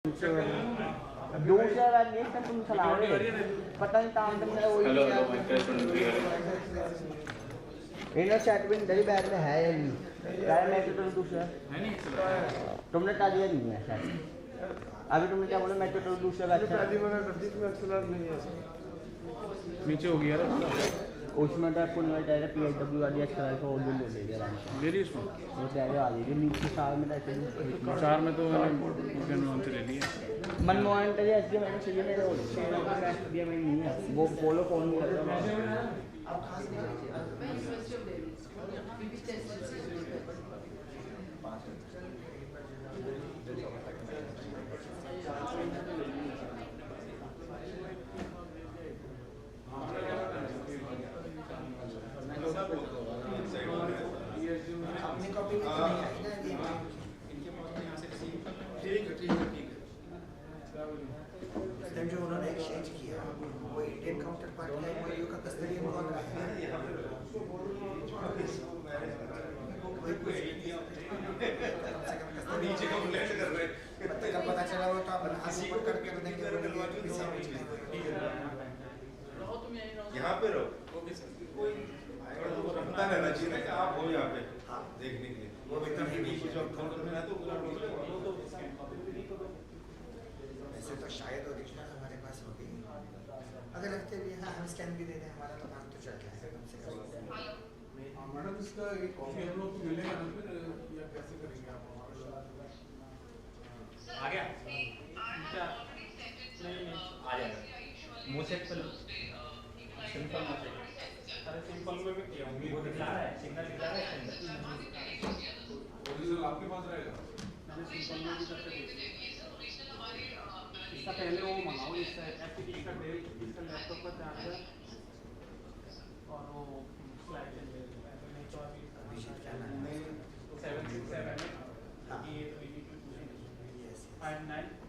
दूसरा बात नहीं था तुम चला रहे पता नहीं काम तुम मेरा वही इन्हें चैट भी नहीं बैग में है या नहीं यार मैं तो दूसरा तुमने टालिया नहीं है शायद अभी तुमने क्या बोला मैं तो दूसरा बैग पहली मना कर दी तुम्हें एक्सेलर नहीं है नीचे हो गया उसमें तो आपको नहीं चाहिए PHW वाली एक्सेलर को और ले लेगा मेरी इसमें वो चाहिए वाली जो नीचे साल में रहते हैं चार में तो मैंने से ले लिया मनमोहन तेरे एसडी मैंने चाहिए मेरे एसडी में नहीं है वो बोलो कौन नहीं करता अपनी कॉपी में तो नहीं आई ना ये इनके पास में यहाँ से ठीक है जो उन्होंने एक्सचेंज किया वो इंडियन काउंटर पार्ट है वो का कस्टडियन कौन रहा है नीचे कंप्लेंट कर रहे हैं पता चला वो तो अपन किसी को करके देंगे यहाँ पे रहो कोई पता रहना चाहिए ना कि आप हो यहाँ पे देखने के लिए वो व्यक्ति कुछ करना तो वैसे तो शायद ओरिजिनल हमारे पास होगी अगर लगते भी हाँ हम स्कैन भी दे दें हमारा तो काम तो चल जाएगा कम से कम मैडम इसका एक कॉपी हम लोग को मिलेगा ना फिर या कैसे करेंगे आप आ गया नहीं आ जाएगा मोसेट पर सिंपल मोसेट अरे सिंपल में भी किया हूं वो दिखा रहा है सिग्नल दिखा रहा है ओरिजिनल आपके पास रहेगा मैंने सिंपल में भी करके देखा इसका पहले वो मंगाओ इसका एफटीपी का डेल इसका लैपटॉप का चार्जर और वो स्लाइड नहीं तो अभी 767 ये 5 9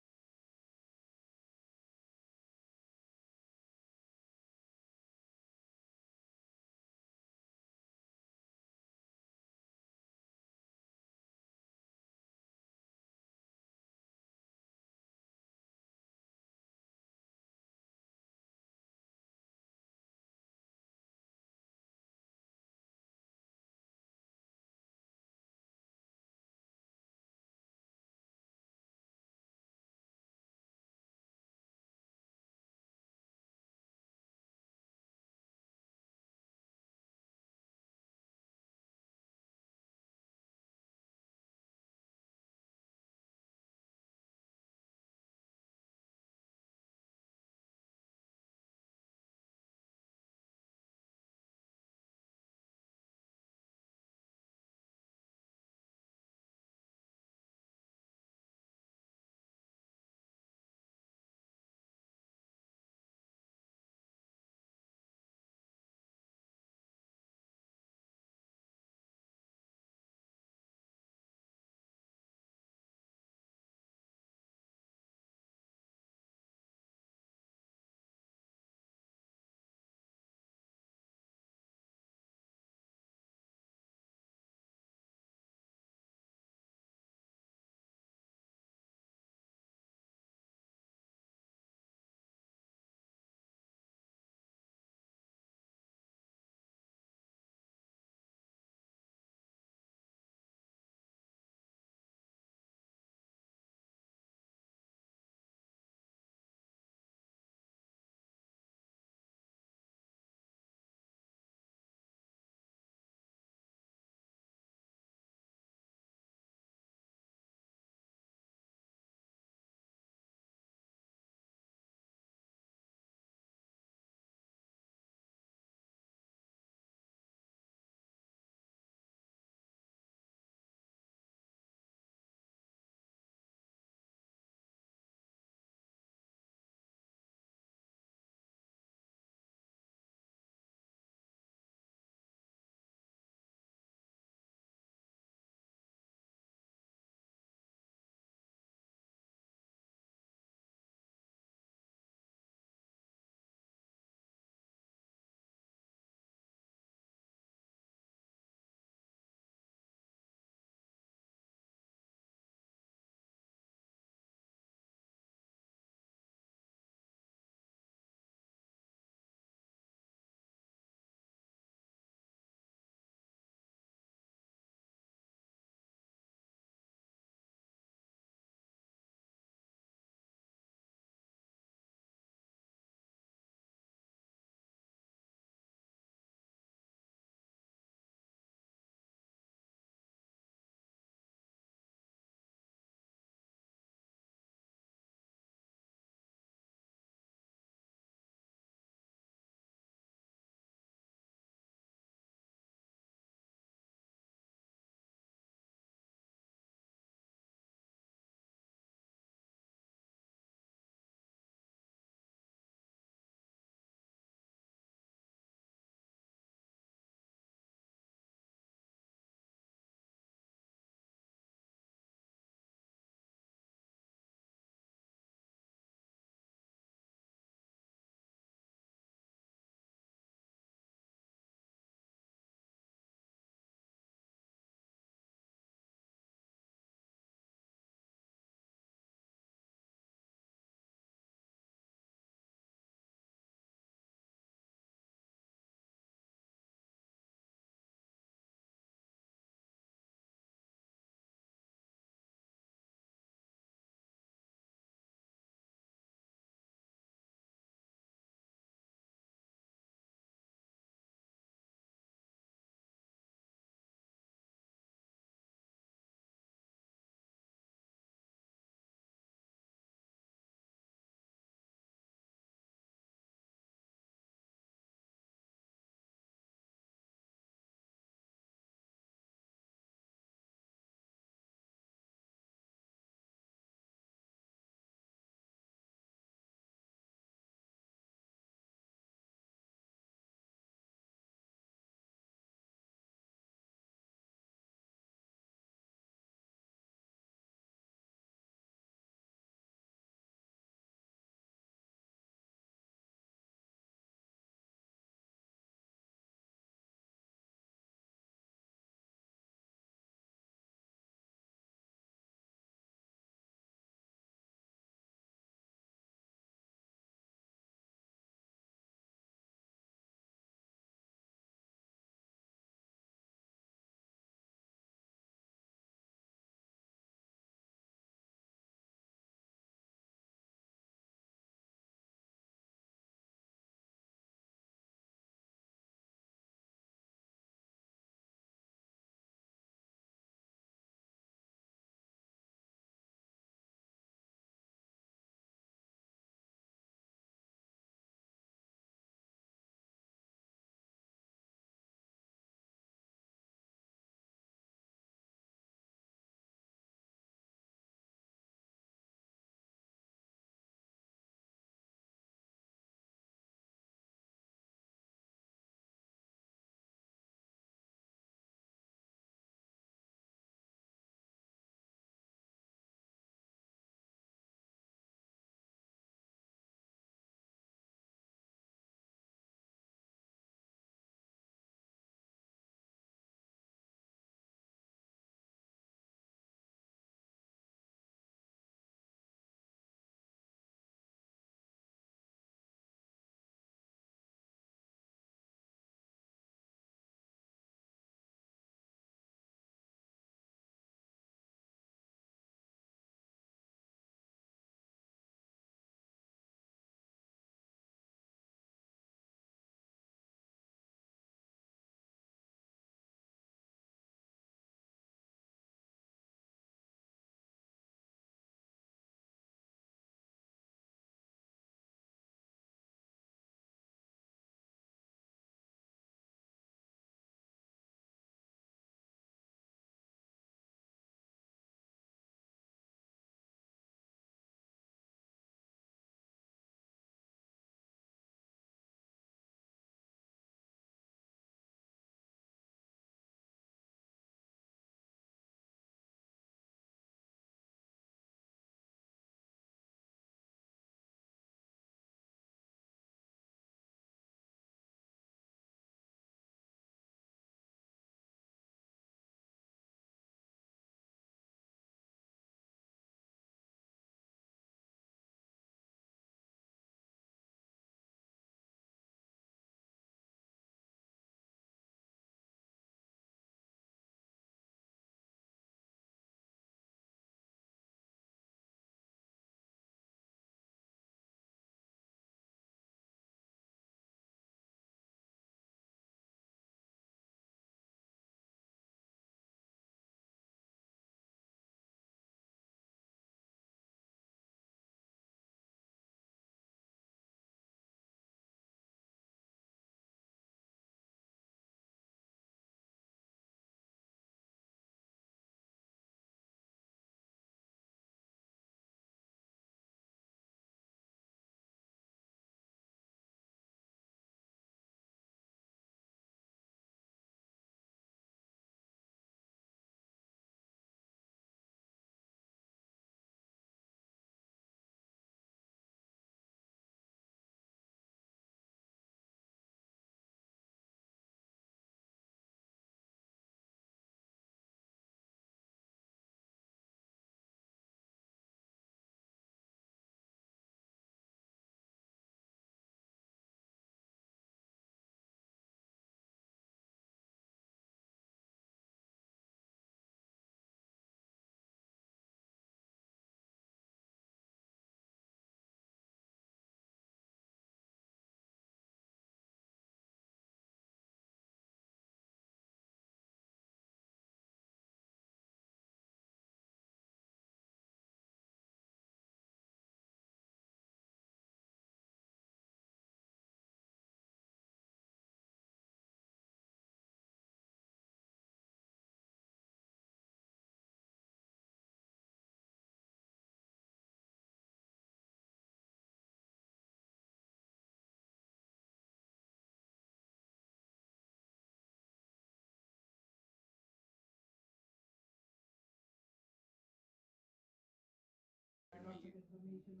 information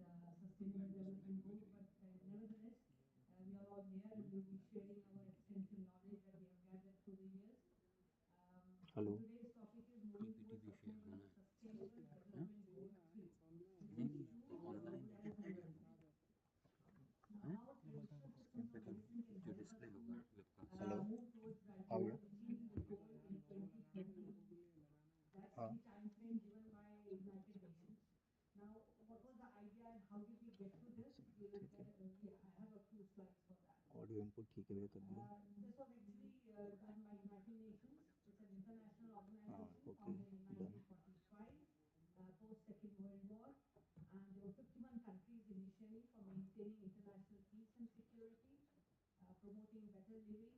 on the Sustainable Development Goals, but nevertheless, we are all here and we'll be sharing our extensive knowledge that we have gathered through the years. Hello Today's topic is moving PPT towards भी share होना है sustainable development goal 3. नहीं नहीं online है Now, how traditional systems of medicine can जो help us display to होगा webcast Hello? move towards that How are goal, you? achieving the goal in 2030. That's the time frame given by United Nations. Now, what was the idea and how did we get to this? I have a few slides for that. Audio input ठीक है कर दिया This was actually done by United Nations. It's an international organization okay, founded in done. 1945, post Second World War, and there were 51 countries initially for maintaining international peace and security, promoting better living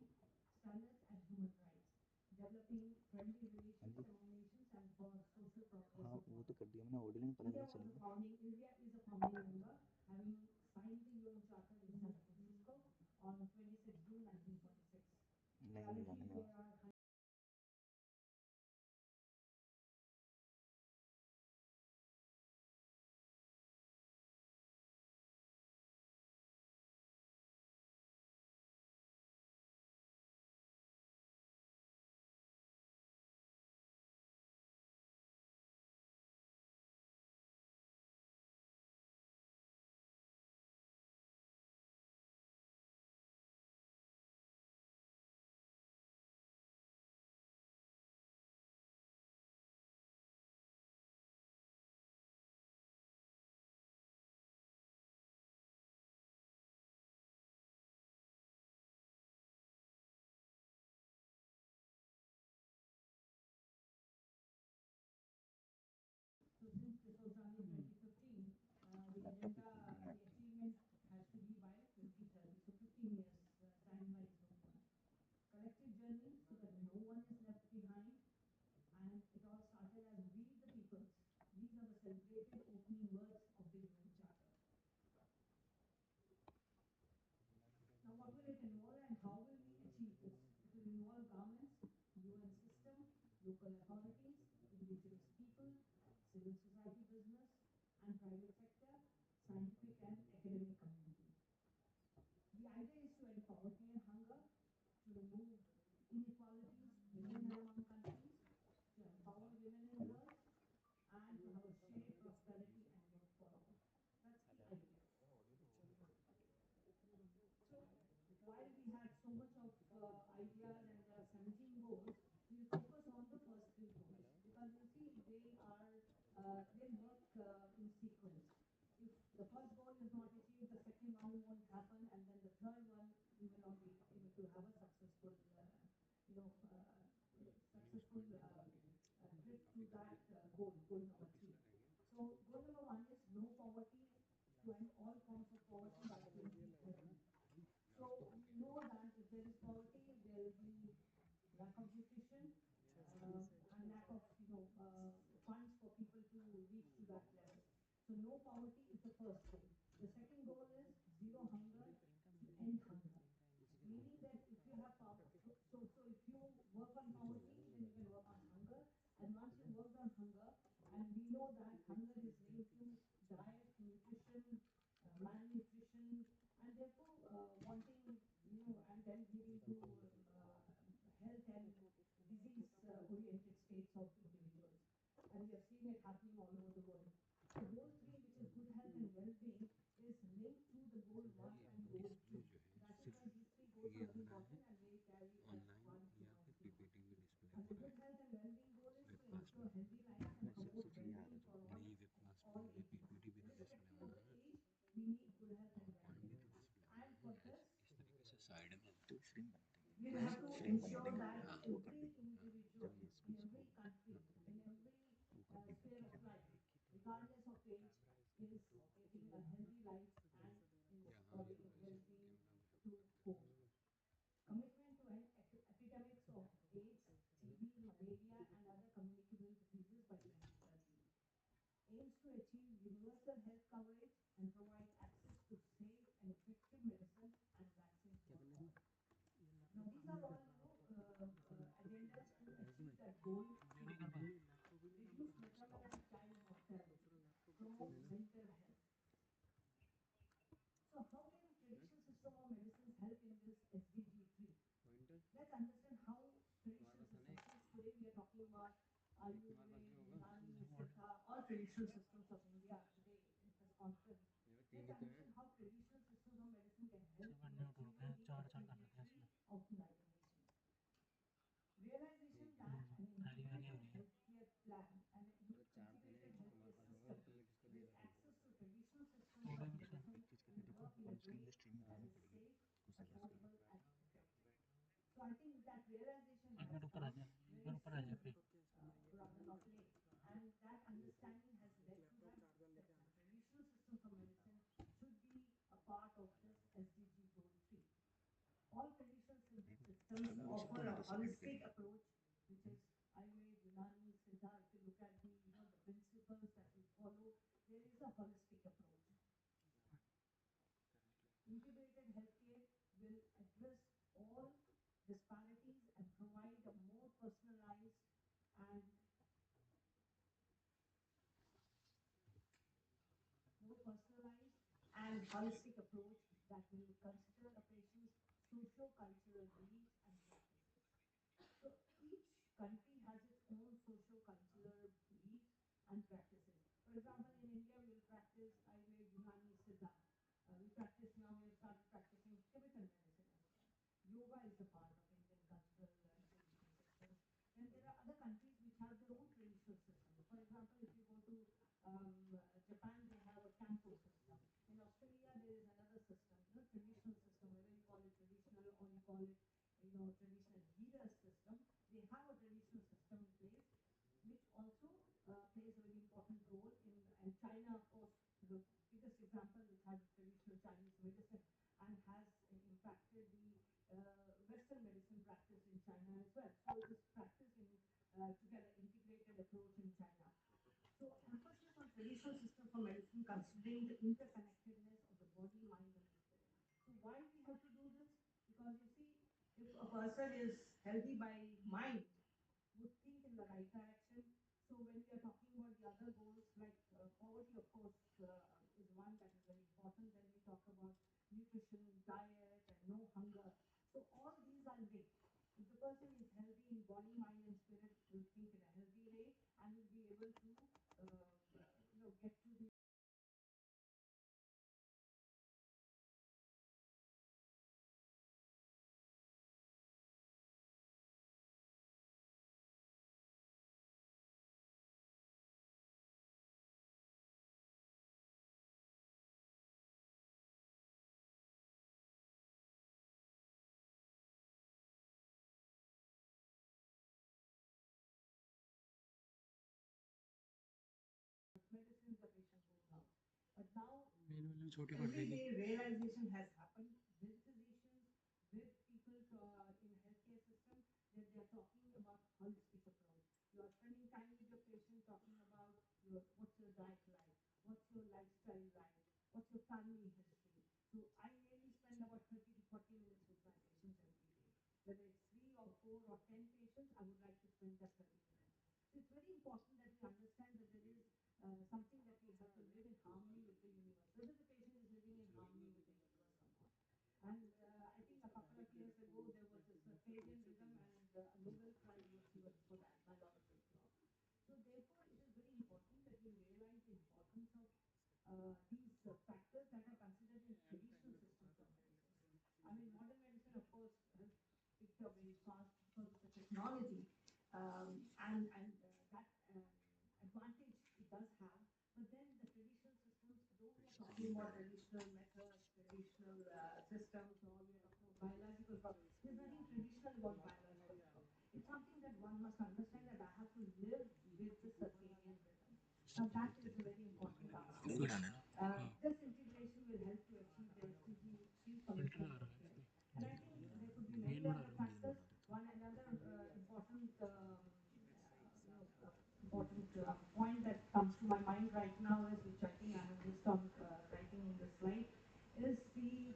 standards and human rights, developing friendly relations among nations, and for social progress. हाँ वो तो कर दिया मैंने audio में पता India नहीं was a चलेगा founding, India is a founding member, having signed the UN Charter in San Francisco on 26 June 1946. नहीं Currently, जाने there में are So since this was done in 2015, the agenda, the achievement has to be by 2030. So 15 years timeline so far. Collective journey so that no one is left behind. And it all started as we the peoples. These are the celebrated opening words of the UN Charter. Now, what will it involve and how will we achieve this? It will involve governments, UN system, local authorities, indigenous people, civil society business, and private sector, scientific and academic community. The idea is to end poverty and hunger, to remove inequalities within and among countries, to empower women and girls, and to have a shared prosperity and growth for all. That's the idea. So, while we had so much of ideas and there are 17 goals, we'll focus on the first three goals because you see they work in sequence. If the first goal is not achieved, the second one won't happen, and then the third one we will not be able to have a successful, trip to that goal number 3. So goal number 1 is no poverty, to end all forms of poverty by 2030. So we know that if there is poverty, there will be lack of nutrition and lack of funds for people to reach to that level. So no poverty is the first goal. The second goal is zero hunger to end hunger. Meaning that if you have poverty, so if you work on poverty, then you can work on hunger. And once you work on hunger, and we know that hunger is linked to diet, nutrition, malnutrition, and therefore wanting, and then leading to health and disease-oriented states of individuals. And we have seen it happening all over the world. So goal 3, which is good health and well-being, is linked to the goal 1 and goal 2. That is why these 3 goals are important and they carry online 1, 2, या and फिर 3. PPT में display And the होना good है health and well-being goal is to webcast ensure में healthy life and promote सबसे ये आ well-being रहा for था all, नहीं वेबकास्ट all में ages. पीपीटी भी तो डिस्प्ले Irrespective of होना the है age, we need good health and और पॉइंट भी well-being. तो डिस्प्ले And होना for है this, इस तरीके से साइड में तो स्क्रीन बनती we है have to स्क्रीन बना ensure देंगे that हाँ वो कर every देंगे हाँ individual जब ये in speech every country, in every वो कर देंगे sphere ठीक of है life, regardless of age, is getting a healthy life and is यहाँ following ये well-being camera to home. Commitment to end epidemics of AIDS, TB, malaria, and other communicable diseases by 2030. Aims to achieve universal health coverage and provide access to safe and effective medicine and vaccines for all. Now, these are all agendas to achieve that goal. Reduce maternal and child mortality, promote traditional systems of India today in this conference, let's understand how traditional systems of medicine can help in achieving the efficacy of nitrogen. Realization that an integrated healthcare plan and an integrated healthcare system with access to traditional systems of medicine will work in a way that is safe, affordable, and effective. So I think that realization has come very soon, rather not late, and that understanding has led to that the traditional systems of medicine should be a part of this SDG Goal 3. All traditional systems offer a holistic approach, which is Ayurveda, Unani, Siddha. If you look at the principles that we follow, there is a holistic approach. Integrated healthcare will address all disparities and provide a more personalized and holistic approach that will consider a patient's socio-cultural needs and practices. So each country has its own socio-cultural beliefs and practices. For example, in India, we will practice Ayurveda, Unani, Siddha. We practice now, we have started practicing Tibetan medicine as well. Yoga is a part of Indian cultural and traditional systems. Then there are other countries which have their own traditional systems. For example, if you go to Japan, they have a Kanto system. In Australia, there is another system, traditional system, whether you call it traditional or you call it, traditional leader system. They have a traditional system in place, which also plays a very important role in. And China, of course, is the biggest example, which has traditional Chinese medicine and has impacted the Western medicine practice in China as well. So this practice in together integrated approach in China. So emphasis on traditional system for medicine, considering the interconnectedness of the body, mind, and the spirit. So why we have to do this? Because you see, if a person is healthy by mind, would think in the right direction. So when we are talking about the other goals, like poverty, of course, is one that is very important. Then we talk about nutrition, diet, and no hunger. So all these are linked. If the person is healthy in body, mind, and spirit, will think in a healthy way and will be able to, get to the medicines the patient goes out. But now, everyday realization has happened with physicians, with people in healthcare system, that they are talking about holistic approach. You are spending time with your patient, talking about what's your diet like, what's your lifestyle like, what's your family history. So I nearly spend about 30 to 40 minutes with my patients every day. Whether it's 3 or 4 or 10 patients, I would like to spend that 30 minutes. So it's very important that we understand that there is something that we have to live in harmony with the universe, whether the patient is living in harmony with the universe or not. And I think a couple of years ago, there was this circadian rhythm, and a Nobel Prize was given for that, biological clock. So therefore, it is very important that we realize the importance of these factors that are considered in traditional systems of medicine. I mean, modern medicine, of course, has picked up very fast because of the technology, and that advantage it does have. But then the traditional systems, though we are talking about traditional methods, traditional systems, or we are talking about biological clock, there's nothing traditional about biological clock. It's something that one must understand, that I have to live with the circadian rhythm. Now that is a very important aspect. This integration will help to achieve the SDG 3 commitment. And I think there could be many other factors. One another important important point that comes to my mind right now is, which I think I have just on writing in the slide, is the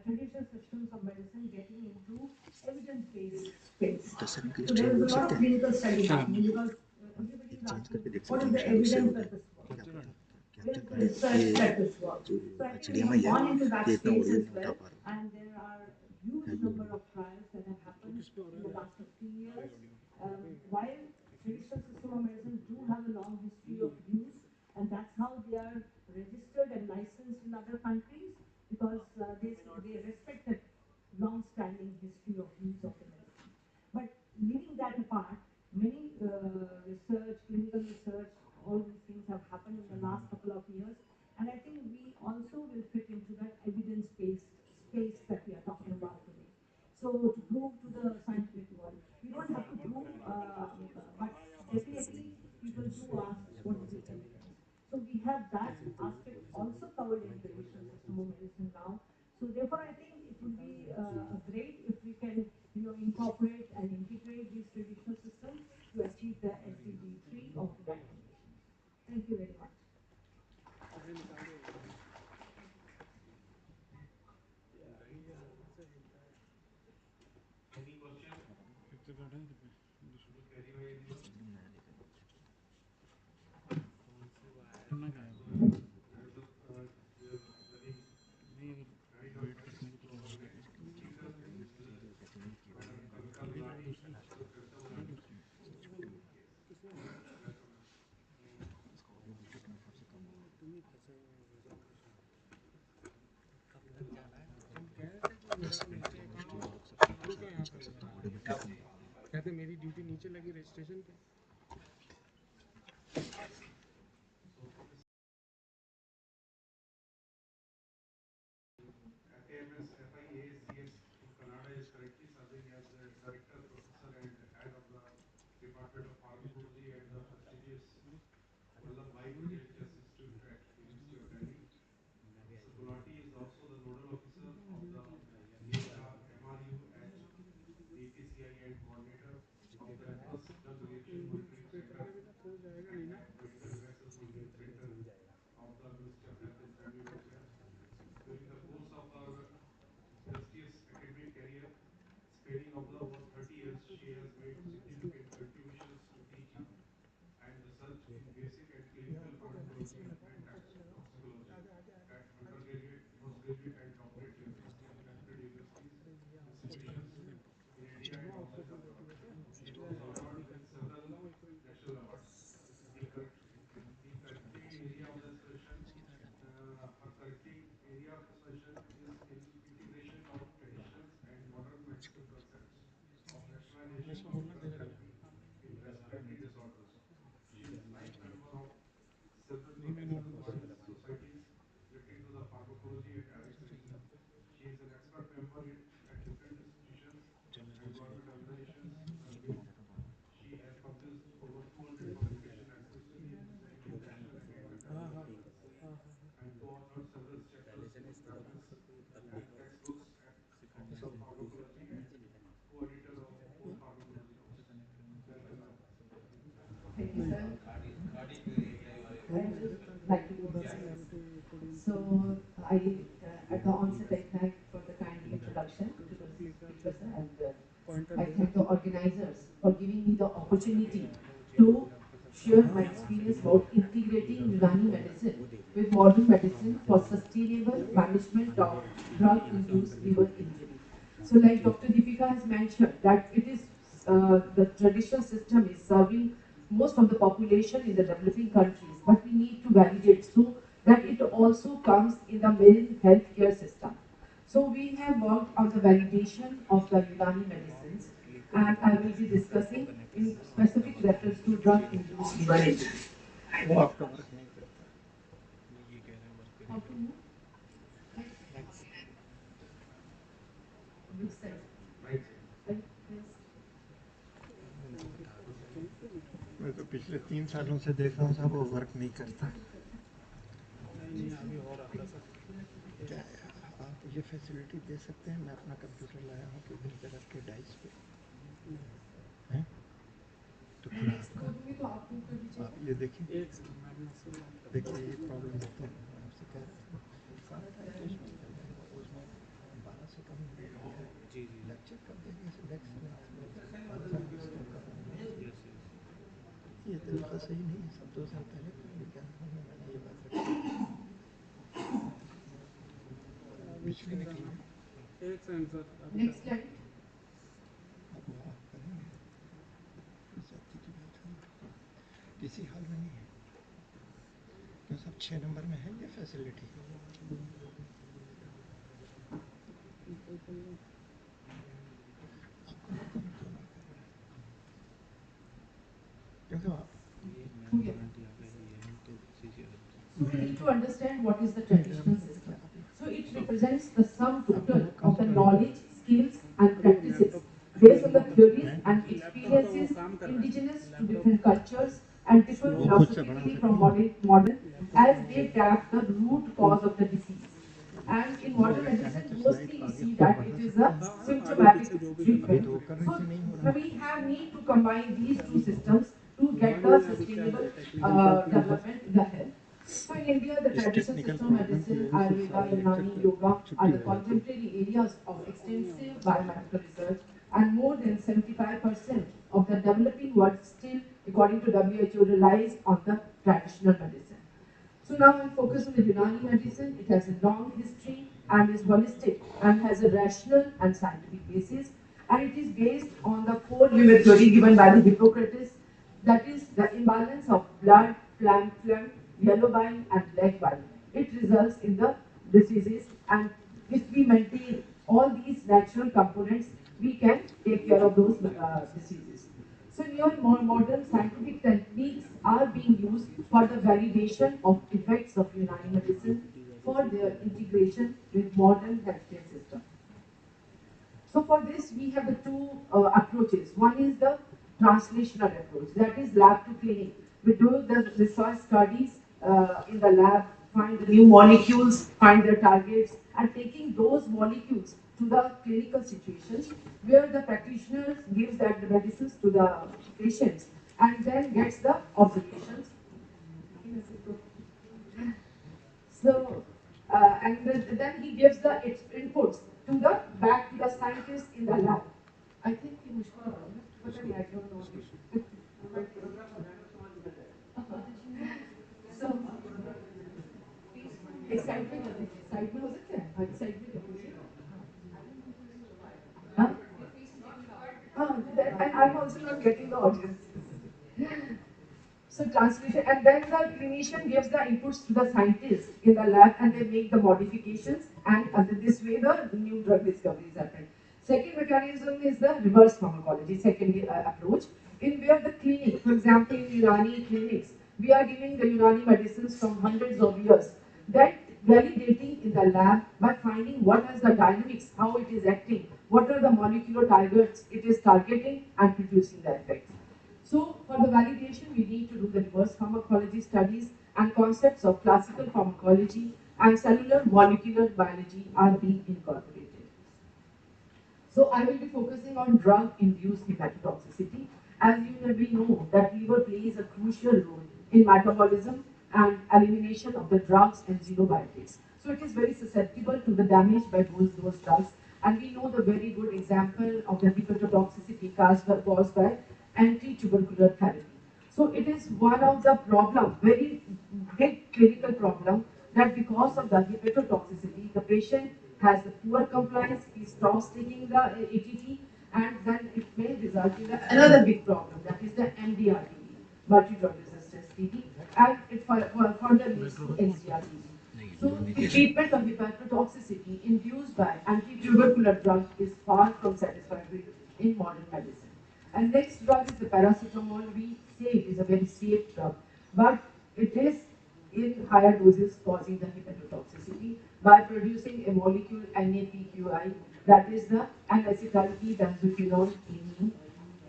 traditional systems of medicine getting into evidence-based space. So there is a lot of clinical study happening, because everybody is asking, what is the evidence that this works? Where is the research that this works? So I think we have gone into that space as well, and there are huge number of trials that have happened in the last 50 years. While traditional system of medicine do have a long history of use, And that's how they are registered and licensed in other countries because they respect the long-standing history of use of the medicine. But leaving that apart, many research, clinical research, all these things have happened in the last couple of years. And I think we also will fit into that evidence-based space that we are talking about today. So to prove to the scientific world, you don't have to prove, but definitely people do ask what is the evidence. So we have that aspect also covered in traditional system of medicine now. So therefore, I think it would be great if we can, incorporate and integrate these traditional systems to achieve the SDG 3 of the United Nations. Thank you very much. Any question? कहते मेरी duty नीचे लगी registration पे AMS FIACS in Canada is currently serving as the Director, Professor and Head of the Department of Pharmacology at the prestigious Vallabhbhai Research Institute at University of Delhi. Mr. Gulati is also the Nodal Officer of the MRUH, DPCI and Coordinator of the Adverse Drug Reaction Monitoring Center and Medical Devices Monitoring Center of the Ministry of Health and Family Welfare. During the course of her illustrious academic career, spanning of the over 30 years, she has made significant contributions to teaching and research in basic and clinical pharmacology and toxicology at undergraduate, postgraduate and doctorate levels in reputed universities, institutions in India and outside of Bharat. She was honored with several national awards. The correcting area of the special her correcting area of special is in integration of traditions and modern medical concepts of rationalization of drug therapy in respiratory disorders. She is life member of several professional bodies, societies relating to the pharmacology and direct medicine. She is an expert member at different institutions and government organizations globally. She has published over 200 publications extensively in national and international journals and co-authored several chapters in reference and textbooks of some pharmacology and co-editor of four pharmacology books. Welcome, ma'am. Thank you, sir. I would just like to do so. At the onset, I thank for the kind introduction to the speakers and I thank the organizers for giving me the opportunity to share my experience about integrating Unani medicine with modern medicine for sustainable management of drug-induced liver injury. So, like Dr. Deepika has mentioned, that it is the traditional system is serving most of the population in the developing countries, but we need to validate so that it also comes in the main healthcare system. So we have worked on the validation of the Unani medicines, and I will be discussing in specific reference to drug-induced liver injury. How to move? Which side? Right side. Right, yes. मैं तो पिछले 3 सालों से देख रहा हूँ साहब वो वर्क नहीं करता। क्या आप ये फैसिलिटी दे सकते हैं? मैं अपना कंप्यूटर लाया हूँ कि घर पे रख के डाइस पे हैं तो फिर आप ये देखिए ये प्रॉब्लम होता है। मैं आपसे कह रहा था सारा टाइम तो उसमें चल जाएगा, उसमें 12 से कम लेक्चर कर देंगे ये तरीका सही नहीं है। सब 2 साल पहले विज्ञान में मैंने ये बात रखी पिछले Next slide. अब वो आप करेंगे जाति की बात है किसी हाल में नहीं है। 6 नंबर में है ये facility. So we need to understand what is the traditional system. So it represents the sum total of the knowledge, skills and practices based on the theories and experiences indigenous to different cultures and differ philosophically from modern as they tap the root cause of the disease. And in modern medicine, mostly we see that it is a symptomatic treatment. So we have need to combine these two systems to get the sustainable development in the health. So in India, the traditional system of medicine, Ayurveda, Unani, Yoga are the contemporary areas of extensive biomedical research, and more than 75% of the developing world still, according to WHO, relies on the traditional medicine. So now we'll focus on the Unani medicine. It has a long history and is holistic and has a rational and scientific basis. And it is based on the four-liver theory given by the Hippocrates, that is the imbalance of blood, phlegm, yellow bile and black bile. It results in the diseases, and if we maintain all these natural components, we can take care of those diseases. So more modern scientific techniques are being used for the validation of effects of Unani medicine for their integration with modern healthcare system. So for this, we have the two approaches. One is the translational approach, that is lab to clinic. We do the research studies in the lab, find the new molecules, find their targets, and taking those molecules to the clinical situations where the practitioners gives that the medicines to the patients and then gets the observations. So, then he gives the inputs to the back to the scientists in the lab. I think he was but I don't know. So, excitement, excitement was it? Excitement. Huh? And I'm also not getting the audience. So translation, and then the clinician gives the inputs to the scientists in the lab, and they make the modifications, and this way the new drug discoveries happen. Second mechanism is the reverse pharmacology, second approach, in where the clinic, for example, in Unani clinics, we are giving the Unani medicines from hundreds of years. That validating in the lab by finding what is the dynamics, how it is acting, what are the molecular targets it is targeting, and producing the effects. So for the validation, we need to do the reverse pharmacology studies, and concepts of classical pharmacology and cellular molecular biology are being incorporated. So I will be focusing on drug-induced hepatotoxicity. As you maybe know, that liver plays a crucial role in metabolism and elimination of the drugs and xenobiotics. So it is very susceptible to the damage by those drugs. And we know the very good example of the hepatotoxicity caused by anti-tubercular therapy. So it is one of the problem, very big clinical problem, that because of the hepatotoxicity, the patient has poor compliance, he stops taking the ATT, and then it may result in another big problem, that is the MDR-TB, multi-drug resistance TB, and it further leads to NCR-TB. So the treatment of hepatotoxicity induced by anti-tubercular drug is far from satisfactory in modern medicine. And next drug is the paracetamol. We say it is a very safe drug, but it is in higher doses causing the hepatotoxicity by producing a molecule NAPQI, that is the N-acetyl-P-benzoquinone amine.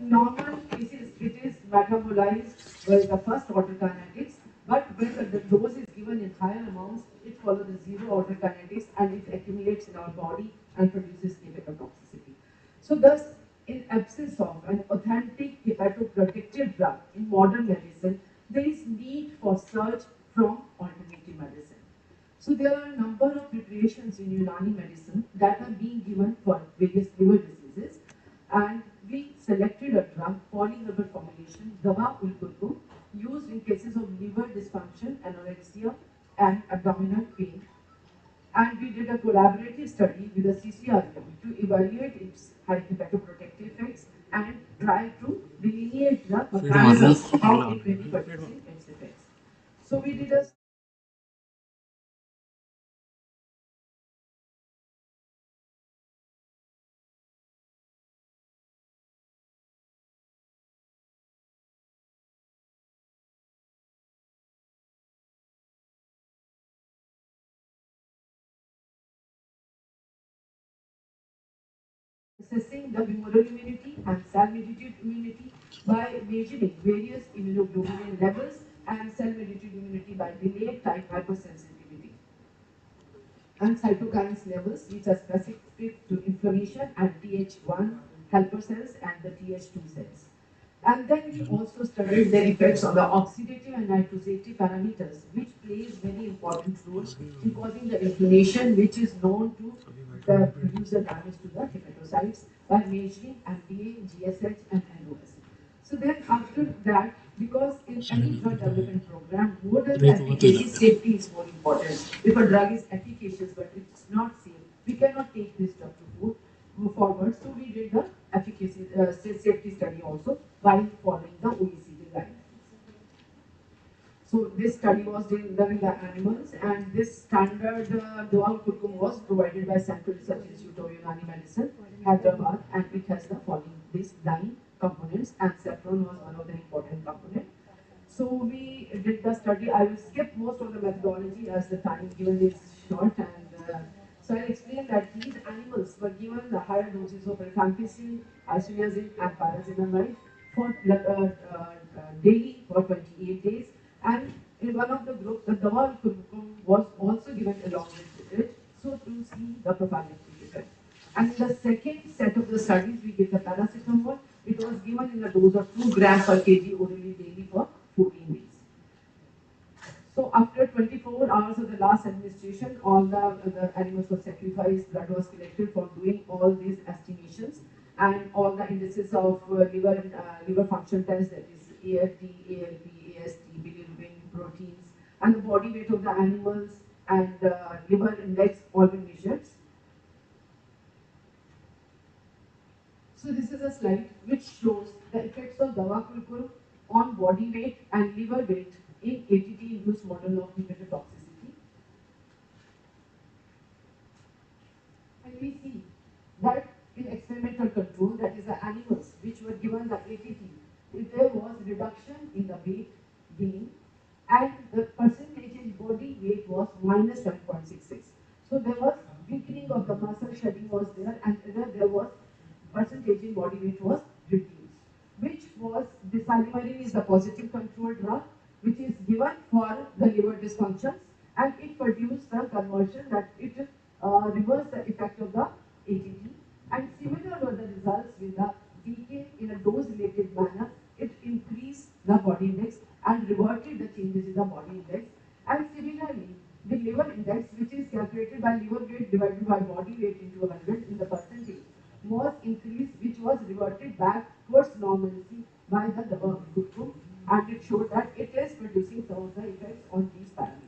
In normal cases, it is metabolized by the first order kinetics, but when the dose is given in higher amounts, it follows the zero order kinetics and it accumulates in our body and produces hepatotoxicity. So thus, in absence of an authentic hepatoprotective drug in modern medicine, there is need for search from alternative medicine. So there are a number of preparations in Unani medicine that are being given for various liver diseases, and we selected a drug, polyherbal formulation, Dawa Ulgurgu, used in cases of liver dysfunction, anorexia, and abdominal pain. And we did a collaborative study with the CCRM to evaluate its hepatoprotective effects and try to delineate the mechanisms how it may be producing its effects. So we did a assessing the humoral immunity and cell-mediated immunity by measuring various immunoglobulin levels and cell-mediated immunity by delayed type hypersensitivity and cytokines levels which are specific to inflammation and Th1 helper cells and the Th2 cells. And then we also studied the effects on the oxidative and nitrosative parameters, which plays very important role in causing the inflammation, which is known to produce the damage to the hepatocytes by measuring MDA, GSH, and NOS. So then after that, because in any drug development program, more than the efficacy, safety is more important. If a drug is efficacious but it's not safe, we cannot take this drug to move forward. So we did the efficacy safety study also while following the OECD guidelines. So this study was done in the animals, and this standard dual curcum was provided by Central Research Institute of Unani Medicine, Hyderabad, and it has the following these 9 components, and saffron was one of the important components. So we did the study. I will skip most of the methodology as the time given is short, and so I'll explain that these animals were given the higher doses of rifampicin, isoniazid, and pyrazinamide for daily for 28 days. And in one of the groups, the Dawal curcum was also given along with it, so to see the prophylactic effect. And in the second set of the studies, we give the paracetamol. It was given in a dose of 2 grams per kg orally daily for 14 days. So after 24 hours of the last administration, all the animals were sacrificed, blood was collected for doing all these estimations, and all the indices of liver function tests, that is AFT, ALP, AST, bilirubin, proteins, and the body weight of the animals and liver index all were measured. So this is a slide which shows the effects of dawa curcum on body weight and liver weight in ATT-induced model of hepatotoxicity. And we see that in experimental control, that is the animals which were given the ATT, there was reduction in the weight gain, and the percentage in body weight was minus 7.66. So there was weakening of the muscle, shedding was there, and there was percentage in body weight was reduced, which was desalimarin is the positive control drug, which is given for the liver dysfunctions, and it produced the conversion that it reversed the effect of the ATT. And similar were the results with the DK in a dose-related manner. It increased the body index and reverted the changes in the body index. And similarly, the liver index, which is calculated by liver weight divided by body weight into 100 in the percentage, was increased, which was reverted back towards normalcy by the dawa curcum, and it showed that it is producing some of the effects on these parameters.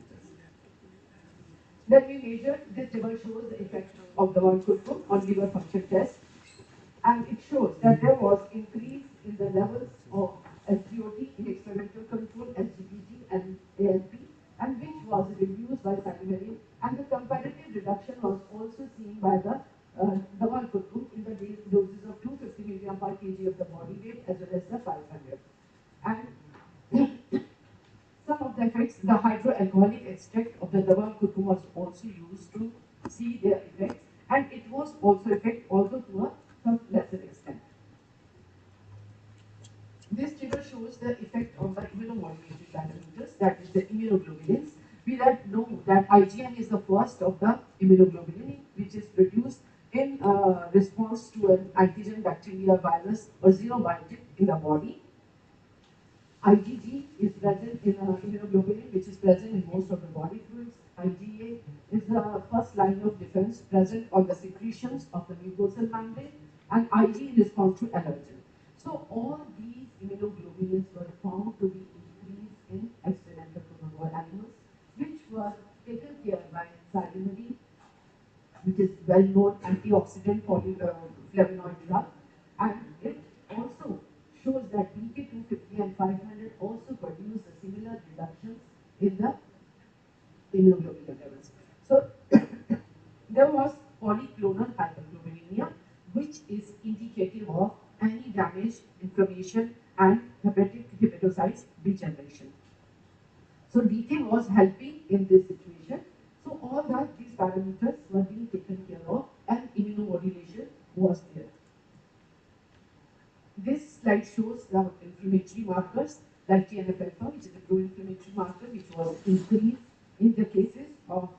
Then we measured, this table shows the effect of dawa curcum on liver function test, and it shows that there was increase in the levels of SGOT in experimental control, SGPT and ALP, and which was reduced by salimarin, and the comparative reduction was also seen by the dawa curcum in the doses of 250 mg per kg of the body weight as well as the 500. And some of the effects, the hydroalcoholic extract of the dawa curcum was also used to see their effects, and it was also effect also to a some lesser extent. This figure shows the effect of the immunomodulated parameters, that is the immunoglobulins. We know that IgM is the first of the immunoglobulin, which is produced in response to an antigen, bacteria, virus, or xenobiotic in the body. IgG is present in immunoglobulin, which is present in most of the body fluids. IgA is the first line of defense present on the secretions of the mucosal membrane, and Ig in response to allergen. So all these immunoglobulins were found to be increased in experimental carnivore animals, which were taken care by salimarin, which is well-known antioxidant flavonoid drug, and it also shows that DK250 and 500 also produce a similar reductions in the immunoglobulin levels. So there was polyclonal hyperglobulinemia, which is indicative of any damage, inflammation, and hepatocytes degeneration. So DK was helping in this situation. So all that these parameters were being taken care of, and immunomodulation was there. slide shows the inflammatory markers like TNF-alpha, which is a pro-inflammatory marker, which was increased in the cases of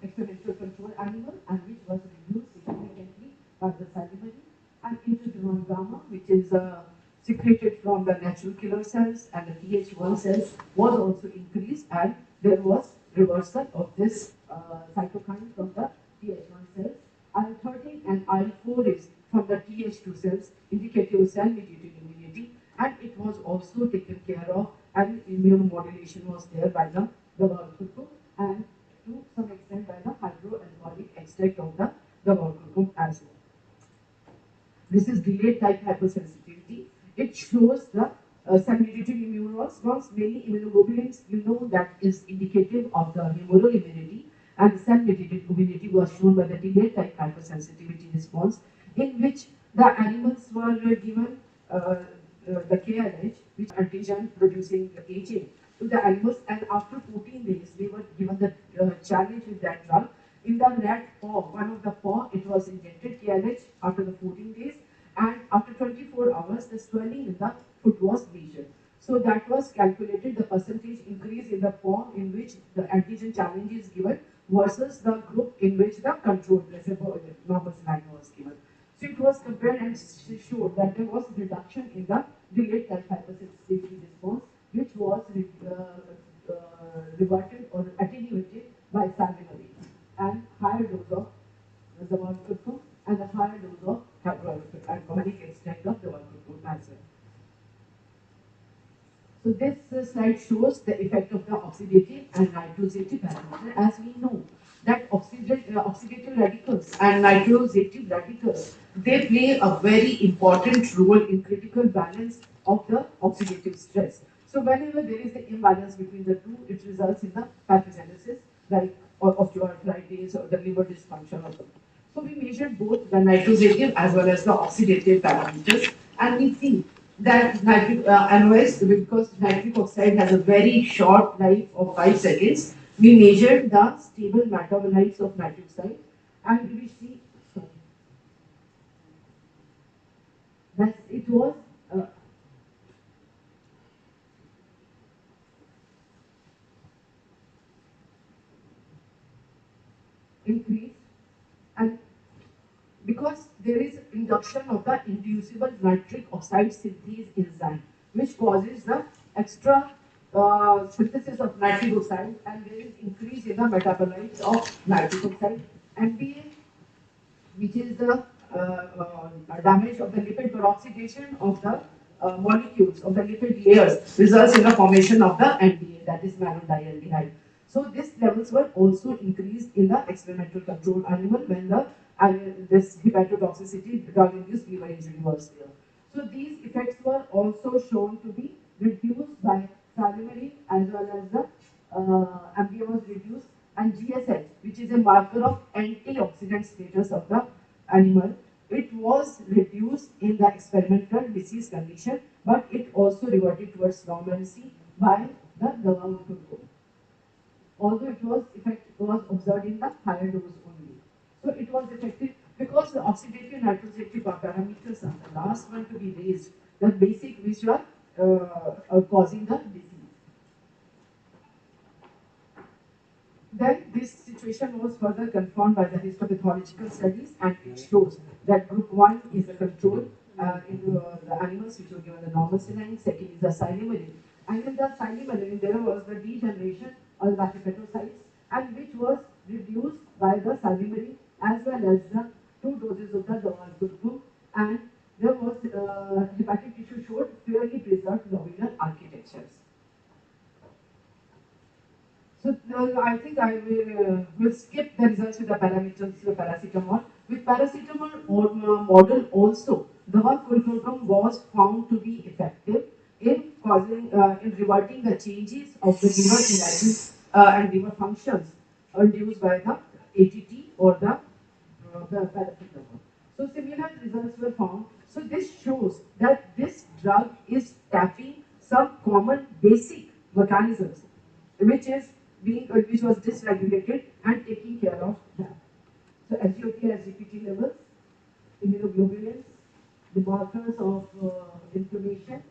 experimental control animal and which was reduced significantly by the salivary, and interferon gamma, which is secreted from the natural killer cells and the Th1 cells, was also increased, and there was reversal of this cytokine from the Th1 cells. IL-13 and IL-4 is from the Th2 cells, indicative of cell-mediated immunity, and it was also taken care of, and immunomodulation was there by the Bhawan and to some extent by the hydroalcoholic extract of the Bhawan as well. This is delayed type hypersensitivity. It shows the cell-mediated immune response, mainly immunoglobulins. You know that is indicative of the humoral immunity, and the cell-mediated immunity was shown by the delayed type hypersensitivity response, in which the animals were given the KLH, which antigen producing agent, to the animals, and after 14 days they were given the challenge with that drug. In the rat paw, one of the paw, it was injected KLH after the 14 days, and after 24 hours the swelling in the foot was measured. So that was calculated, the percentage increase in the paw in which the antigen challenge is given versus the group in which the control placebo normal saline was given. So it was compared and showed that there was reduction in the delayed type hypersensitivity response, which was reverted or attenuated by salivary and higher dose of Bhawan and a higher dose of hydroalcoholic extract of Bhawan as well. So this slide shows the effect of the oxidative and nitrosative parameter. As we know that oxidative radicals and nitrosative radicals, they play a very important role in critical balance of the oxidative stress. So whenever there is an imbalance between the two, it results in the pathogenesis, like osteoarthritis or the liver dysfunction or something. So we measured both the nitrosative as well as the oxidative parameters, and we see that NOx, because nitric oxide has a very short life of 5 seconds, we measured the stable metabolites of nitric oxide, and we see that it was increased, and because there is induction of the inducible nitric oxide synthase enzyme, which causes the extra synthesis of nitric oxide, and there is increase in the metabolites of nitric oxide. NPA, which is the damage of the lipid peroxidation of the molecules of the lipid layers, results in the formation of the NPA, that is malondialdehyde. So these levels were also increased in the experimental control animal when the this hepatotoxicity drug-induced liver injury was there. So these effects were also shown to be reduced by salivary as well as the MPA was reduced, and GSH, which is a marker of antioxidant status of the animal, it was reduced in the experimental disease condition, but it also reverted towards normalcy by the Bhawan group. Although it was effect was observed in the higher dose only. So it was effective because the oxidative nitrosative parameters are the last one to be raised, the basic which were causing the disease. Then this situation was further confirmed by the histopathological studies, and it shows that group 1 is a control in the animals which were given the normal saline, second is the silymarin. And in the silymarin there was the degeneration of the hepatocytes, and which was reduced by the silymarin as well as the 2 doses of the Bhawan, and there was hepatic tissue showed fairly preserved globular architectures. So I think I will skip the results with the parameters of paracetamol. With paracetamol model also, the Bhawan was found to be effective in causing, in reverting the changes of the liver enzymes and liver functions induced by the ATT or the paracetamol. So similar results were found. So this shows that this drug is tapping some common basic mechanisms, which was dysregulated and taking care of that. So SGOT, SGPT levels, immunoglobulins, the markers of inflammation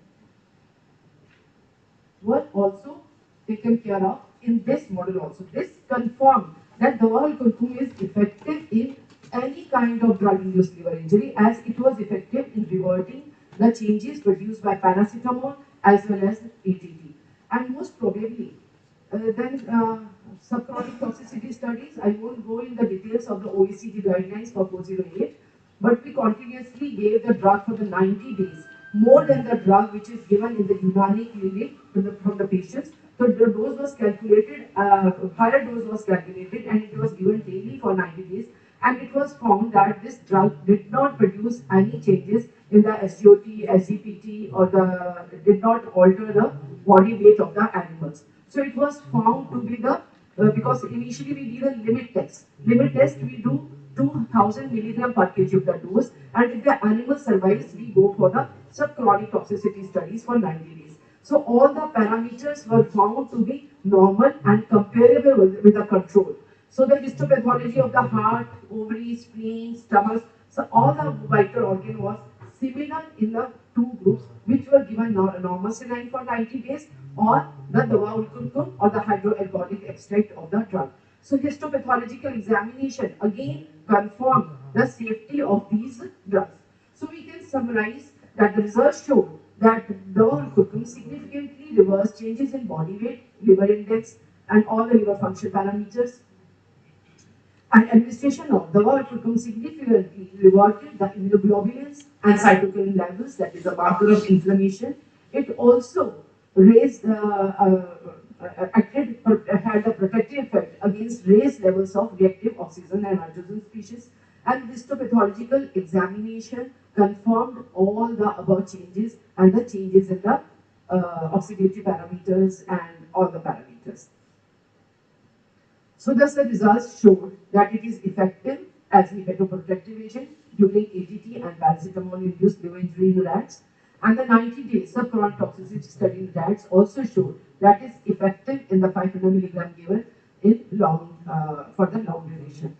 were also taken care of in this model also. This confirmed that Dawal Kurkum is effective in any kind of drug-induced liver injury as it was effective in reverting the changes produced by paracetamol as well as ATT. And most probably, subchronic toxicity studies, I won't go in the details of the OECD guidelines for 408, but we continuously gave the drug for the 90 days, more than the drug which is given in the Unani clinic from the patients. So the dose was calculated, higher dose was calculated, and it was given daily for 90 days. And it was found that this drug did not produce any changes in the SGOT, SGPT, or did not alter the body weight of the animals. So it was found to be because initially we did a limit test. Limit test we do 2000 milligram per kg of the dose, and if the animal survives, we go for the subchronic toxicity studies for 90 days. So all the parameters were found to be normal and comparable with the control. So the histopathology of the heart, ovaries, spleen, stomach, so all the vital organ was similar in the two groups, which were given normal saline for 90 days or the dawa ulkunkum or the hydroalcoholic extract of the drug. So histopathological examination again confirmed the safety of these drugs. So we can summarize that the research showed that dawa ulkunkum significantly reversed changes in body weight, liver index, and all the liver function parameters. And administration of the Dawal significantly reverted the immunoglobulins and cytokine levels, that is a marker of inflammation. It also raised, had a protective effect against raised levels of reactive oxygen and nitrogen species. And histopathological examination confirmed all the above changes and the changes in the oxidative parameters and all the parameters. So thus the results showed that it is effective as a hepatoprotective agent during ATT and paracetamol-induced liver injury in rats. And the 90 days subchronic toxicity study in rats also showed that it is effective in the 500 milligram given in for the long duration.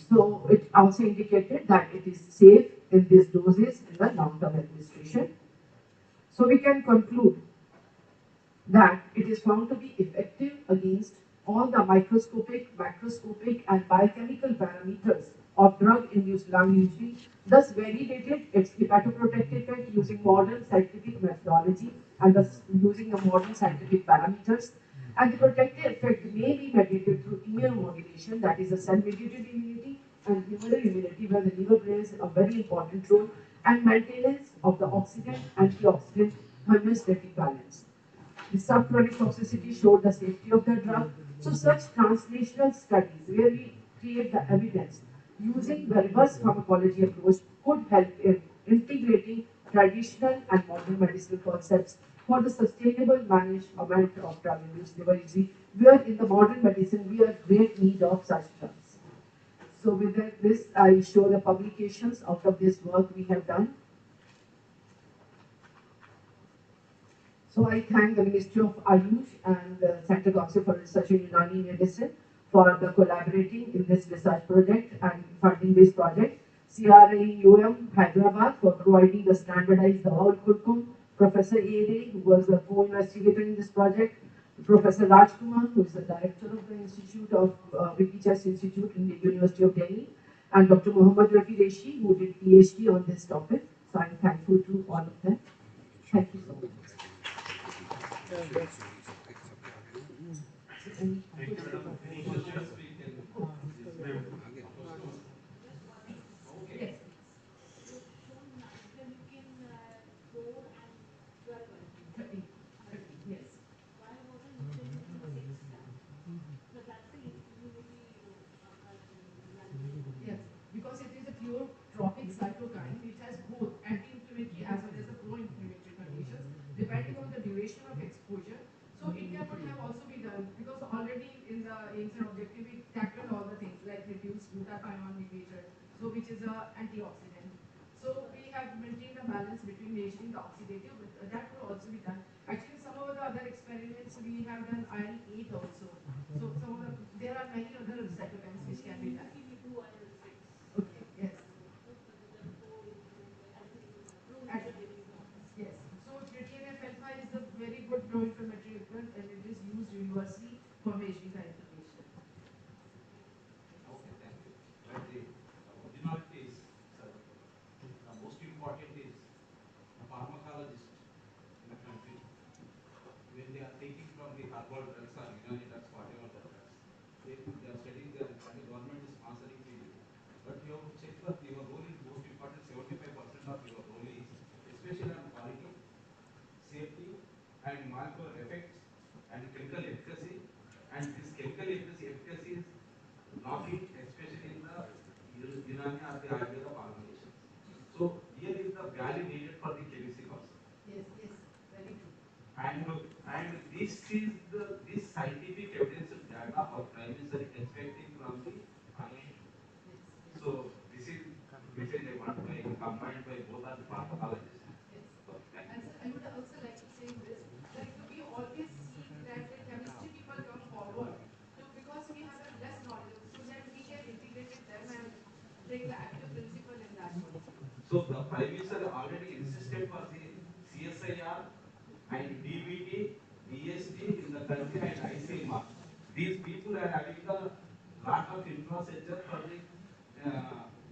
So it also indicated that it is safe in these doses in the long-term administration. So we can conclude that it is found to be effective against all the microscopic, macroscopic, and biochemical parameters of drug-induced lung injury, thus validated its hepatoprotective effect using modern scientific methodology and thus using the modern scientific parameters. And the protective effect may be mediated through immunomodulation, that is a cell-mediated immunity, and humoral immunity, where the liver plays a very important role, and maintenance of the oxidant antioxidant homeostatic balance. The subchronic toxicity showed the safety of the drug. So such translational studies where we create the evidence using the reverse pharmacology approach could help in integrating traditional and modern medicinal concepts for the sustainable management of drug-induced liver injury, where in the modern medicine we are great need of such drugs. So with this, I show the publications out of this work we have done. So I thank the Ministry of Ayush and the Center Council for Research in Unani Medicine for the collaborating in this research project and funding this project. CRAUM Hyderabad for providing the standardized Dawal Kurkum. Professor A. who was the co-investigator in this project. Professor Rajkumar, who is the director of the Institute of Vigyan Institute in the University of Delhi. And Dr. Muhammad Rafi Reshi, who did PhD on this topic. So I'm thankful to all of them. Thank you so much. Yes. Yes. Yes, because it is a pleiotropic cytokine which has both anti-inflammatory as well as the pro-inflammatory conditions depending on the duration of exposure. So India could have also be done because already in the aims and objective we tackled all the things like reduced glutathione mediator, so which is a antioxidant. So we have maintained a balance between measuring the oxidative, but that could also be done. Actually, some of the other experiments we have done IL-8 also. So some of there are many other cytokines which can be done. Okay, yes. Unani are the Ayurveda formulations. So here is the value needed for the chemistry person. Yes, yes, very true. And this is this scientific evidence data of Prime Minister expecting from the NIH. Yes, yes. So this is message I want by combined by both are the pharmacologists. Yes. Okay, thank And you. sir, I would also like to say this, like we always seek that the chemistry people come forward to, because we have a less knowledge, so that we can integrate them and bring the active principle in that molecule. So the Prime Minister already insisted for the CSIR and DBT, DST in the country and ICMR. These people are having the lot of infrastructure for the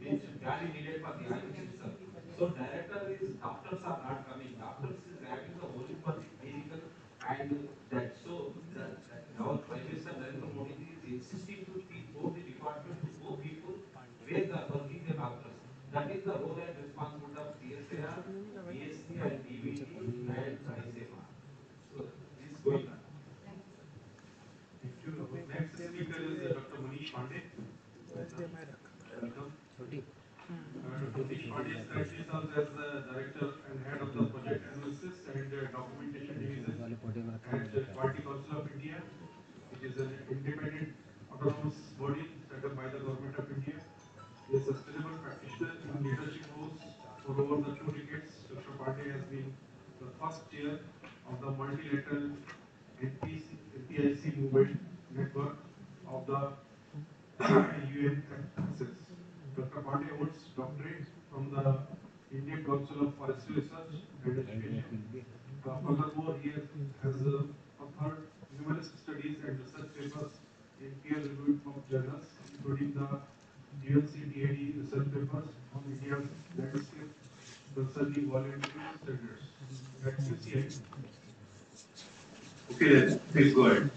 which value needed for the IMC itself. So director is doctors are not coming. Doctors is having the only for the clinical and that so that our Prime Minister Narendra Modi is insisting to teach both the department to go people where they are working the doctors. That is the role and responsibility of CSIR, DST and DVT and ICMR. So this is going on. Thank you, sir. Thank you. Next speaker is Dr. Manish Pandey. Welcome. Dr. Manish Pandey currently serves as the Director and Head of the Project Analysis and Documentation Division at Quality Council of India, which is an independent autonomous body set up by the Government of India. He is a sustainable practitioner in leadership roles for over the 2 decades. Dr. Pandey has been the first chair of the multilateral NPIC movement network of the UN access. Dr. Pandey holds doctorate from the Indian Council of Forestry Research and Education. Furthermore, he has authored numerous studies and research papers in peer-reviewed journals, including the UNCTAD research papers on India's landscape concerning voluntary standards at QCI. Okay, then, please go ahead.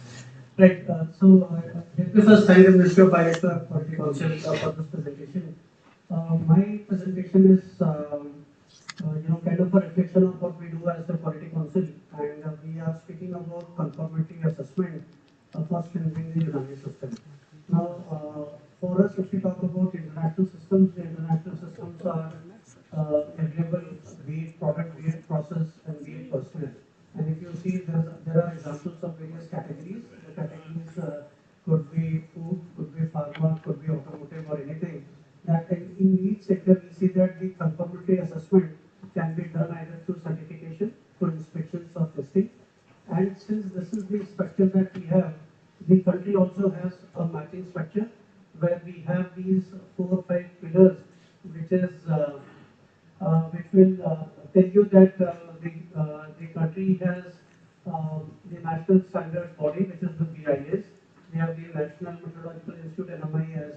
Right. Let me first thank the Ministry of Biosphère for the council for this presentation. My presentation is, kind of a reflection of what we do as the Quality Council, and we are speaking about conformity assessment for strengthening the Unani system. Now, for us, if we talk about international systems, the international systems are available, be it product, be it process, and be it personnel. And if you see, there are examples of various categories. The categories could be food, could be pharma, could be automotive, or anything. That in each sector, we see that the conformity assessment can be done either through certification, through inspections or testing. And since this is the structure that we have, the country also has a matching structure where we have these 4 or 5 pillars, which is which will tell you that the country has the national standards body, which is the BIS. We have the National Methodological Institute, NMI, has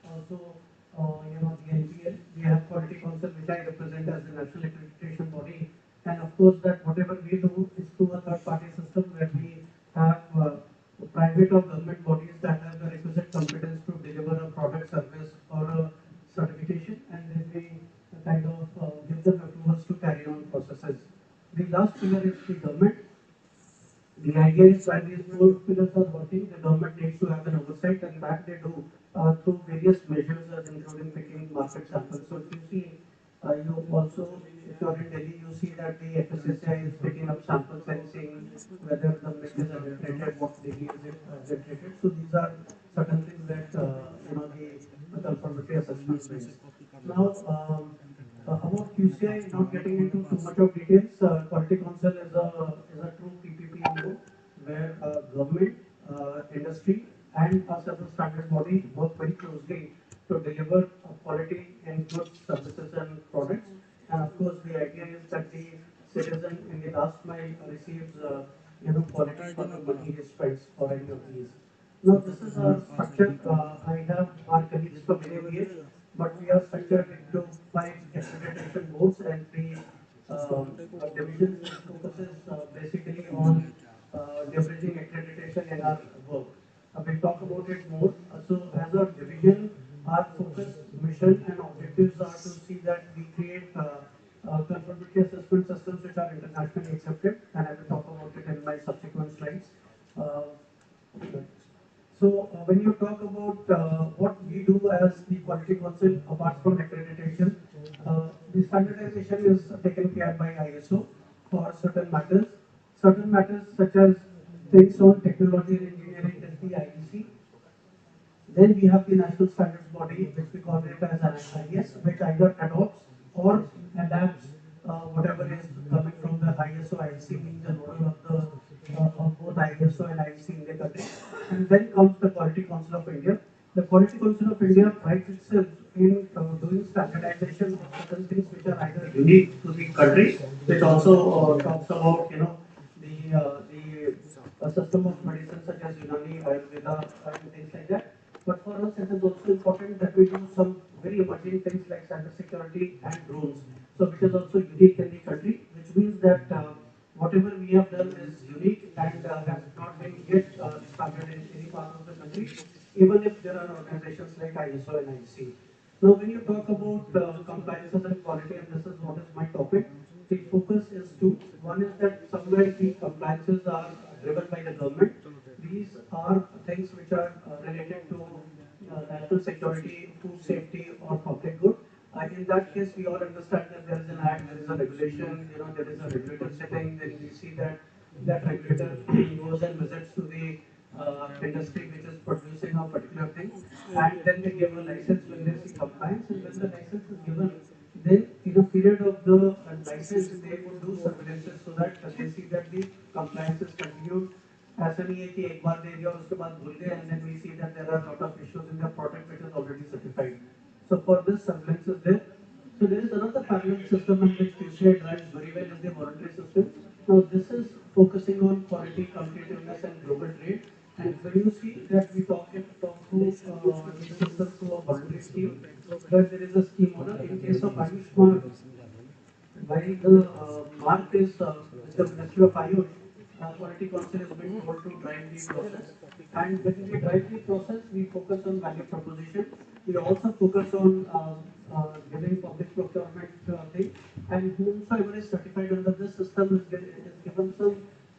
also the NPL. We have Quality Council, which I represent as the national accreditation body, and of course that whatever we do is through a third-party system where we have private or government bodies that have the requisite competence to deliver a product, service, or a certification, and then we kind of give them approvals to carry on processes. The last pillar is the government. The idea is while these 4 pillars are working, the government needs to have an oversight, and that they do through various measures, including picking market samples. So if you see, you also, if you are in Delhi, you see that the FSSAI is picking up samples and seeing whether the milk is adulterated, what degree is it adulterated. So these are certain things that the conformity assessment brings. Now, about QCI, not getting into too much of details, Quality Council is a true PPP where government, industry, and us as a standard body work very closely to deliver quality in goods, services, and products. And of course, the idea is that the citizen in the last mile receives quality for the money he spends for any of these. Now, this is our structure. I have our colleagues from NABH, but we are structured into 5 accreditation boards and 3 divisions, which focuses basically on leveraging accreditation in our work. We'll talk about it more. So, as a division, our focus, mission, and objectives are to see that we create conformity assessment systems which are internationally accepted, and I will talk about it in my subsequent slides. When you talk about what we do as the quality council, apart from accreditation, the standardization is taken care by ISO for certain matters. Certain matters such as things on technology and engineering is the IEC. Then we have the national standards body, which we call it as NIS, which either adopts or adapts whatever is coming from the ISO IEC, being the nodal of both ISO and IEC in the country. And then comes the Quality Council of India. The Quality Council of India prides itself in doing standardization of certain things which are either unique to the country, which also talks about the system of medicine such as Unani, Ayurveda, and things like that. But for us, it is also important that we do some very emerging things like cybersecurity and drones. So, which is also unique in the country, which means that whatever we have done is unique and has not been yet started in any part of the country, even if there are organizations like ISO and IC. Now, when you talk about compliances and quality, and this is what is my topic, the focus is two. One is that somewhere the compliances are driven by the government. These are things which are related to national security, food safety, or public good. In that case, we all understand that there is an act, there is a regulation, there is a regulator sitting, then we see that that regulator goes and visits to the industry which is producing a particular thing, and then they give a license when they see compliance, and when the license is given, then in a period of the license, they would do surveillances so that they see that the compliance is continued. ऐसा नहीं है कि एक बार दे दिया और उसके बाद भूल गए, and then we see that there are a lot of issues in the product which is already certified. So for this surveillance is there. So there is another parallel system in which QCI drives very well is the voluntary system. Now this is focusing on quality, competitiveness, and global trade. And when you see that we talk to the system through a voluntary scheme, where there is a scheme owner. In case of Ayushman, while the mark is with the Ministry of Ayush, Quality Council has been told to drive the process. And when we drive the process, we focus on value proposition. We also focus on giving public procurement thing. And whomsoever is certified under this system is given some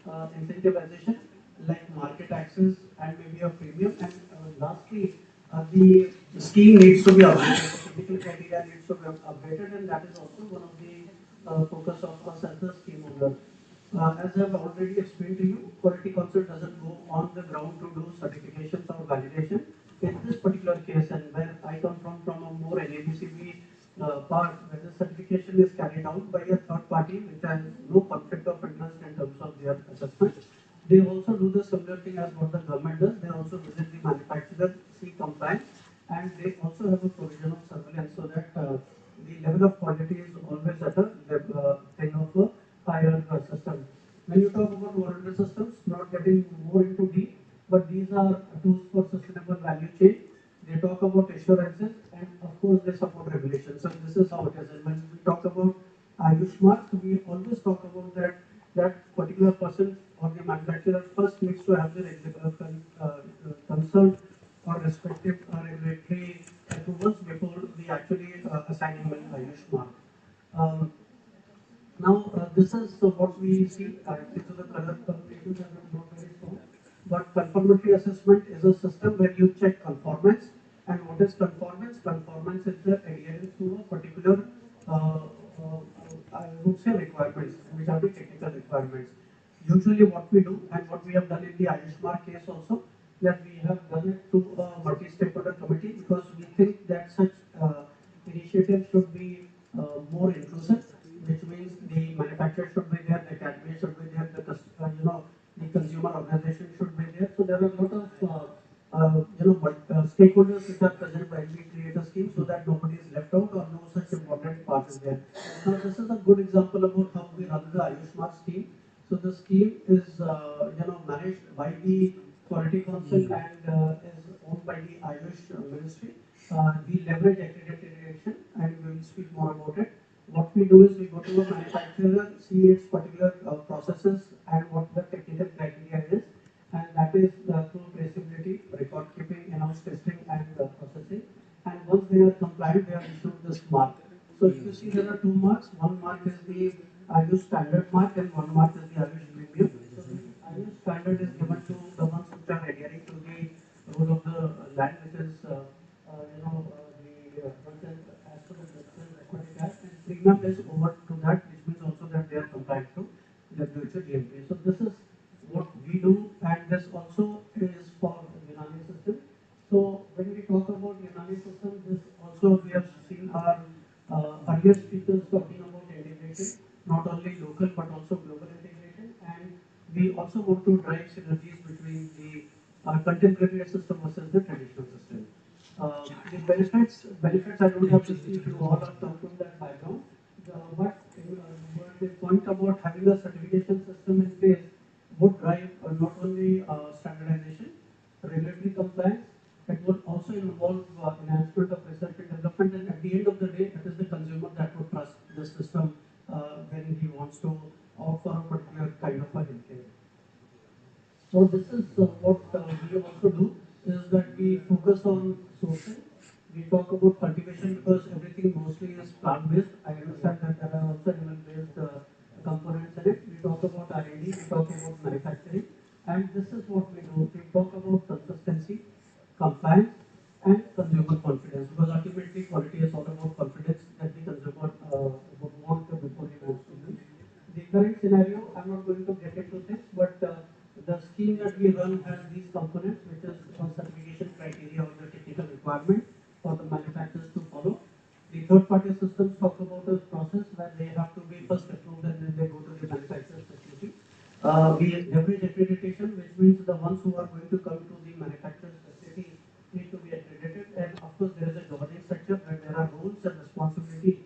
incentivization like market access and maybe a premium. And lastly, the scheme needs to be updated. The technical criteria needs to be updated, and that is also one of the focus of us as the scheme owner. As I have already explained to you, Quality Council doesn't go on the ground to do certifications or validation. In this particular case, and where I come from a more NABCB part, where the certification is carried out by a third party which has no conflict of interest in terms of their assessment. They also do the similar thing as what the government does. They also visit the manufacturer, see compliance, and they also have a provision of surveillance so that the level of quality is always at a thing of a higher system. When you talk about voluntary systems, not getting more into deep, but these are tools for sustainable value chain. They talk about assurances, and of course they support regulation. So this is how it is. And when we talk about Ayushman, we always talk about that particular person or the manufacturer first needs to have the concerned or respective regulatory approvals before we actually assigning an Ayushman. Now, this is what we see. This is the color combinations are not very strong. But conformity assessment is a system where you check conformance. And what is conformance? Conformance is the adherence to a particular, I would say, requirements, which are the technical requirements. Usually, what we do and what we have done in the Ayushman case also, that we have done it through a multi-stakeholder committee because we think that such initiatives should be more inclusive, which means the manufacturer should be there, the academy should be there, the consumer organization should be there. So there are a lot of stakeholders which are present while we create a scheme so that nobody is left out or no such important part is there. Now this is a good example about how we run the Ayushman scheme. So the scheme is managed by the Quality Council and is owned by the Ayush Ministry. We leverage accreditation and we will speak more about it. What we do is we go to a manufacturer, see its particular processes and what the technical criteria is, and that is through traceability, record keeping, in-house testing, and processing. And once they are compliant, they are issued this mark. So if you see, there are two marks. One mark is the Ayush standard mark, and one mark is the Ayush premium. So the Ayush standard is given to the ones which are adhering to the premium is over to that, which means also that they are compliant to WHO GMP. So this is what we do, and this also is for Unani system. So when we talk about Unani system, this also we have seen our earlier speakers talking about integration, not only local but also global integration, and we also want to drive synergies between the contemporary system versus the traditional system. The benefits I don't have to speak, you all are come from that background. But the point about having a certification system in place would drive not only standardization, regulatory compliance, it would also involve enhancement of research and development, and at the end of the day, it is the consumer that would trust the system when he wants to opt for a particular kind of a healthcare. So this is what we also do, is that we focus on sourcing. We talk about cultivation because everything mostly is plant-based. I understand that there are also animal-based components in it. We talk about R&D, we talk about manufacturing, and this is what we do. We talk about consistency, compliance, and consumer confidence, because ultimately quality is all about confidence that the consumer would want before he wants to use. The current scenario, I'm not going to get into this, but the scheme that we run has these components, which is one certification criteria or the technical requirement for the manufacturers to follow. The third-party systems talk about a process where they have to be first approved and then they go to the manufacturer's facility. We leverage accreditation, which means the ones who are going to come to the manufacturer's facility need to be accredited. And of course, there is a governing structure where there are roles and responsibility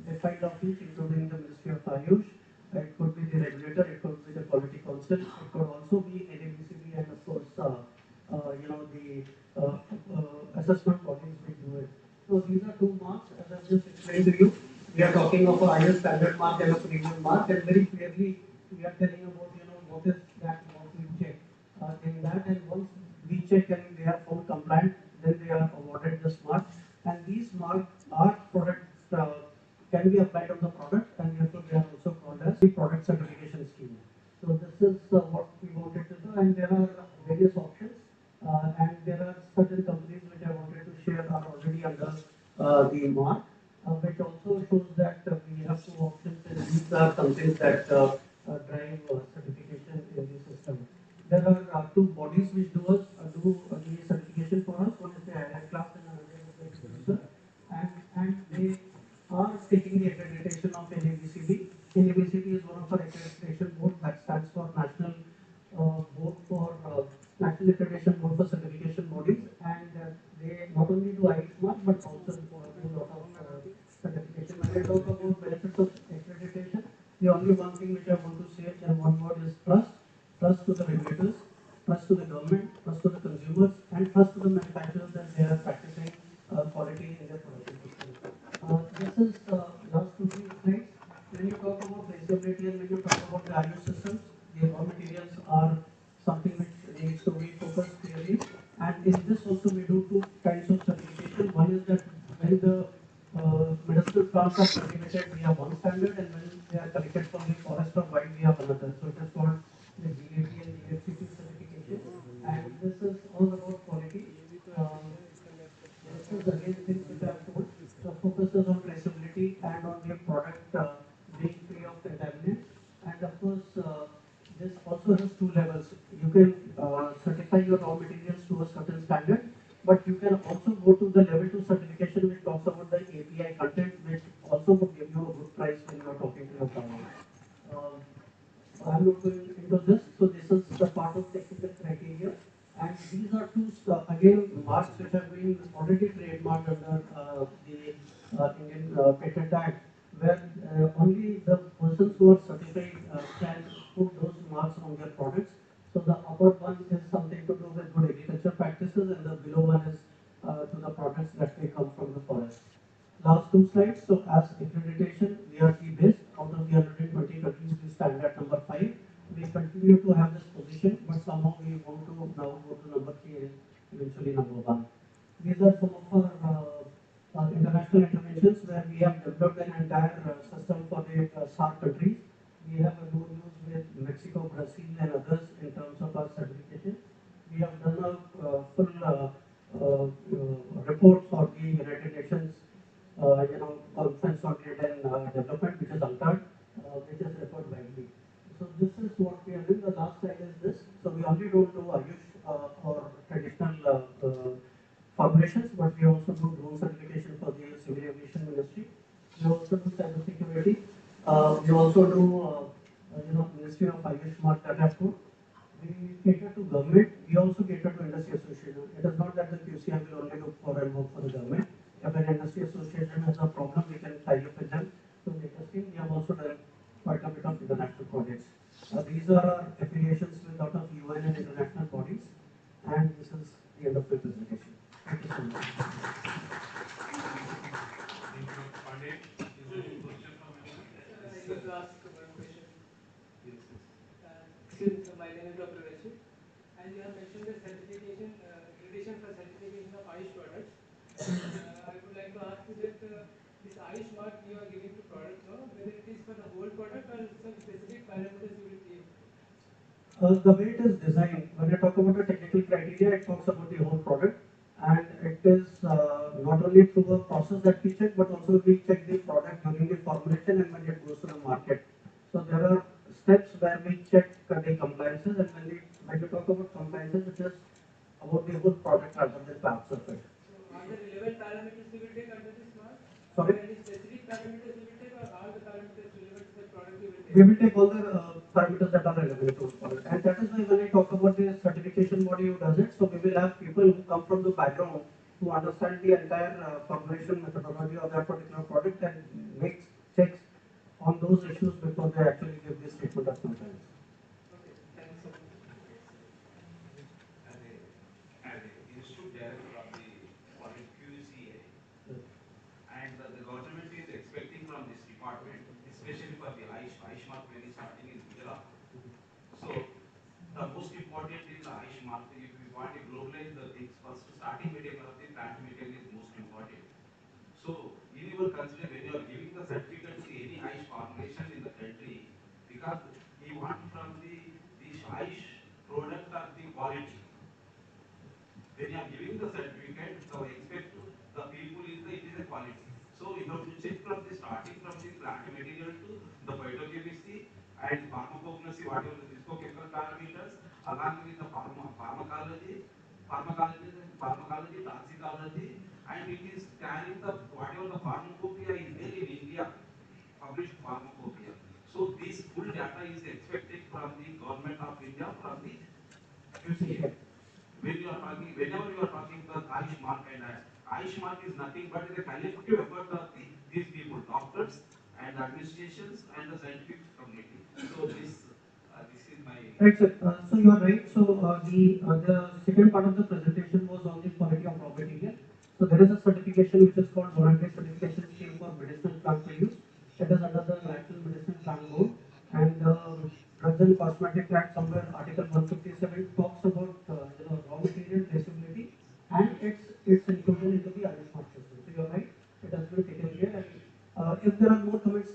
defined of each, including the Ministry of Ayush. It could be the regulator, it could be the quality council, it could also be NABH, and of course, the assessment bodies will do it. So these are two marks, as I just explained to you. We are talking of a higher standard mark and a premium mark, and very clearly we are telling about what is that what we check in that, and once we check and they are found compliant, then they are awarded this mark. And these marks are product can be applied on the product, and therefore they are also called as the product certification scheme. So this is what we wanted to do, and there are various options, and there are certain companies which I wanted to share are already under the mark, which also shows that we have two options, and these are something that drive certification in the system. There are two bodies which do the certification for us. One is the IIT class and another is the external, and they are taking the accreditation of NABCB. NABCB is one of our accreditation board that stands for National Board for National Accreditation Board for Certification Bodies, and they not only do IELTS but also do a lot of certification. When I talk about benefits of accreditation, the only one thing which I want to say in one word is trust. Trust to the regulators, trust to the government, trust to the consumers, and trust to the manufacturers that they are practicing quality in their production system. This is last 2-3 slides. When you talk about traceability and when you talk about the IU systems, the raw materials are something which needs to be focused clearly. And in this also we do two kinds of certification. One is that when the medicinal plants are cultivated, we have one standard, and when they are collected from the forest or wild, we have another. So it is called the GAP and GFCQ certification. And this is all about quality. This is again things which I have told. The focus is on traceability and on the product being free of contaminants. And of course, this also has two levels. You can certify your raw materials to a certain standard, but you can also go to the level 2 certification, which talks about the API content, which also would give you a good price when you are talking to your client. I'm not going into this, so this is the part of technical criteria. And these are two, again, marks which have been already trademarked under the Indian Patent Act, where only the persons who are certified can put those marks on their products. So the upper one is something to do with good agriculture practices, and the below one is to the products that may come from the forest. Last two slides. So as accreditation, we are key-based. Out of the 120 countries, we stand at number 5. We continue to have this position, but somehow we want to now go to number 3 and eventually number 1. These are some of our international interventions where we have developed an entire system for the SAARC countries. We have a MOUs with Mexico, Brazil, and others in terms of our certification. We have done a full report for the United Nations conference consolidated development, which is altered, which is referred widely. So this is what we are doing. The last slide is this. So we only don't do Ayush or traditional formulations, but we also do drone certification for the civil aviation ministry. We also do cyber security. We also do Ministry of Ayush Mark data code. We cater to government. We also cater to industry association. It is not that the QCI will only look for and work for the government. If an industry association has a problem, we can tie up with them to make a scheme. We have also done quite a bit of international projects. These are our affiliations with a lot of UN and international bodies. And this is the end of the presentation. Thank you so much. Thank you, Pandey. Is there any question from anyone? I need to ask one question. Yes, yes. Since my name is Dr. Rachid, and you have mentioned the certification, accreditation for certification of Ayush products. I would like to ask you that this Ayush mark you are giving to products, no? Whether it is for the whole product or some specific parameters you will give. The way it is designed, when I talk about the technical criteria, it talks about the whole product, and it is not only through a process that we check, but also we check the product during the formulation and when it goes to the market. So there are steps where we check the compliances, and when we talk about compliances, it is about the whole product rather than parts of it. So are the relevant parameters you will take under this mark? Sorry? Any specific parameters you will take, or all the parameters relevant to the product you will take? We will take all the parameters that are relevant to the product. And that is why when I talk about the certification body who does it, so we will have people who come from the background who understand the entire formulation methodology of that particular product and makes checks on those issues before they actually give the statement of compliance. Okay, thanks so much. As a institute director of the quality QCA, and the government is expecting from this department, especially for the Ayush mark when it's starting in Gujarat. So the most important in the Ayush mark, if we want to globalize the things, first starting material of the plant material is most important. So in your consider when you are giving the certificate to any Ayush formulation in the country, because you want from the this Ayush product or the quality. When you are giving the certificate, the expect to the people is the it is a quality. So you have to check from the starting from the plant material to the phytochemistry and pharmacognosy, whatever the physicochemical parameters, along with the pharmacology, toxicology, and it is carrying the whatever the pharmacopoeia is there in India, published pharmacopoeia. So this full data is expected from the government of India, from the QCA. When you are talking, whenever you are talking the Ayush mark and Ayush mark is nothing but the collective effort of these people, doctors and administrations and the scientific community. So this is my. Right, sir. So you are right. So the second part of the presentation was on the quality of raw material. So there is a certification which is called voluntary certification scheme for medicinal plant use. It is under the National Medicinal Plant Board, and Drugs and Cosmetic Act somewhere Article 157 talks about raw material traceability and its inclusion into the Ayush mark system. So you are right. It has been taken care. And if there are more comments,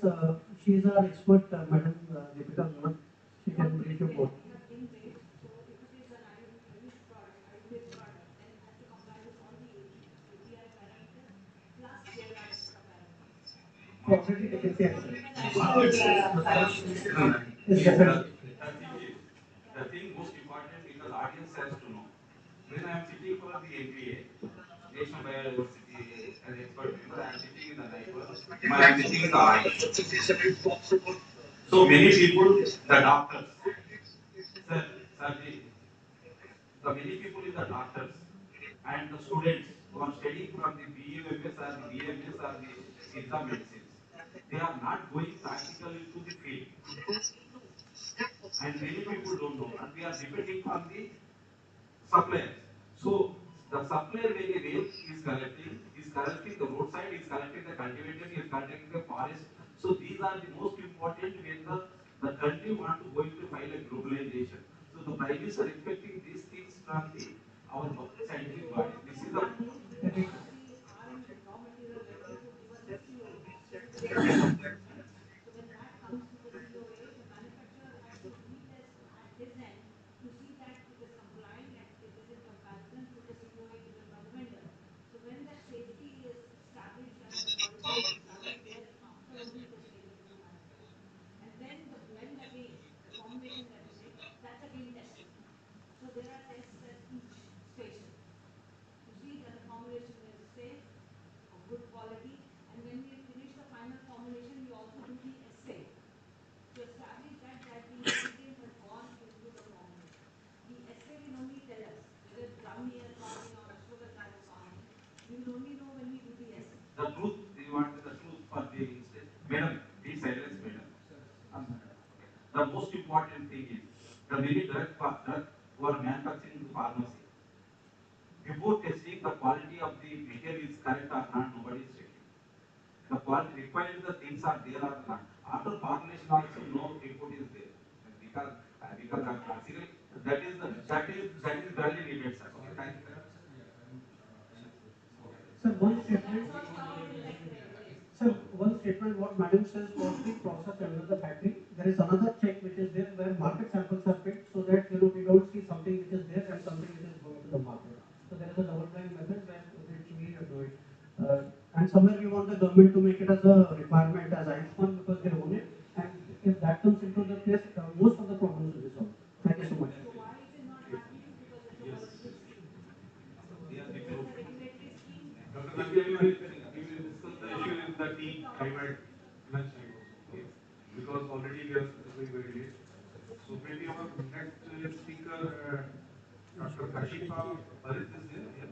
she is our expert, Madam Deepika Unani. She can brief you more. You have been great. So if it is an Ayurvedic product, Ayurvedic product, then it has to comply with all the API parameters plus their parameters. So already taken care. The thing most important because audience has to know. When I am sitting for the NBA, National Biodiversity as expert member, I am sitting in the NIPER, I am sitting in the Ayush. So many people, the doctors, surgery, the many people in the doctors and the students who are studying from the BUMS or the BMS or the Siddha medicines, they are not going practically to the field. And many people don't know, and we are depending on the suppliers. So the supplier when a rail is collecting the roadside, is collecting the cultivated, is collecting the forest. So these are the most important when the country want to go into file a globalization. So the prime minister expecting these things from the our scientific body. This is the Aren't raw material ready to give us a COA, certificate of compliance, right? So when that comes with the COA, the manufacturer has to retest at his end to see that it is complying and it is in comparison to the COA given by the vendor. So when that correct or not, nobody is checking. The quality required, the things are there or not. After formulation also, no report is there. Because that is badly needed, sir. Okay, thank you. Sir, one statement what madam says was the process under the factory. There is another check which is there where market samples are picked so that we don't see something which is there and something which is going to the market. So there is a double blind method where which we do it. And somewhere we want the government to make it as a requirement as Ayushman because they own it. And if that comes into the place, most of the problems will be solved. Thank you so much. Dr. Nandya, we will discuss the issue in the tea time at lunch time also, okay? Because already we are very, very late. So maybe our next speaker, Dr. Kashifa Parit is there, yeah?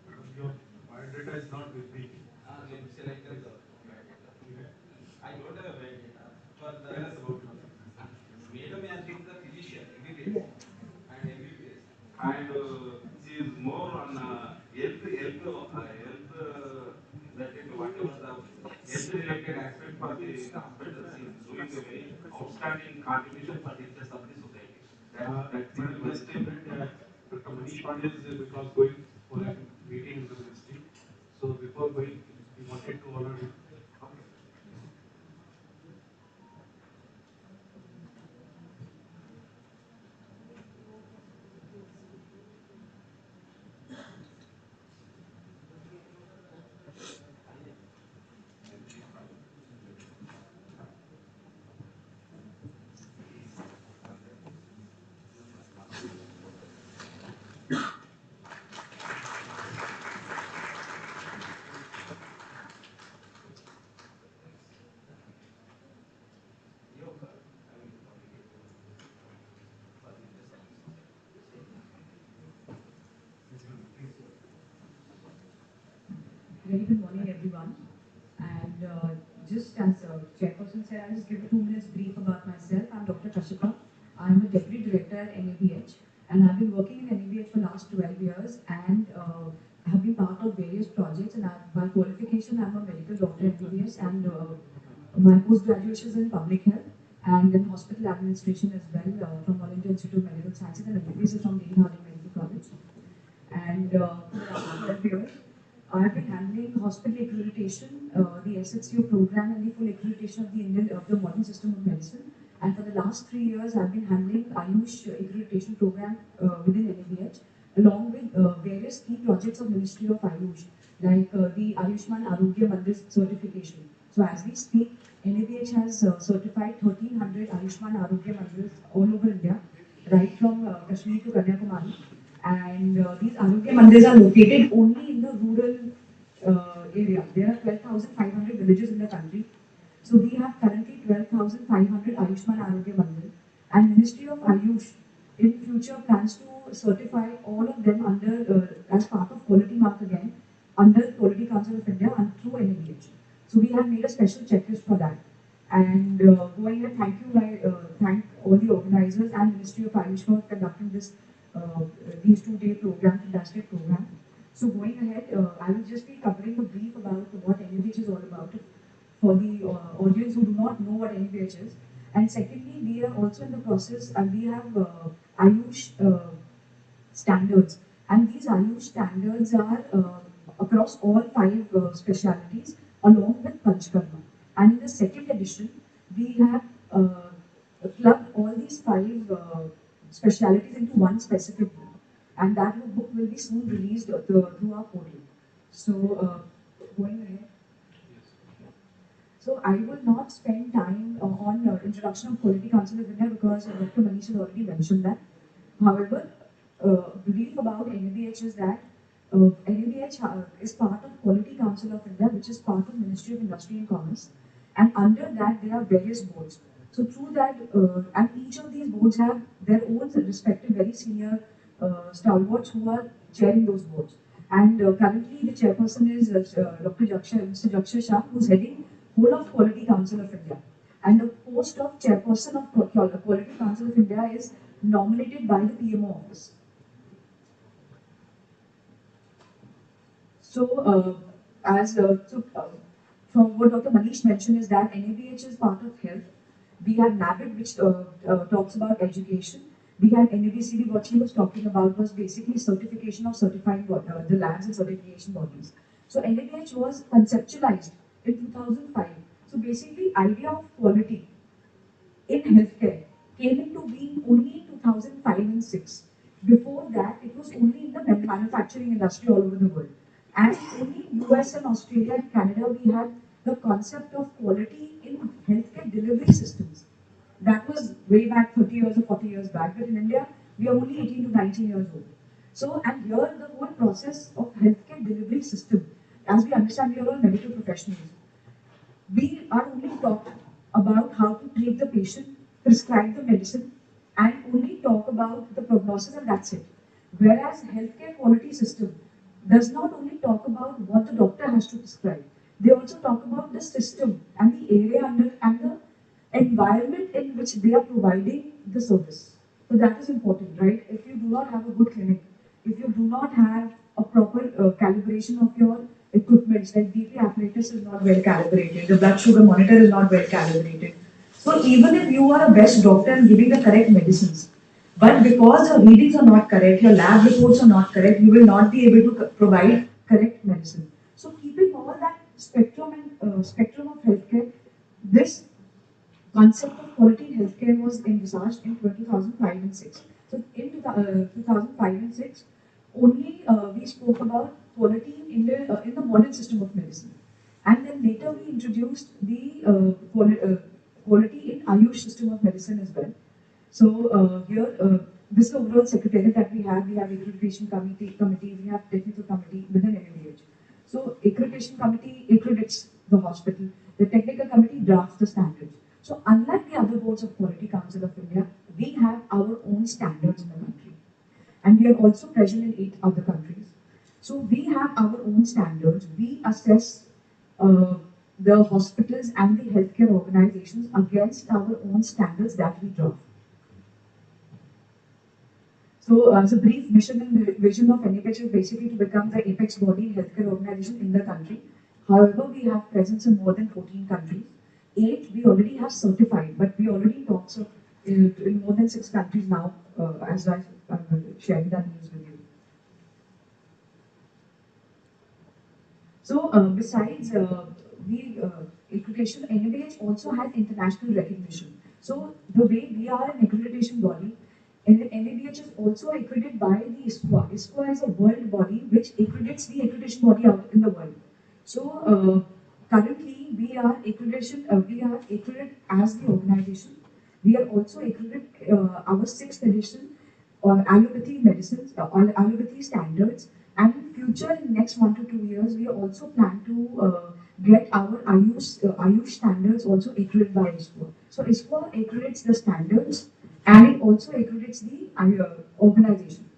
Madam, your biodata is not with me. I don't have a bad data. For the madam has been the physician, MBBS and MBBS, and she is more on health that is whatever the health related aspect for the hospital. She is doing a very outstanding contribution for the interest of the society. That's the best thing. Dr. Manish Pandey is because going for a meeting in the ministry. So before going, we wanted to honor him. Very good morning, everyone. And just as Chairperson said, I'll just give a 2 minutes brief about myself. I'm Dr. Kashifa. I'm a Deputy Director at NABH, and I've been working in NABH for the last 12 years and have been part of various projects. And by qualification, I'm a medical doctor at NABH, and my post-graduation is in public health and in hospital administration as well from All India Institute of Medical Sciences, and MBBS is from Lady Harding Medical College. And for the last 12 years, I've been handling hospital accreditation, the SHCO program, and the full accreditation of the modern system of medicine. And for the last 3 years, I've been handling Ayush accreditation program within NABH, along with various key projects of Ministry of Ayush, like the Ayushman Arogya Mandir certification. So as we speak, NABH has certified 1,300 Ayushman Arogya Mandirs all over India, right from Kashmir to Kanyakumari. And these Arogya Mandirs are located only in the rural area. There are 12,500 villages in the country. So we have currently 12,500 Ayushman Arogya Mandir. And Ministry of Ayush in future plans to certify all of them under as part of Quality Mark again, under Quality Council of India and through NABH. So we have made a special checklist for that. And going ahead, thank all the organizers and Ministry of Ayush for conducting this these 2-day program, fantastic program. So going ahead, I will just be covering a brief about what NABH is all about for the audience who do not know what NABH is. And secondly, we are also in the process, and we have Ayush standards. And these Ayush standards are across all 5 specialities along with Panchkarma. And in the second edition, we have clubbed all these 5 specialities into one specific book. And that book will be soon released through our portal. So, going ahead. So, I will not spend time on introduction of Quality Council of India because Dr. Manish has already mentioned that. However, brief about NABH is that NABH is part of Quality Council of India, which is part of Ministry of Industry and Commerce. And under that, there are various boards. So through that, and each of these boards have their own respective very senior stalwarts who are chairing those boards. And currently, the chairperson is Dr. Mr. Jaksha Shah, who is heading whole of Quality Council of India. And the post of chairperson of Quality Council of India is nominated by the PMO office. So, from what Dr. Manish mentioned is that NABH is part of health. We have NABH, which talks about education. We have NABCD, what she was talking about was basically certification of certifying the labs and certification bodies. So NABH was conceptualized in 2005. So basically, idea of quality in healthcare came into being only in 2005 and 6. Before that, it was only in the manufacturing industry all over the world. And only in US and Australia and Canada, we had the concept of quality in healthcare delivery systems. That was way back 30 years or 40 years back. But in India, we are only 18 to 19 years old. So, and here the whole process of healthcare delivery system, as we understand, we are all medical professionals. We are only taught about how to treat the patient, prescribe the medicine, and only talk about the prognosis, and that's it. Whereas healthcare quality system does not only talk about what the doctor has to prescribe, they also talk about the system and the area under and the environment in which they are providing the service. So that is important, right? If you do not have a good clinic, if you do not have a proper calibration of your equipment, like BP apparatus is not well calibrated, the blood sugar monitor is not well calibrated. So even if you are a best doctor and giving the correct medicines, but because your readings are not correct, your lab reports are not correct, you will not be able to provide correct medicine. So keeping all that spectrum and spectrum of healthcare, this concept of quality in healthcare was envisaged in 2005 and 6. So in 2005 and 6, only we spoke about quality in the modern system of medicine. And then later we introduced the quality in Ayush system of medicine as well. So here, this is the overall secretariat that we have. We have accreditation committee, we have technical committee within NABH. So accreditation committee accredits the hospital. The technical committee drafts the standards. So unlike the other boards of Quality Council of India, we have our own standards in the country. And we are also present in 8 other countries. So we have our own standards. We assess the hospitals and the healthcare organizations against our own standards that we draw. So, as a brief mission and vision of NABH is basically to become the apex body healthcare organization in the country. However, we have presence in more than 14 countries. 8 we already have certified, but we already talks of in more than 6 countries now, as I shared that news with you. So, besides accreditation, NABH also has international recognition. So, the way we are an accreditation body, NABH is also accredited by the ISQA. ISQA is a world body which accredits the accreditation body out in the world. So, currently we are accredited as the organization. We are also accredited our 6th edition allopathy medicines, allopathy standards, and in future, in next 1 to 2 years, we also plan to get our Ayush standards also accredited by ISQA. So ISQA accredits the standards and it also accredits the organization.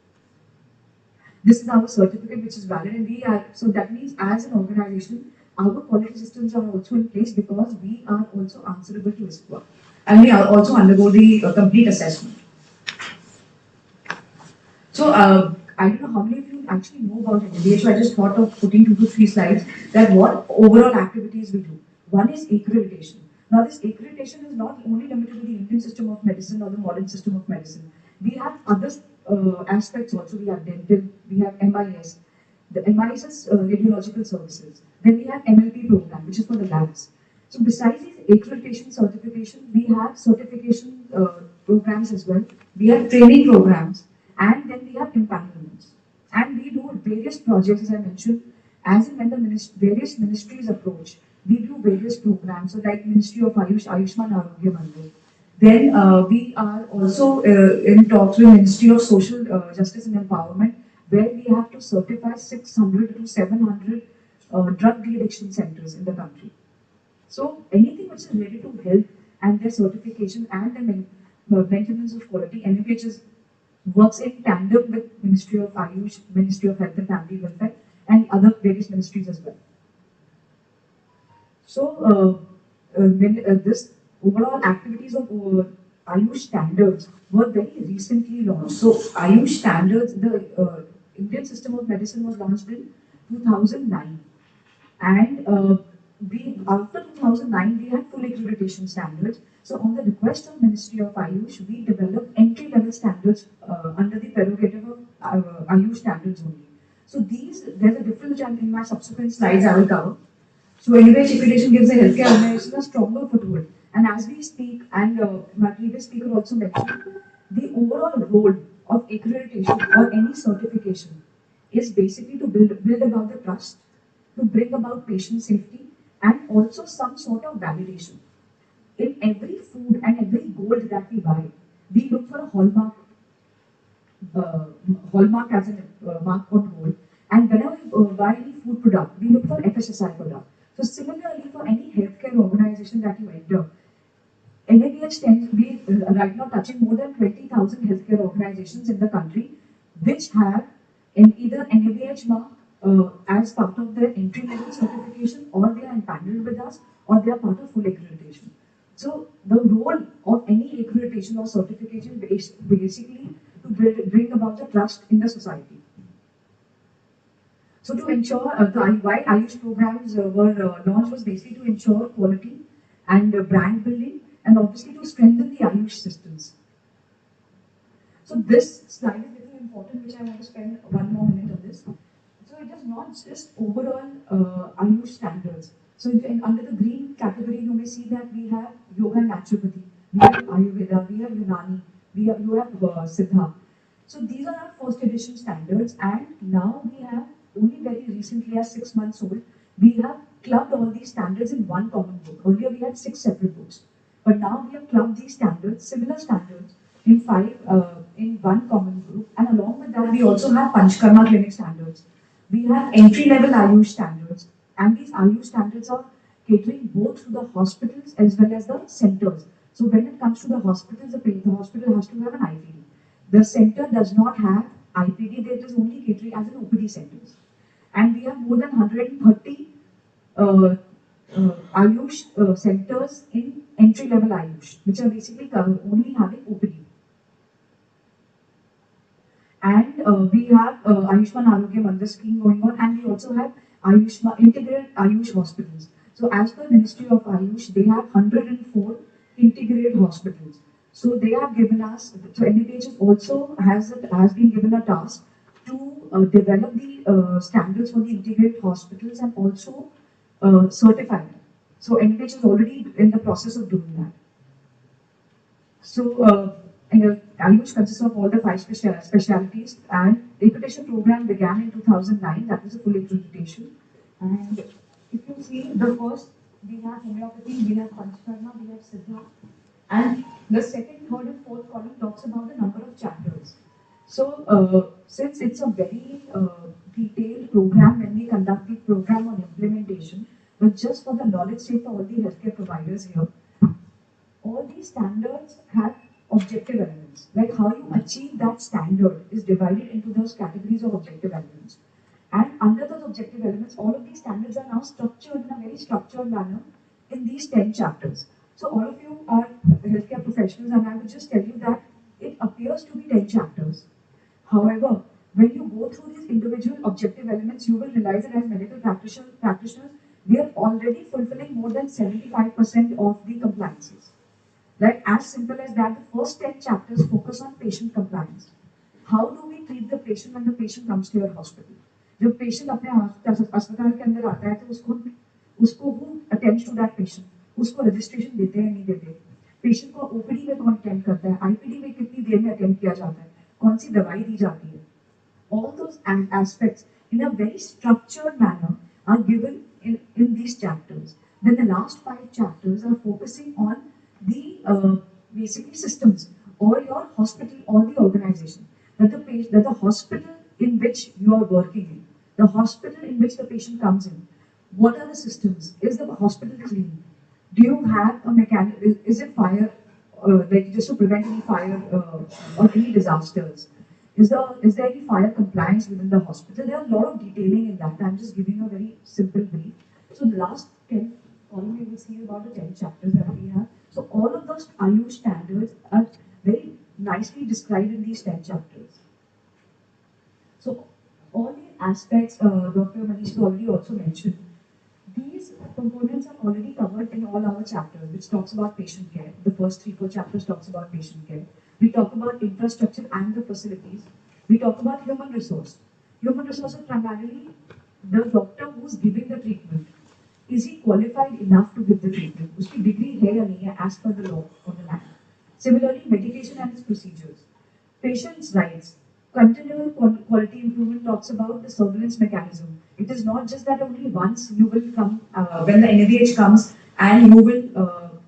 This is our certificate which is valid, and we are, so that means as an organization, our quality systems are also in place because we are also answerable to ISQA. And we are also undergo the complete assessment. So, I don't know how many of you actually know about NABH, so I just thought of putting 2 to 3 slides that what overall activities we do. One is accreditation. Now, this accreditation is not only limited to the Indian system of medicine or the modern system of medicine. We have other aspects also. We have dental, we have MIS. The MIS is radiological services. Then we have MLP program, which is for the labs. So, besides these accreditation certification, we have certification programs as well. We have training programs. And then we have empanelments. And we do various projects, as I mentioned, as and when the various ministries approach, we do various programs. So like Ministry of Ayush, Ayushman Arogya Mandir. Then we are also in talks with Ministry of Social Justice and Empowerment, where we have to certify 600 to 700 drug de-addiction centers in the country. So anything which is related to health and their certification and the maintenance of quality, NABH works in tandem with Ministry of Ayush, Ministry of Health and Family Welfare, and other various ministries as well. So, this overall activities of Ayush standards were very recently launched. So Ayush standards, the Indian system of medicine was launched in 2009. And we, after 2009, we had full accreditation standards. So on the request of Ministry of Ayush, we developed entry-level standards under the prerogative of Ayush standards only. So there's a difference, which in my subsequent slides I will cover. So NABH accreditation gives the healthcare organization a stronger foothold. And as we speak, and my previous speaker also mentioned, the overall role of accreditation or any certification is basically to build about the trust, to bring about patient safety, and also some sort of validation. In every food and every gold that we buy, we look for a uh, hallmark as a mark on gold. And whenever we buy any food product, we look for FSSI product. So similarly, for any healthcare organization that you enter, NABH tends to be right now touching more than 20,000 healthcare organizations in the country, which have either NABH mark as part of their entry level certification, or they are empaneled with us, or they are part of full accreditation. So the role of any accreditation or certification is basically to bring about the trust in the society. So to ensure why Ayush programs were launched was basically to ensure quality and brand building, and obviously to strengthen the Ayush systems. So this slide is little important, which I want to spend one more minute on this. So it is not just overall Ayush standards. So under the green category, you may see that we have yoga and naturopathy, we have Ayurveda, we have Unani, you have Siddha. So these are our first edition standards, and now we have only very recently, as 6 months old, we have clubbed all these standards in one common book. Earlier we had 6 separate books, but now we have clubbed these standards, similar standards, in in one common group, and along with that we also have Panchkarma clinic standards. We have entry-level Ayush standards, and these Ayush standards are catering both to the hospitals as well as the centers. So when it comes to the hospitals, the hospital has to have an IPD. The center does not have IPD, there is only catering as an OPD centers. And we have more than 130 uh, Ayush centers in entry-level Ayush, which are basically only having OPD. And we have Ayushman Arogya Mandir scheme going on, and we also have integrated Ayush hospitals. So as per Ministry of Ayush, they have 104 integrated hospitals. So they have given us, so NABH also has been given a task to develop the standards for the integrated hospitals and also certify them. So NABH is already in the process of doing that. So, Ayush consists of all the 5 specialties, and the accreditation program began in 2009. That was a full accreditation. And if you see the first, we have homeopathy, we have Panchkarma, we have Siddha, and the second, third, and fourth column talks about the number of chapters. So, since it's a very detailed program, when we conduct the program on implementation, but just for the knowledge sake for all the healthcare providers here, all these standards have objective elements. Like how you achieve that standard is divided into those categories of objective elements. And under those objective elements, all of these standards are now structured in a very structured manner in these 10 chapters. So all of you are healthcare professionals, and I would just tell you that it appears to be 10 chapters. However, when you go through these individual objective elements, you will realize that as medical practitioners, we are already fulfilling more than 75% of the compliances. Like as simple as that, the first 10 chapters focus on patient compliance. How do we treat the patient when the patient comes to your hospital? जब patient अपने अस्पताल के अंदर आता है तो उसको who attends to that patient, उसको registration देते हैं नहीं देते, patient को OPD में कौन attend करता है, IPD में कितनी देर में attend किया जाता है, कौन सी दवाई दी जाती है. All those aspects in a very structured manner are given in these chapters. Then the last 5 chapters are focusing on the basically systems or your hospital or the organization, that the hospital in which you are working in, the hospital in which the patient comes in, what are the systems? Is the hospital clean? Do you have a mechanism? Is it fire, like just to prevent any fire or any disasters? Is there any fire compliance within the hospital? There are a lot of detailing in that. I'm just giving a very simple brief. So the last 10 column you will see about the 10 chapters that we have. So all of those Ayush standards are very nicely described in these 10 chapters. So all these aspects, Dr. Manish already also mentioned, these components are already covered in all our chapters, which talks about patient care. The first 3-4 chapters talks about patient care. We talk about infrastructure and the facilities. We talk about human resource. Human resource is primarily the doctor who's giving the treatment. Is he qualified enough to give the treatment? उसकी degree है या नहीं है as per the law of the land. Similarly, medication and its procedures. Patients' rights. Continual quality improvement talks about the surveillance mechanism. It is not just that only once you will come, when the NABH comes and you will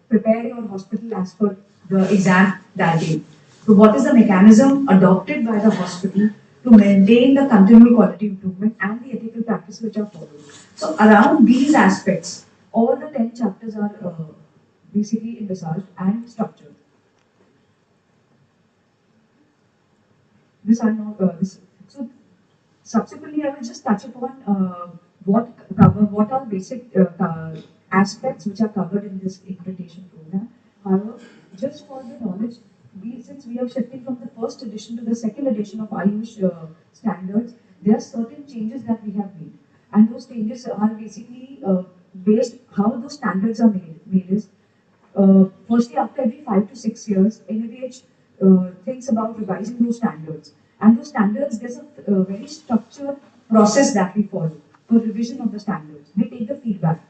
prepare your hospital as per the exam that day. So what is the mechanism adopted by the hospital to maintain the continual quality improvement and the ethical practices which are followed? So around these aspects, all the 10 chapters are basically envisaged and structured. This are not this. So subsequently, I will just touch upon what are basic aspects which are covered in this accreditation program. However, just for the knowledge, since we are shifting from the first edition to the second edition of Ayush standards, there are certain changes that we have made, and those changes are basically based how those standards are made is. Firstly, after every 5 to 6 years, NABH thinks about revising those standards. And those standards, there's a very structured process that we follow for revision of the standards. We take the feedback.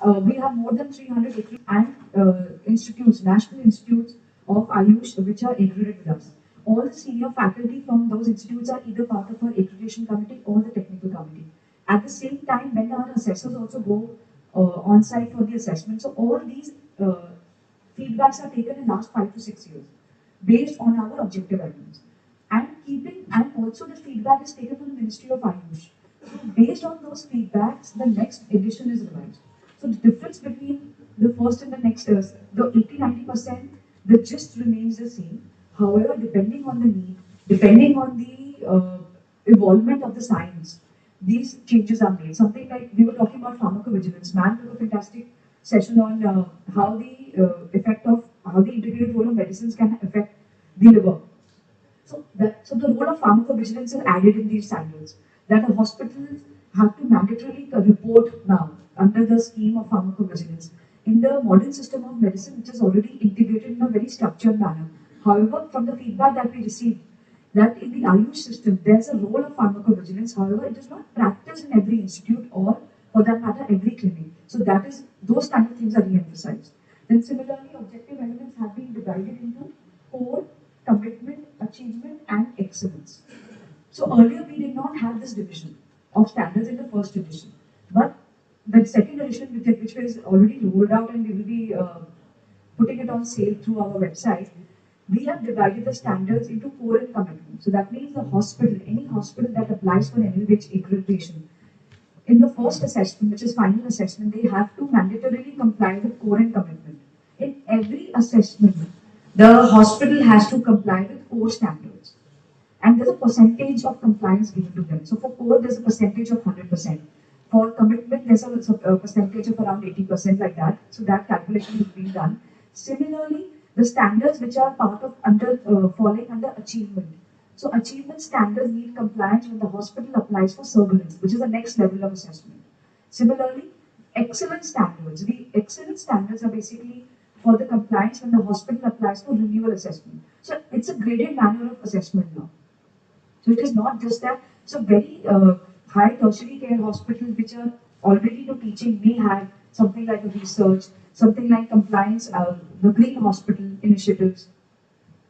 We have more than 300 and institutes, national institutes of Ayush, which are accredited with us. All the senior faculty from those institutes are either part of our accreditation committee or the technical committee. At the same time, when our assessors also go on site for the assessment, so all these feedbacks are taken in last 5 to 6 years based on our objective elements. And also the feedback is taken from the Ministry of Ayush. So based on those feedbacks, the next edition is revised. So the difference between the first and the next is the 80-90%, the gist remains the same. However, depending on the need, depending on the evolvement of the science, these changes are made. Something like we were talking about pharmacovigilance. Man took a fantastic session on how the integrated role of medicines can affect the liver. So the role of pharmacovigilance is added in these standards, that the hospitals have to mandatorily report now under the scheme of pharmacovigilance in the modern system of medicine, which is already integrated in a very structured manner. However, from the feedback that we received, that in the Ayush system, there's a role of pharmacovigilance. However, it is not practiced in every institute or, for that matter, every clinic. So that is, those kind of things are re-emphasized. Then similarly, objective elements have been divided into core, commitment, achievement, and excellence. So earlier we did not have this division of standards in the first edition, but the second edition, which was already rolled out and we will be putting it on sale through our website, we have divided the standards into core and commitment. So that means the hospital, any hospital that applies for NABH accreditation, in the first assessment, which is final assessment, they have to mandatorily comply with core and commitment. In every assessment, the hospital has to comply with core standards. And there's a percentage of compliance given to them. So for core, there's a percentage of 100%. For commitment, there's a percentage of around 80%, like that. So that calculation is being done. Similarly, the standards which are part of falling under achievement. So achievement standards need compliance when the hospital applies for surveillance, which is the next level of assessment. Similarly, excellence standards. The excellence standards are basically for the compliance when the hospital applies for renewal assessment. So it's a graded manner of assessment now. So it is not just that. So very high tertiary care hospitals which are already into teaching may have something like a research, something like compliance, the green hospital initiatives.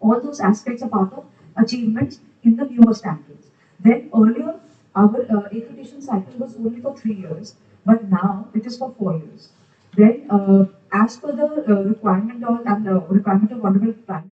All those aspects are part of achievements in the newer standards. Then earlier, our accreditation cycle was only for 3 years, but now it is for 4 years. Then, as per the requirement of Honorable Prime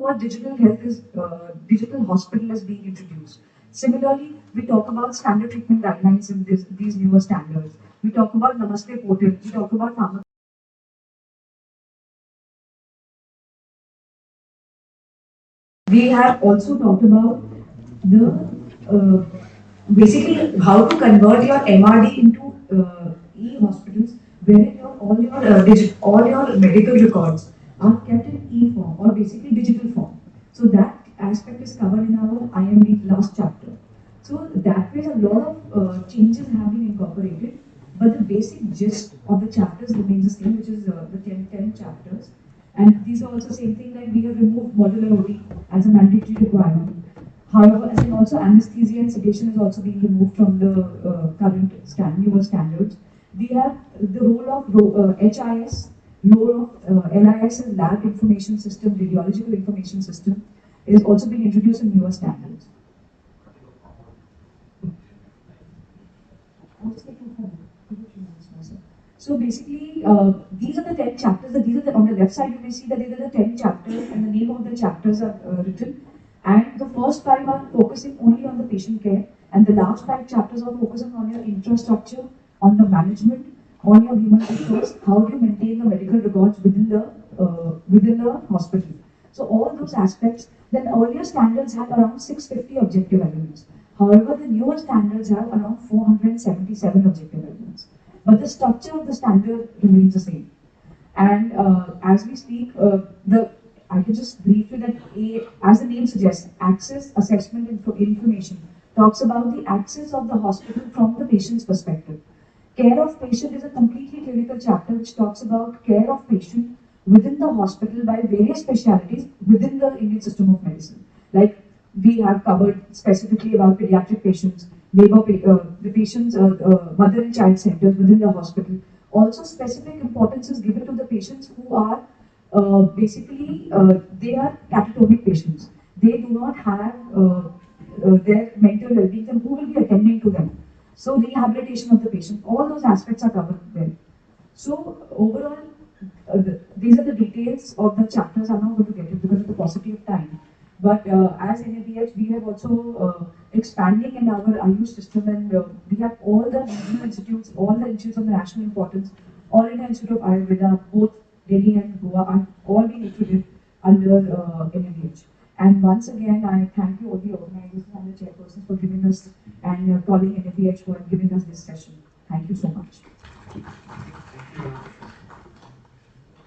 towards digital health is digital hospital is being introduced. Similarly, we talk about standard treatment guidelines in these newer standards. We talk about Namaste portal. We talk about pharma. We have also talked about the uh, basically how to convert your MRD into e-hospitals, wherein all your medical records are kept in e-form or basically digital form. So that aspect is covered in our IMD last chapter. So that way, a lot of changes have been incorporated, but the basic gist of the chapters remains the same, which is the 10 chapters. And these are also same thing like we have removed modular OT as a mandatory requirement. However, and also anesthesia and sedation is also being removed from the current newer standards. We have the role of HIS, role of LIS and lab information system, radiological information system is also being introduced in newer standards. So basically, these are the 10 chapters. These are on the left side, you may see that these are the 10 chapters and the name of the chapters are written. And the first 5 are focusing only on the patient care, and the last 5 chapters are focusing on your infrastructure, on the management, on your human resource, how do you maintain the medical records within the hospital. So all those aspects. Then earlier standards had around 650 objective elements. However, the newer standards have around 477 objective elements. But the structure of the standard remains the same. And as we speak, I can just brief you that as the name suggests, access, assessment, information talks about the access of the hospital from the patient's perspective. Care of patient is a completely clinical chapter which talks about care of patient within the hospital by various specialties within the Indian system of medicine. Like we have covered specifically about pediatric patients, the patients, mother and child centers within the hospital. Also, specific importance is given to the patients who are they are catatonic patients. They do not have their mental well-being and who will be attending to them. So rehabilitation of the patient, all those aspects are covered there. So overall, these are the details of the chapters. I'm not going to get it because of the paucity of time. But as NABH, we have also expanding in our IU system, and we have all the regional institutes, all the institutes of the national importance, all India Institute of Ayurveda, both Delhi and Goa, are all being included under NABH. And once again, I thank you all the organizers and the chairpersons for giving us and calling NABH for giving us this session. Thank you so much. Thank you.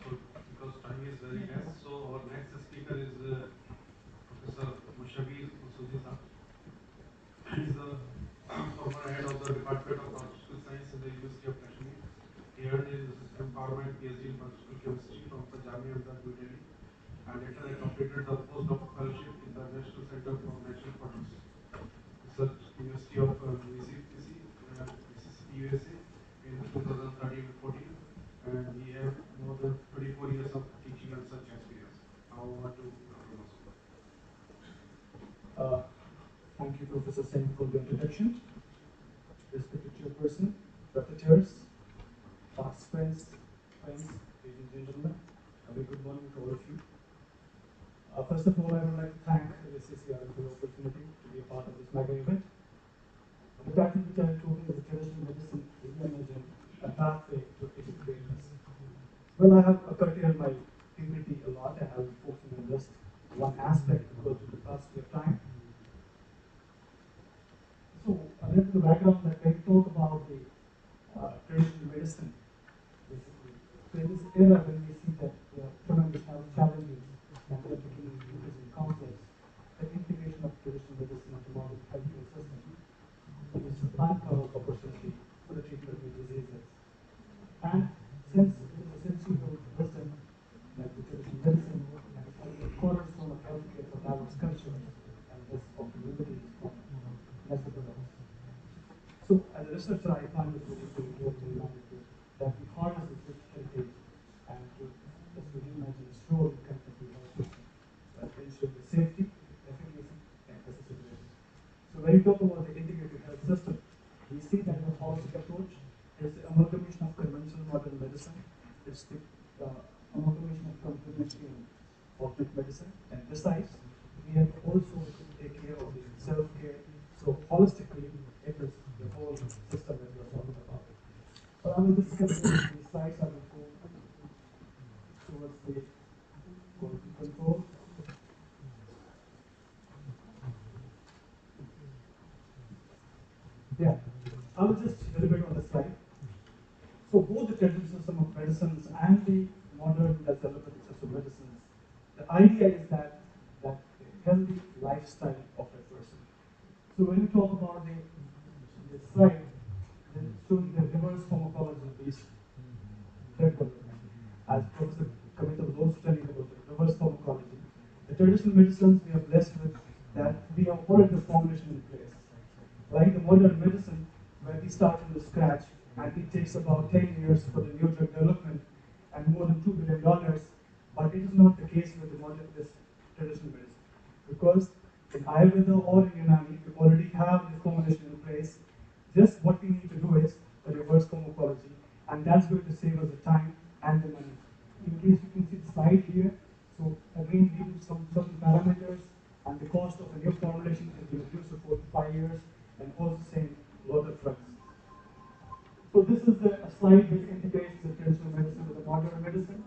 So, because time is very less, so our next speaker is Professor Mushabir Sudhisa. He is the former head of the Department of Pharmaceutical Science in the University of Kashmir. He earned his empowerment PhD in Pharmaceutical Chemistry from the Jamia New Delhi, and later he completed the postdoctoral fellowship in the National Center for Natural Products, Research University of Mississippi, USA in 2013-14, and he has more than 24 years of teaching and research experience. Now over to Dr. Masood. Thank you, Professor Singh, for the introduction. Respected chairperson, professors, participants, friends, ladies and gentlemen, a very good morning to all of you. First of all, I would like to thank the CCR for the opportunity to be a part of this mega event. The title which I am talking is the traditional medicine reimagined, a pathway to ethical greatness. Well, I have curtailed my PPT a lot and I will focus on just one aspect because of the paucity of time. So, a little bit of background that when we talk about the traditional medicine, basically, so in this era when we see that there are tremendous health challenges and they are becoming increasingly complex, the integration of traditional medicine into modern healthcare system is a uncovered opportunity for the treatment of diseases. And since it is a century-old wisdom, like the traditional medicine, and it has been a cornerstone of healthcare for diverse cultures and this of communities from Methodologies. So, as a researcher, I find it very important to remind you that we harness this rich heritage and to just reimagine its role in contemporary health system by ensuring the safety, efficacy, and accessibility. So, when you talk about the integrated health system, we see that the holistic approach is the amalgamation of conventional modern medicine, it's the amalgamation of complementary and alternate medicine, and besides, we have also to take care of the self-care. So holistically, it is the whole system that we are talking about. But I will discuss the slides. I will go towards the quality control. Yeah, I will just deliberate on the slide. So both the traditional system of medicines and the modern development system of medicines, the idea is that a healthy lifestyle of a person. So when we talk about the slide, then showing the reverse pharmacology of these drug development, as Professor Kavita was also telling about the reverse pharmacology. The traditional medicines we are blessed with that we have already the formulation in place. Like the modern medicine, where we start from the scratch, and it takes about 10 years for the new drug development and more than $2 billion. But it is not the case with the modern this traditional medicine. Because in Ayurveda or in Unani, we already have the formulation in place. Just what we need to do is the reverse pharmacology, and that's going to save us the time and the money. In case you can see the slide here, so again we do some certain parameters, and the cost of a new formulation has been reduced to 4 to 5 years, and also same lot of drugs. So this is a slide which integrates the traditional medicine with the modern medicine.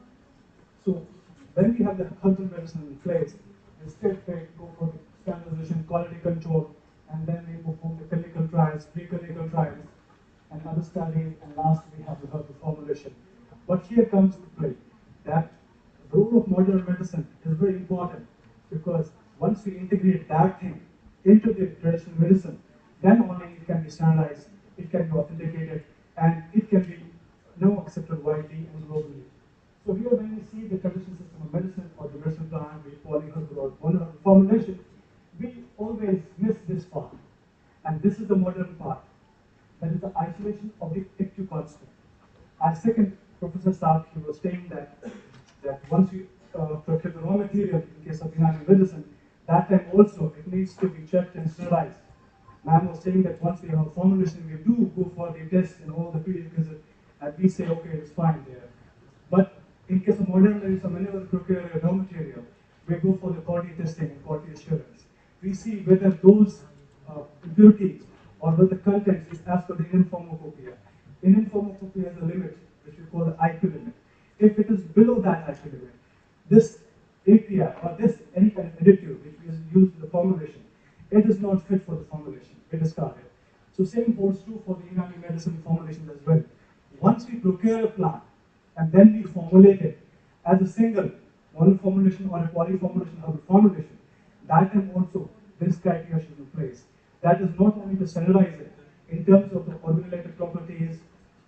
So when we have the herbal medicine in place, we step back, go for the standardization, quality control, and then we perform the clinical trials, preclinical trials, and other studies, and last we have the herbal formulation. But here comes to play that the role of modern medicine is very important, because once we integrate that thing into the traditional medicine, then only it can be standardized, it can be authenticated, and it can be now accepted widely and globally. So here when we see the traditional system of medicine or the medicine plan with polyherbal or monoherbal formulation, we always miss this part. And this is the modern part. That is the isolation of the active constant. As second, Professor Saab, he was saying that once you procure the raw material in case of Unani medicine, that time also it needs to be checked and sterilized. Ma'am was saying that once we have a formulation, we do go for the test and all the prerequisites, and we say, okay, it's fine there. But in case of modern medicine, whenever we procure a raw material, we go for the quality testing and quality assurance. We see whether those impurities or whether the content is as per the Indian pharmacopoeia. Indian pharmacopoeia has a limit, which we call the IP limit. If it is below that IP limit, this API or this any kind of additive which is used in the formulation, it is not fit for the formulation. We discard it. So same holds true for the Unani medicine formulation as well. Once we procure a plant and then we formulate it as a single mono formulation or a polyformulation or a formulation, that time also this criteria should be in place. That is not only to standardize it in terms of the organoleptic properties,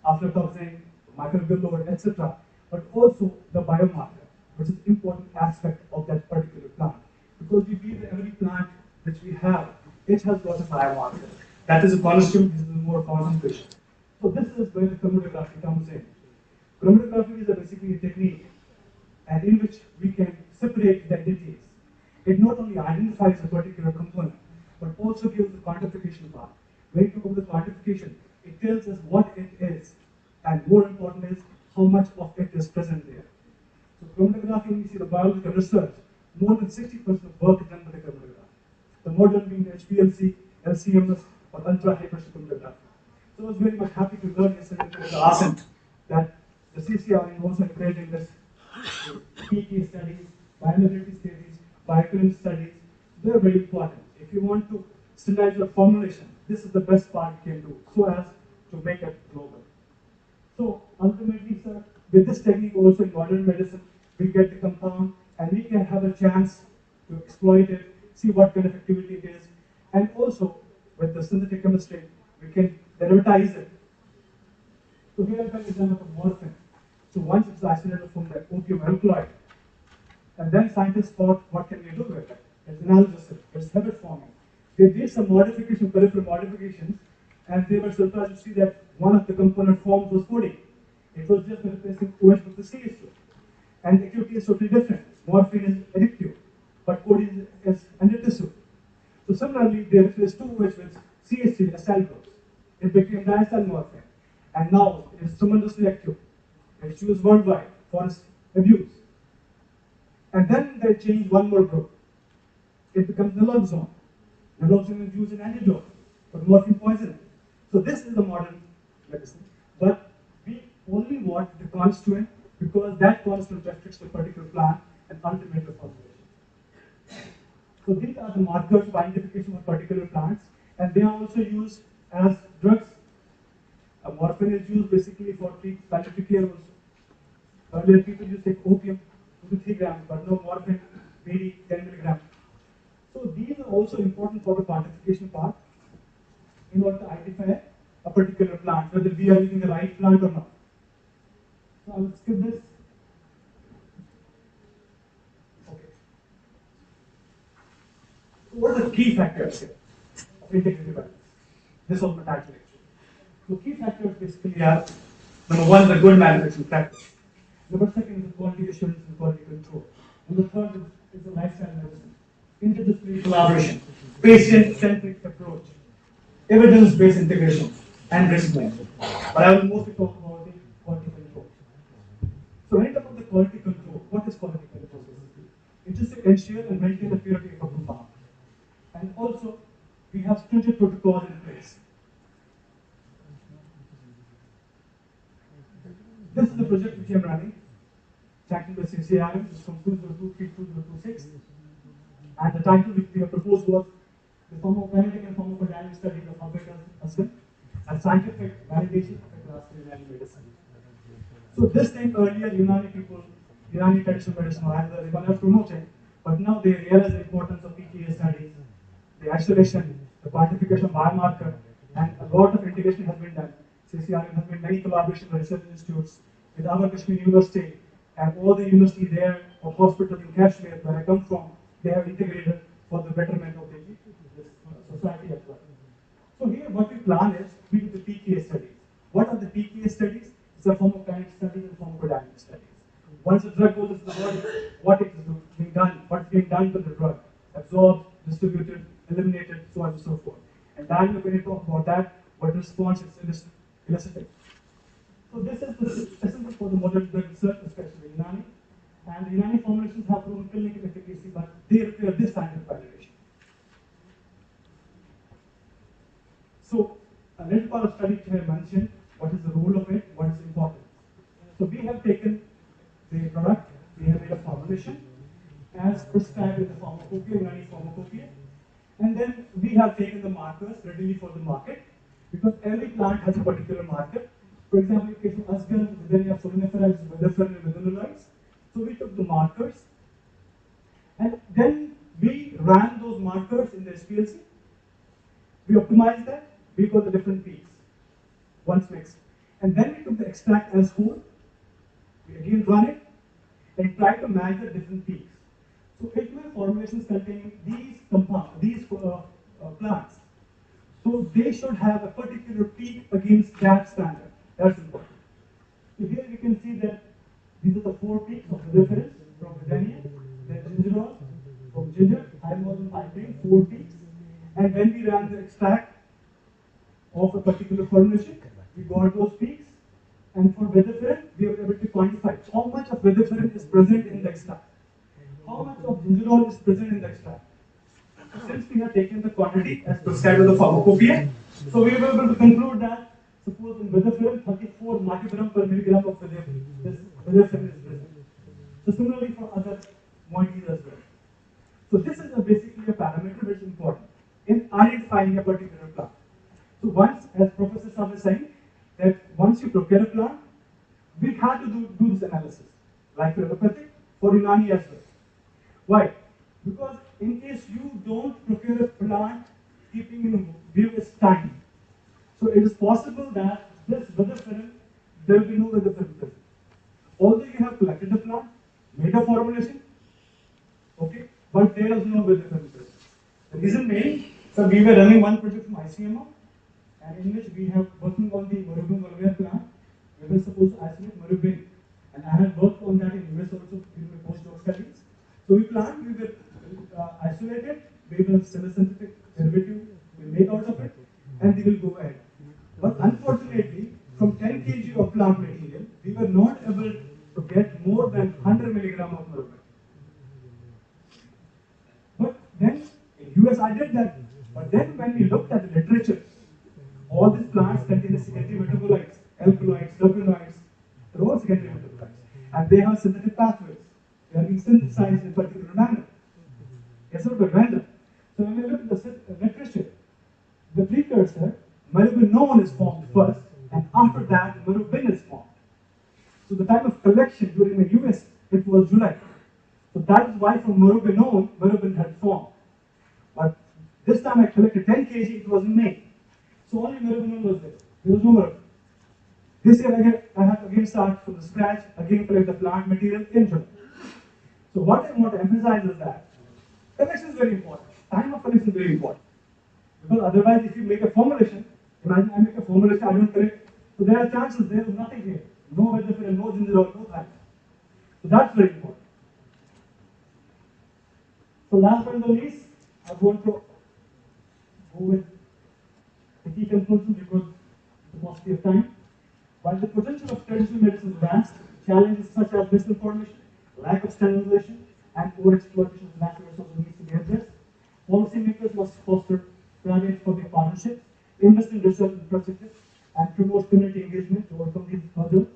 aflatoxin, microbial load, etc., but also the biomarker, which is an important aspect of that particular plant. Because we feel that every plant which we have, it has got a biomarker. That is a cornerstone, this is more concentration. So this is where the chromatography comes in. Chromatography is basically a technique and in which we can separate the entities. It not only identifies a particular component, but also gives the quantification part. When you talk about the quantification, it tells us what it is, and more important is how much of it is present there. So chromatography, when we see the biological research, more than 60% of work is done by the chromatography. The modern being the HPLC, LCMS, or ultra high pressure chromatography. So I was very much happy to learn yesterday from the Ascent that the CCR is also encouraging this PK studies, bioavailability studies, bioequivalence studies. They are very important. If you want to standardize your formulation, this is the best part you can do so as to make it global. So ultimately, sir, with this technique also in modern medicine, we get the compound and we can have a chance to exploit it, see what kind of activity it is, and also with the synthetic chemistry, we can derivatize it. So here is an example of morphine. So once it's isolated from the opium alkaloid, and then scientists thought, what can we do with it? It's analgesic, it's habit forming. They did some modification, peripheral modifications, and they were surprised to see that one of the component forms was codeine. It was just replacing OH with the CH2. And the activity is totally different. Morphine is addictive, but codeine is antidepressant. So similarly, they replaced 2OH with CH3, acyl groups. It became diacetyl morphine. And now it is tremendously active. It's used worldwide for its abuse. And then they change one more group. It becomes naloxone. Naloxone is used in antidote for morphine poisoning. So this is the modern medicine. But we only want the constituent because that constituent restricts to a particular plant and ultimately formulation. So these are the markers of identification of particular plants, and they are also used as drugs. Morphine is used basically for palliative care also. Earlier people used to take opium, 2 to 3 grams, but now morphine, maybe 10 milligrams. So these are also important for the quantification part in order to identify a particular plant, whether we are using the right plant or not. So I will skip this. Okay. So what are the key factors here of integrative balance? This was my title actually. So key factors basically are, number one, the good manufacturing practice. Number second is the quality assurance and quality control. And the third is the lifestyle medicine. Interdisciplinary collaboration, patient-centric approach, evidence-based integration, and risk management. But I will mostly talk about the quality control. So when it comes to the quality control, what is quality control basically? It is to ensure and maintain the purity of the farm. And also, we have stringent protocols in place. This is the project which I am running, sanctioned by CCRM, from 2023 to 2026. And the title which we have proposed was the pharmacokinetic and pharmacodynamic study of Alberta and scientific validation of the classical Unani medicine. So this time earlier, Unani people, Unani traditional medicine, or either they were not promoting, but now they realize the importance of PKA studies, the isolation, the quantification of biomarker, and a lot of integration has been done. CCRM has been many collaboration with research institutes, with our Kashmir University, and all the university there, or hospitals in Kashmir, where I come from, they have integrated for the betterment of the society as well. So here what we plan is, we do the PKA studies. What are the PKA studies? It's a pharmacokinetic studies and pharmacodynamic studies. Once the drug goes into the body, what is being done, what's being done to the drug, absorbed, distributed, eliminated, so on and so forth. And then we're going to talk about that, what response is elicited. So this is the essence for the modern drug research, especially Unani. And the Unani formulations have proven clinical efficacy, but they require this scientific validation. So, a little part of study which I mentioned, what is the role of it, what is important. So we have taken the product, we have made a formulation as prescribed in the pharmacopoeia, Unani pharmacopoeia, and then we have taken the markers readily for the market, because every plant has a particular marker. For example, in case of asgal, then you have somnifera, vetiver, and methodologies. So we took the markers, and then we ran those markers in the SPLC. We optimized that, we got the different peaks once mixed. And then we took the extract as whole, we again run it, and try to match the different peaks. So if my formulations containing these compounds, these plants, so they should have a particular peak against that standard. That's important. So here you can see that these are the 4 peaks of the reference from Vigyan, then gingerol, from ginger, thymol and piping, 4 peaks. And when we ran the extract of a particular formulation, we got those peaks. And for vetiver, we were able to quantify how much of vetiver is present in the extract, how much of gingerol is present in the extract. Since we have taken the quantity as prescribed in the pharmacopoeia, so we were able to conclude that, suppose in vetiver, 34 microgram per milligram of vetiver is present. So similarly for other moieties as well. So this is basically a parameter which is important in identifying a particular plant. So once, as Professor Saab is saying, that once you procure a plant, we had to do this analysis, like for allopathic, for Unani as well. Why? Because in case you don't procure a plant keeping in view its time, so it is possible that this vetiver, there will be no vetiver present. Although you have collected the plant, made a formulation, okay, but there is no vetiver present. The reason being, so we were running one project from ICMO, and in which we have working on the Marubin malware plant. We were supposed to isolate Marubin, and I had worked on that in US also during my postdoc studies. So we planned, we will isolate it, we will semi-synthetic derivative, we will make out of it, and we will go ahead. But unfortunately, from 10 kg of plant material, we were not able to get more than 100 milligram of Marubin. secondary metabolites, alkaloids, terpenoids, they're all secondary metabolites. And they have synthetic pathways. They are being synthesized in a particular manner. It's not random. So when we look at the literature, the precursor, merobenone is formed first, and after that, merobin is formed. So the time of collection during the US, it was July. So that is why from merobenone, merobin had formed. But this time I collected 10 kg, it was in May. So only merobenone was there. There was no merobin. This year again, I have to again start from the scratch, again collect the plant material in July. So what I want to emphasize is that collection is very important. Time of collection is very important. Because otherwise, if you make a formulation, imagine I make a formulation, I don't collect, so there are chances there is nothing here. No vegetable, no ginger or no thyme. So that's very important. So last but not least, I want to go with the key conclusion because of the paucity of time. While the potential of traditional medicine is vast, challenges such as misinformation, lack of standardization, and overexploitation of natural resources needs to be addressed. Policymakers must foster private-public partnerships, invest in research infrastructure, and promote community engagement to overcome these hurdles.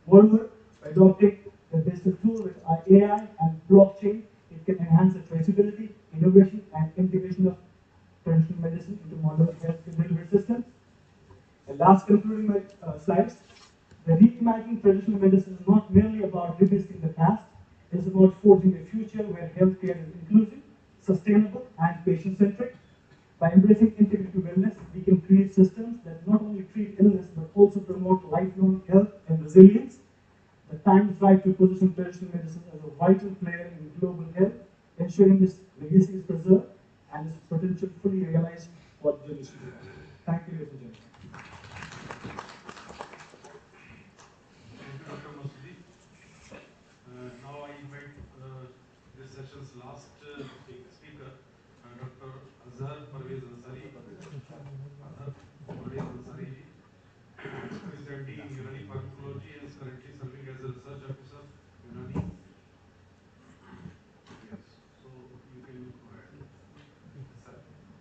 Moreover, by adopting the digital tool with AI and blockchain, it can enhance the traceability, innovation, and integration of traditional medicine into modern healthcare delivery systems. And last, concluding my slides, the reimagining traditional medicine is not merely about revisiting the past, it is about forging a future where healthcare is inclusive, sustainable, and patient-centric. By embracing integrative wellness, we can create systems that not only treat illness but also promote lifelong health and resilience. The time is right to position traditional medicine as a vital player in global health, ensuring this legacy is preserved and its potential fully realized for generations to come. Thank you, ladies and gentlemen. Thank you, Dr. Masudi. Now I invite this session's last speaker, Dr. Azhar Parvez Ansari. Azhar Parvez Ansari ji, who is MD in Unani Pharmacology and is currently serving as a research officer, Unani. Yes, so you can go ahead. Sir,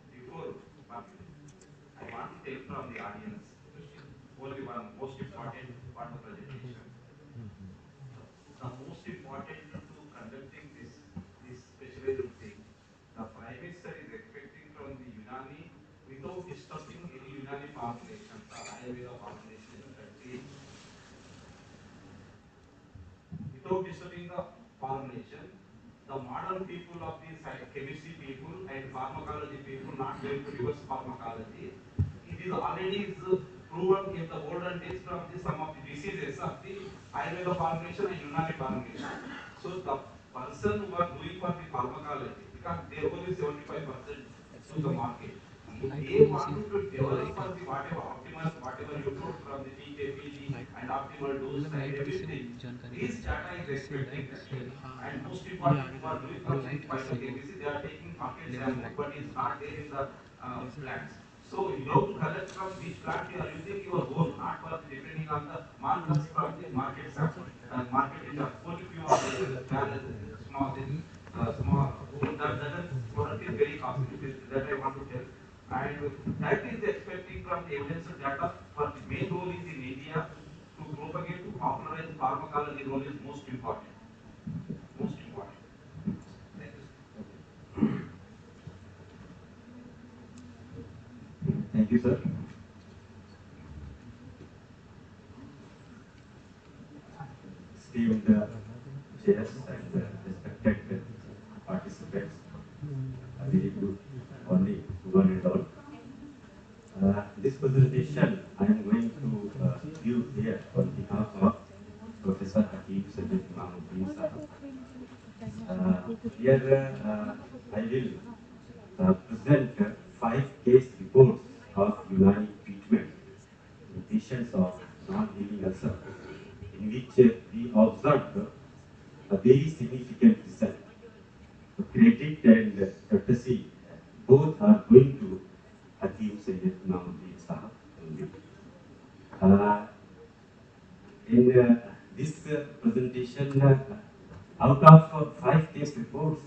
before one minute, I want to take from the audience only one most important part of presentation. The most important to conducting this specialized thing, the Prime Minister is expecting from the Unani without disturbing any Unani formulations or Ayurveda formulations without disturbing the formulation, the modern people of the chemistry people and pharmacology people not going to reverse pharmacology. It is already proven in the olden days from some of the diseases of the Ayurveda formulation and Unani formulation. So the person who are doing for the pharmacology, because their role is 75% to the market. If they wanted to develop for the whatever optimal, whatever you told from the PKPD and optimal dose and everything, this data is expecting actually. And most important, who are doing for the phytochemistry, they are taking market sample, but it's not there in the plants. So you have to collect from which plant you are using your own, not for the depending on the markers from the market sample. Market data, only few are there, small, small. So that product is very costly. That I want to tell. And that is expecting from the evidence data for the main role is in India to propagate, to popularize pharmacology role is most important. Most important. Thank you. Thank you, sir. Esteemed chairs and respected participants, a very good morning to one and all. This presentation I am going to give here on behalf of Professor Hakim Sajid Imamuddin Sahab. Here I will present 5 case reports of Unani treatment in patients of non-healing ulcer, in which we observed a very significant result. So credit and courtesy both are going to Hakim Sayyid Imamuddin Sahab only. In this presentation, out of 5 case reports,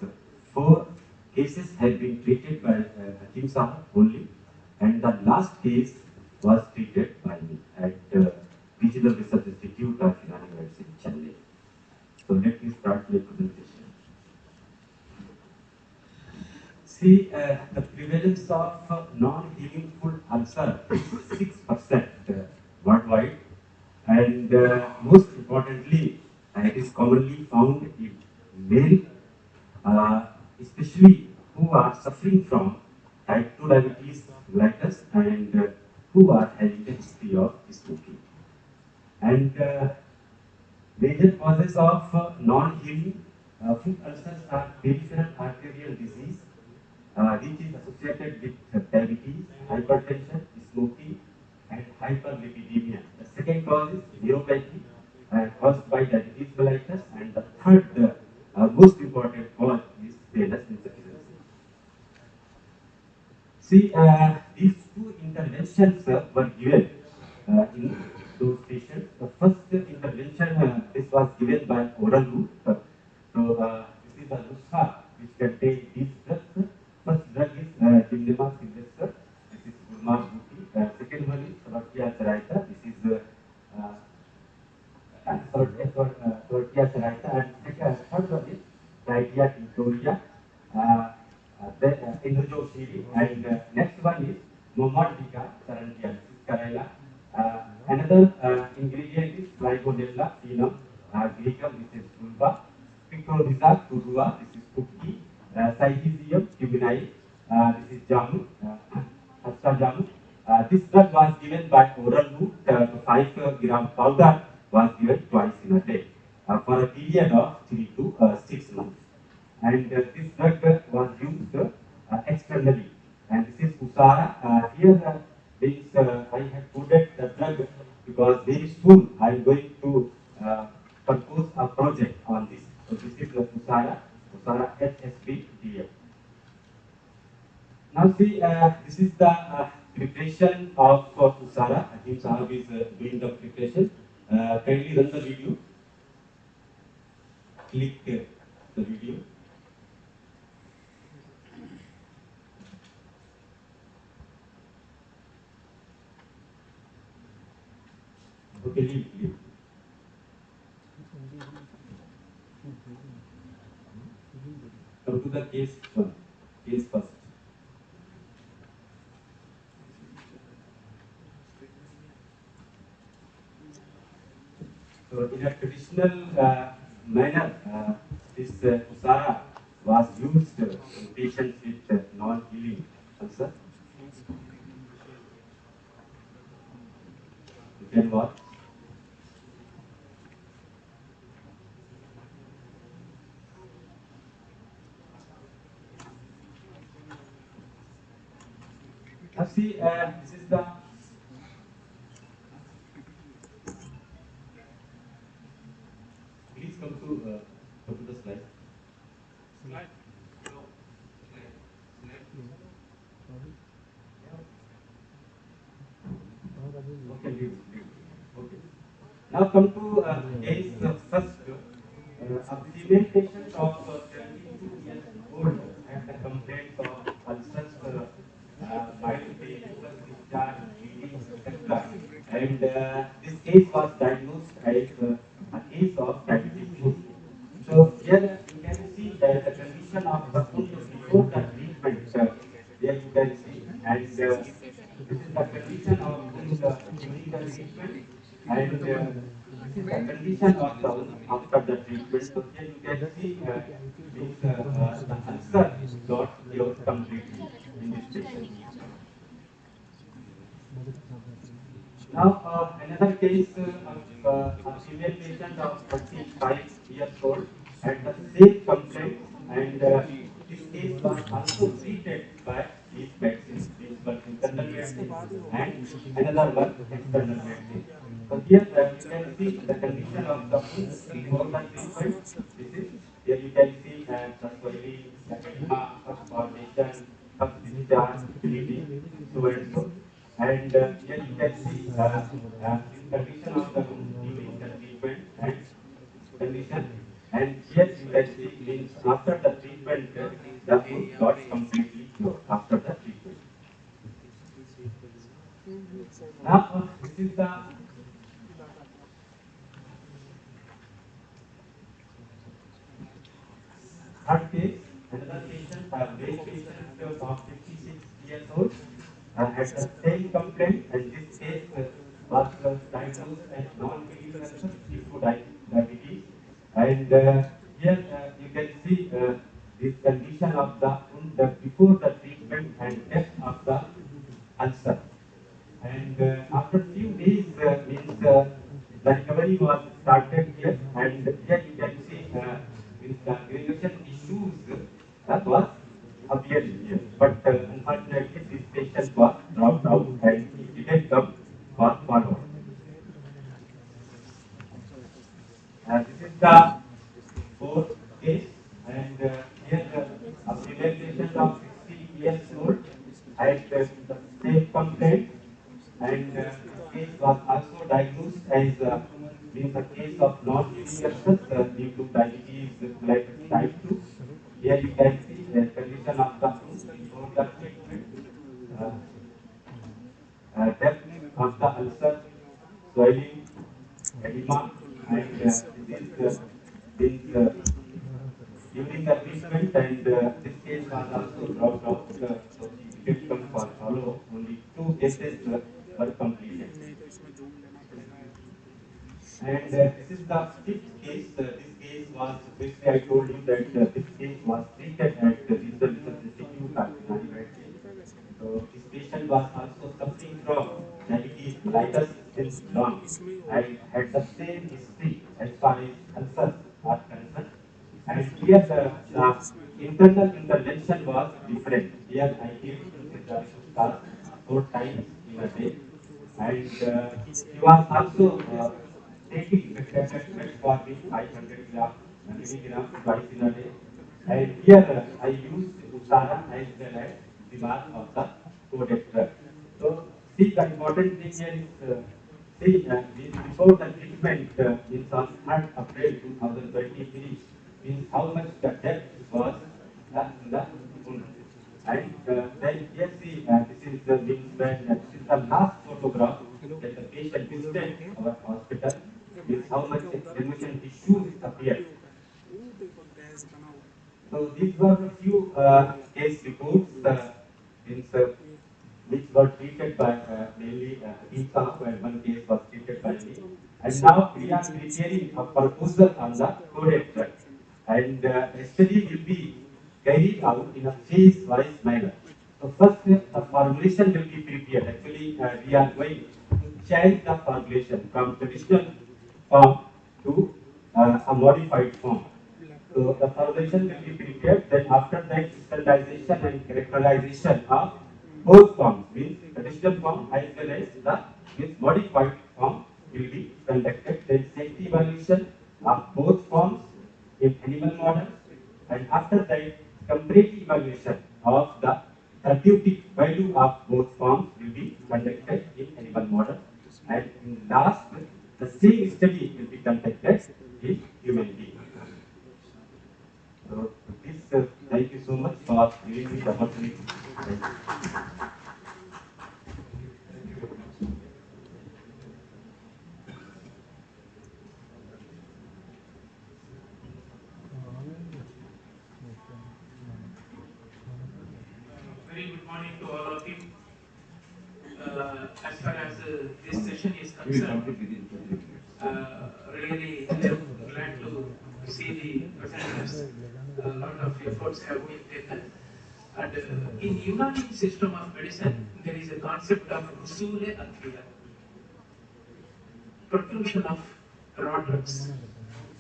4 cases have been treated by Hakim Sahab only, and the last case was treated by me at Regional Research Institute of Unani in Chennai. So let me start my presentation. See, the prevalence of non-healing food ulcer is 6% worldwide, and most importantly, it is commonly found in male, especially who are suffering from type 2 diabetes mellitus and who are having a history of smoking. And major causes of non-healing food ulcers are peripheral arterial disease, which is associated with diabetes, hypertension, smoking, and hyperlipidemia. The second cause is neuropathy caused by diabetes mellitus, and the third, most important cause is venous insufficiency. See, these two interventions were given in those patients. The first intervention, this was given by oral route. This is a nuskha which contains these drugs. First drug is Gymnema sylvester. This is Gurma Bhuti. Second one is Sortia Charaita. This is Sortia Charaita. And third one is Didia Victoria. Indrojo Shiri. And next one is Momardika Sarantia Karela. Another ingredient is Glyconella phenum. Glycol, this is Fulva. Pictoriza Turua, this is Pukki. Cytisium Cuminai, this is Jamu, Hasta Jamu. This drug was given by oral route. 5 gram powder was given twice in a day for a period of 3 to 6 months. And this drug was used externally. And this is Usara. Here, I have coded the drug because very soon I am going to propose a project on this. So this is Usara HSBDF. Now see, this is the preparation of Usara. I think Sahab is doing the preparation. Kindly run the video. Click the video. Okay, leave. Come to the case one. Case first. So in a traditional manner, this Usara was used in patients with non-healing ulcer. You can watch. Now see, this is the please come to the slide. Slide. No. Slide. Okay, leave. Okay. Now come to case first. A female patient of 22 years old had a complaint of ulcers, mild pain, plus discharge, bleeding, etc. And this case was diagnosed as a case of diabetic foot. So here you can see the condition of the foot before the treatment. There you can see, and this is the condition of foot during the treatment, and this is the condition of the after the treatment. So here you can see the ulcer is not cured completely in this patient. Now, another case of a female patient of 35 years old had the same complaint, and this case was also treated by these medicines. These were internal medicine and another one external medicine. So here you can see the condition of the foot before the treatment. This is here you can see the swelling, the edema, first formation, first discharge, bleeding, so and so. And here you can see this condition of the wound during the treatment and condition. And here you can see means after the treatment, the wound got completely cured after the treatment. Now, this is the third case. Another patient, a male patient of 56 years old, had the same complaint, and this case was diagnosed as non-bleeding ulcer due to diabetes. And here you can see this condition of the wound before the treatment and depth of the ulcer. And after few days, means the recovery was started here, and here you can see means the aggregation issues that was appearing here. But unfortunately, this patient was dropped out and he didn't come forward. This is the fourth case, and here a female patient of 60 years old had the same complaint, and the case was also diagnosed as being a case of non-bleeding ulcers due to diabetes like type 2. Here you can see the condition of the wound before the treatment, depth of the ulcer, swelling, edema, and this during the treatment, and this case was also dropped out, so he didn't come for follow. Only 2 cases were completed. And this is the fifth case. This case was, basically I told you that this case was treated at the Regional Research Institute at Unani. So this patient was also suffering from diabetes mellitus since long and had the same history as far as ulcers are concerned. And here the internal intervention was different. Here I gave the class 4 times in a day, and he was also taking the tablet metformin 500 milligrams twice in a day. And here I used Usara as well as the mark of the coded drug. So see, the important thing here is before the treatment means on 3rd April 2023 means how much the depth was in the wound. And then here see this is the means when this is the last photograph that the patient visited our hospital, means how much inflammation tissues appear. So these were a few case reports means, which were treated by mainly Deepa, and one case was treated by me. And now we are preparing a proposal on the coded drug. And study will be carried out in a phase-wise manner. So first, the formulation will be prepared. Actually, we are going to change the formulation from traditional form to a modified form. So the formulation will be prepared. Then after that, standardization and characterization of both forms, means traditional form as well as the means modified form will be conducted. Then safety evaluation of both forms in animal models, and after that, comparative evaluation of the therapeutic value of both forms will be conducted in animal models, and in last, the same study will be conducted in human beings. So, this, thank you so much for giving me the opportunity. Very good morning to all of you. As far as this session is concerned, really I am glad to see the presenters. A lot of efforts have been taken. And in Unani system of medicine, there is a concept of usure adviya, procurement of raw drugs.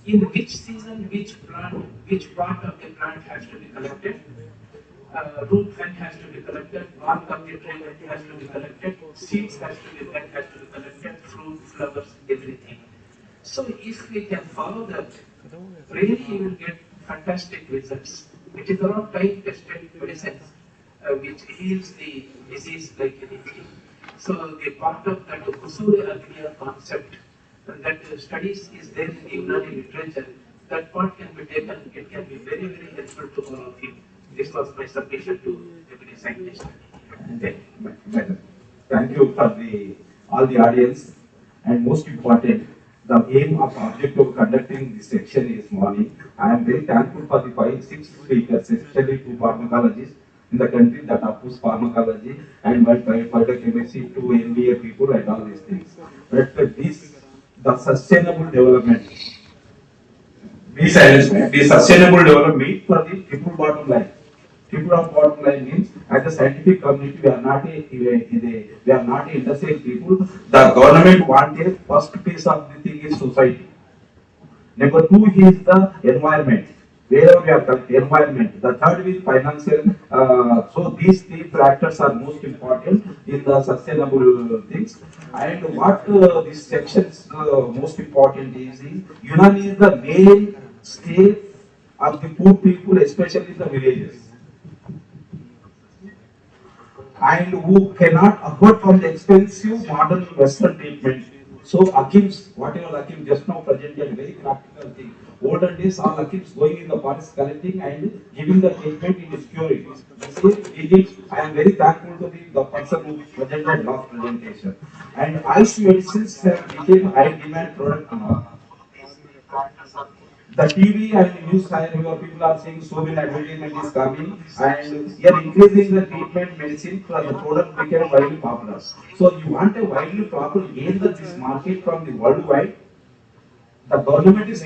In which season, which plant, which part of the plant has to be collected. Root when has to be collected, bark of the tree when has to be collected, seeds has to be when has to be collected, fruit, flowers, everything. So if we can follow that, really you will get fantastic results. It is around time-tested medicines which heals the disease like anything. So the part of that Usure Agriya concept, that studies is there in the Unani literature, that part can be taken, it can be very, very helpful to all of you. This was my submission to every scientist. Thank you for the all the audience, and most important, the aim of object of conducting this section is morning. I am very thankful for the 5-6 speakers, especially two pharmacologists in the country that oppose pharmacology and one phytochemistry, two MBA people and all these things. But the sustainable development, the sustainable development for the people bottom line. People of bottom line means as a scientific community we are not industrial people. The government wants a first piece of the thing is society. Number two is the environment. Wherever we are environment. The third is financial. So these three factors are most important in the sustainable things. And what this section is most important is Unani is the main stay of the poor people, especially in the villages, and who cannot afford from the expensive modern Western treatment. So Hakims, whatever Hakim just now presented, very practical thing. Olden days, all Hakims going in the forest collecting and giving the treatment in his curing. I am very thankful to the person who presented last presentation. And ice medicines have become high demand product now. The TV and news channel people are saying so many advertisement is coming and you are increasing the treatment medicine for the product became widely popular. So you want a widely popular gain this market from the worldwide. The government is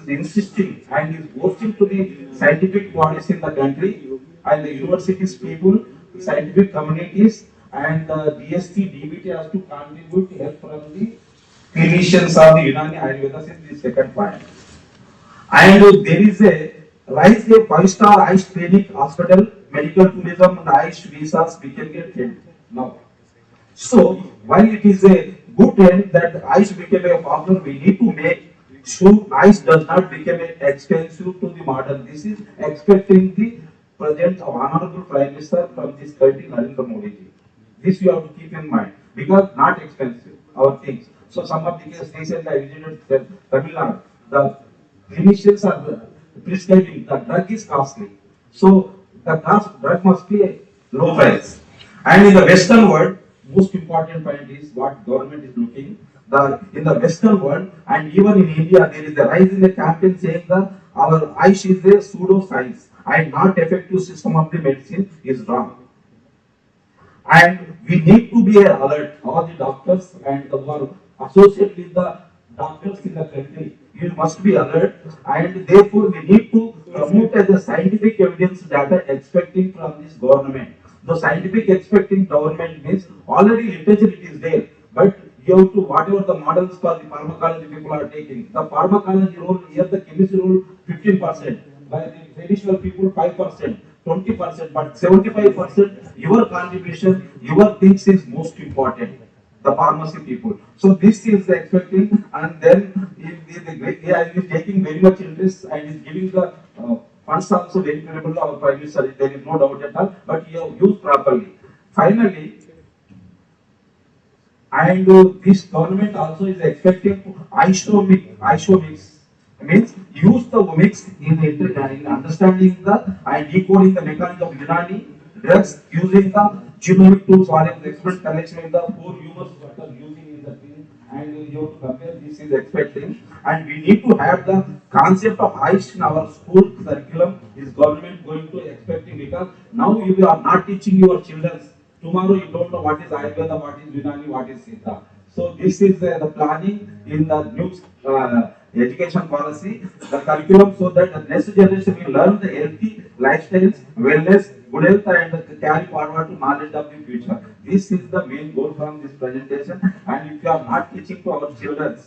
insisting and is forcing to the scientific bodies in the country and the universities people, scientific communities and the DST, DBT has to contribute help from the clinicians of the Unani Ayurveda in the second point. And there is a rise a 5-star ice clinic hospital, medical tourism and ice visas we can get held now. So while it is a good trend that ice became a popular, we need to make sure ice does not become expensive to the modern. This is expecting the presence of Honorable Prime Minister from this country, Narendra Modi ji. This you have to keep in mind because not expensive our things. So some of the cases recently I visited Tamil Nadu. The clinicians are prescribing the drug is costly. So the cost drug must be a low price. And in the Western world, most important point is what government is looking. In the Western world and even in India, there is a rise in the campaign saying that our ice is a pseudo science and not effective system of the medicine is wrong. And we need to be alert, all the doctors and who are associated with the doctors in the country. You must be alert, and therefore we need to promote as a scientific evidence data expecting from this government. The scientific expecting government means already literature it is there, but you have to whatever the models for the pharmacology people are taking. The pharmacology role here, the chemistry role 15%, by the traditional people 5%. 20%, but 75% your contribution, your things is most important. The pharmacy people. So this is expecting, and then if is taking very much interest and is giving the funds also very favorable to our prime minister. There is no doubt at all, but you have used properly. Finally, and this government also is expecting isomix means use the omics in understanding the and decoding the mechanism of Unani drugs using the genomic tools or expert collection in the 4 humors that are using in the field, and you have to compare this is expecting, and we need to have the concept of ice in our school curriculum is government going to expecting because now you are not teaching your children. Tomorrow you don't know what is Ayurveda, what is Unani, what is Siddha. So this is the planning in the new education policy, the curriculum, so that the next generation will learn the healthy lifestyles, wellness, good health, and carry forward to knowledge of the future. This is the main goal from this presentation. And if you are not teaching to our children,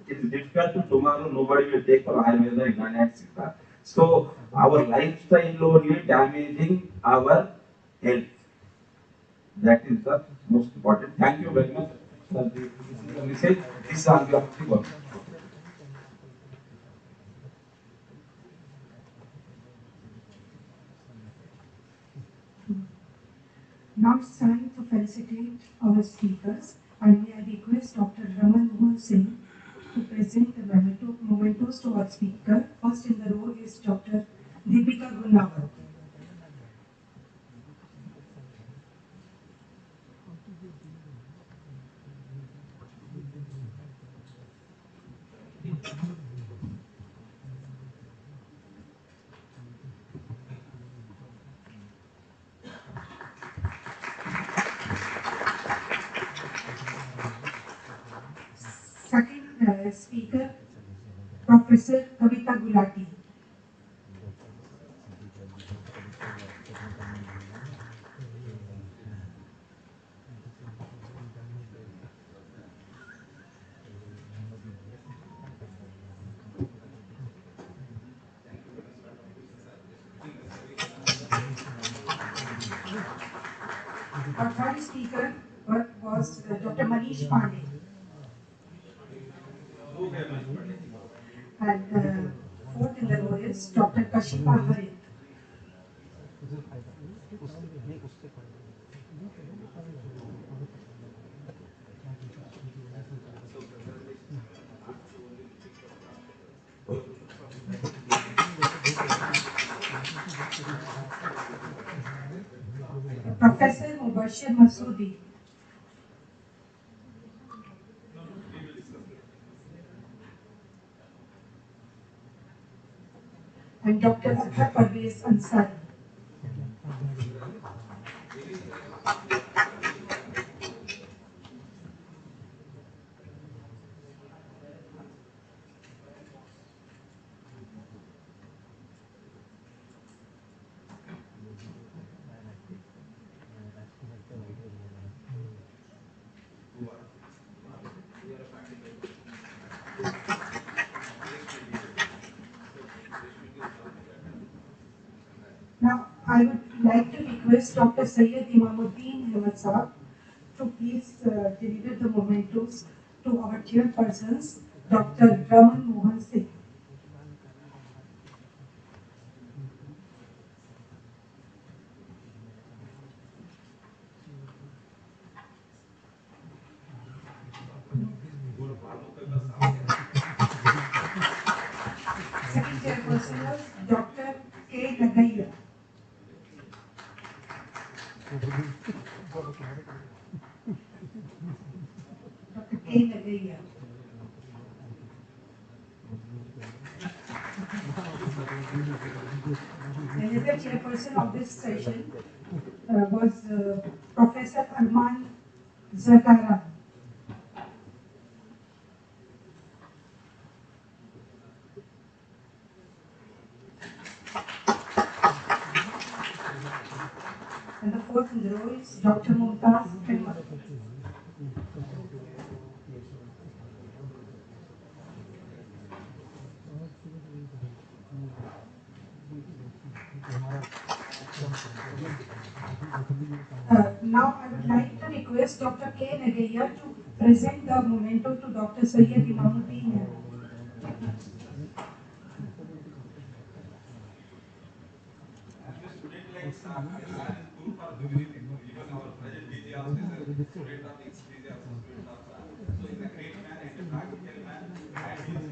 it is difficult to tomorrow. Nobody will take for Ayurveda, Unani, and Siddha. So our lifestyle only damaging our health. That is the most important. Thank you very much. This is the message. This is on behalf of the government. Now it's time to felicitate our speakers, and may I request Dr. Raman Mohan Singh to present the mementos to our speaker. First in the row is Dr. Deepika Gunawat. Second speaker, Professor Kavita Gulati. Our third speaker was Dr. Manish Pandey. And fourth in the row is Dr. Kashipa Harit. Professor Mubashir Masoodi. And Dr. Athar Parvez Ansari. Now, I would like to request Dr. Syed Imamuddin Ahmed Saab to please deliver the mementos to our chairpersons, Dr. Raman Mohan Singh. Second chairperson was Dr. K. Nagaya. Dr. K. Nagaya. Another chairperson of this session was Professor Arman Zakara. And the fourth in the row is Dr. Mumtaz Ahmed. Now I would like to request Dr. K. Nagaya to present the memento to Dr. Syed Imamuddin. Student like sir is guru for everything. Even our present DJ also is a student of this DJ also student of sir. So he's a great man and a practical man and he's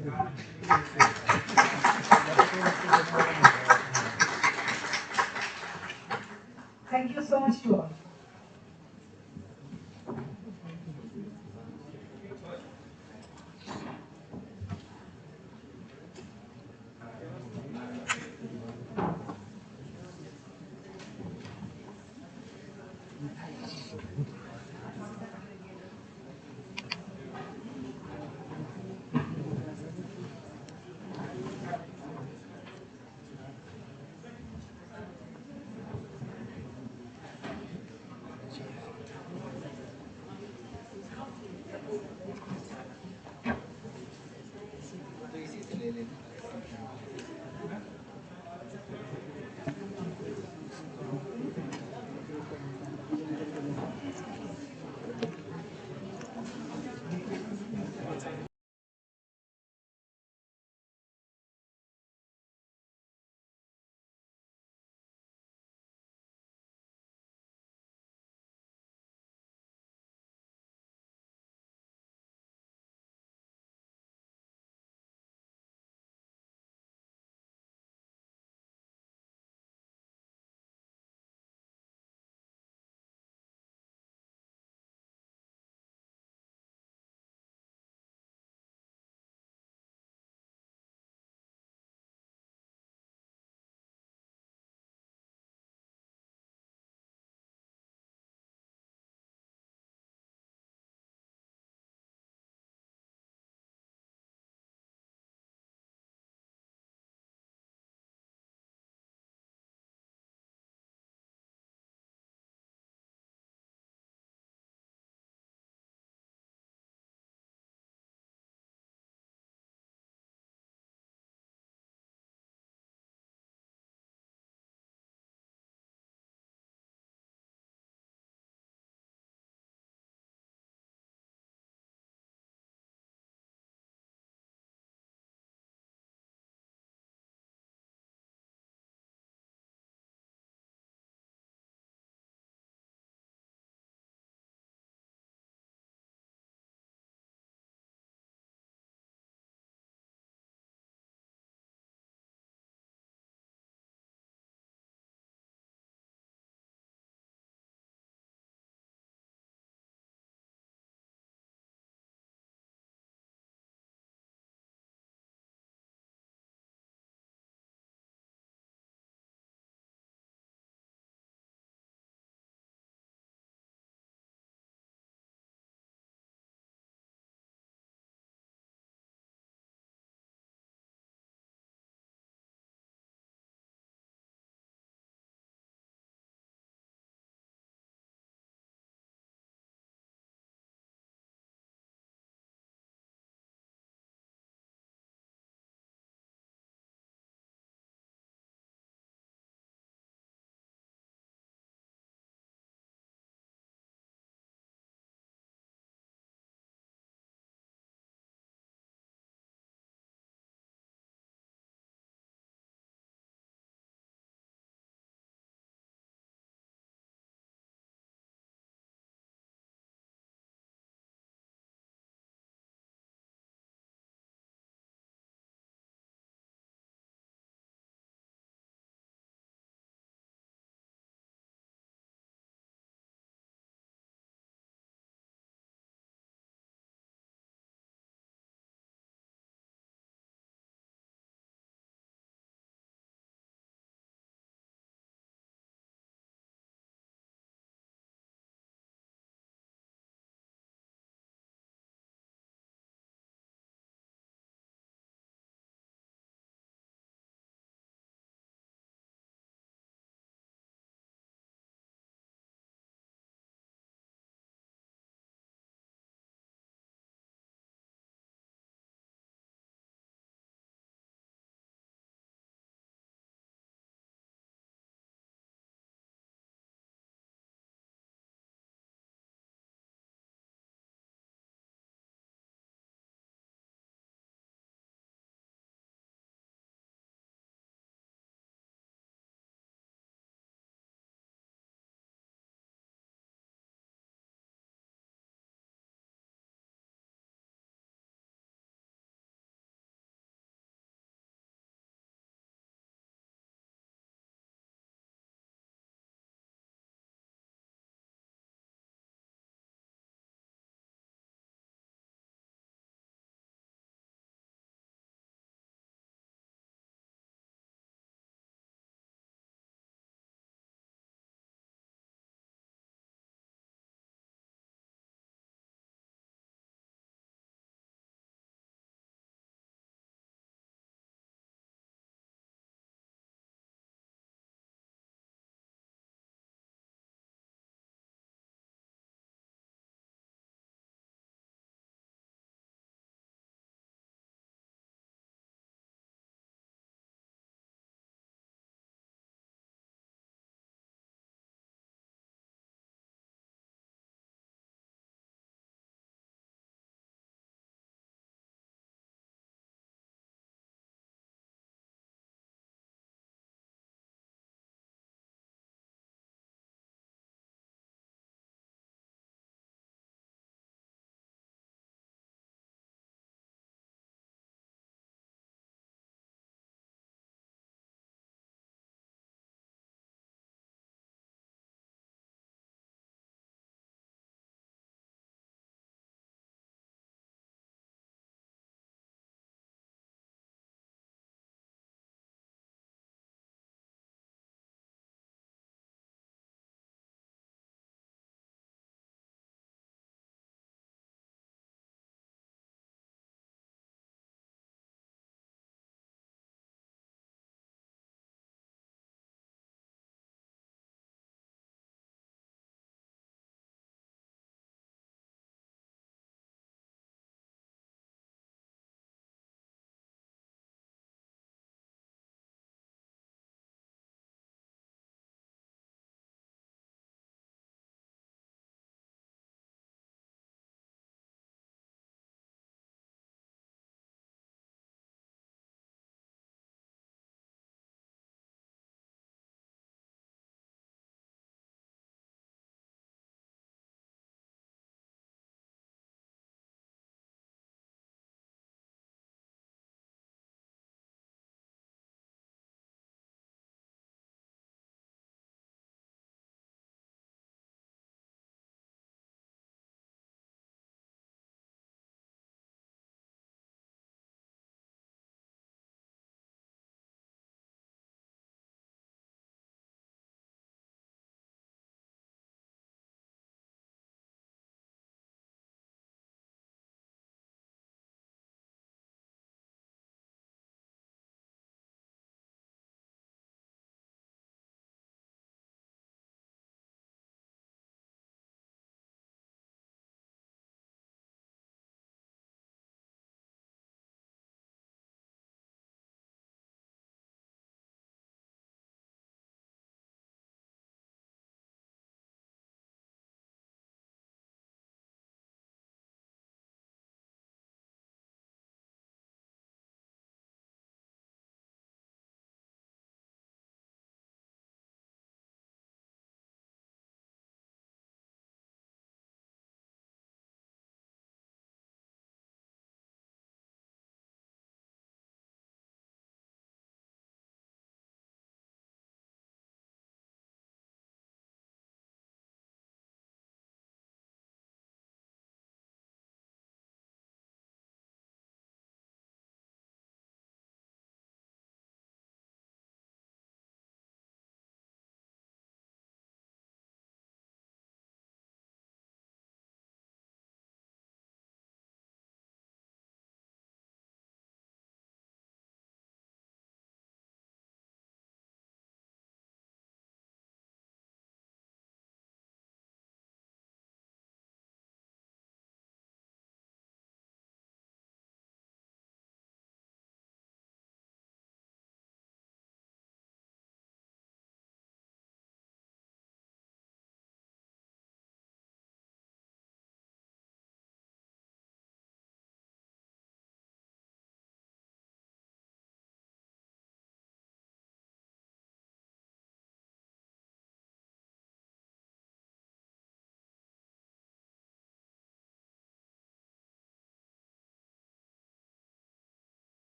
Thank you so much to all.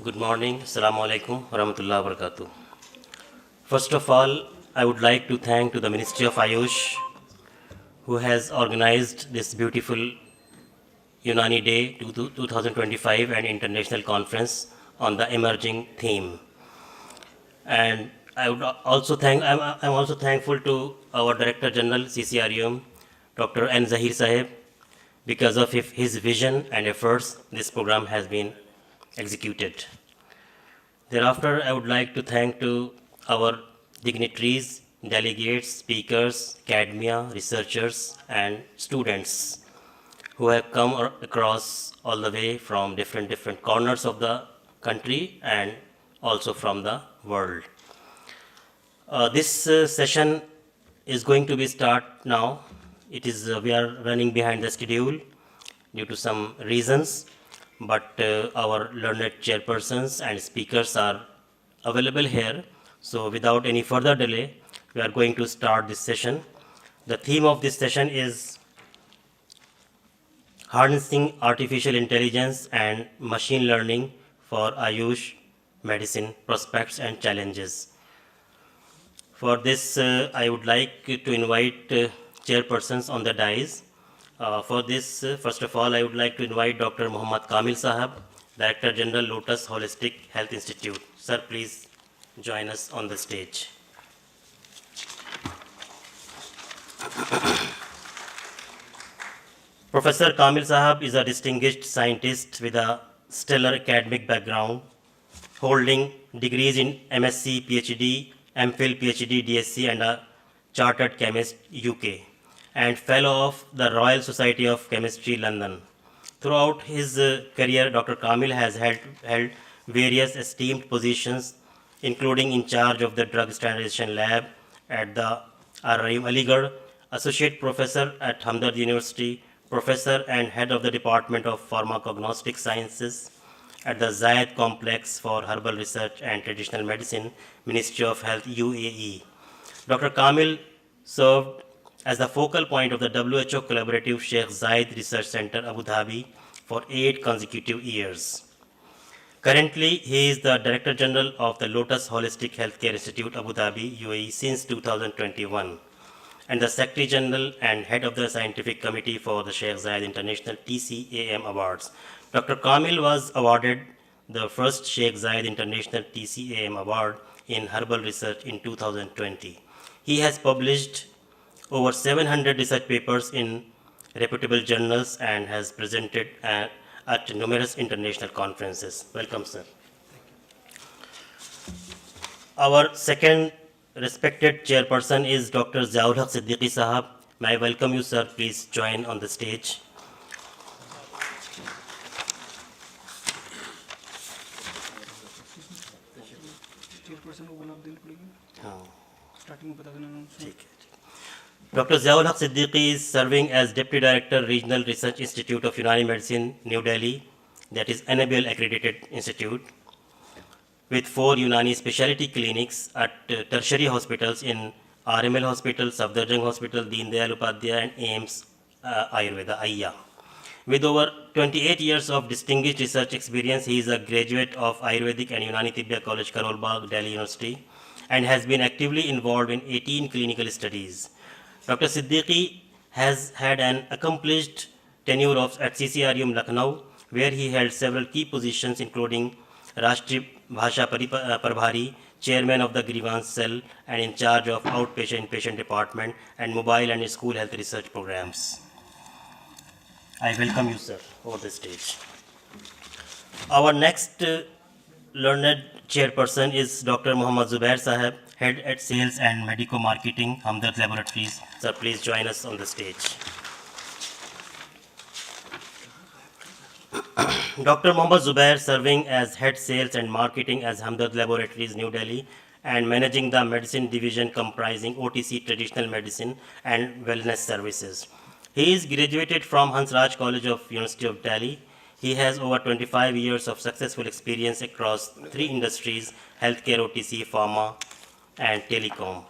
Good morning. Assalamu alaikum warahmatullahi wabarakatuh. First of all, I would like to thank to the Ministry of Ayush who has organized this beautiful Unani Day 2025 and international conference on the emerging theme. And I would also I'm also thankful to our Director General CCRUM, Dr. N. Zahir Sahib. Because of his vision and efforts, this program has been executed. Thereafter, I would like to thank to our dignitaries, delegates, speakers, academia, researchers, and students who have come across all the way from different corners of the country and also from the world. This session is going to be start now. It is we are running behind the schedule due to some reasons, but our learned chairpersons and speakers are available here. So without any further delay, we are going to start this session. The theme of this session is harnessing artificial intelligence and machine learning for Ayush medicine prospects and challenges. For this, I would like to invite chairpersons on the dais. For this, first of all, I would like to invite Dr. Muhammad Kamil Sahab, Director General, Lotus Holistic Health Institute. Sir, please join us on the stage. Professor Kamil Sahab is a distinguished scientist with a stellar academic background, holding degrees in MSc, PhD, MPhil, PhD, DSc, and a Chartered Chemist, UK, and Fellow of the Royal Society of Chemistry, London. Throughout his career, Dr. Kamil has held various esteemed positions, including in charge of the Drug Standardization Lab at the RIU Aligarh, Associate Professor at Hamdard University, Professor and Head of the Department of Pharmacognostic Sciences at the Zayed Complex for Herbal Research and Traditional Medicine, Ministry of Health, UAE. Dr. Kamil served as the focal point of the WHO Collaborative Sheikh Zayed Research Center, Abu Dhabi, for 8 consecutive years. Currently, he is the Director General of the Lotus Holistic Healthcare Institute, Abu Dhabi, UAE, since 2021, and the Secretary General and Head of the Scientific Committee for the Sheikh Zayed International TCAM Awards. Dr. Kamil was awarded the first Sheikh Zayed International TCAM Award in Herbal Research in 2020. He has published over 700 research papers in reputable journals and has presented at numerous international conferences. Welcome, sir. Our second respected chairperson is Dr. Ziaul Haq Siddiqui Sahab. May I welcome you, sir. Please join on the stage. Dr. Ziaul Haq Siddiqui is serving as Deputy Director, Regional Research Institute of Unani Medicine, New Delhi, that is NABH accredited institute, with 4 Unani specialty clinics at tertiary hospitals in RML Hospital, Safdarjung Hospital, Deen Dayal Upadhyaya, and AIMS Ayurveda, AIYA. With over 28 years of distinguished research experience, he is a graduate of Ayurvedic and Unani Tibbiya College, Karol Bagh, Delhi University, and has been actively involved in 18 clinical studies. Dr. Siddiqui has had an accomplished tenure at CCRUM Lucknow, where he held several key positions, including Rashtriya Bhasha Prabhari, Chairman of the Grievance Cell, and in charge of Outpatient Inpatient Department and Mobile and School Health Research Programs. I welcome you, sir, over the stage. Our next learned chairperson is Dr. Muhammad Zubair Sahab, Head at Sales and Medico Marketing, Hamdard Laboratories. Sir, please join us on the stage. Dr. Muhammad Zubair, serving as Head Sales and Marketing as Hamdard Laboratories, New Delhi, and managing the medicine division comprising OTC, traditional medicine, and wellness services. He is graduated from Hansraj College of University of Delhi. He has over 25 years of successful experience across 3 industries: healthcare, OTC, pharma, and telecom.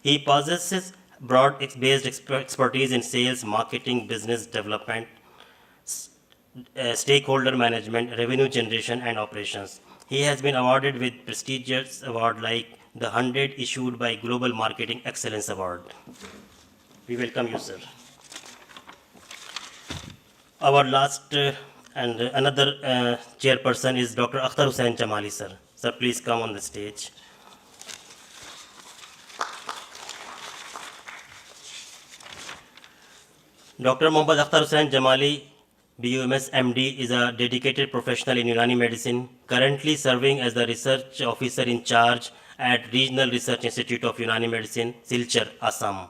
He possesses broad-based expertise in sales, marketing, business development, stakeholder management, revenue generation, and operations. He has been awarded with prestigious award like the 100 issued by Global Marketing Excellence Award. We welcome you, sir. Our last and another chairperson is Dr. Akhtar Hussain Jamali, sir. Sir, please come on the stage. Dr. Mohammad Akhtar Hussain Jamali, BUMS MD, is a dedicated professional in Unani medicine, currently serving as the research officer in charge at Regional Research Institute of Unani Medicine, Silchar, Assam.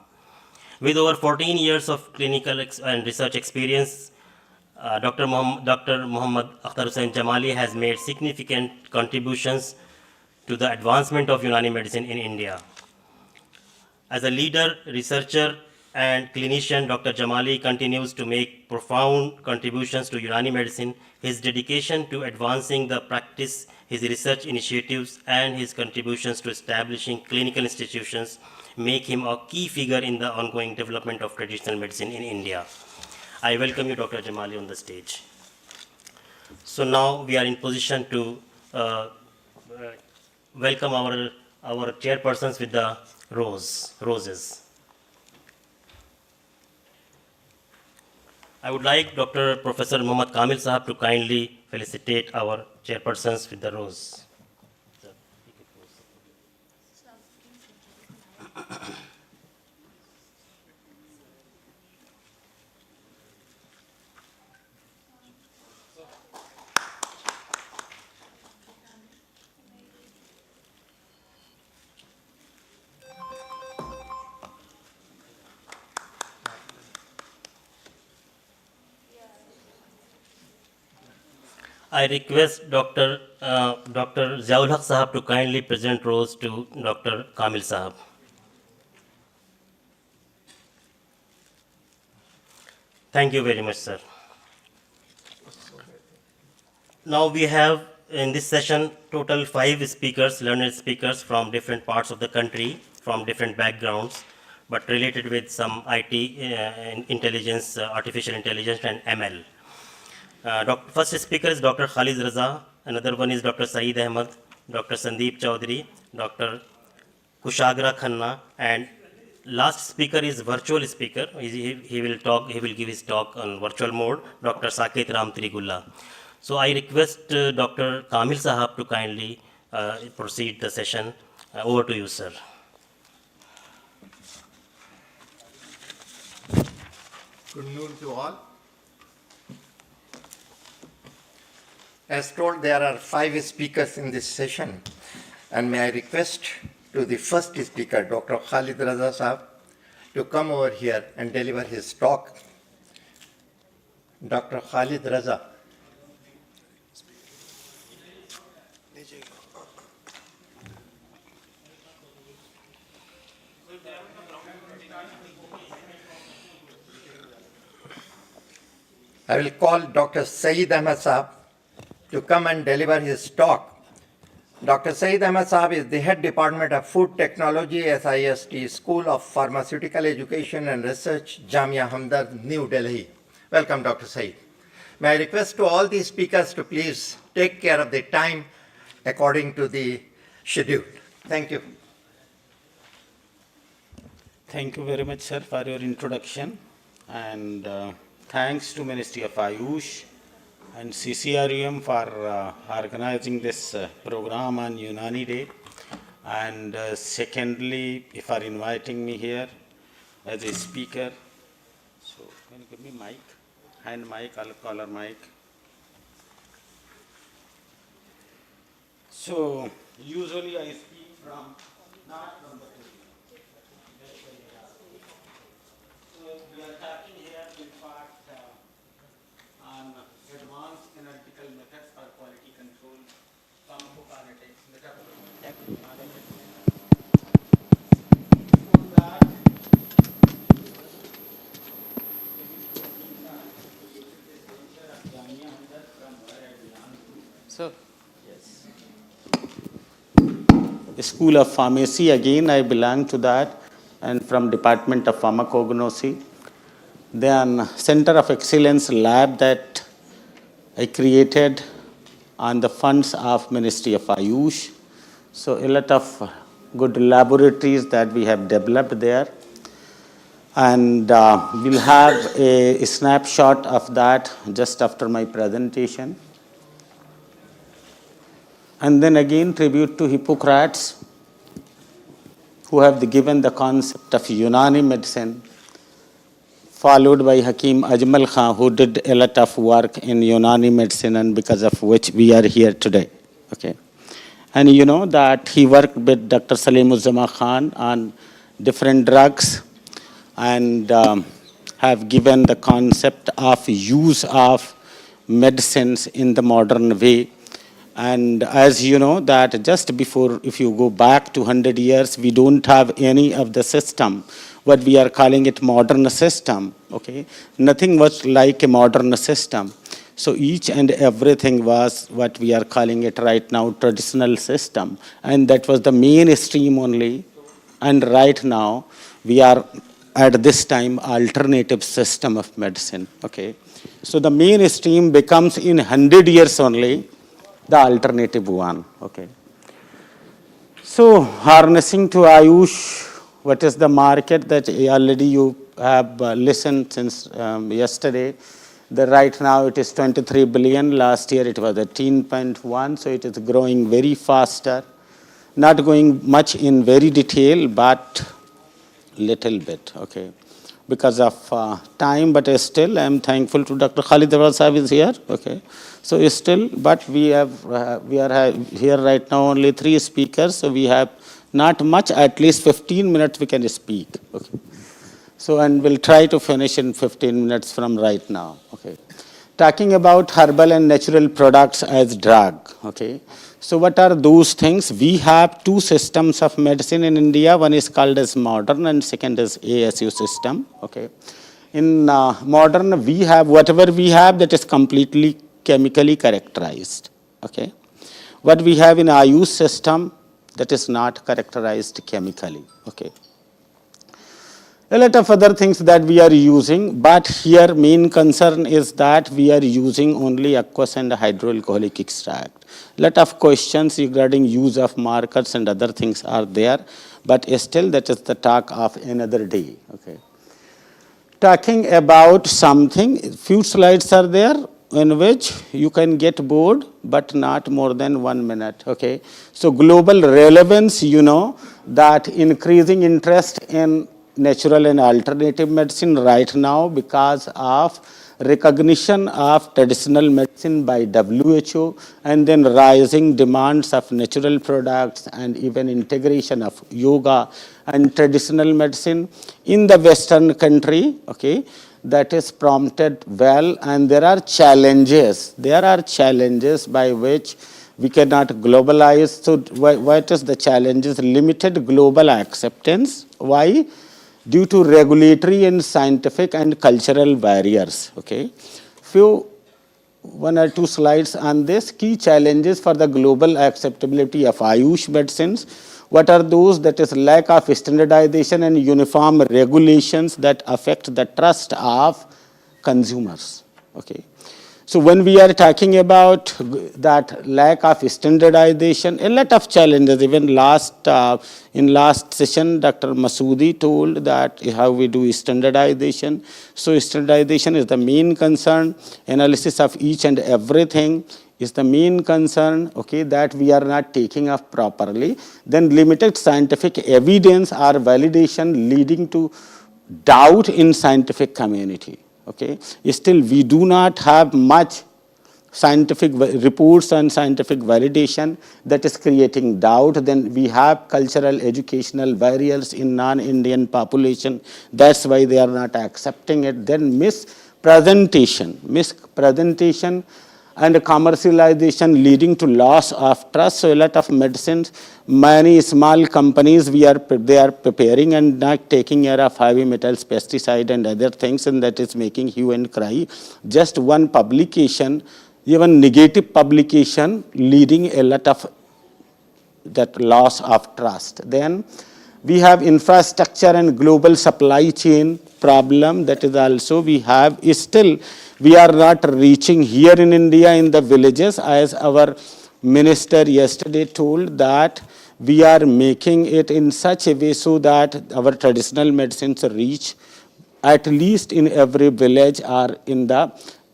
With over 14 years of clinical and research experience, Dr. Mohammad Akhtar Hussain Jamali has made significant contributions to the advancement of Unani medicine in India. As a leader, researcher, and clinician, Dr. Jamali continues to make profound contributions to Unani medicine. His dedication to advancing the practice, his research initiatives, and his contributions to establishing clinical institutions make him a key figure in the ongoing development of traditional medicine in India. I welcome you, Dr. Jamali, on the stage. So now we are in position to welcome our chairpersons with the roses. I would like Dr. Professor Muhammad Kamil Sahab to kindly felicitate our chairpersons with the rose. I request Dr. Ziaul Haq Sahab to kindly present rose to Dr. Kamil Sahab. Thank you very much, sir. Now we have in this session total 5 speakers, learned speakers from different parts of the country, from different backgrounds, but related with some IT, intelligence, artificial intelligence, and ML. First speaker is Dr. Khalid Raza, another one is Dr. Saeed Ahmed, Dr. Sandeep Chaudhary, Dr. Kushagra Khanna, and last speaker is virtual speaker. He will give his talk on virtual mode, Dr. Saket Ram Trigulla. So I request Dr. Kamil Sahab to kindly proceed the session. Over to you, sir. Good noon to all. As told, there are 5 speakers in this session, and may I request to the first speaker, Dr. Khalid Raza Sahab, to come over here and deliver his talk. Dr. Khalid Raza. I will call Dr. Saeed Ahmed Sahab to come and deliver his talk. Dr. Saeed Ahmed Sahab is the head department of Food Technology, SIST, School of Pharmaceutical Education and Research, Jamia Hamdard, New Delhi. Welcome, Dr. Saeed. May I request to all the speakers to please take care of the time according to the schedule. Thank you. Thank you very much, sir, for your introduction. And thanks to Ministry of Ayush and CCRUM for organizing this program on Unani Day. And secondly, for inviting me here as a speaker. So can you give me mic? Hand mic, collar mic. So usually I speak from, not from the podium. So we are talking here in part on advanced analytical methods for quality control, pharmacokinetics, metabolism. So, yes. The School of Pharmacy, again I belong to that, and from Department of Pharmacology. Then Center of Excellence lab that I created on the funds of Ministry of Ayush. So a lot of good laboratories that we have developed there. And we'll have a snapshot of that just after my presentation. And then again, tribute to Hippocrates, who have given the concept of Unani medicine, followed by Hakim Ajmal Khan, who did a lot of work in Unani medicine, and because of which we are here today. Okay. And you know that he worked with Dr. Salimuzzaman Khan on different drugs, and have given the concept of use of medicines in the modern way. And as you know that just before, if you go back to 100 years, we don't have any of the system, what we are calling it modern system, okay? Nothing was like a modern system. So each and everything was what we are calling it right now, traditional system. And that was the mainstream only. And right now, we are at this time alternative system of medicine, okay? So the mainstream becomes in 100 years only the alternative one, okay? So harnessing to Ayush, what is the market that already you have listened since yesterday? The right now it is 23 billion, last year it was 18.1, so it is growing very faster. Not going much in very detail, but little bit, okay, because of time, but still I am thankful to Dr. Khalid Darwaz Sahib is here, okay. So still, but we are here right now only 3 speakers, so we have not much, at least 15 minutes we can speak, okay. So, and we'll try to finish in 15 minutes from right now, okay. Talking about herbal and natural products as drug, okay. So what are those things? We have 2 systems of medicine in India. One is called as modern and second is ASU system, okay. In modern, we have, whatever we have, that is completely chemically characterized, okay. What we have in Ayush system, that is not characterized chemically, okay. A lot of other things that we are using, but here main concern is that we are using only aqueous and hydroalcoholic extract. Lot of questions regarding use of markers and other things are there, but still that is the talk of another day, okay. Talking about something, few slides are there in which you can get bored, but not more than 1 minute, okay. So global relevance, you know, that increasing interest in natural and alternative medicine right now because of recognition of traditional medicine by WHO, and then rising demands of natural products and even integration of yoga and traditional medicine in the Western country, okay, that is prompted well, and there are challenges by which we cannot globalize. So what is the challenges? Limited global acceptance. Why? Due to regulatory and scientific and cultural barriers, okay. Few 1 or 2 slides on this. Key challenges for the global acceptability of Ayush medicines. What are those? That is lack of standardization and uniform regulations that affect the trust of consumers, okay. So when we are talking about that lack of standardization, a lot of challenges, even in last session, Dr. Masoodi told that how we do standardization. So standardization is the main concern. Analysis of each and everything is the main concern, okay, that we are not taking up properly. Then limited scientific evidence or validation leading to doubt in scientific community. Okay, still we do not have much scientific reports and scientific validation that is creating doubt. Then we have cultural educational barriers in non-Indian population. That's why they are not accepting it. Then mispresentation and commercialization leading to loss of trust. So a lot of medicines, many small companies, they are preparing and not taking care of heavy metals, pesticide and other things, and that is making hue and cry. Just one publication, even negative publication, leading a lot of that loss of trust. Then we have infrastructure and global supply chain problem. That is also we have still, we are not reaching here in India in the villages, as our minister yesterday told, that we are making it in such a way so that our traditional medicines reach at least in every village or in the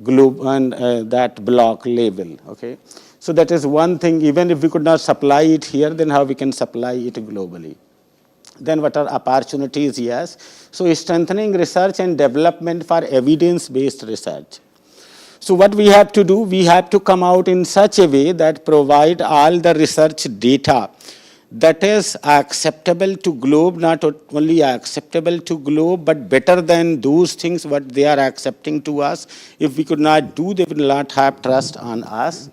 globe and that block level. Okay, so that is one thing. Even if we could not supply it here, then how we can supply it globally? Then what are opportunities? Yes, so strengthening research and development for evidence-based research. So what we have to do, we have to come out in such a way that provide all the research data that is acceptable to globe, not only acceptable to globe, but better than those things what they are accepting to us. If we could not do, they will not have trust on us.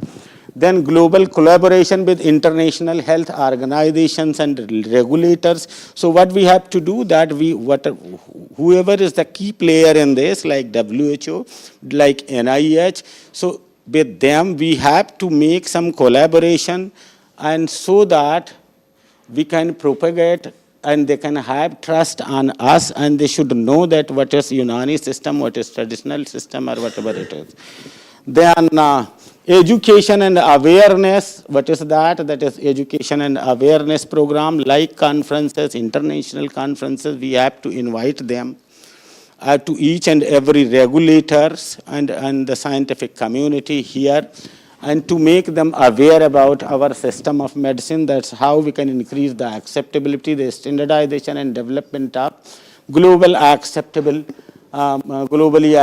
Then global collaboration with international health organizations and regulators. So what we have to do, that whoever is the key player in this, like WHO, like NIH, so with them we have to make some collaboration, and so that we can propagate and they can have trust on us, and they should know that what is Unani system, what is traditional system, or whatever it is. Then education and awareness, what is that? That is education and awareness program, like conferences, international conferences, we have to invite them to each and every regulators and the scientific community here, and to make them aware about our system of medicine. That's how we can increase the acceptability, the standardization and development of globally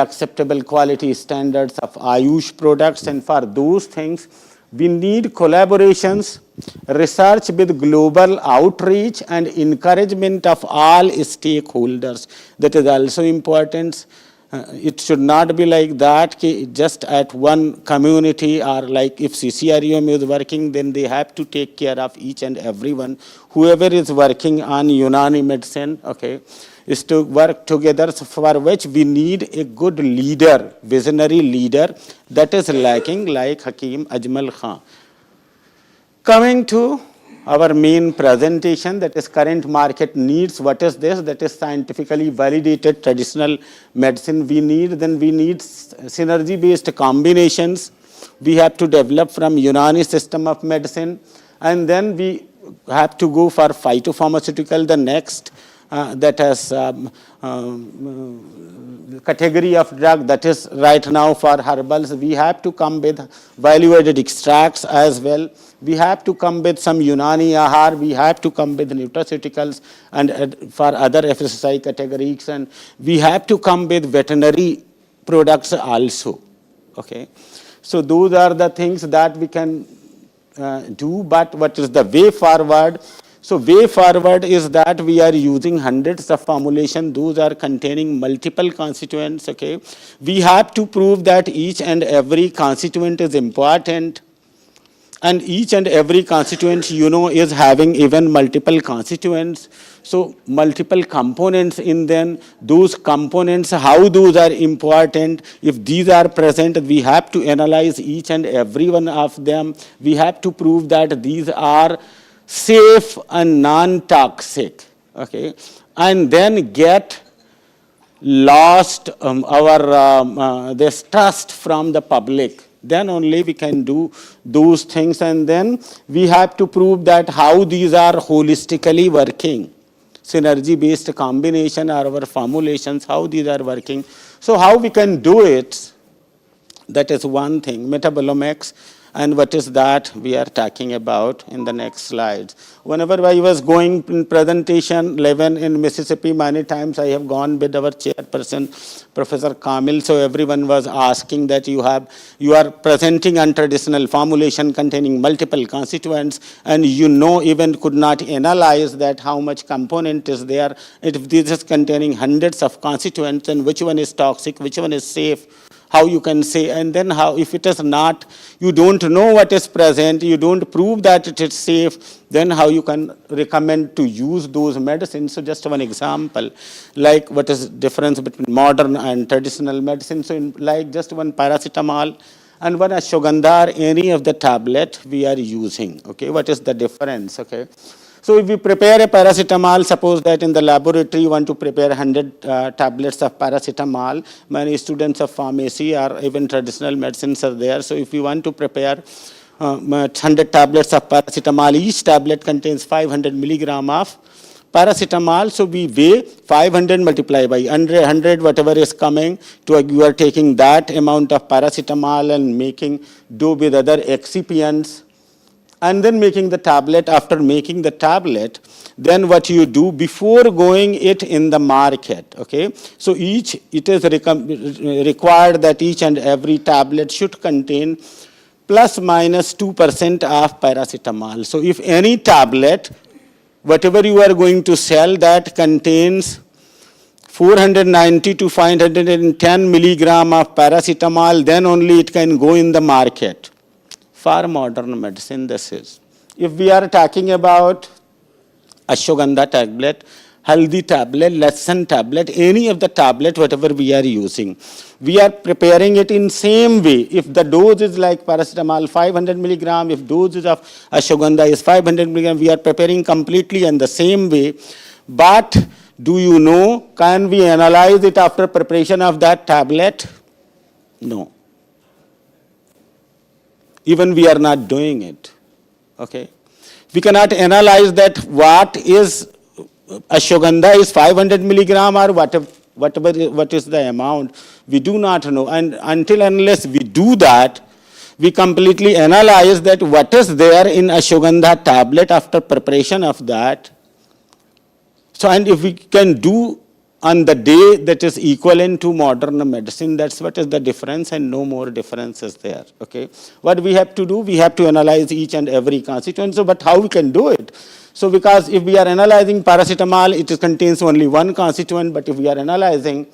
acceptable quality standards of Ayush products. And for those things, we need collaborations, research with global outreach, and encouragement of all stakeholders. That is also important. It should not be like that, just at one community, or like if CCRUM is working, then they have to take care of each and everyone. Whoever is working on Unani medicine, okay, is to work together, for which we need a good leader, visionary leader, that is lacking, like Hakim Ajmal Khan. Coming to our main presentation, that is current market needs. What is this? That is scientifically validated traditional medicine we need. Then we need synergy-based combinations. We have to develop from Unani system of medicine. And then we have to go for phytopharmaceutical, the next, that is category of drug, that is right now for herbals. We have to come with value-added extracts as well. We have to come with some Unani Ahar, we have to come with nutraceuticals and for other FSSI categories, and we have to come with veterinary products also. Okay, so those are the things that we can do, but what is the way forward? So way forward is that we are using hundreds of formulations. Those are containing multiple constituents. Okay, we have to prove that each and every constituent is important, and each and every constituent, you know, is having even multiple constituents. So multiple components in them. Those components, how those are important. If these are present, we have to analyze each and every one of them. We have to prove that these are safe and non-toxic. Okay, and then get lost this trust from the public. Then only we can do those things, and then we have to prove that how these are holistically working. Synergy-based combination or our formulations, how these are working. So how we can do it, that is one thing. Metabolomics, and what is that we are talking about in the next slides. Whenever I was going in presentation 11 in Mississippi, many times I have gone with our chairperson, Professor Kamil. So everyone was asking that you are presenting untraditional formulation containing multiple constituents, and you know even could not analyze that how much component is there. If this is containing hundreds of constituents, and which one is toxic, which one is safe, how you can say, and then how, if it is not, you don't know what is present, you don't prove that it is safe, then how you can recommend to use those medicines. So just one example, like what is difference between modern and traditional medicine. So in, like just one paracetamol and one ashwagandha, any of the tablet we are using. Okay, what is the difference? Okay, So if we prepare a paracetamol, suppose that in the laboratory you want to prepare 100 tablets of paracetamol, many students of pharmacy or even traditional medicines are there. So if you want to prepare 100 tablets of paracetamol, each tablet contains 500 milligram of paracetamol. So we weigh 500 multiplied by 100, whatever is coming, you are taking that amount of paracetamol and making do with other excipients, and then making the tablet. After making the tablet, then what you do before going it in the market, okay? So it is required that each and every tablet should contain plus minus 2% of paracetamol. So if any tablet, whatever you are going to sell, that contains 490 to 510 milligram of paracetamol, then only it can go in the market. For modern medicine, this is. If we are talking about ashwagandha tablet, haldi tablet, lasan tablet, any of the tablet, whatever we are using, we are preparing it in same way. If the dose is like paracetamol 500 milligram, if dose of ashwagandha is 500 milligram, we are preparing completely in the same way. But do you know, can we analyze it after preparation of that tablet? No. Even we are not doing it, okay? We cannot analyze that what is ashwagandha is 500 milligram or what is the amount. We do not know, and until unless we do that, we completely analyze that what is there in ashwagandha tablet after preparation of that. So, and if we can do on the day that is equivalent to modern medicine, that's what is the difference, and no more difference is there, okay? What we have to do, we have to analyze each and every constituent. So, but how we can do it? So, because if we are analyzing paracetamol, it contains only one constituent, but if we are analyzing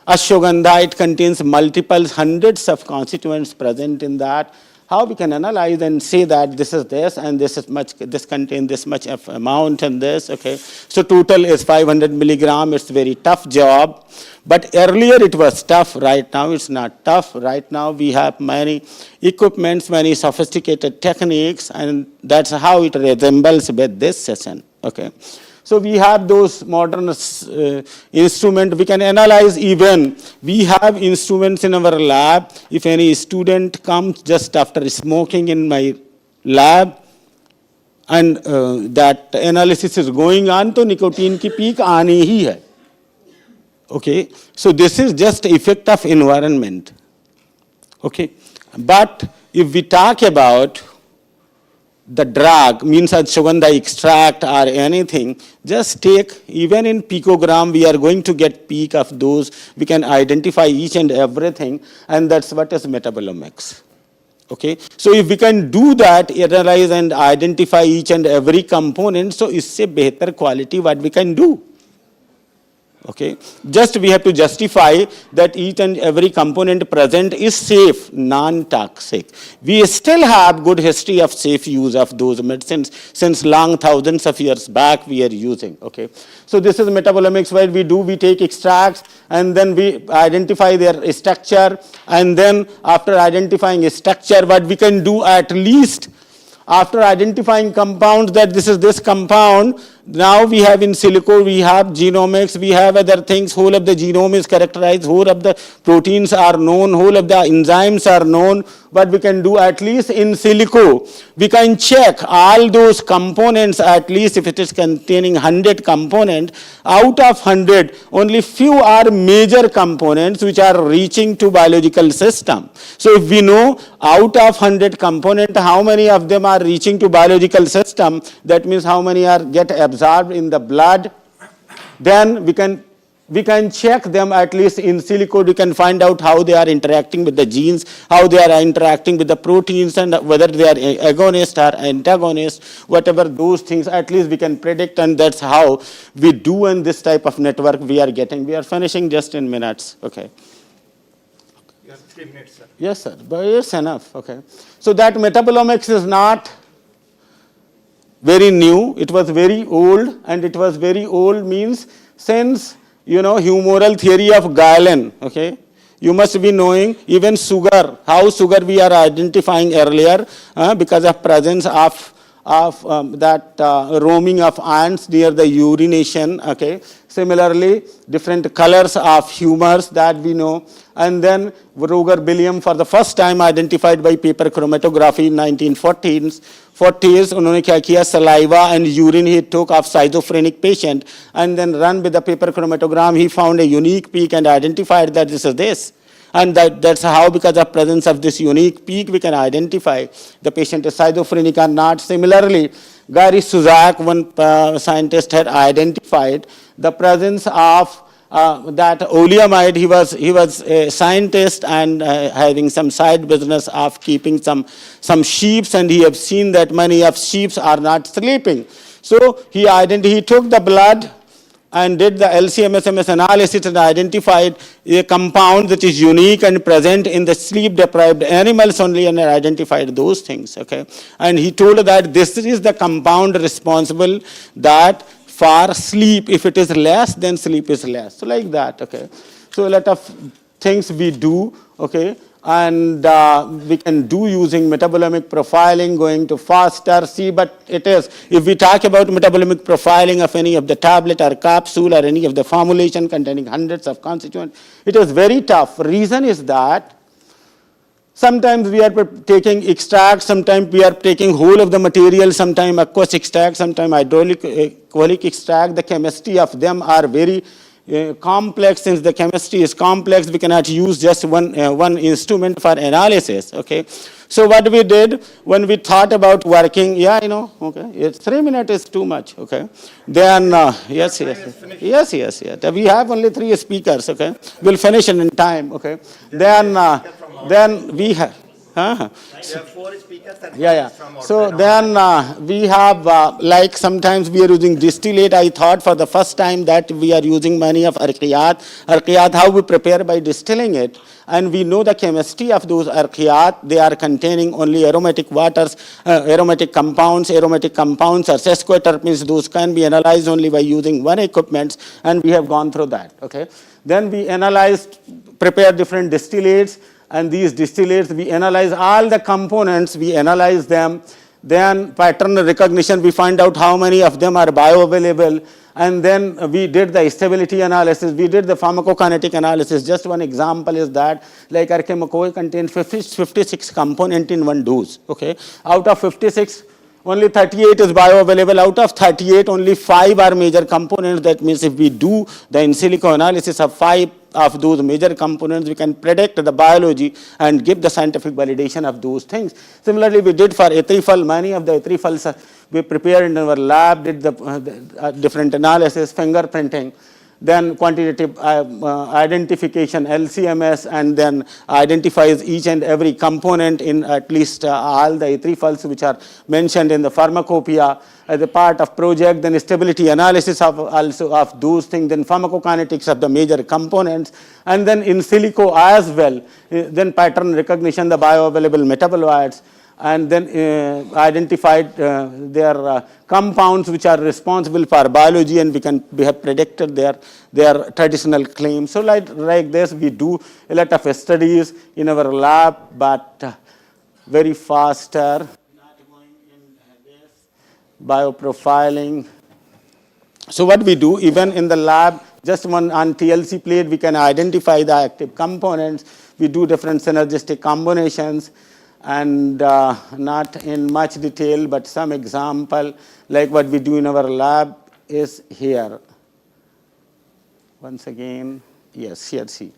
ashwagandha, it contains multiple hundreds of constituents present in that. How we can analyze and say that this is this and this is much, this contains this much of amount and this, okay? So total is 500 milligram. It's very tough job, but earlier it was tough. Right now it's not tough. Right now we have many equipments, many sophisticated techniques, and that's how it resembles with this session, okay? So we have those modern instruments. We can analyze even. We have instruments in our lab. If any student comes just after smoking in my lab, and that analysis is going on, तो nicotine की peak आनी ही है. Okay. So this is just effect of environment. Okay. But if we talk about the drug, means ashwagandha extract or anything, just take, even in picogram, we are going to get peak of those. We can identify each and everything, and that's what is metabolomics. Okay, so if we can do that, analyze and identify each and every component, so isse better quality what we can do. Okay, just we have to justify that each and every component present is safe, non-toxic. We still have good history of safe use of those medicines since long thousands of years back we are using. Okay, so this is metabolomics where we take extracts and then we identify their structure, and then after identifying a structure, what we can do at least after identifying compounds, that this is this compound, now we have in silico, we have genomics, we have other things, whole of the genome is characterized, whole of the proteins are known, whole of the enzymes are known. What we can do, at least in silico, we can check all those components, at least if it is containing 100 components, out of 100, only few are major components which are reaching to biological system. So if we know out of 100 components, how many of them are reaching to biological system, that means how many are get absorbed in the blood, then we can check them at least in silico. We can find out how they are interacting with the genes, how they are interacting with the proteins, and whether they are agonist or antagonist, whatever those things, at least we can predict, and that's how we do in this type of network we are getting. We are finishing just in minutes, okay. Yes, 3 minutes, sir. Yes, sir, but it's enough, okay. So that metabolomics is not very new, it was very old, and it was very old means since, you know, humoral theory of Galen, okay. You must be knowing even sugar, how sugar we are identifying earlier because of presence of of roaming of ants near the urination, okay. Similarly, different colors of humors that we know. And then Ruger bilium for the first time identified by paper chromatography in 1940s. उन्होंने क्या किया, saliva and urine he took of schizophrenic patient and then run with the paper chromatogram. He found a unique peak and identified that this is this. And that's how, because of presence of this unique peak, we can identify the patient is schizophrenic or not. Similarly, Gary Suzak, one scientist, had identified the presence of that oleamide. He was a scientist and having some side business of keeping some sheep, and he have seen that many of sheep are not sleeping. So he took the blood and did the LC-MS analysis and identified a compound which is unique and present in the sleep-deprived animals only, and identified those things, okay. And he told that this is the compound responsible that for sleep, if it is less, then sleep is less. So like that, okay. So a lot of things we do, okay. And we can do using metabolomic profiling, going to faster, see, but it is, if we talk about metabolomic profiling of any of the tablet or capsule or any of the formulation containing hundreds of constituents, it is very tough. Reason is that sometimes we are taking extract, sometimes we are taking whole of the material, sometimes aqueous extract, sometimes alcoholic extract. The chemistry of them are very complex. Since the chemistry is complex, we cannot use just one instrument for analysis, okay. So what we did when we thought about working, yeah, I know, okay, it's 3 minutes is too much, okay. Then, yes. We have only 3 speakers, okay. We'll finish in time, okay. Then we have, There are 4 speakers and yeah. So then we have, like sometimes we are using distillate. I thought for the first time that we are using many of archiyat. Archiyat, how we prepare by distilling it. And we know the chemistry of those archiyat. They are containing only aromatic waters, aromatic compounds or sesquiterpenes. Those can be analyzed only by using one equipment, and we have gone through that, okay. Then we prepare different distillates. And these distillates, we analyze all the components, we analyze them. Then pattern recognition, we find out how many of them are bioavailable. And then we did the stability analysis, we did the pharmacokinetic analysis. Just one example is that, like Archimacoi contains 56 components in one dose, okay. Out of 56, only 38 is bioavailable. Out of 38, only 5 are major components. That means if we do the in silico analysis of 5 of those major components, we can predict the biology and give the scientific validation of those things. Similarly, we did for etrifol, many of the etrifols we prepared in our lab, did the different analysis, fingerprinting, then quantitative identification, LC-MS, and then identifies each and every component in at least all the etrifols which are mentioned in the pharmacopoeia as a part of project. Then stability analysis of those things, then pharmacokinetics of the major components, and then in silico as well, then pattern recognition, the bioavailable metaboloids, and then identified their compounds which are responsible for biology, and we have predicted their traditional claims. So like this, we do a lot of studies in our lab, but very faster. Bioprofiling. So what we do, even in the lab, just on TLC plate, we can identify the active components. We do different synergistic combinations, and not in much detail, but some example, like what we do in our lab is here. Once again, yes, here, see.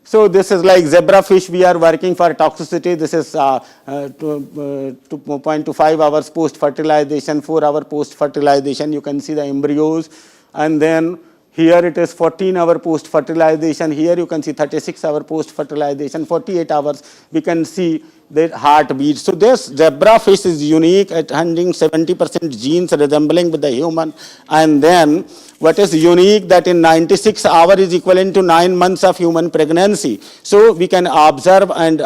So this is like zebrafish. We are working for toxicity. This is 2.25 hours post-fertilization, 4 hour post-fertilization. You can see the embryos. And then here it is 14-hour post-fertilization. Here you can see 36-hour post-fertilization, 48 hours. We can see the heartbeat. So this zebrafish is unique at having 70% genes resembling with the human. And then what is unique that in 96 hours is equivalent to 9 months of human pregnancy. So we can observe and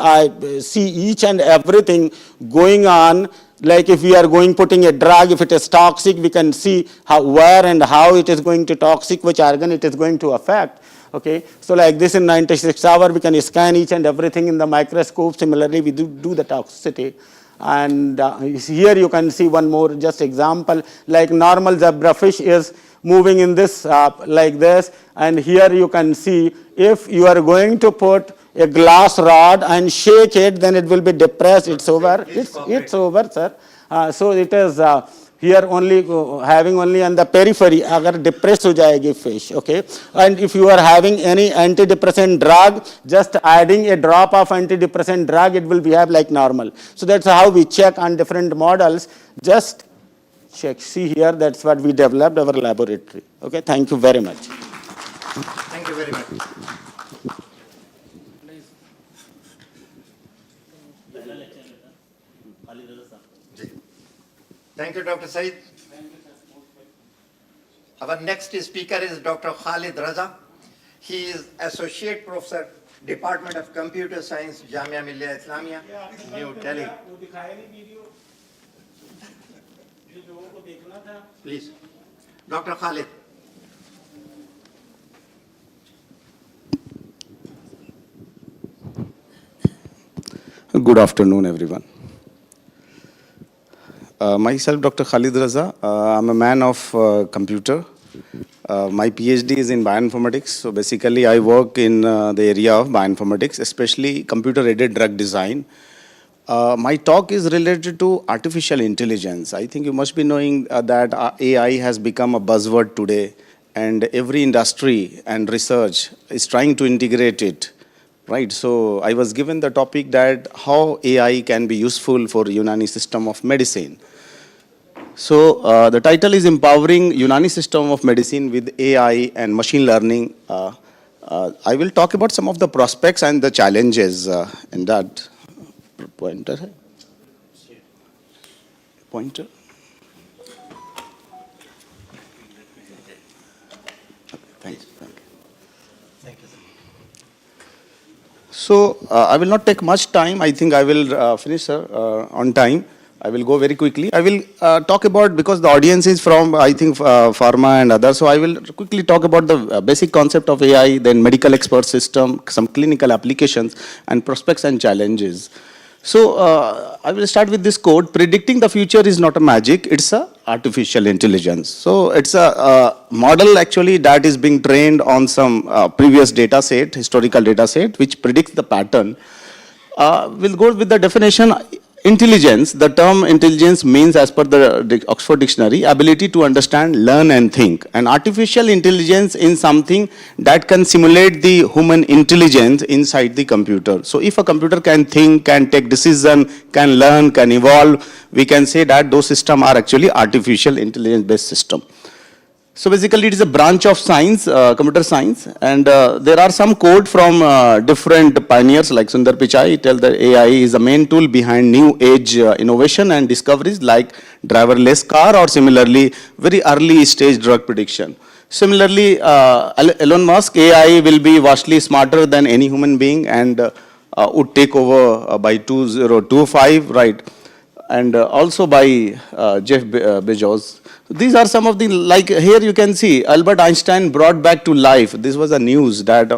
see each and everything going on. Like if we are putting a drug, if it is toxic, we can see where and how it is going to toxic, which organ it is going to affect. Okay, so like this in 96 hours, we can scan each and everything in the microscope. Similarly, we do the toxicity. And here you can see one more just example, like normal zebrafish is moving in this like this, and here you can see if you are going to put a glass rod and shake it, then it will be depressed. It's over. It's over, sir. So it is here only having only on the periphery. Agar depressed ho jayegi fish, okay. And if you are having any antidepressant drug, just adding a drop of antidepressant drug, it will behave like normal. So that's how we check on different models. Just check. See here, that's what we developed our laboratory. Okay. Thank you very much. Thank you very much. Thank you, Dr. Said. Our next speaker is Dr. Khalid Raza. He is Associate Professor, Department of Computer Science, Jamia Millia Islamia, New Delhi. Please, Dr. Khalid. Good afternoon, everyone. Myself, Dr. Khalid Raza. I'm a man of computer. My PhD is in bioinformatics. So basically, I work in the area of bioinformatics, especially computer-aided drug design. My talk is related to artificial intelligence. I think you must be knowing that AI has become a buzzword today, and every industry and research is trying to integrate it. Right, so I was given the topic that how AI can be useful for Unani system of medicine. So the title is Empowering Unani System of Medicine with AI and Machine Learning. I will talk about some of the prospects and the challenges in that. Pointer. Pointer. Thanks. Thank you. So I will not take much time. I think I will finish on time. I will go very quickly. I will talk about, because the audience is from, I think, pharma and others, so I will quickly talk about the basic concept of AI, then medical expert system, some clinical applications, and prospects and challenges. So I will start with this quote: predicting the future is not a magic, it's a artificial intelligence. So it's a model actually that is being trained on some previous data set, historical data set, which predicts the pattern. We'll go with the definition. Intelligence, the term intelligence means, as per the Oxford Dictionary, ability to understand, learn and think. And artificial intelligence is something that can simulate the human intelligence inside the computer. So if a computer can think, can take decision, can learn, can evolve, we can say that those systems are actually artificial intelligence based system. So basically it is a branch of science, computer science, and there are some code from different pioneers like Sundar Pichai tell that AI is the main tool behind new age innovation and discoveries like driverless car, or similarly very early stage drug prediction. Similarly, Elon Musk, AI will be vastly smarter than any human being and would take over by 2025, right? And also by Jeff Bezos. These are some of the, like here you can see Albert Einstein brought back to life. This was a news that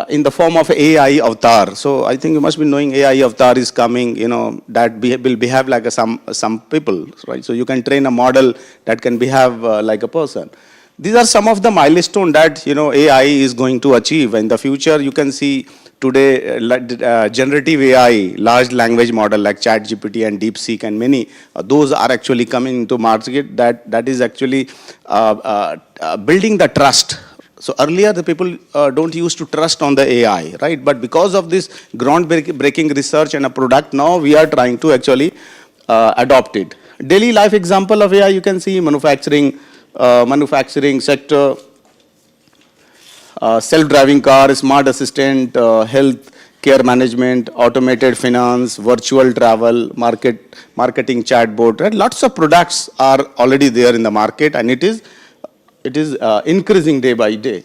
in the form of AI avatar. So I think you must be knowing AI avatar is coming, you know, that will behave like some people, right? So you can train a model that can behave like a person. These are some of the milestones that, you know, AI is going to achieve. In the future, you can see today generative AI, large language model like ChatGPT and DeepSeek and many, those are actually coming into market. That is actually building the trust. So earlier the people don't used to trust on the AI, right? But because of this groundbreaking research and a product, now we are trying to actually adopt it. Daily life example of AI, you can see manufacturing sector, self-driving car, smart assistant, health care management, automated finance, virtual travel, marketing chatbot, right? Lots of products are already there in the market, and it is increasing day by day.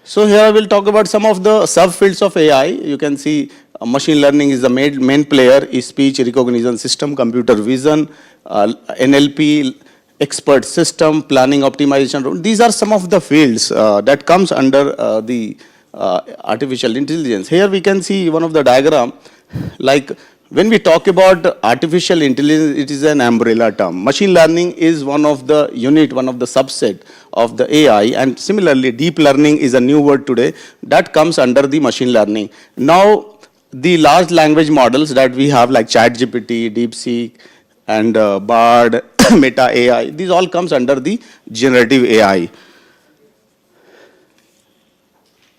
So here I will talk about some of the subfields of AI. You can see machine learning is the main player, is speech recognition system, computer vision, NLP, expert system, planning optimization. These are some of the fields that comes under the artificial intelligence. Here we can see one of the diagram, like When we talk about artificial intelligence, it is an umbrella term. Machine learning is one of the unit, one of the subset of the AI, and similarly, deep learning is a new word today that comes under the machine learning. Now, the large language models that we have like ChatGPT, DeepSeek, and Bard, Meta AI, these all comes under the generative AI.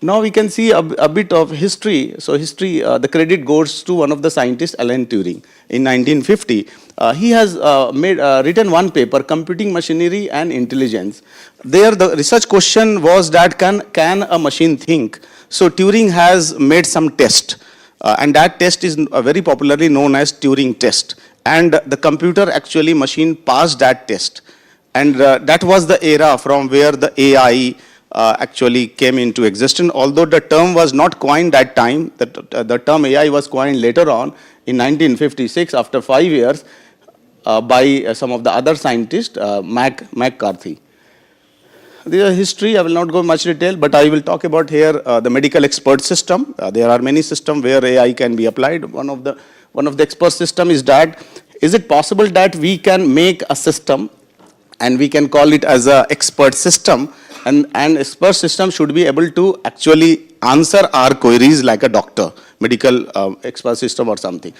Now we can see a bit of history. So history, the credit goes to one of the scientists, Alan Turing. In 1950, he has written one paper, Computing Machinery and Intelligence. There the research question was that can a machine think? So Turing has made some test. And that test is very popularly known as Turing test. And the computer actually machine passed that test. And that was the era from where the AI actually came into existence. Although the term was not coined that time, the term AI was coined later on in 1956 after 5 years by some of the other scientists, McCarthy. This is history. I will not go much detail, but I will talk about here the medical expert system. There are many systems where AI can be applied. One of the expert system is that, is it possible that we can make a system and we can call it as an expert system, and expert system should be able to actually answer our queries like a doctor, medical expert system or something.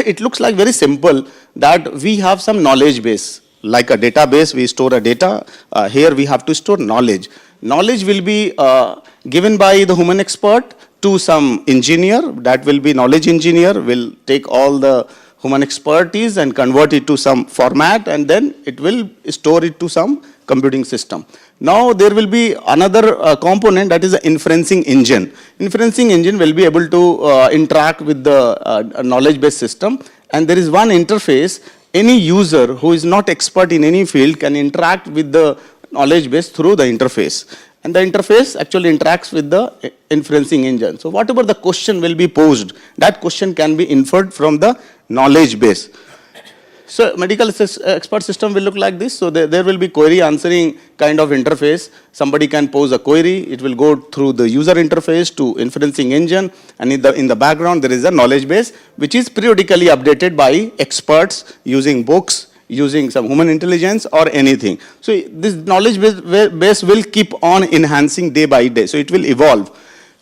It looks like very simple that we have some knowledge base. Like a database, we store a data. Here we have to store knowledge. Knowledge will be given by the human expert to some engineer. That will be knowledge engineer, will take all the human expertise and convert it to some format, and then it will store it to some computing system. Now there will be another component, that is the inferencing engine. Inferencing engine will be able to interact with the knowledge-based system, and there is one interface. Any user who is not expert in any field can interact with the knowledge base through the interface. And the interface actually interacts with the inferencing engine. So whatever the question will be posed, that question can be inferred from the knowledge base. So medical expert system will look like this. So there will be query answering kind of interface. Somebody can pose a query. It will go through the user interface to inferencing engine. And in the background, there is a knowledge base, which is periodically updated by experts using books, using some human intelligence or anything. So this knowledge base will keep on enhancing day by day. So it will evolve.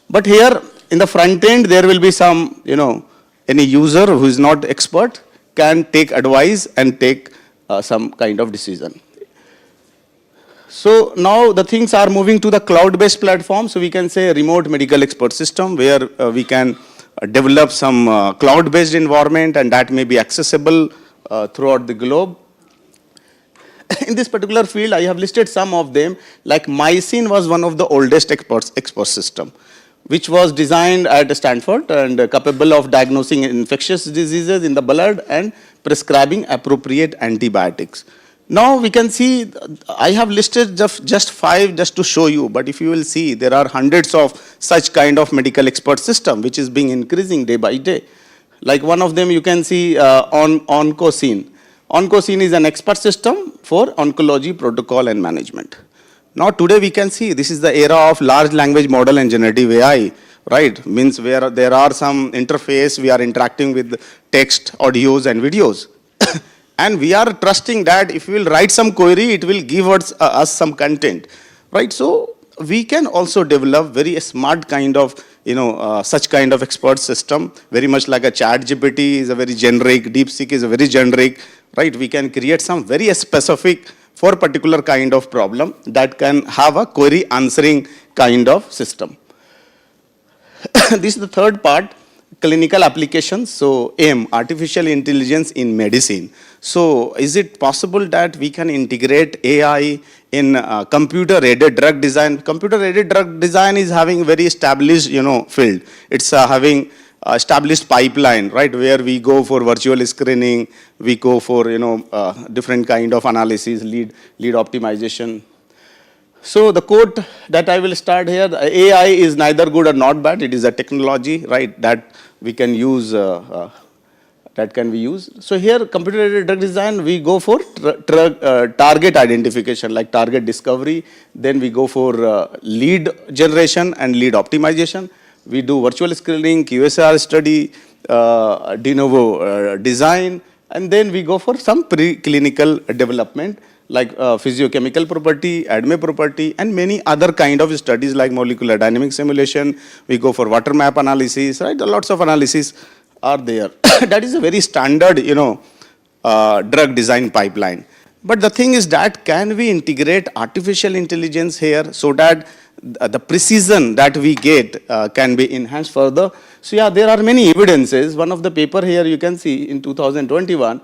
But here in the front end, there will be some, any user who is not expert can take advice and take some kind of decision. So now the things are moving to the cloud-based platform. So we can say a remote medical expert system where we can develop some cloud-based environment, and that may be accessible throughout the globe. In this particular field, I have listed some of them. Like Mycin was one of the oldest expert system, which was designed at Stanford and capable of diagnosing infectious diseases in the blood and prescribing appropriate antibiotics. Now we can see, I have listed just 5 just to show you, but if you will see, there are hundreds of such kind of medical expert system which is being increasing day by day. Like one of them you can see Oncocene. Oncocene is an expert system for oncology protocol and management. Now today we can see this is the era of large language model and generative AI, right? Means where there are some interface, we are interacting with text, audios and videos. And we are trusting that if we will write some query, it will give us some content, right? So we can also develop very smart kind of, such kind of expert system, very much like a ChatGPT is a very generic, DeepSeek is a very generic, right? We can create some very specific for a particular kind of problem that can have a query answering kind of system. This is the third part, clinical applications. So AIM, artificial intelligence in medicine. So is it possible that we can integrate AI in computer-aided drug design? Computer-aided drug design is having very established, field. It's having established pipeline, right, where we go for virtual screening, we go for, different kind of analysis, lead optimization. So the quote that I will start here, AI is neither good or not bad, it is a technology, right, that we can use, that can be used. So here, computer-aided drug design, we go for target identification, like target discovery, then we go for lead generation and lead optimization. We do virtual screening, QSR study, de novo design, and then we go for some preclinical development like physiochemical property, ADME property, and many other kind of studies like molecular dynamic simulation. We go for water map analysis, right? Lots of analysis are there. That is a very standard, drug design pipeline. But the thing is that can we integrate artificial intelligence here so that the precision that we get can be enhanced further? So yeah, there are many evidences. One of the paper here you can see in 2021,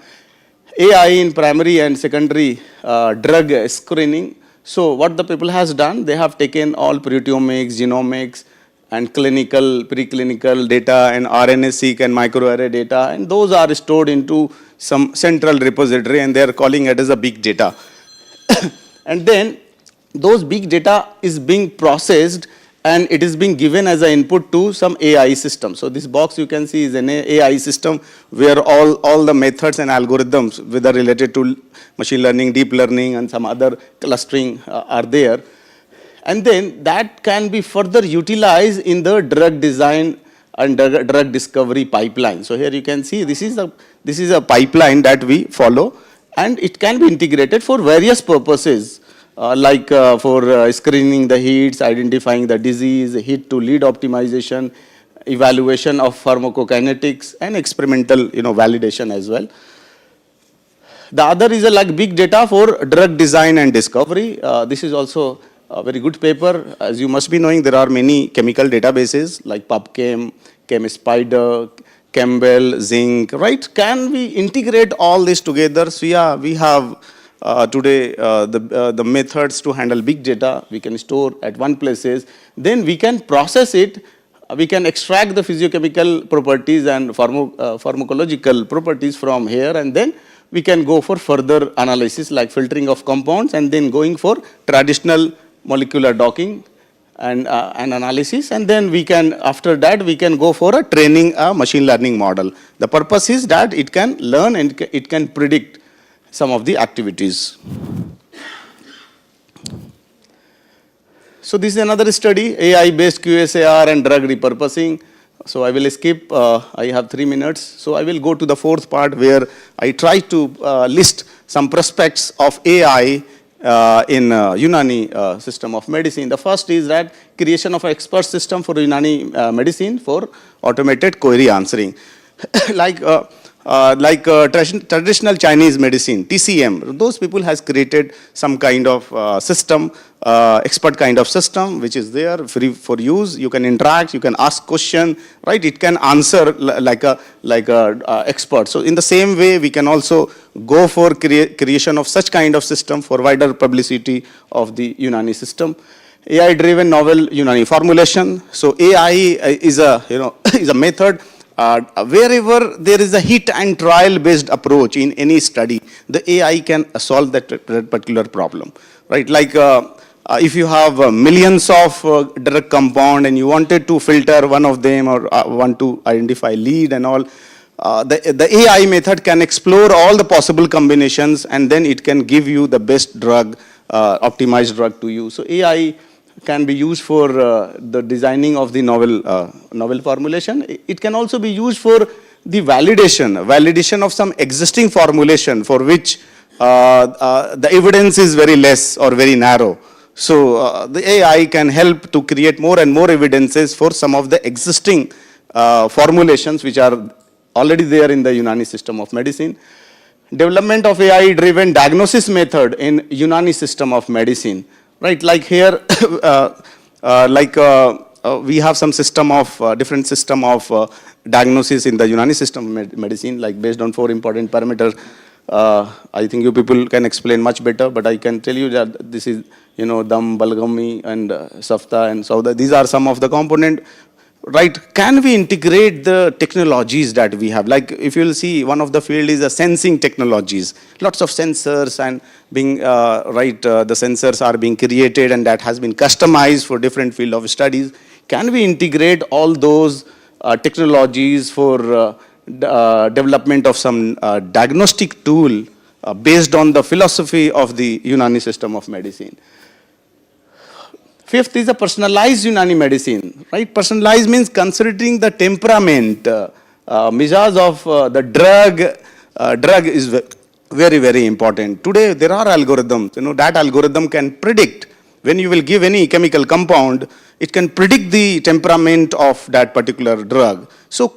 AI in primary and secondary drug screening. So what the people has done, they have taken all proteomics, genomics, and clinical, preclinical data, and RNA-seq and microarray data, and those are stored into some central repository, and they are calling it as a big data. And then those big data is being processed, and it is being given as an input to some AI system. So this box you can see is an AI system where all the methods and algorithms, whether related to machine learning, deep learning, and some other clustering are there. And then that can be further utilized in the drug design and drug discovery pipeline. So here you can see this is a pipeline that we follow, and it can be integrated for various purposes, like for screening the hits, identifying the disease, hit to lead optimization, evaluation of pharmacokinetics, and experimental validation as well. The other is like big data for drug design and discovery. This is also a very good paper. As you must be knowing, there are many chemical databases like PubChem, ChemSpider, Campbell, Zinc, right? Can we integrate all this together? So yeah, we have today the methods to handle big data. We can store at one places. Then we can process it. We can extract the physiochemical properties and pharmacological properties from here, and then we can go for further analysis like filtering of compounds, and then going for traditional molecular docking and analysis, and then we can, after that, we can go for a training a machine learning model. The purpose is that it can learn and it can predict some of the activities. So this is another study, AI-based QSAR and drug repurposing. So I will skip, I have 3 minutes. So I will go to the fourth part where I try to list some prospects of AI in Unani system of medicine. The first is that creation of an expert system for Unani medicine for automated query answering. like traditional Chinese medicine, TCM, those people has created some kind of system, expert kind of system, which is there free for use. You can interact, you can ask question, right? It can answer like a expert. So in the same way, we can also go for creation of such kind of system for wider publicity of the Unani system. AI-driven novel Unani formulation. So AI is a is a method. Wherever there is a hit and trial based approach in any study, the AI can solve that particular problem, right? Like if you have millions of drug compound and you wanted to filter one of them or want to identify lead and all, the AI method can explore all the possible combinations, and then it can give you the best drug, optimized drug to you. So AI can be used for the designing of the novel formulation. It can also be used for the validation of some existing formulation for which the evidence is very less or very narrow. So the AI can help to create more and more evidences for some of the existing formulations which are already there in the Unani system of medicine. Development of AI-driven diagnosis method in Unani system of medicine. Right, like here, we have some system of, different system of diagnosis in the Unani system of medicine, like based on 4 important parameters. I think you people can explain much better, but I can tell you that this is, Dam, Balgami, and Safta, and Sauda. These are some of the component. Right, can we integrate the technologies that we have? Like if you'll see, one of the field is the sensing technologies. Lots of sensors and being, the sensors are being created and that has been customized for different field of studies. Can we integrate all those technologies for development of some diagnostic tool based on the philosophy of the Unani system of medicine? Fifth is a personalized Unani medicine, right? Personalized means considering the temperament measures of the drug is very, very important. Today, there are algorithms, that algorithm can predict when you will give any chemical compound, it can predict the temperament of that particular drug. So,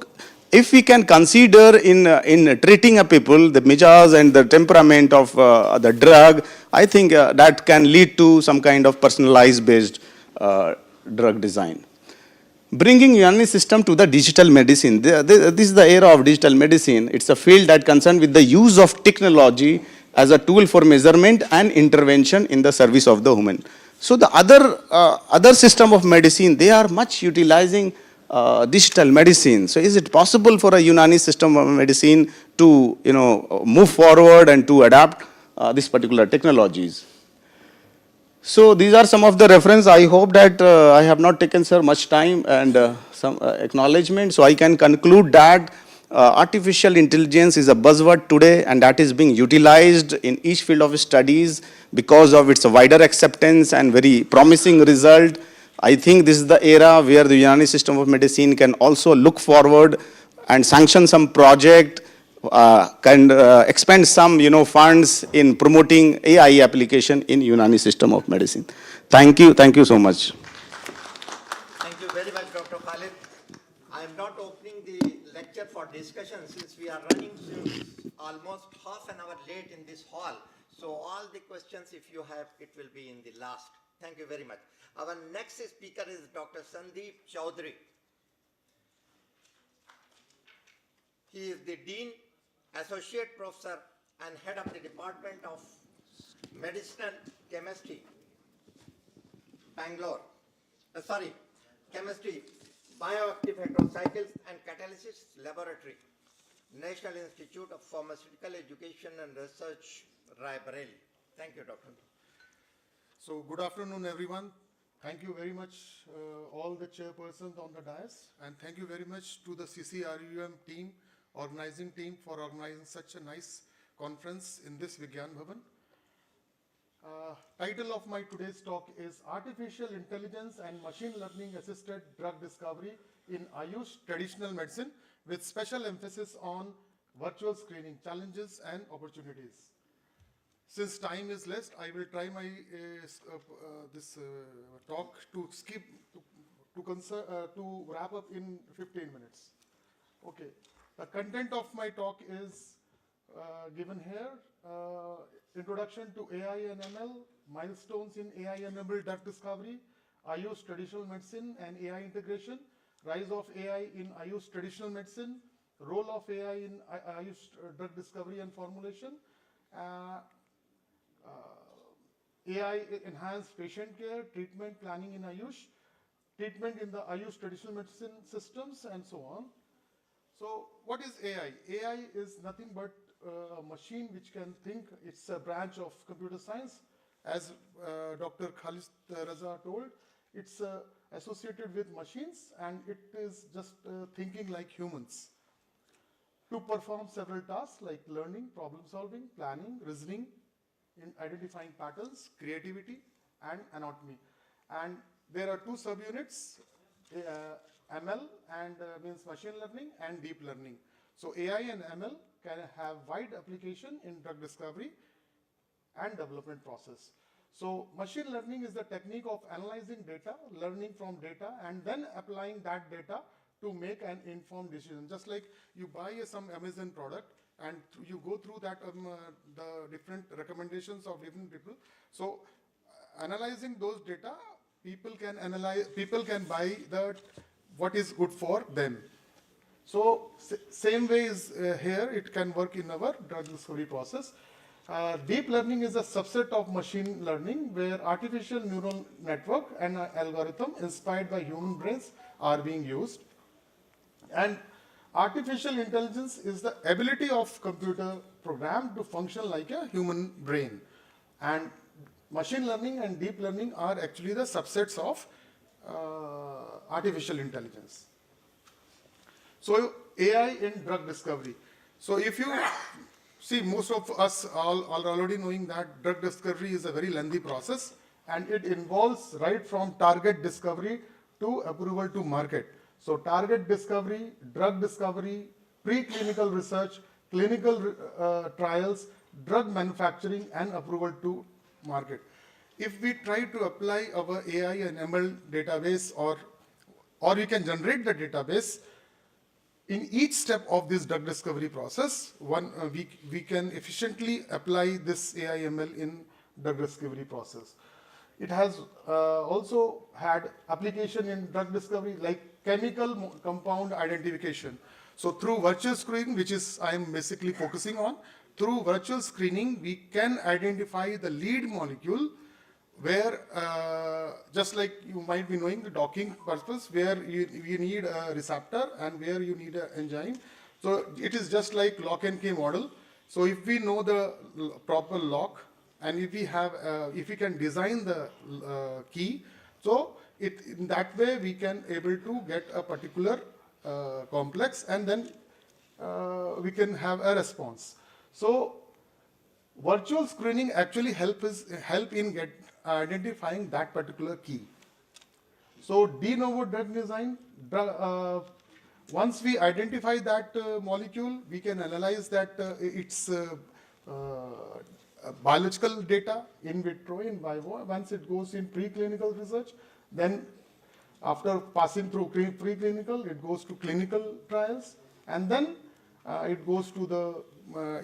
if we can consider in treating a people the measures and the temperament of the drug, I think that can lead to some kind of personalized based drug design. Bringing Unani system to the digital medicine. This is the era of digital medicine. It's a field that concerned with the use of technology as a tool for measurement and intervention in the service of the human. So the other system of medicine, they are much utilizing digital medicine. So is it possible for a Unani system of medicine to move forward and to adapt these particular technologies? So these are some of the reference. I hope that I have not taken, sir, much time and some acknowledgement. So I can conclude that artificial intelligence is a buzzword today, and that is being utilized in each field of studies because of its wider acceptance and very promising result. I think this is the era where the Unani system of medicine can also look forward and sanction some project, can expend some funds in promoting AI application in Unani system of medicine. Thank you so much. Thank you very much, Dr. Khalid. I am not opening the lecture for discussion since we are running almost half an hour late in this hall. So all the questions, if you have, it will be in the last. Thank you very much. Our next speaker is Dr. Sandeep Chaudhary. He is the Dean, Associate Professor and Head of the Department of Medicinal Chemistry, Bangalore. Chemistry, Bioactive Heterocycles and Catalysis Laboratory, National Institute of Pharmaceutical Education and Research, Raebareli. Thank you, Doctor. So good afternoon, everyone. Thank you very much, all the chairpersons on the dais, and thank you very much to the CCRUM team, organizing team, for organizing such a nice conference in this Vigyan Bhavan. Title of my today's talk is Artificial Intelligence and Machine Learning Assisted Drug Discovery in Ayush Traditional Medicine, with special emphasis on virtual screening challenges and opportunities. Since time is less, I will try my talk to skip to wrap up in 15 minutes. Okay, the content of my talk is given here. Introduction to AI and ML, milestones in AI-enabled drug discovery, Ayush traditional medicine and AI integration, rise of AI in Ayush traditional medicine, role of AI in Ayush drug discovery and formulation, AI enhanced patient care, treatment planning in Ayush, treatment in the Ayush traditional medicine systems, and so on. So what is AI? AI is nothing but a machine which can think. It's a branch of computer science. As Dr. Khalid Raza told, it's associated with machines, and it is just thinking like humans to perform several tasks like learning, problem solving, planning, reasoning, in identifying patterns, creativity, and anatomy. And there are two subunits, ML and means machine learning, and deep learning. So AI and ML can have wide application in drug discovery and development process. So machine learning is the technique of analyzing data, learning from data, and then applying that data to make an informed decision. Just like you buy some Amazon product and you go through that the different recommendations of different people. So analyzing those data, people can buy what is good for them. So same way is here, it can work in our drug discovery process. Deep learning is a subset of machine learning where artificial neural network and algorithm inspired by human brains are being used. And artificial intelligence is the ability of computer program to function like a human brain. And machine learning and deep learning are actually the subsets of artificial intelligence. So AI in drug discovery. So if you see, most of us are already knowing that drug discovery is a very lengthy process, and it involves right from target discovery to approval to market. So target discovery, drug discovery, preclinical research, clinical trials, drug manufacturing and approval to market. If we try to apply our AI and ML database or we can generate the database, in each step of this drug discovery process, we can efficiently apply this AI ML in drug discovery process. It has also had application in drug discovery like chemical compound identification. So through virtual screening, which is I am basically focusing on, through virtual screening, we can identify the lead molecule where, just like you might be knowing the docking purpose, where you need a receptor and where you need an enzyme. So it is just like lock and key model. So if we know the proper lock, and if we can design the key, so in that way we can able to get a particular complex, and then we can have a response. So virtual screening actually help in identifying that particular key. So de novo drug design, once we identify that molecule, we can analyze that its biological data in vitro, in vivo. Once it goes in preclinical research, then after passing through preclinical, it goes to clinical trials, and then it goes to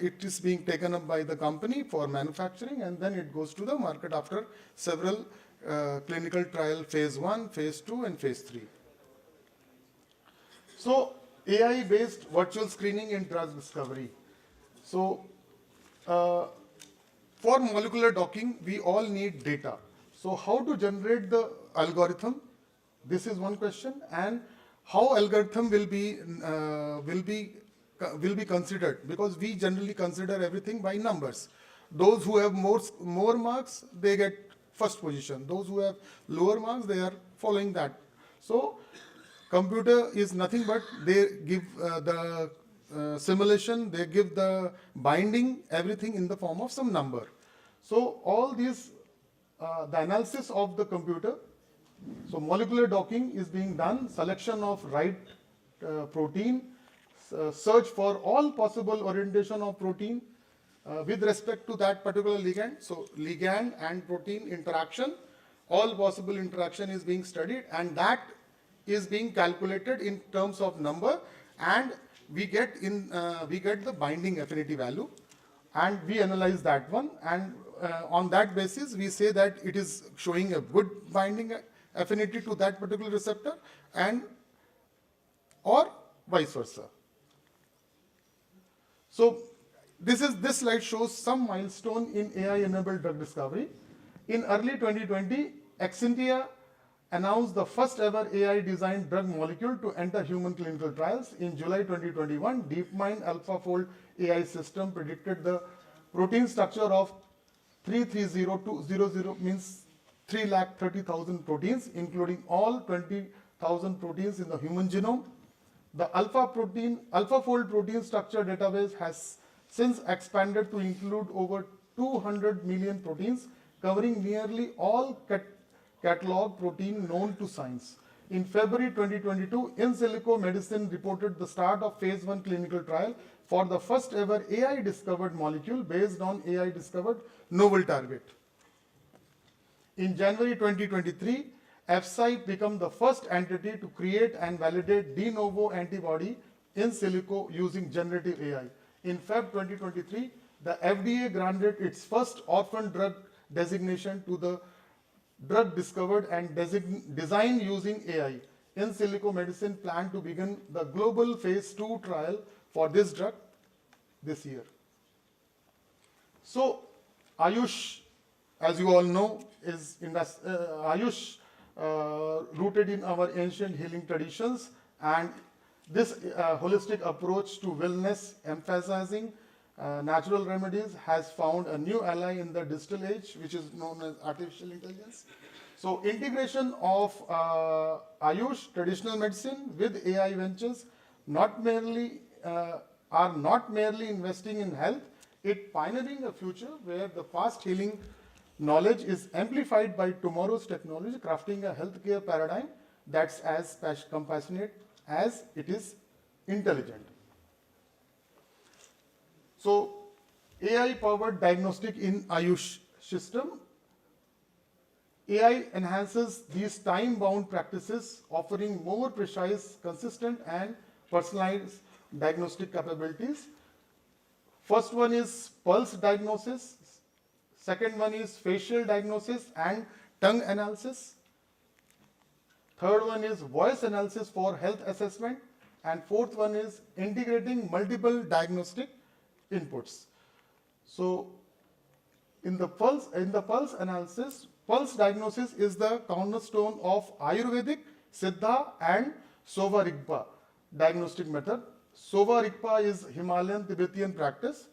it is being taken up by the company for manufacturing, and then it goes to the market after several clinical trial, phase 1, phase 2, and phase 3. So AI-based virtual screening in drug discovery. So for molecular docking, we all need data. So how to generate the algorithm? This is one question, and how algorithm will be considered, because we generally consider everything by numbers. Those who have more marks, they get first position. Those who have lower marks, they are following that. So computer is nothing but they give the simulation, they give the binding, everything in the form of some number. So all these, the analysis of the computer, so molecular docking is being done, selection of right protein, search for all possible orientation of protein with respect to that particular ligand. So ligand and protein interaction, all possible interaction is being studied, and that is being calculated in terms of number, and we get the binding affinity value, and we analyze that one, and on that basis we say that it is showing a good binding affinity to that particular receptor, and or vice versa. So this slide shows some milestone in AI-enabled drug discovery. In early 2020, Exscientia announced the first ever AI-designed drug molecule to enter human clinical trials. In July 2021, DeepMind AlphaFold AI system predicted the protein structure of 330200, means 330,000 proteins, including all 20,000 proteins in the human genome. The AlphaFold protein structure database has since expanded to include over 200 million proteins, covering nearly all catalog protein known to science. In February 2022, In Silico Medicine reported the start of phase 1 clinical trial for the first ever AI-discovered molecule based on AI-discovered novel target. In January 2023, EFSI became the first entity to create and validate de novo antibody in silico using generative AI. In Feb 2023, the FDA granted its first orphan drug designation to the drug discovered and designed using AI. In Silico Medicine planned to begin the global phase 2 trial for this drug this year. So Ayush, as you all know, is Ayush rooted in our ancient healing traditions, and this holistic approach to wellness, emphasizing natural remedies, has found a new ally in the digital age, which is known as artificial intelligence. So integration of Ayush, traditional medicine, with AI ventures are not merely investing in health, it pioneering a future where the past healing knowledge is amplified by tomorrow's technology, crafting a healthcare paradigm that's as compassionate as it is intelligent. So AI-powered diagnostic in Ayush system. AI enhances these time-bound practices, offering more precise, consistent, and personalized diagnostic capabilities. First one is pulse diagnosis. Second one is facial diagnosis and tongue analysis. Third one is voice analysis for health assessment. And fourth one is integrating multiple diagnostic inputs. So in the pulse analysis, pulse diagnosis is the cornerstone of Ayurvedic, Siddha and Sova Rigpa diagnostic method. Sova Rigpa is Himalayan Tibetan practice.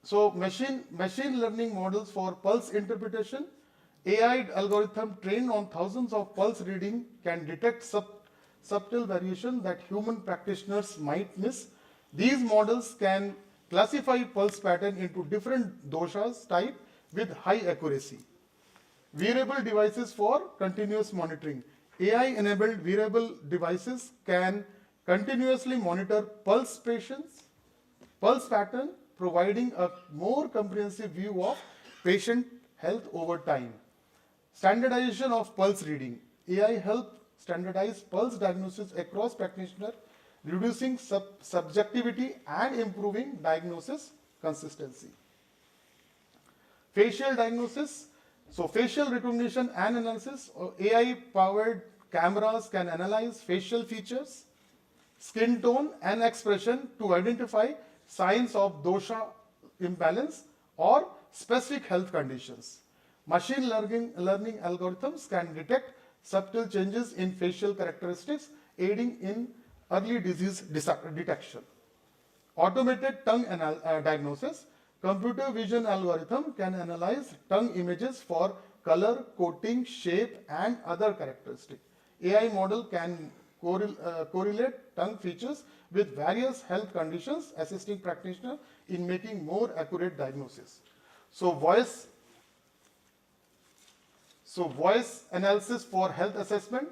So machine learning models for pulse interpretation. AI algorithm trained on thousands of pulse reading can detect subtle variation that human practitioners might miss. These models can classify pulse pattern into different doshas type with high accuracy. Wearable devices for continuous monitoring. AI-enabled wearable devices can continuously monitor pulse pattern, providing a more comprehensive view of patient health over time. Standardization of pulse reading. AI help standardize pulse diagnosis across practitioners, reducing subjectivity and improving diagnosis consistency. Facial diagnosis. So facial recognition and analysis. AI-powered cameras can analyze facial features, skin tone and expression to identify signs of dosha imbalance or specific health conditions. Machine learning algorithms can detect subtle changes in facial characteristics, aiding in early disease detection. Automated tongue diagnosis. Computer vision algorithm can analyze tongue images for color, coating, shape, and other characteristics. AI model can correlate tongue features with various health conditions, assisting practitioners in making more accurate diagnosis. So voice analysis for health assessment.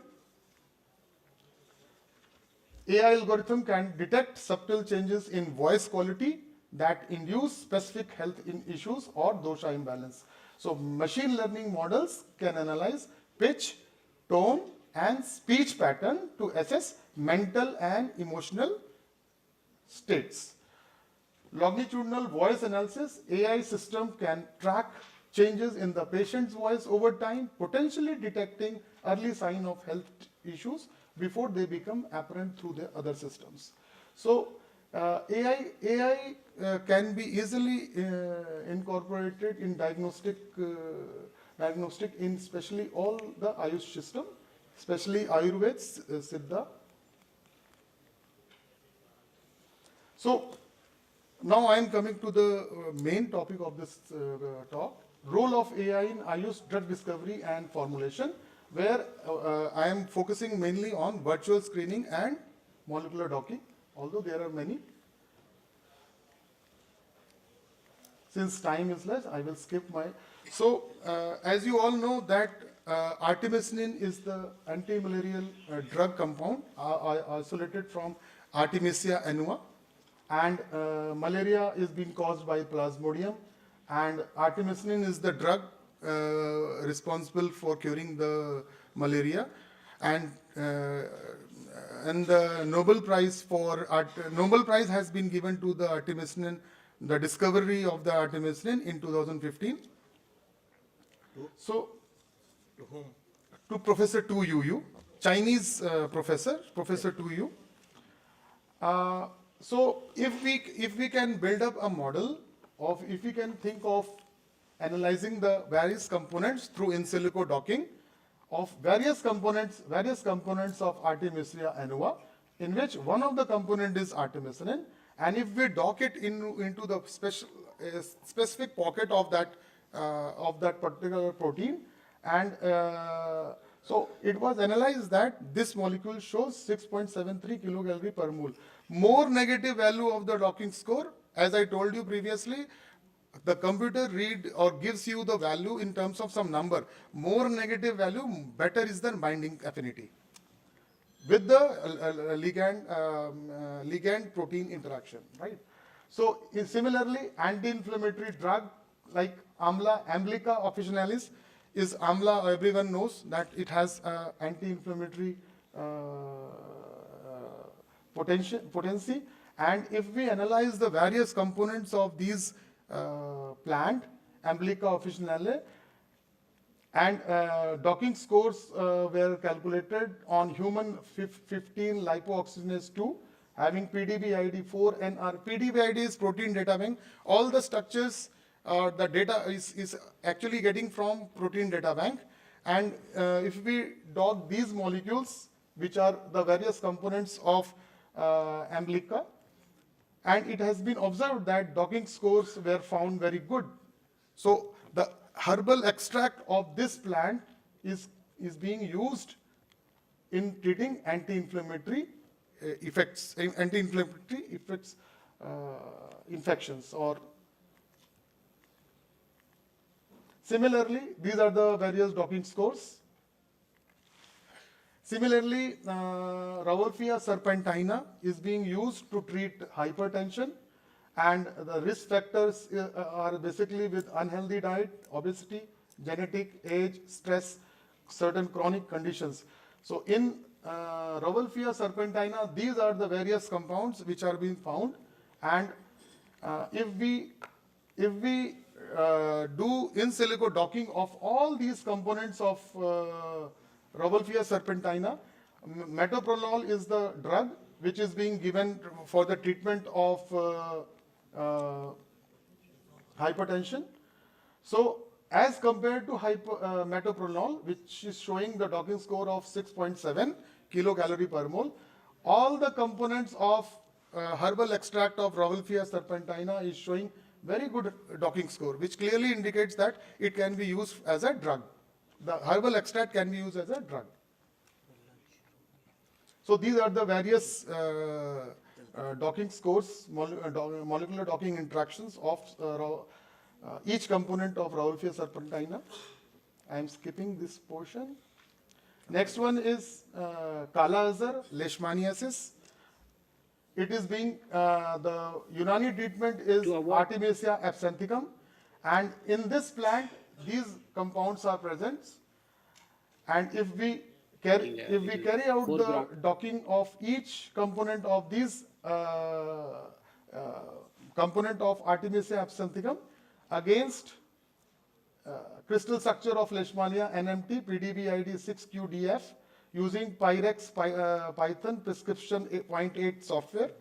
AI algorithm can detect subtle changes in voice quality that induce specific health issues or dosha imbalance. So machine learning models can analyze pitch, tone, and speech pattern to assess mental and emotional states. Longitudinal voice analysis. AI system can track changes in the patient's voice over time, potentially detecting early sign of health issues before they become apparent through the other systems. So AI can be easily incorporated in diagnostic in especially all the Ayush system, especially Ayurveda, Siddha. So now I am coming to the main topic of this talk, role of AI in Ayush drug discovery and formulation, where I am focusing mainly on virtual screening and molecular docking, although there are many. Since time is less, I will skip my. So, as you all know that artemisinin is the anti-malarial drug compound isolated from Artemisia annua, and malaria is being caused by Plasmodium, and artemisinin is the drug responsible for curing the malaria, and the Nobel Prize has been given to the artemisinin, the discovery of the artemisinin in 2015. So, to whom? To Professor Tu Yu, Chinese professor, Professor Tu Yu. So if we can build up a model of, if we can think of analyzing the various components through in silico docking of various components of Artemisia annua, in which one of the component is artemisinin, and if we dock it into the specific pocket of that particular protein, and so it was analyzed that this molecule shows 6.73 kilocalorie per mole. More negative value of the docking score, as I told you previously, the computer read or gives you the value in terms of some number. More negative value, better is the binding affinity with the ligand protein interaction, right? So similarly, anti-inflammatory drug like Amblica officinalis is amla. Everyone knows that it has anti-inflammatory potency. And if we analyze the various components of these plant, Amblica officinale, and docking scores were calculated on human 15 lipooxygenase 2 having PDB-ID 4 NR. PDB-ID is protein data bank. All the structures, the data is actually getting from protein data bank. And if we dog these molecules, which are the various components of Amblica, and it has been observed that docking scores were found very good. So the herbal extract of this plant is being used in treating anti-inflammatory effects, infections. Or similarly, these are the various docking scores. Similarly, Rauwolfia serpentina is being used to treat hypertension, and the risk factors are basically with unhealthy diet, obesity, genetic, age, stress, certain chronic conditions. So in Rauwolfia serpentina, these are the various compounds which are being found, and if we do in silico docking of all these components of Rauwolfia serpentina, metoprolol is the drug which is being given for the treatment of hypertension. So as compared to metoprolol, which is showing the docking score of 6.7 kilocalorie per mole, all the components of herbal extract of Rauwolfia serpentina is showing very good docking score, which clearly indicates that it can be used as a drug. The herbal extract can be used as a drug. So these are the various docking scores, molecular docking interactions of each component of Rauwolfia serpentina. I am skipping this portion. Next one is Kala Azar, Leishmaniasis. It is being, the Unani treatment is Artemisia absinthium, and in this plant, these compounds are present. And if we carry out the docking of each component of these component of Artemisia absinthium against crystal structure of Leishmania NMT PDB-ID 6QDF using Pyrex Python prescription 0.8 software.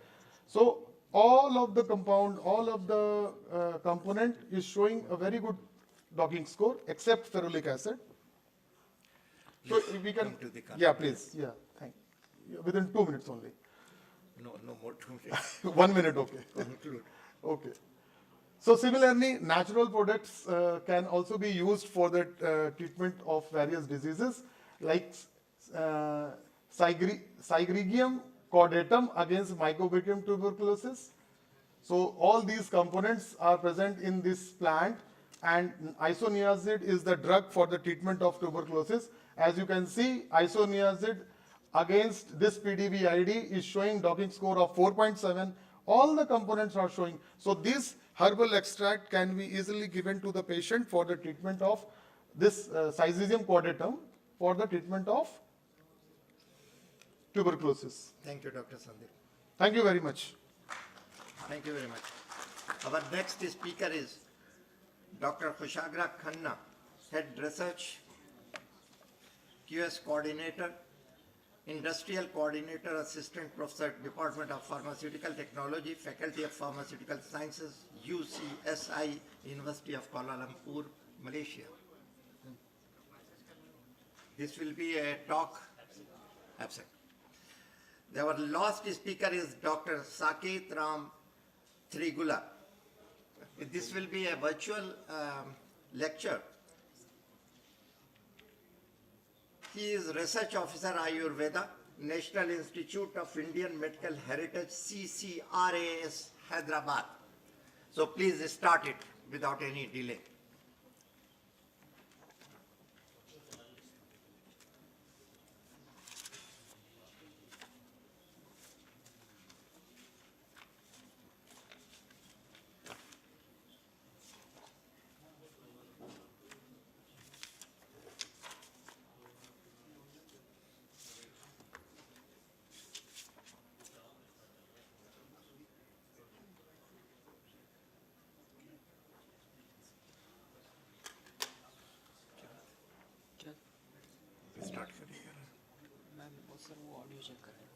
So all of the compound, all of the component is showing a very good docking score except ferulic acid. So if we can, yeah, please, yeah, thank you. Within 2 minutes only. No more 2 minutes. 1 minute, okay. Conclude. Okay. So similarly, natural products can also be used for the treatment of various diseases like Cygrigium caudatum against Mycobacterium tuberculosis. So all these components are present in this plant, and isoniazid is the drug for the treatment of tuberculosis. As you can see, isoniazid against this PDB-ID is showing docking score of 4.7. All the components are showing. So this herbal extract can be easily given to the patient for the treatment of this Cygrigium caudatum for the treatment of tuberculosis. Thank you, Dr. Sandeep. Thank you very much. Thank you very much. Our next speaker is Dr. Kushagra Khanna, Head Research, QS Coordinator, Industrial Coordinator, Assistant Professor, Department of Pharmaceutical Technology, Faculty of Pharmaceutical Sciences, UCSI, University of Kuala Lumpur, Malaysia. This will be a talk absent. Our last speaker is Dr. Saket Ram Trigula. This will be a virtual lecture. He is Research Officer Ayurveda, National Institute of Indian Medical Heritage, CCRAS, Hyderabad. So please start it without any delay. Start करिएगा ना। मैं sir वो audio check कर रहा हूँ।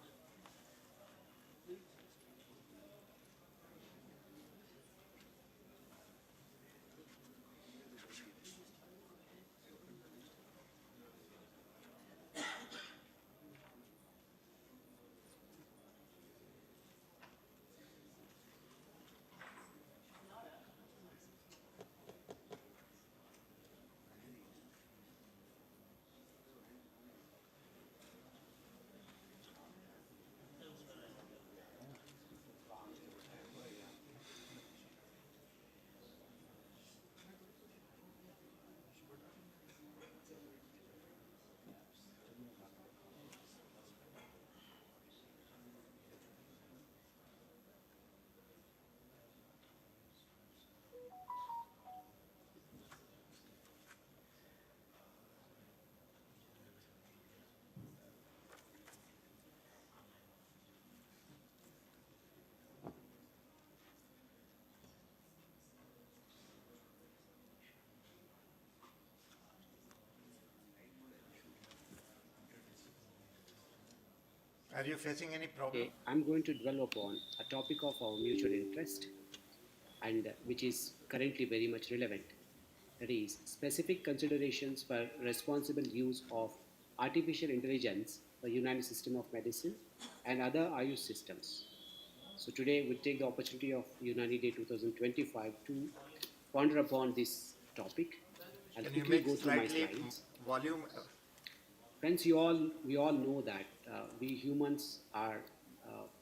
Are you facing any problem? Okay, I'm going to dwell upon a topic of our mutual interest and which is currently very much relevant. That is, specific considerations for responsible use of artificial intelligence for Unani system of medicine and other Ayush systems. So today we take the opportunity of Unani Day 2025 to ponder upon this topic. I'll Can you quickly make go through my slightly slides. volume? Friends, we all know that we humans are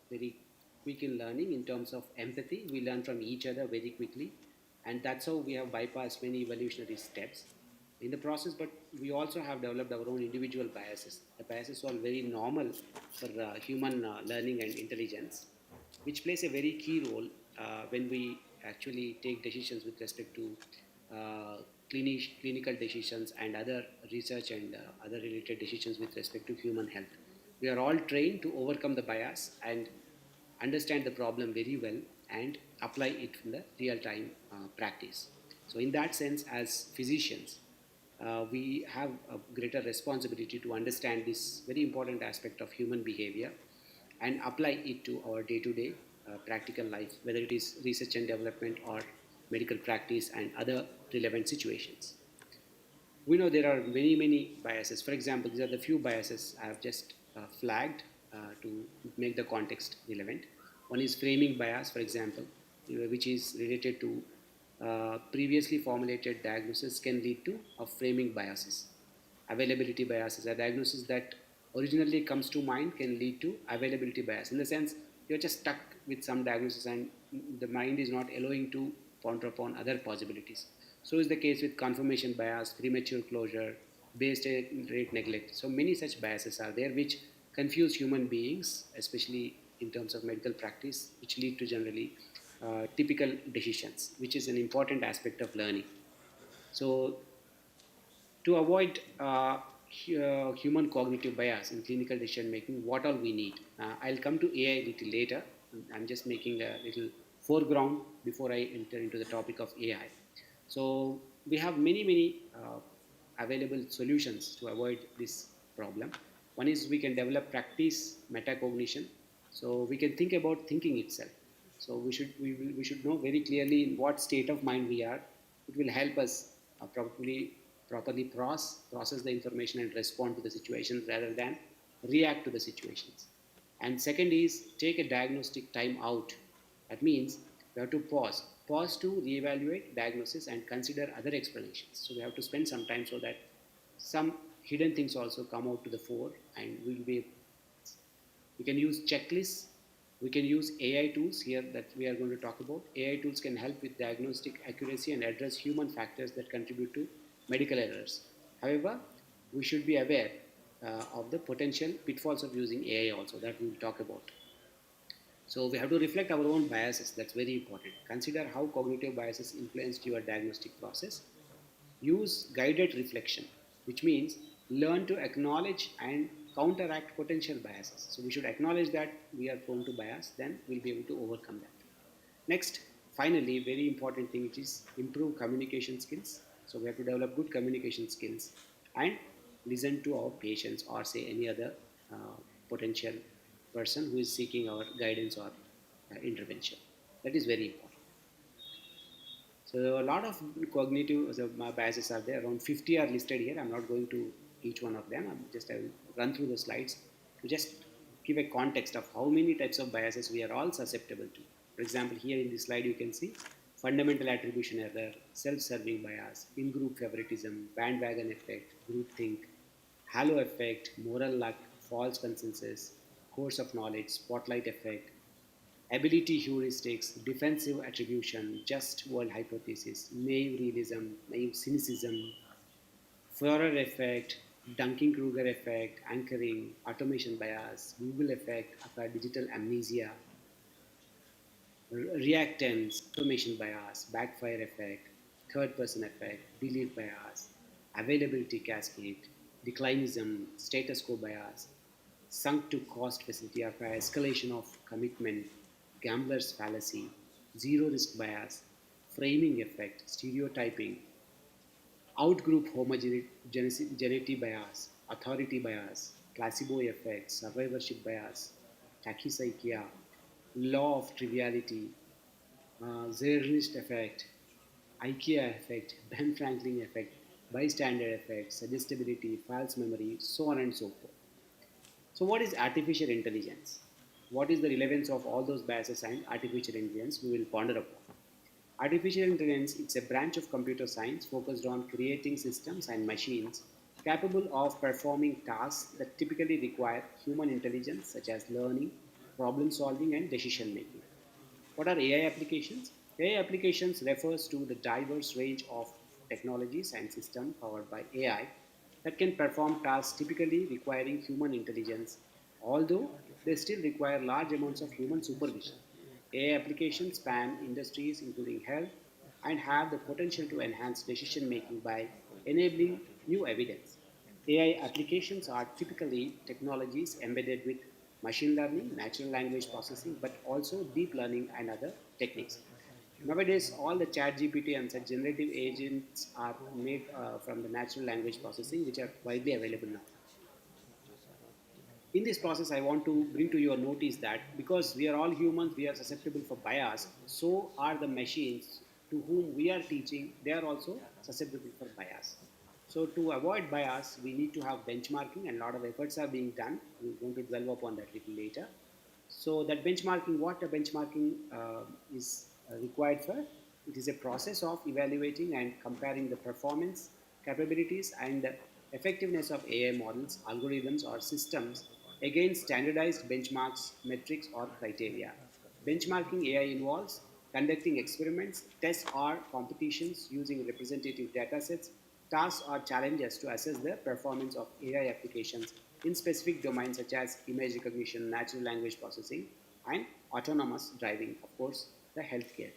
very quick in learning in terms of empathy. We learn from each other very quickly, and that's how we have bypassed many evolutionary steps in the process. But we also have developed our own individual biases. The biases are very normal for human learning and intelligence, which plays a very key role when we actually take decisions with respect to clinical decisions and other research and other related decisions with respect to human health. We are all trained to overcome the bias and understand the problem very well and apply it in the real time practice. So, in that sense, as physicians, we have a greater responsibility to understand this very important aspect of human behavior and apply it to our day to day practical life, whether it is research and development or medical practice and other relevant situations. We know there are many biases. For example, these are the few biases I have just flagged to make the context relevant. One is framing bias, for example, which is related to previously formulated diagnosis can lead to framing biases. Availability biases, a diagnosis that originally comes to mind can lead to availability bias. In the sense, you're just stuck with some diagnosis and the mind is not allowing to ponder upon other possibilities. So is the case with confirmation bias, premature closure, base rate neglect. So many such biases are there which confuse human beings, especially in terms of medical practice, which lead to generally typical decisions, which is an important aspect of learning. So to avoid human cognitive bias in clinical decision making, what all we need. I'll come to AI a little later. I'm just making a little foreground before I enter into the topic of AI. So we have many available solutions to avoid this problem. One is we can develop practice metacognition. So we can think about thinking itself. So we should know very clearly in what state of mind we are. It will help us properly process the information and respond to the situations rather than react to the situations. And second is take a diagnostic time out. That means we have to pause to reevaluate diagnosis and consider other explanations. So we have to spend some time so that some hidden things also come out to the fore, and we can use checklists. We can use AI tools here that we are going to talk about. AI tools can help with diagnostic accuracy and address human factors that contribute to medical errors. However, we should be aware of the potential pitfalls of using AI also that we will talk about. So we have to reflect our own biases. That's very important. Consider how cognitive biases influenced your diagnostic process. Use guided reflection, which means learn to acknowledge and counteract potential biases. So we should acknowledge that we are prone to bias, then we'll be able to overcome that. Next, finally, very important thing, which is improve communication skills. So we have to develop good communication skills and listen to our patients or say any other potential person who is seeking our guidance or intervention. That is very important. So a lot of cognitive biases are there. Around 50 are listed here. I'm not going to each one of them. I will run through the slides to just give a context of how many types of biases we are all susceptible to. For example, here in this slide you can see fundamental attribution error, self-serving bias, in-group favoritism, bandwagon effect, groupthink, halo effect, moral luck, false consensus, course of knowledge, spotlight effect, ability heuristics, defensive attribution, just world hypothesis, naive realism, naive cynicism, Forer effect, Dunking-Kruger effect, anchoring, automation bias, Google effect, digital amnesia, reactance, automation bias, backfire effect, third person effect, delete bias, availability cascade, declinism, status quo bias, sunk to cost facility or escalation of commitment, gambler's fallacy, zero risk bias, framing effect, stereotyping, outgroup homogeneity bias, authority bias, placebo effect, survivorship bias, tachypsychia, law of triviality, Zernist effect, IKEA effect, Ben Franklin effect, bystander effect, suggestibility, false memory, so on and so forth. So, what is artificial intelligence? What is the relevance of all those biases and artificial intelligence? We will ponder upon. Artificial intelligence is a branch of computer science focused on creating systems and machines capable of performing tasks that typically require human intelligence, such as learning, problem solving, and decision making. What are AI applications? AI applications refers to the diverse range of technologies and systems powered by AI that can perform tasks typically requiring human intelligence, although they still require large amounts of human supervision. AI applications span industries including health and have the potential to enhance decision making by enabling new evidence. AI applications are typically technologies embedded with machine learning, natural language processing, but also deep learning and other techniques. Nowadays, all the chat GPT and such generative agents are made from the natural language processing, which are widely available now. In this process, I want to bring to your notice that because we are all humans, we are susceptible for bias, so are the machines to whom we are teaching, they are also susceptible for bias. So to avoid bias, we need to have benchmarking, and a lot of efforts are being done. We're going to dwell upon that a little later. So that benchmarking, what a benchmarking is required for? It is a process of evaluating and comparing the performance, capabilities, and effectiveness of AI models, algorithms, or systems against standardized benchmarks, metrics, or criteria. Benchmarking AI involves conducting experiments, tests, or competitions using representative datasets, tasks, or challenges to assess the performance of AI applications in specific domains such as image recognition, natural language processing, and autonomous driving, of course, the healthcare.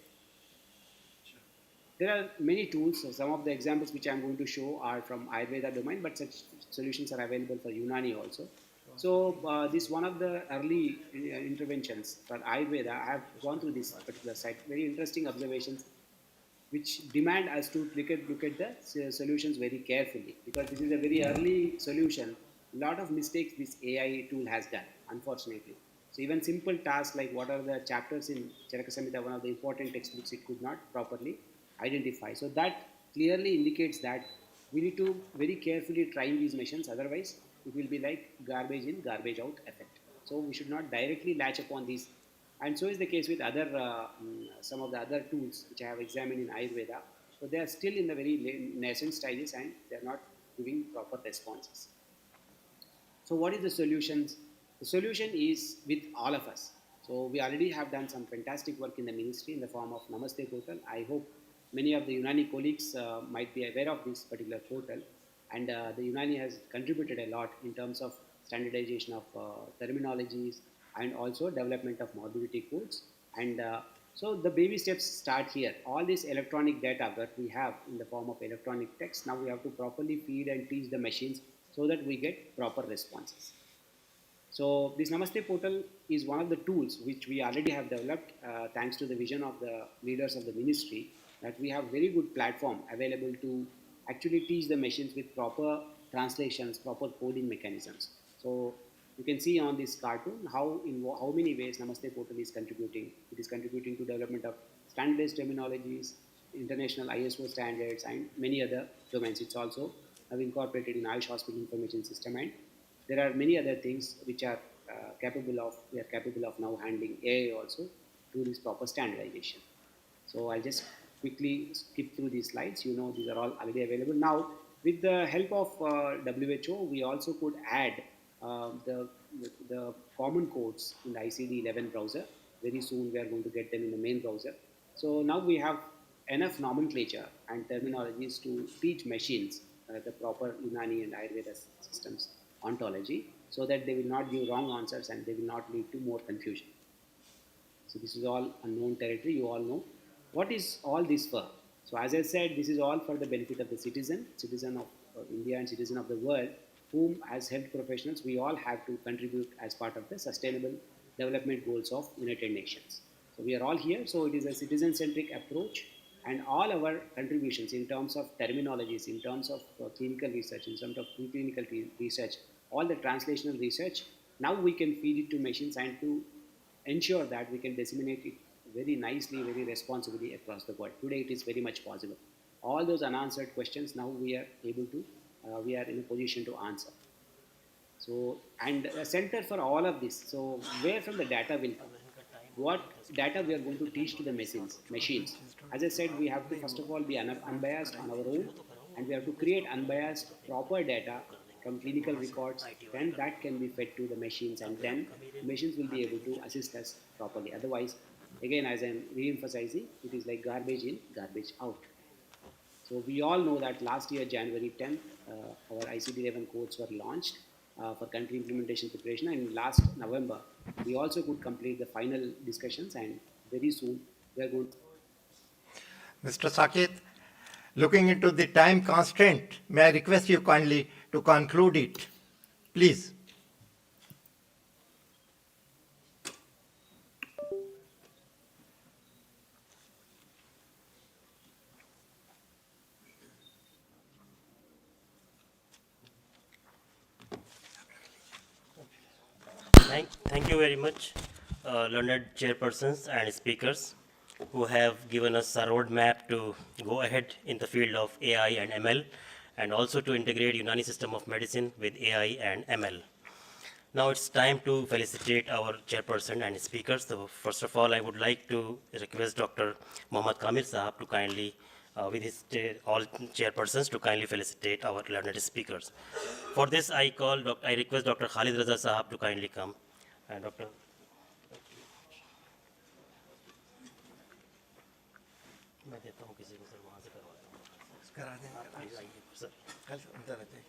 There are many tools. So some of the examples which I'm going to show are from Ayurveda domain, but such solutions are available for Unani also. So this one of the early interventions for Ayurveda. I have gone through this particular site. Very interesting observations which demand us to look at the solutions very carefully, because this is a very early solution. A lot of mistakes this AI tool has done, unfortunately. So even simple tasks like what are the chapters in Charaka Samhita, one of the important textbooks, it could not properly identify. So that clearly indicates that we need to very carefully train these machines, otherwise it will be like garbage in, garbage out effect. So we should not directly latch upon these, and so is the case with other some of the other tools which I have examined in Ayurveda. So they are still in the very nascent stages and they are not giving proper responses. So what is the solutions? The solution is with all of us. So we already have done some fantastic work in the ministry in the form of Namaste portal. I hope many of the Unani colleagues might be aware of this particular portal, and the Unani has contributed a lot in terms of standardization of terminologies and also development of morbidity codes. And so the baby steps start here. All this electronic data that we have in the form of electronic text, now we have to properly feed and teach the machines so that we get proper responses. So this Namaste portal is one of the tools which we already have developed thanks to the vision of the leaders of the ministry, that we have very good platform available to actually teach the machines with proper translations, proper coding mechanisms. So you can see on this cartoon how in how many ways Namaste portal is contributing. It is contributing to development of standardized terminologies, international ISO standards, and many other domains. It's also have incorporated in Ayush Hospital Information System, and there are many other things which are we are capable of now handling AI also through this proper standardization. So I'll just quickly skip through these slides. You know, these are all already available. Now, with the help of WHO, we also could add the common codes in the ICD-11 browser. Very soon we are going to get them in the main browser. So now we have enough nomenclature and terminologies to teach machines the proper Unani and Ayurveda systems ontology, so that they will not give wrong answers and they will not lead to more confusion. So this is all unknown territory, you all know. What is all this for? So as I said, this is all for the benefit of the citizen of India and citizen of the world, whom as health professionals, we all have to contribute as part of the sustainable development goals of United Nations. So we are all here, so it is a citizen-centric approach, and all our contributions in terms of terminologies, in terms of clinical research, in terms of preclinical research, all the translational research, now we can feed it to machines and to ensure that we can disseminate it very nicely, very responsibly across the world. Today it is very much possible. All those unanswered questions now we are able to, we are in a position to answer. So, and a center for all of this. So, where from the data will come? What data we are going to teach to the machines? As I said, we have to first of all be unbiased on our own, and we have to create unbiased, proper data from clinical records. Then that can be fed to the machines, and then machines will be able to assist us properly. Otherwise, again, as I'm re-emphasizing, it is like garbage in, garbage out. So we all know that last year, January 10th, our ICD-11 codes were launched for country implementation preparation, and last November, we also could complete the final discussions, and very soon we are going to... Mr. Saket, looking into the time constraint, may I request you kindly to conclude it, please. Thank you very much, learned chairpersons and speakers who have given us a roadmap to go ahead in the field of AI and ML, and also to integrate Unani system of medicine with AI and ML. Now it's time to felicitate our chairperson and speakers. So first of all, I would like to request Dr. Mohammad Kamil Sahab to kindly, with his all chairpersons, to kindly felicitate our learned speakers. For this, I request Dr. Khalid Raza Sahab to kindly come. And Dr. मैं देता हूँ किसी को sir वहाँ से करवा दें sir कल अंदर आ जाए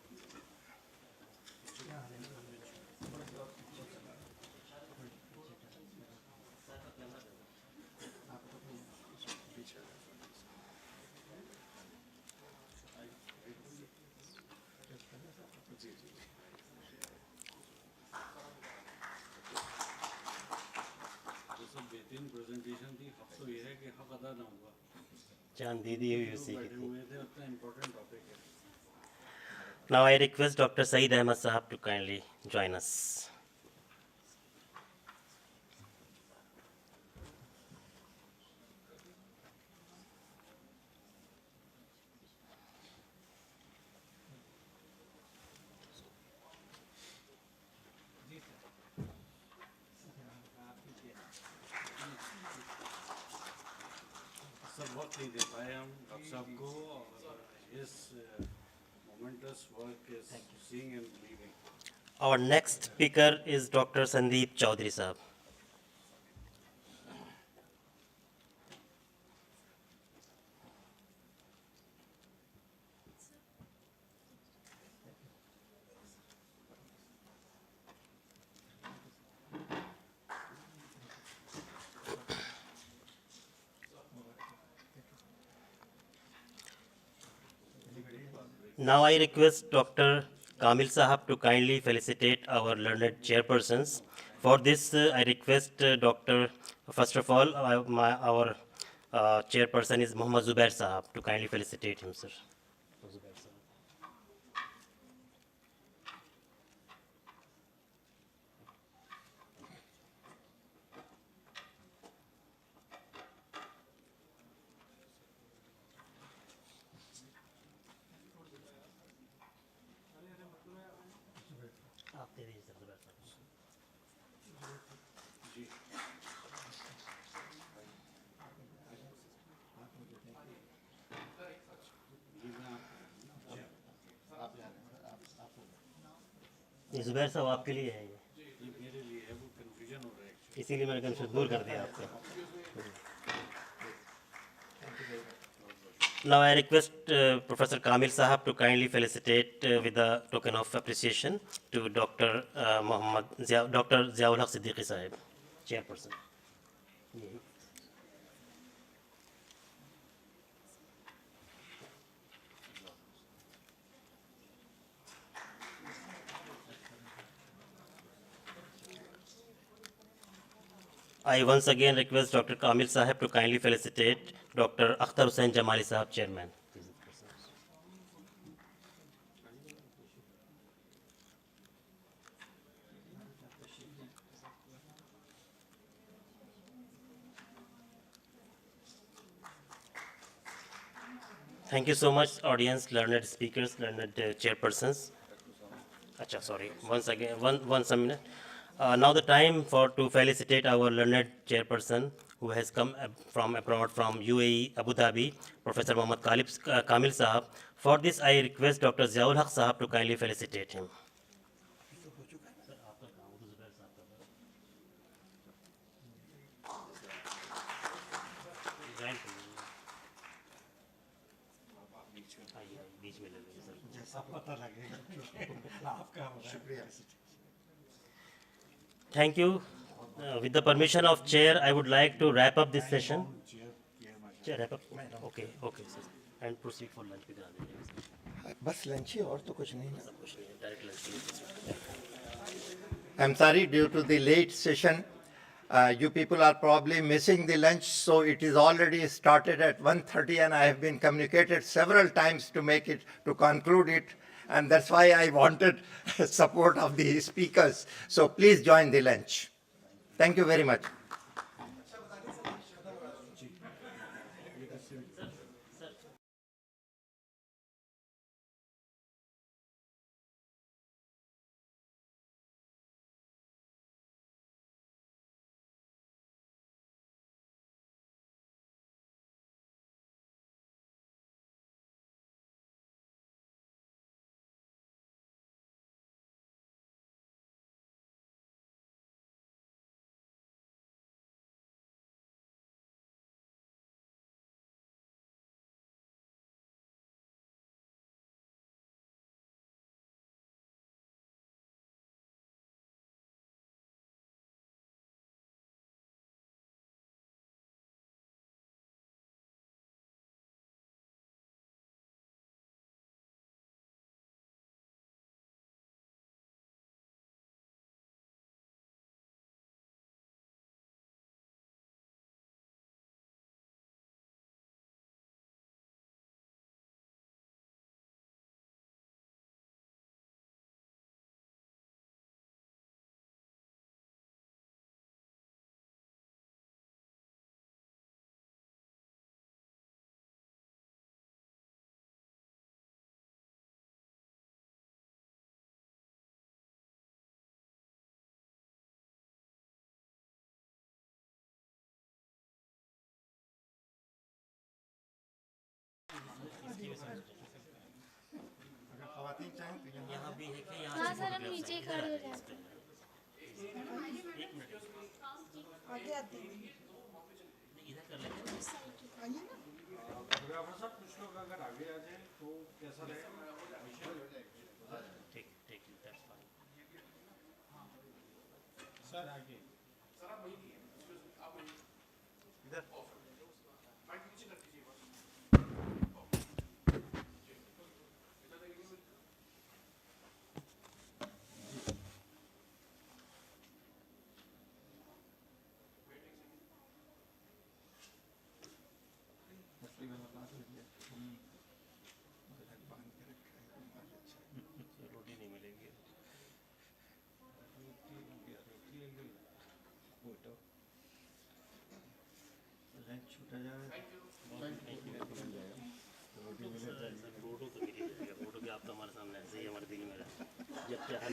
प्रेजेंटेशन थी अब तो ये है कि हक अदा ना हुआ चांद दीदी हुई उसी की थी हुए थे उतना इम्पोर्टेंट टॉपिक है Now I request Dr. Saeed Ahmed Sahab to kindly join us. सब वक्त नहीं दे पाए हम डॉक्टर साहब को और इस momentous work is seeing and believing. Our next speaker is Dr. Sandeep Chaudhary Sahab. Now I request Dr. Kamil Sahab to kindly felicitate our learned chairpersons. For this, I request Dr. First of all, our chairperson is Muhammad Zubair Sahab to kindly felicitate him, sir. Zubair साहब आपके लिए है ये, मेरे लिए है, वो confusion हो रहा है, इसीलिए मैंने कंफ्यूजन दूर कर दिया आपका. Now I request Professor Kamil Sahab to kindly felicitate with the token of appreciation to Dr. Dr. Ziaul Haq Siddiqui Sahib, Chairperson. I once again request Dr. Kamil Sahib to kindly felicitate Dr. Akhtar Hussain Jamali Sahib, Chairman. Thank you so much, audience, learned speakers, learned chairpersons. Achha, sorry. Once again, once a minute. Now the time to felicitate our learned chairperson who has come from abroad, from UAE, Abu Dhabi, Professor Muhammad Kamil Sahab. For this, I request Dr. Ziaul Haq Sahab to kindly felicitate him. Thank you. With the permission of chair, I would like to wrap up this session. Chair, wrap up. Okay, okay, sir. And proceed for lunch. बस lunch ही और तो कुछ नहीं ना. Direct lunch. I'm sorry, due to the late session, you people are probably missing the lunch, so it is already started at 1:30, and I have been communicated several times to make it, to conclude it, and that's why I wanted support of the speakers. So please join the lunch. Thank you very much. हाँ sir, हम नीचे ही खड़े हो जाते हैं. आगे आते हैं. फोटोग्राफर साहब, कुछ लोग अगर आगे आ जाए तो कैसा रहेगा? ठीक ठीक, that's fine. सर आगे. सर आप वही नहीं है. आप इधर. माइक नीचे कर दीजिए बस. रोटी नहीं मिलेगी. छूटा जाए. फोटो तो मिली जाएगा. फोटो भी आप तो हमारे सामने ऐसे ही हमारे दिल में रहा. जब चाहे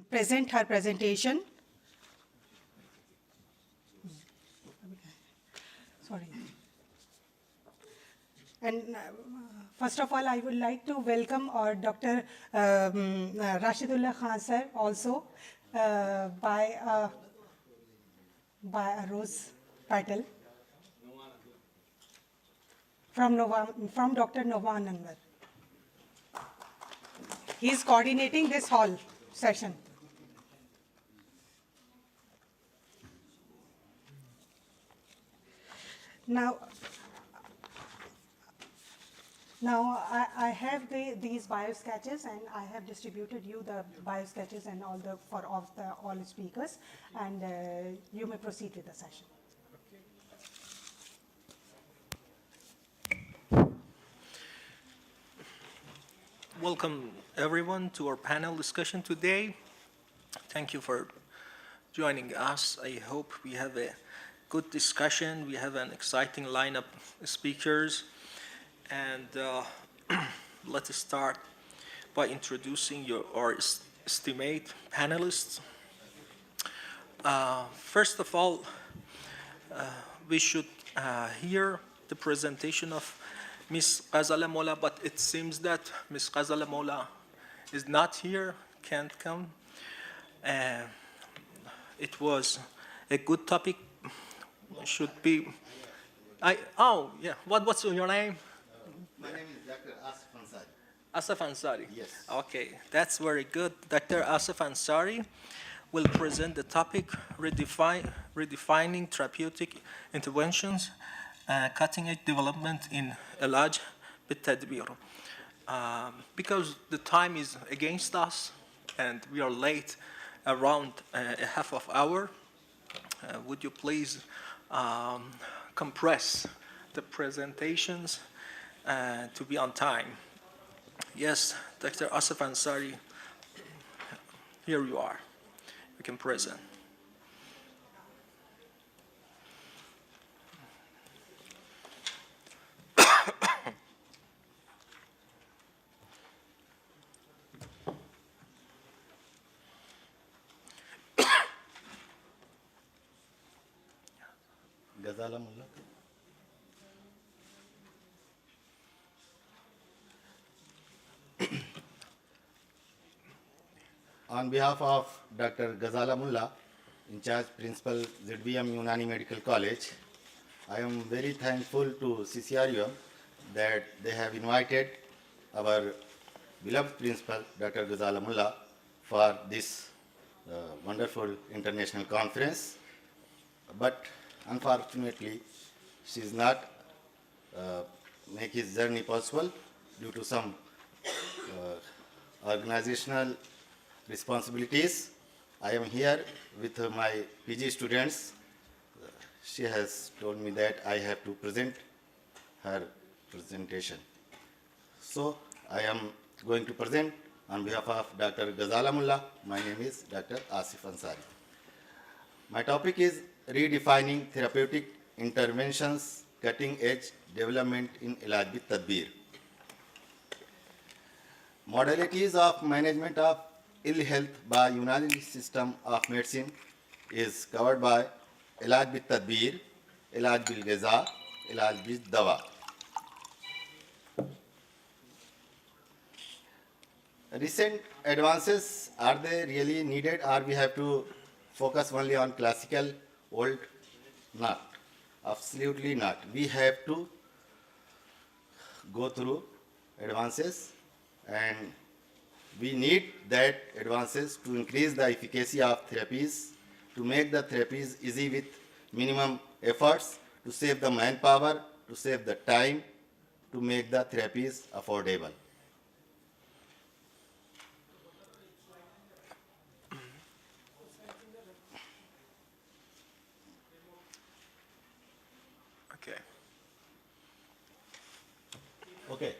present her presentation. Sorry. And first of all, I would like to welcome our Dr. Rashidullah Khan sir also by a rose petal from Dr. Novan Anwar. He is coordinating this hall session. Now I have these bio sketches, and I have distributed you the bio sketches and all all speakers, and you may proceed with the session. Welcome everyone to our panel discussion today. Thank you for joining us. I hope we have a good discussion. We have an exciting lineup of speakers. And let us start by introducing our esteemed panelists. First of all, we should hear the presentation of Ms. Ghazala Mola, but it seems that Ms. Ghazala Mola is not here, can't come. It was a good topic. Should be. What's your name? My name is Dr. Asif Ansari. Asif Ansari? Yes. Okay, that's very good. Dr. Asif Ansari will present the topic, redefining therapeutic interventions, cutting-edge development in Ilaj bit-Tadbir. Because the time is against us and we are late around a half of hour, would you please compress the presentations to be on time? Yes, Dr. Asif Ansari, here you are. You can present. Ghazala Mullah. On behalf of Dr. Ghazala Mullah, in charge principal ZVM Unani Medical College, I am very thankful to CCRUM that they have invited our beloved principal, Dr. Ghazala Mullah, for this wonderful international conference. But unfortunately, she is not make his journey possible due to some organizational responsibilities. I am here with my PG students. She has told me that I have to present her presentation. So I am going to present on behalf of Dr. Ghazala Mullah. My name is Dr. Asif Ansari. My topic is redefining therapeutic interventions, cutting edge development in Ilaj bit-Tadbir. Modalities of management of ill health by Unani system of medicine is covered by Ilaj bit-Tadbir, Ilaj bil-Ghiza, Ilaj bil-Dawa. Recent advances, are they really needed, or we have to focus only on classical old? Not. Absolutely not. We have to go through advances, and we need that advances to increase the efficacy of therapies, to make the therapies easy with minimum efforts, to save the manpower, to save the time, to make the therapies affordable. Okay.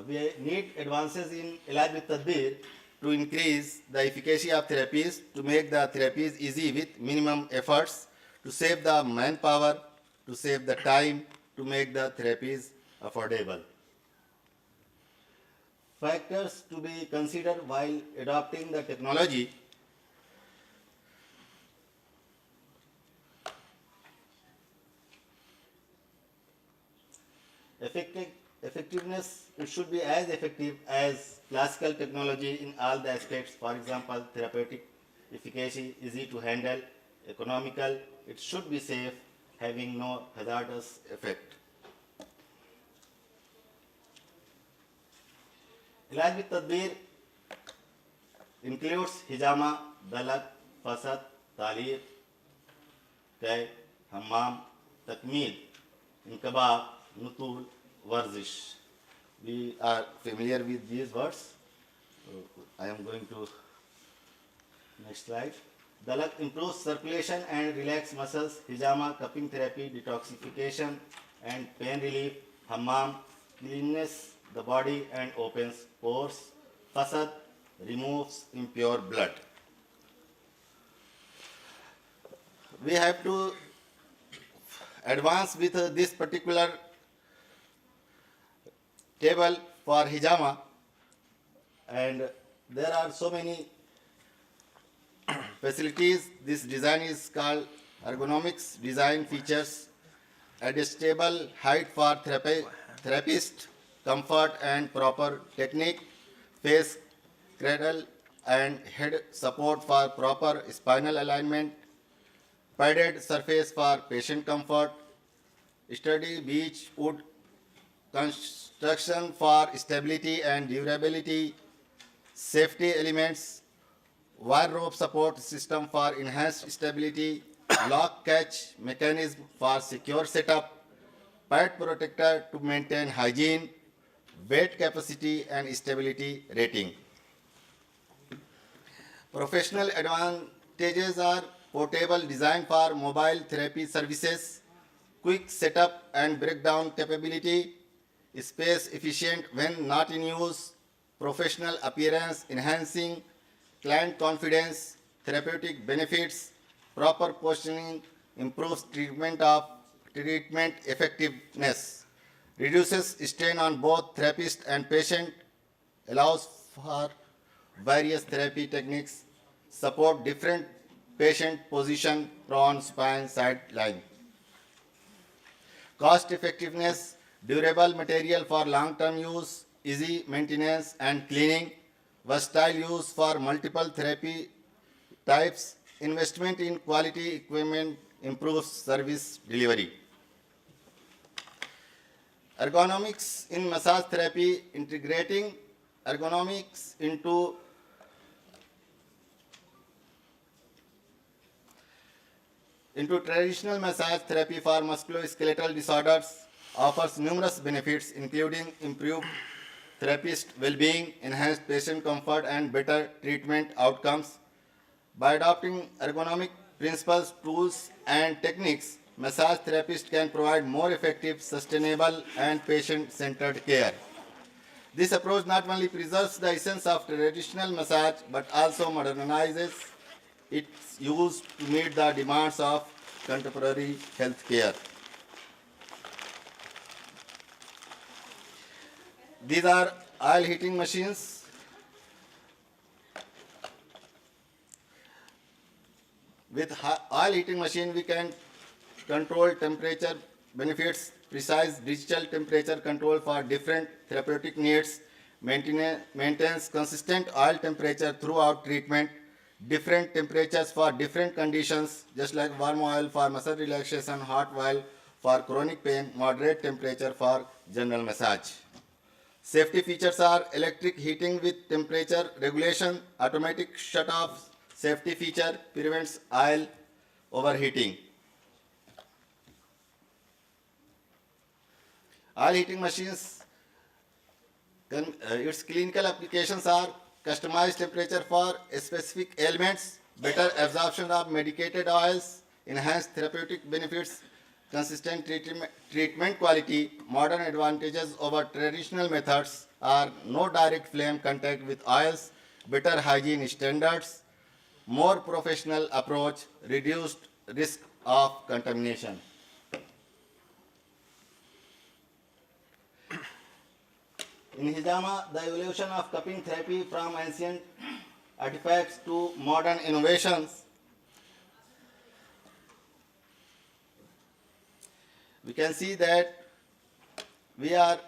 We need advances in Ilaj bit-Tadbir to increase the efficacy of therapies, to make the therapies easy with minimum efforts, to save the manpower, to save the time, to make the therapies affordable. Factors to be considered while adopting the technology Effectiveness, it should be as effective as classical technology in all the aspects. For example, therapeutic efficacy, easy to handle, economical, it should be safe, having no hazardous effect. इलाज में तदबीर includes हिजामा, दलक, फसद, तालीर, कै, हम्माम, तकमील, इनकबाब, नुतूल, वर्जिश. We are familiar with these words. I am going to next slide. Dalak improves circulation and relax muscles. Hijama, cupping therapy, detoxification and pain relief. Hammam, cleanness the body and opens pores. Fasad, removes impure blood. We have to advance with this particular table for hijama, and there are so many facilities. This design is called ergonomics design features, adjustable height for therapist, comfort and proper technique, face, cradle and head support for proper spinal alignment, padded surface for patient comfort, sturdy beech wood construction for stability and durability, safety elements, wire rope support system for enhanced stability, lock catch mechanism for secure setup, pad protector to maintain hygiene, weight capacity and stability rating. Professional advantages are portable design for mobile therapy services, quick setup and breakdown capability, space efficient when not in use, professional appearance enhancing, client confidence, therapeutic benefits, proper positioning improves treatment effectiveness, reduces strain on both therapist and patient, allows for various therapy techniques, support different patient position, prone, spine, sideline. Cost effectiveness, durable material for long-term use, easy maintenance and cleaning, versatile use for multiple therapy types, investment in quality equipment improves service delivery. Ergonomics in massage therapy, integrating ergonomics into traditional massage therapy for musculoskeletal disorders offers numerous benefits, including improved therapist well-being, enhanced patient comfort, and better treatment outcomes. By adopting ergonomic principles, tools, and techniques, massage therapists can provide more effective, sustainable, and patient-centered care. This approach not only preserves the essence of traditional massage, but also modernizes its use to meet the demands of contemporary health care. These are oil heating machines. With oil heating machine, we can control temperature benefits, precise digital temperature control for different therapeutic needs, maintains consistent oil temperature throughout treatment, different temperatures for different conditions, just like warm oil for muscle relaxation, hot oil for chronic pain, moderate temperature for general massage. Safety features are electric heating with temperature regulation, automatic shut-off safety feature prevents oil overheating. Oil heating machines, its clinical applications are customized temperature for specific ailments, better absorption of medicated oils, enhanced therapeutic benefits, consistent treatment quality. Modern advantages over traditional methods are no direct flame contact with oils, better hygiene standards, more professional approach, reduced risk of contamination. In hijama, the evolution of cupping therapy from ancient artifacts to modern innovations, we can see that we are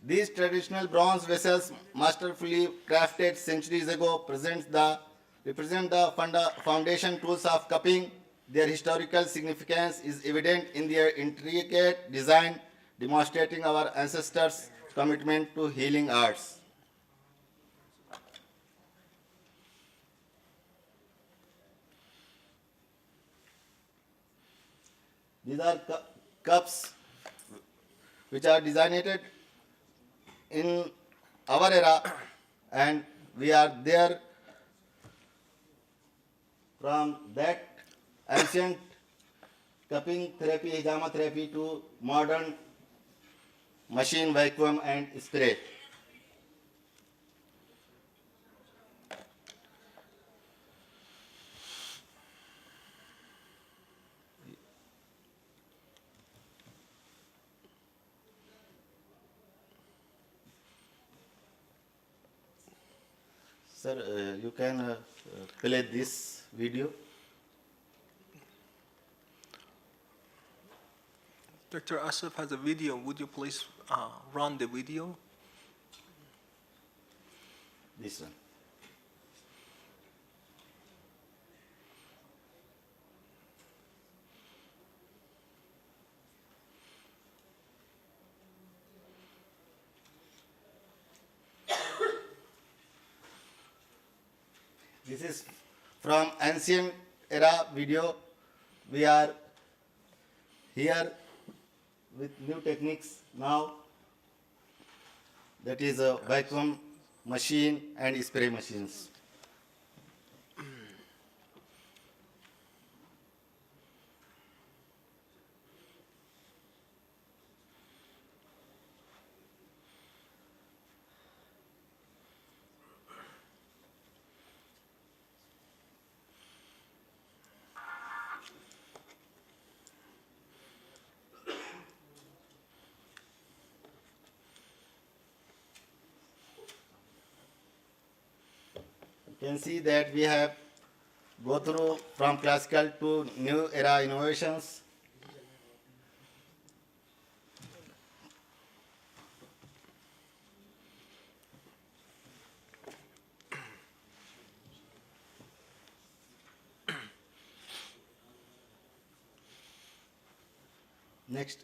these traditional bronze vessels, masterfully crafted centuries ago, represent the foundation tools of cupping. Their historical significance is evident in their intricate design, demonstrating our ancestors' commitment to healing arts. These are cups which are designed in our era, and we are there from that ancient cupping therapy, hijama therapy, to modern machine vacuum and spray. Sir, you can play this video. Dr. Asif has a video. Would you please run the video? This one. This is from ancient era video. We are here with new techniques now, that is a vacuum machine and spray machines. You can see that we have go through from classical to new era innovations. Next.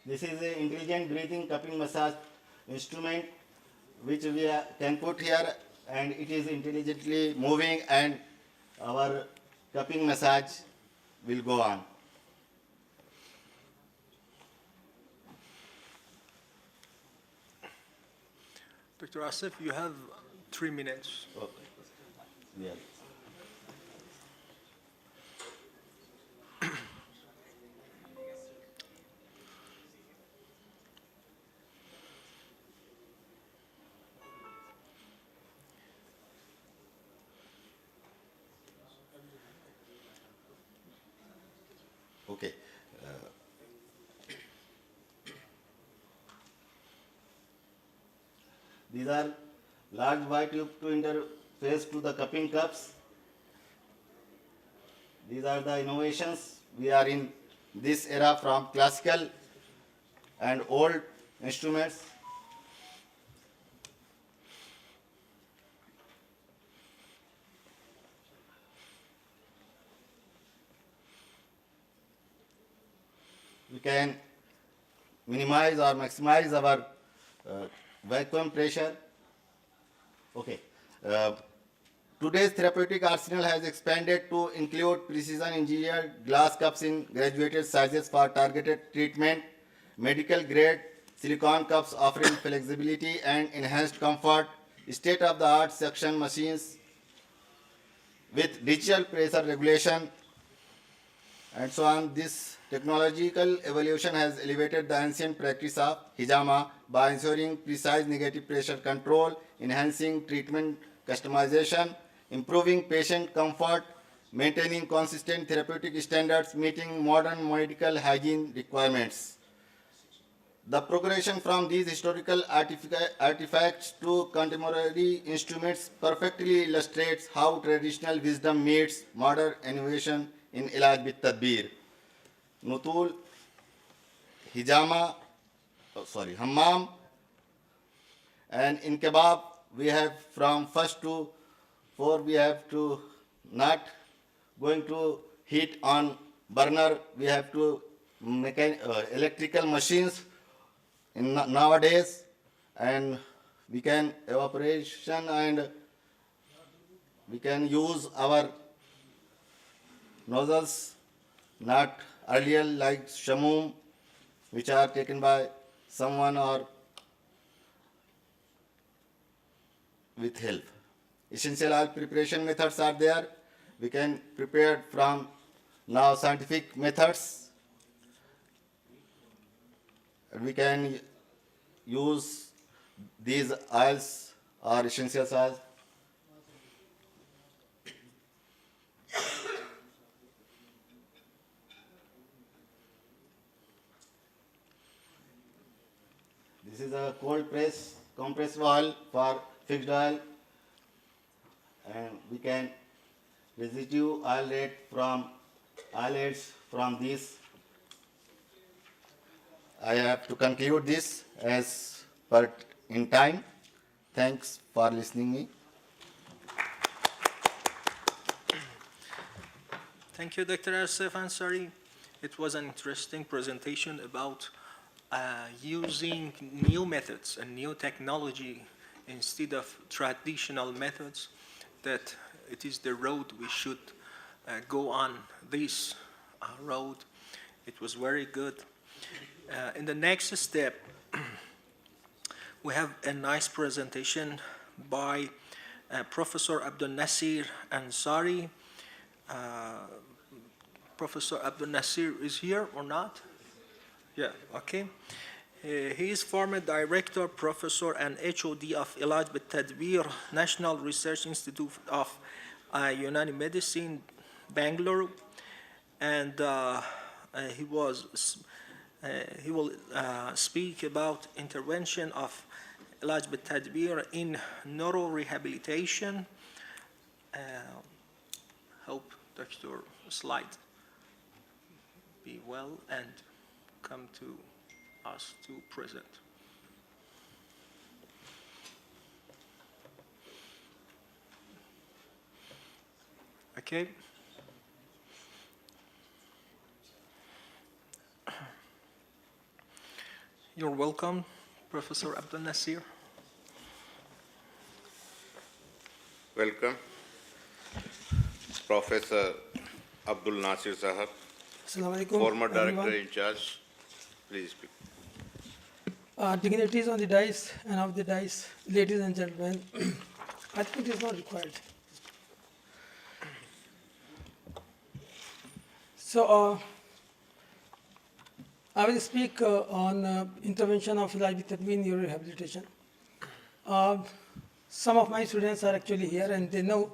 This is an intelligent breathing cupping massage instrument which we can put here, and it is intelligently moving, and our cupping massage will go on. Dr. Asif, you have 3 minutes. Okay. Yeah. Okay. These are large white tube to interface to the cupping cups. These are the innovations. We are in this era from classical and old instruments. We can minimize or maximize our vacuum pressure. Okay. Today's therapeutic arsenal has expanded to include precision engineered glass cups in graduated sizes for targeted treatment, medical grade silicone cups offering flexibility and enhanced comfort, state-of-the-art suction machines with digital pressure regulation, and so on. This technological evolution has elevated the ancient practice of hijama by ensuring precise negative pressure control, enhancing treatment customization, improving patient comfort, maintaining consistent therapeutic standards, meeting modern medical hygiene requirements. The progression from these historical artifacts to contemporary instruments perfectly illustrates how traditional wisdom meets modern innovation in Ilaj bit Tadbir. Nutul, Hijama, Hammam, and in kebab we have from first to four we have to not going to heat on burner, we have to electrical machines in nowadays, and we can evaporation and we can use our nozzles, not earlier like shamum, which are taken by someone or with help. Essential oil preparation methods are there. We can prepare from now scientific methods. We can use these oils or essential oils. This is a cold press compressed oil for fixed oil, and we can residue oil rate from oil from this. I have to conclude this as per in time. Thanks for listening me. Thank you, Dr. Asif Ansari. It was an interesting presentation about using new methods and new technology instead of traditional methods, that it is the road we should go on, this road. It was very good. In the next step, we have a nice presentation by Professor Abdul Nasir Ansari. Professor Abdul Nasir is here or not? Yeah, okay. He is former director, professor, and HOD of Ilaj bit Tadbir, National Research Institute of Unani Medicine, Bangalore, and he will speak about intervention of Ilaj bit Tadbir in neurorehabilitation. Hope Dr. Slide be well and come to us to present. Okay. You're welcome, Professor Abdul Nasir. Welcome, Professor Abdul Nasir Sahab, former director in charge. Please speak. Dignitaries on the dais and off the dais, ladies and gentlemen, I think it is not required. So, I will speak on intervention of Ilaj bit Tadbir neurorehabilitation. Some of my students are actually here and they know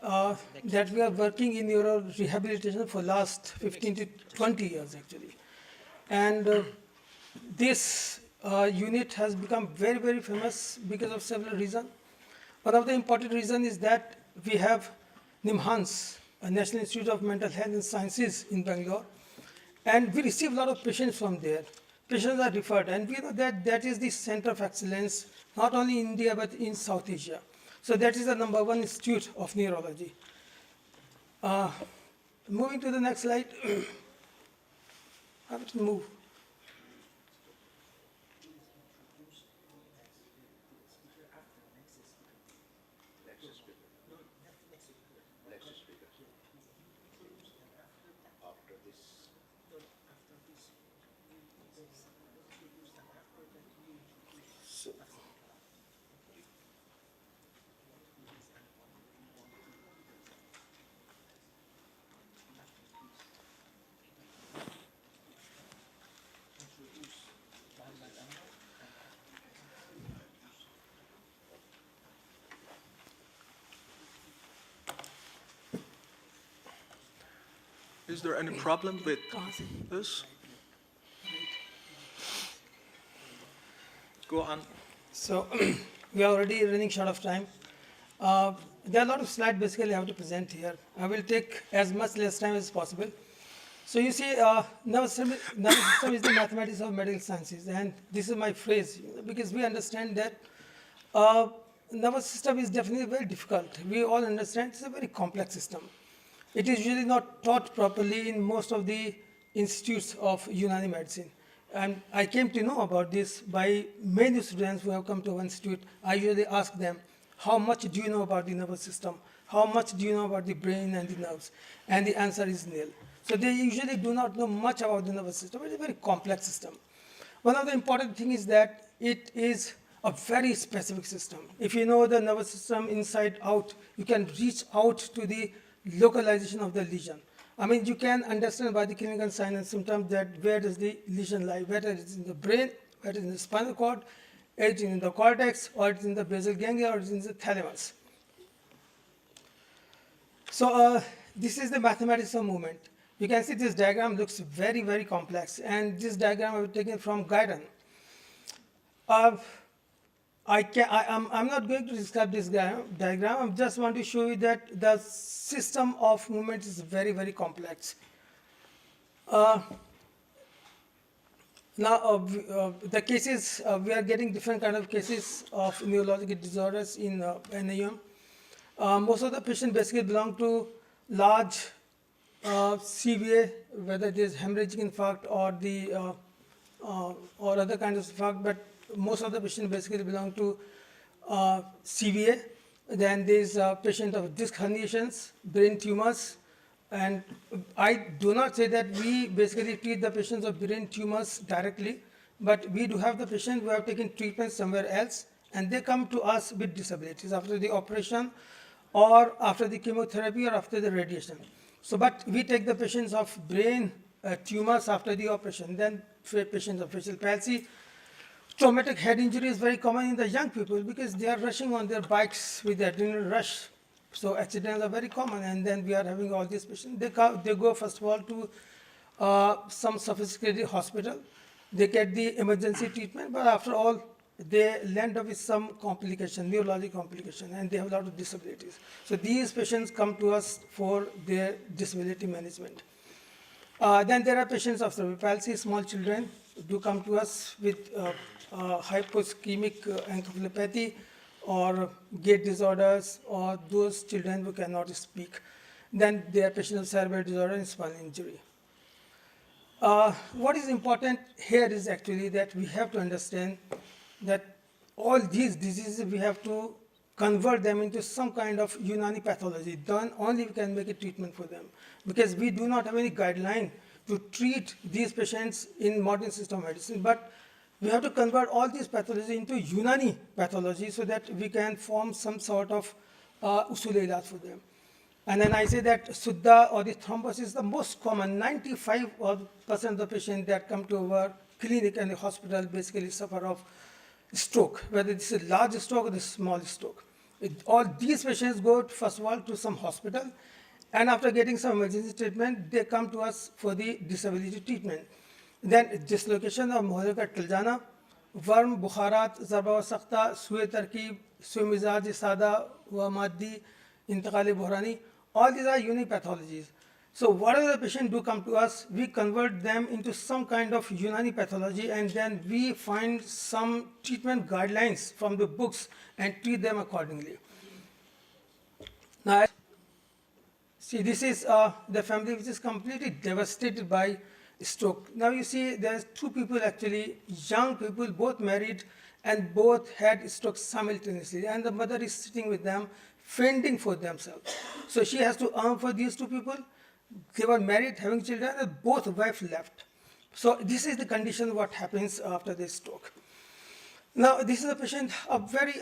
that we are working in neurorehabilitation for last 15 to 20 years actually. And this unit has become very, very famous because of several reasons. One of the important reasons is that we have NIMHANS, a National Institute of Mental Health and Sciences in Bangalore, and we receive a lot of patients from there. Patients are referred, and we know that that is the center of excellence, not only in India, but in South Asia. So that is the #1 institute of neurology. Moving to the next slide. I have to move. Is there any problem with this? Go on. So we are already running short of time. There are a lot of slides basically I have to present here. I will take as much less time as possible. So you see, nervous system is the mathematics of medical sciences, and this is my phrase because we understand that nervous system is definitely very difficult. We all understand it's a very complex system. It is usually not taught properly in most of the institutes of Unani medicine. And I came to know about this by many students who have come to our institute. I usually ask them, how much do you know about the nervous system? How much do you know about the brain and the nerves? And the answer is nil. So they usually do not know much about the nervous system. It's a very complex system. One of the important things is that it is a very specific system. If you know the nervous system inside out, you can reach out to the localization of the lesion. I mean, you can understand by the clinical signs and symptoms that where does the lesion lie, whether it is in the brain, whether it is in the spinal cord, it is in the cortex, or it is in the basal ganglia, or it is in the thalamus. So this is the mathematics of movement. You can see this diagram looks very, very complex, and this diagram I have taken from Guyton. I'm not going to describe this diagram. I just want to show you that the system of movement is very, very complex. The cases, we are getting different kind of cases of neurological disorders in NAUM. Most of the patients basically belong to large CVA, whether it is hemorrhagic infarct or other kinds of infarct, but most of the patients basically belong to CVA. Then there is a patient of disc herniations, brain tumors, and I do not say that we basically treat the patients of brain tumors directly, but we do have the patient who have taken treatment somewhere else, and they come to us with disabilities after the operation, or after the chemotherapy, or after the radiation. So, but we take the patients of brain tumors after the operation, then patients of facial palsy. Traumatic head injury is very common in the young people because they are rushing on their bikes with the adrenaline rush. So accidents are very common, and then we are having all these patients. They go first of all to some sophisticated hospital. They get the emergency treatment, but after all, they land up with some complication, neurologic complication, and they have a lot of disabilities. So these patients come to us for their disability management. Then there are patients of cerebral palsy, small children do come to us with hyposchemic encephalopathy or gait disorders, or those children who cannot speak. Then there are patients of cerebral disorder and spinal injury. What is important here is actually that we have to understand that all these diseases, we have to convert them into some kind of Unani pathology. Then only we can make a treatment for them, because we do not have any guideline to treat these patients in modern system of medicine. But we have to convert all these pathologies into Unani pathology so that we can form some sort of usul-e-ilaj for them. And then I say that Suddha or the thrombus is the most common. 95% of the patients that come to our clinic and the hospital basically suffer of stroke, whether this is a large stroke or the small stroke. All these patients go first of all to some hospital, and after getting some emergency treatment, they come to us for the disability treatment. Then dislocation of muhallal ka tiljana, worm, bukharat, zarba wa sakhta, sue tarkib, sue mizaj sada wa maddi, intiqali buhrani, all these are Unani pathologies. So whatever the patient do come to us, we convert them into some kind of Unani pathology, and then we find some treatment guidelines from the books and treat them accordingly. Now, see, this is the family which is completely devastated by stroke. Now you see there's two people actually, young people, both married, and both had stroke simultaneously, and the mother is sitting with them, fending for themselves. So she has to earn for these two people. They were married, having children, and both wives left. So this is the condition what happens after the stroke. Now this is a patient, a very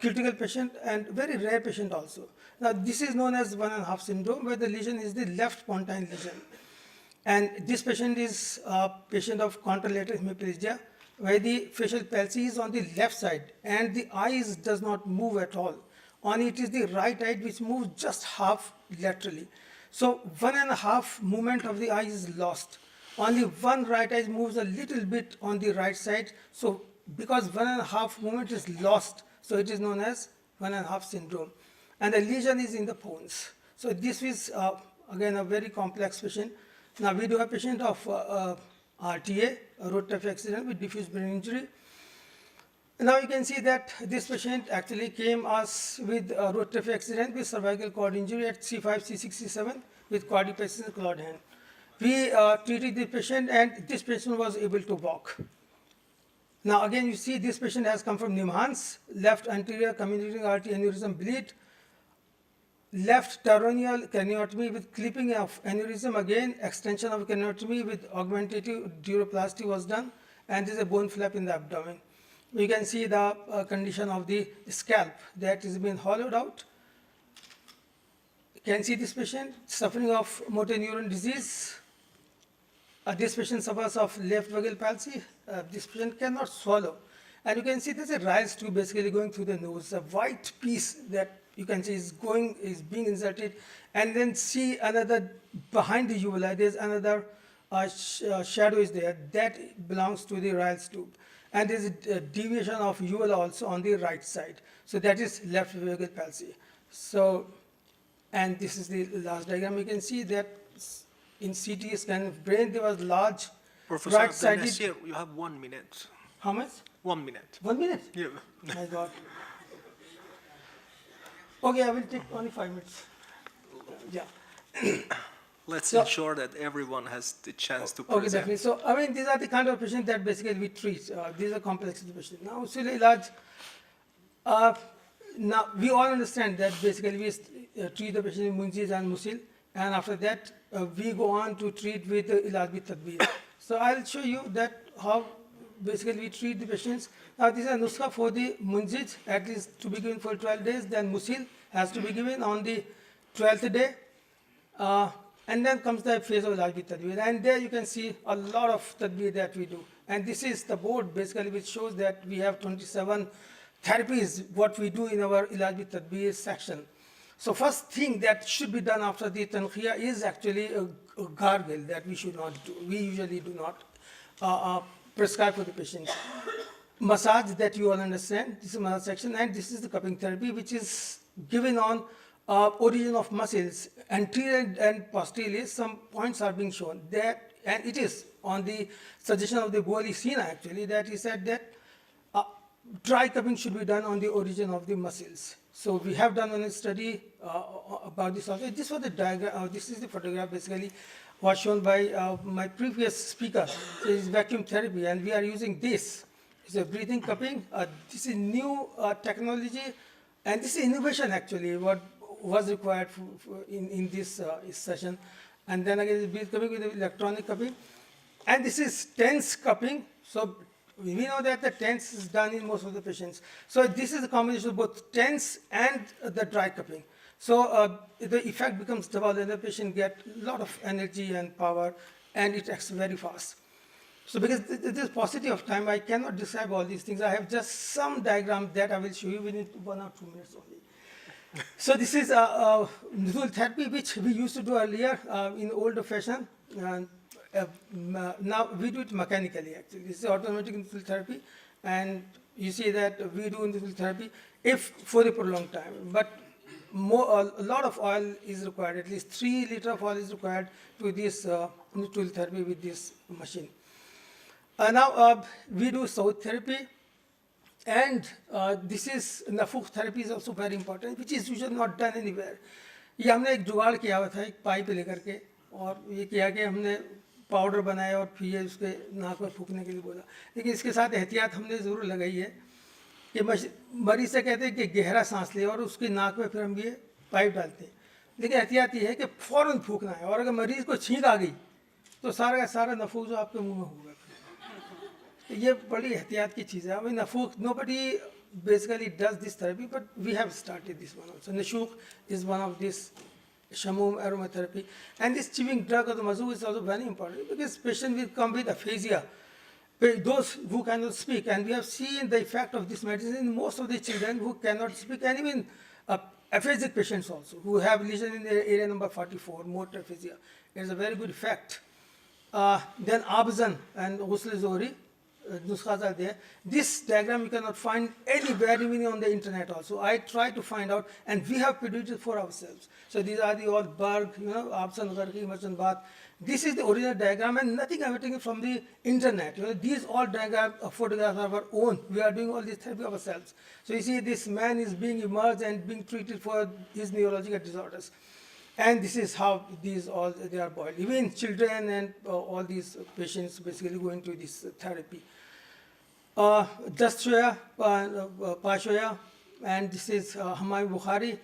critical patient and very rare patient also. Now this is known as 1.5 syndrome, where the lesion is the left pontine lesion. And this patient is a patient of contralateral hemiplegia, where the facial palsy is on the left side and the eyes does not move at all. Only it is the right eye which moves just half laterally. So 1.5 movement of the eye is lost. Only one right eye moves a little bit on the right side. So because 1.5 movement is lost, so it is known as 1.5 syndrome. And the lesion is in the bones. So this is again a very complex patient. Now we do have a patient of RTA, a road traffic accident with diffuse brain injury. Now you can see that this patient actually came us with a road traffic accident with cervical cord injury at C5, C6, C7 with quadriceps and clawed hand. We treated the patient and this patient was able to walk. Now again you see this patient has come from Nimhans, left anterior communicating artery aneurysm bleed, left pteryneal craniotomy with clipping of aneurysm, again extension of craniotomy with augmentative duroplasty was done, and there is a bone flap in the abdomen. We can see the condition of the scalp that is being hollowed out. You can see this patient suffering of motor neuron disease. This patient suffers of left vagal palsy. This patient cannot swallow. And you can see there's a Ryle's tube basically going through the nose, a white piece that you can see is being inserted, and then see another behind the uvula, there's another shadow is there, that belongs to the Ryle's tube. And there's a deviation of uvula also on the right side. So that is left vagal palsy. So, and this is the last diagram. You can see that in CT scan of brain there was large Professor right-sided. you have 1 minute. How much? 1 minute. 1 minute? Yeah. My God. Okay, I will take only 5 minutes. Yeah. Let's ensure that everyone has the chance to present. Okay, definitely. So, I mean, these are the kind of patients that basically we treat. These are complex patients. Now, usually large. Now, we all understand that basically we treat the patient with Munjis and Musil, and after that, we go on to treat with Ilaj bi Tadbir. So, I'll show you that how basically we treat the patients. Now, this is a nuskha for the Munjis, at least to be given for 12 days, then Musil has to be given on the 12th day. And then comes the phase of Ilaj bi Tadbir. And there you can see a lot of Tadbir that we do. And this is the board basically which shows that we have 27 therapies, what we do in our Ilaj bi Tadbir section. So first thing that should be done after the Tankhiyah is actually a gargle that we should not do. We usually do not prescribe for the patients. Massage that you all understand, this is massage section, and this is the cupping therapy which is given on origin of muscles, anterior and posterior. Some points are being shown that, and it is on the suggestion of the Boli Sina actually, that he said that dry cupping should be done on the origin of the muscles. So we have done a study about this also. This was the diagram, this is the photograph basically was shown by my previous speaker. So it's vacuum therapy, and we are using this. It's a breathing cupping. This is new technology, and this is innovation actually, what was required in this session. And then again, breath cupping with electronic cupping. And this is tense cupping. So we know that the tense is done in most of the patients. So this is a combination of both tense and the dry cupping. So the effect becomes double, and the patient gets a lot of energy and power, and it acts very fast. So because this paucity of time, I cannot describe all these things. I have just some diagram that I will show you within 1 or 2 minutes only. So this is Nuzul therapy, which we used to do earlier in older fashion. Now we do it mechanically actually. This is automatic Nuzul therapy, and you see that we do Nuzul therapy if for a prolonged time. But a lot of oil is required, at least 3 liters of oil is required to this Nuzul therapy with this machine. Now we do Saud therapy, and this is Nafukh therapy is also very important, which is usually not done anywhere. ये हमने एक जुगाड़ किया हुआ था एक pipe लेकर के, और ये किया कि हमने पाउडर बनाया और फिर ये उसके नाक में फूकने के लिए बोला. लेकिन इसके साथ एहतियात हमने ज़रूर लगाई है कि मरीज से कहते हैं कि गहरा सांस ले और उसकी नाक में फिर हम ये पाइप डालते हैं. लेकिन एहतियात ये है कि फ़ौरन फूकना है, और अगर मरीज़ को छींक आ गई तो सारा का सारा नफूक जो आपके मुंह में होगा. ये बड़ी एहतियात की चीज़ है. I mean, Nafuk, nobody basically does this therapy, but we have started this one also. Nashuk is one of this Shamum aromatherapy. And this chewing drug of the mazu is also very important, because patients will come with aphasia, those who cannot speak. And we have seen the effect of this medicine in most of the children who cannot speak, and even aphasic patients also who have lesion in the area number 44, motor aphasia. It's a very good effect. Then Abzan and Ghusl Zohri, nuskhas are there. This diagram you cannot find anywhere, even on the internet also. I try to find out, and we have produced it for ourselves. So these are the all Berg, Abzan, Gargi, Merchant Bath. This is the original diagram, and nothing I'm taking from the internet. These all diagram photographs are our own. We are doing all this therapy ourselves. So you see, this man is being immersed and being treated for his neurological disorders. And this is how these all they are boiled. Even children and all these patients basically go into this therapy. Dashoya, Pashoya, and this is Hamay Bukhari.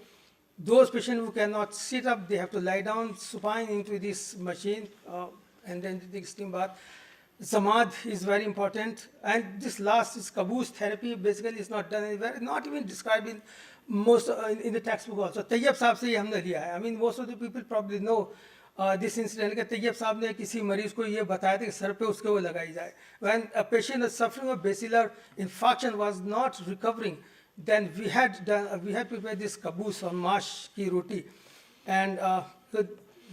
Those patients who cannot sit up, they have to lie down supine into this machine and then take steam bath. Samad is very important. And this last is caboose therapy. Basically, it's not done anywhere, not even described in most in the textbook also. Tayyab Saab se humne liya hai. I mean, most of the people probably know this incident. Tayyab Saab ne kisi mareez ko ye bataya tha ki sar pe uske wo lagayi jaye. When a patient is suffering of basilar infarction was not recovering, then we had prepared this caboose or mash ki roti, and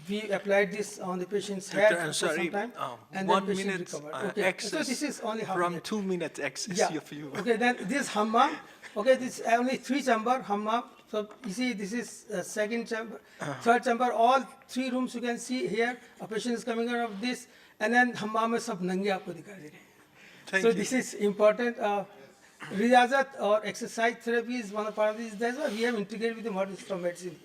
we applied this on the patient's head for some time, and then patient recovered. Okay, so this is only half from 2 minutes access. Yeah. Okay, then this hammam. Okay, this is only 3 chamber hammam. So you see, this is second chamber, third chamber. All 3 rooms you can see here. A patient is coming out of this, and then hammam mein sab nange aapko dikhai de rahe. So this is important. Riyazat or exercise therapy is one part of this. That's why we have integrated with the modern system of medicine.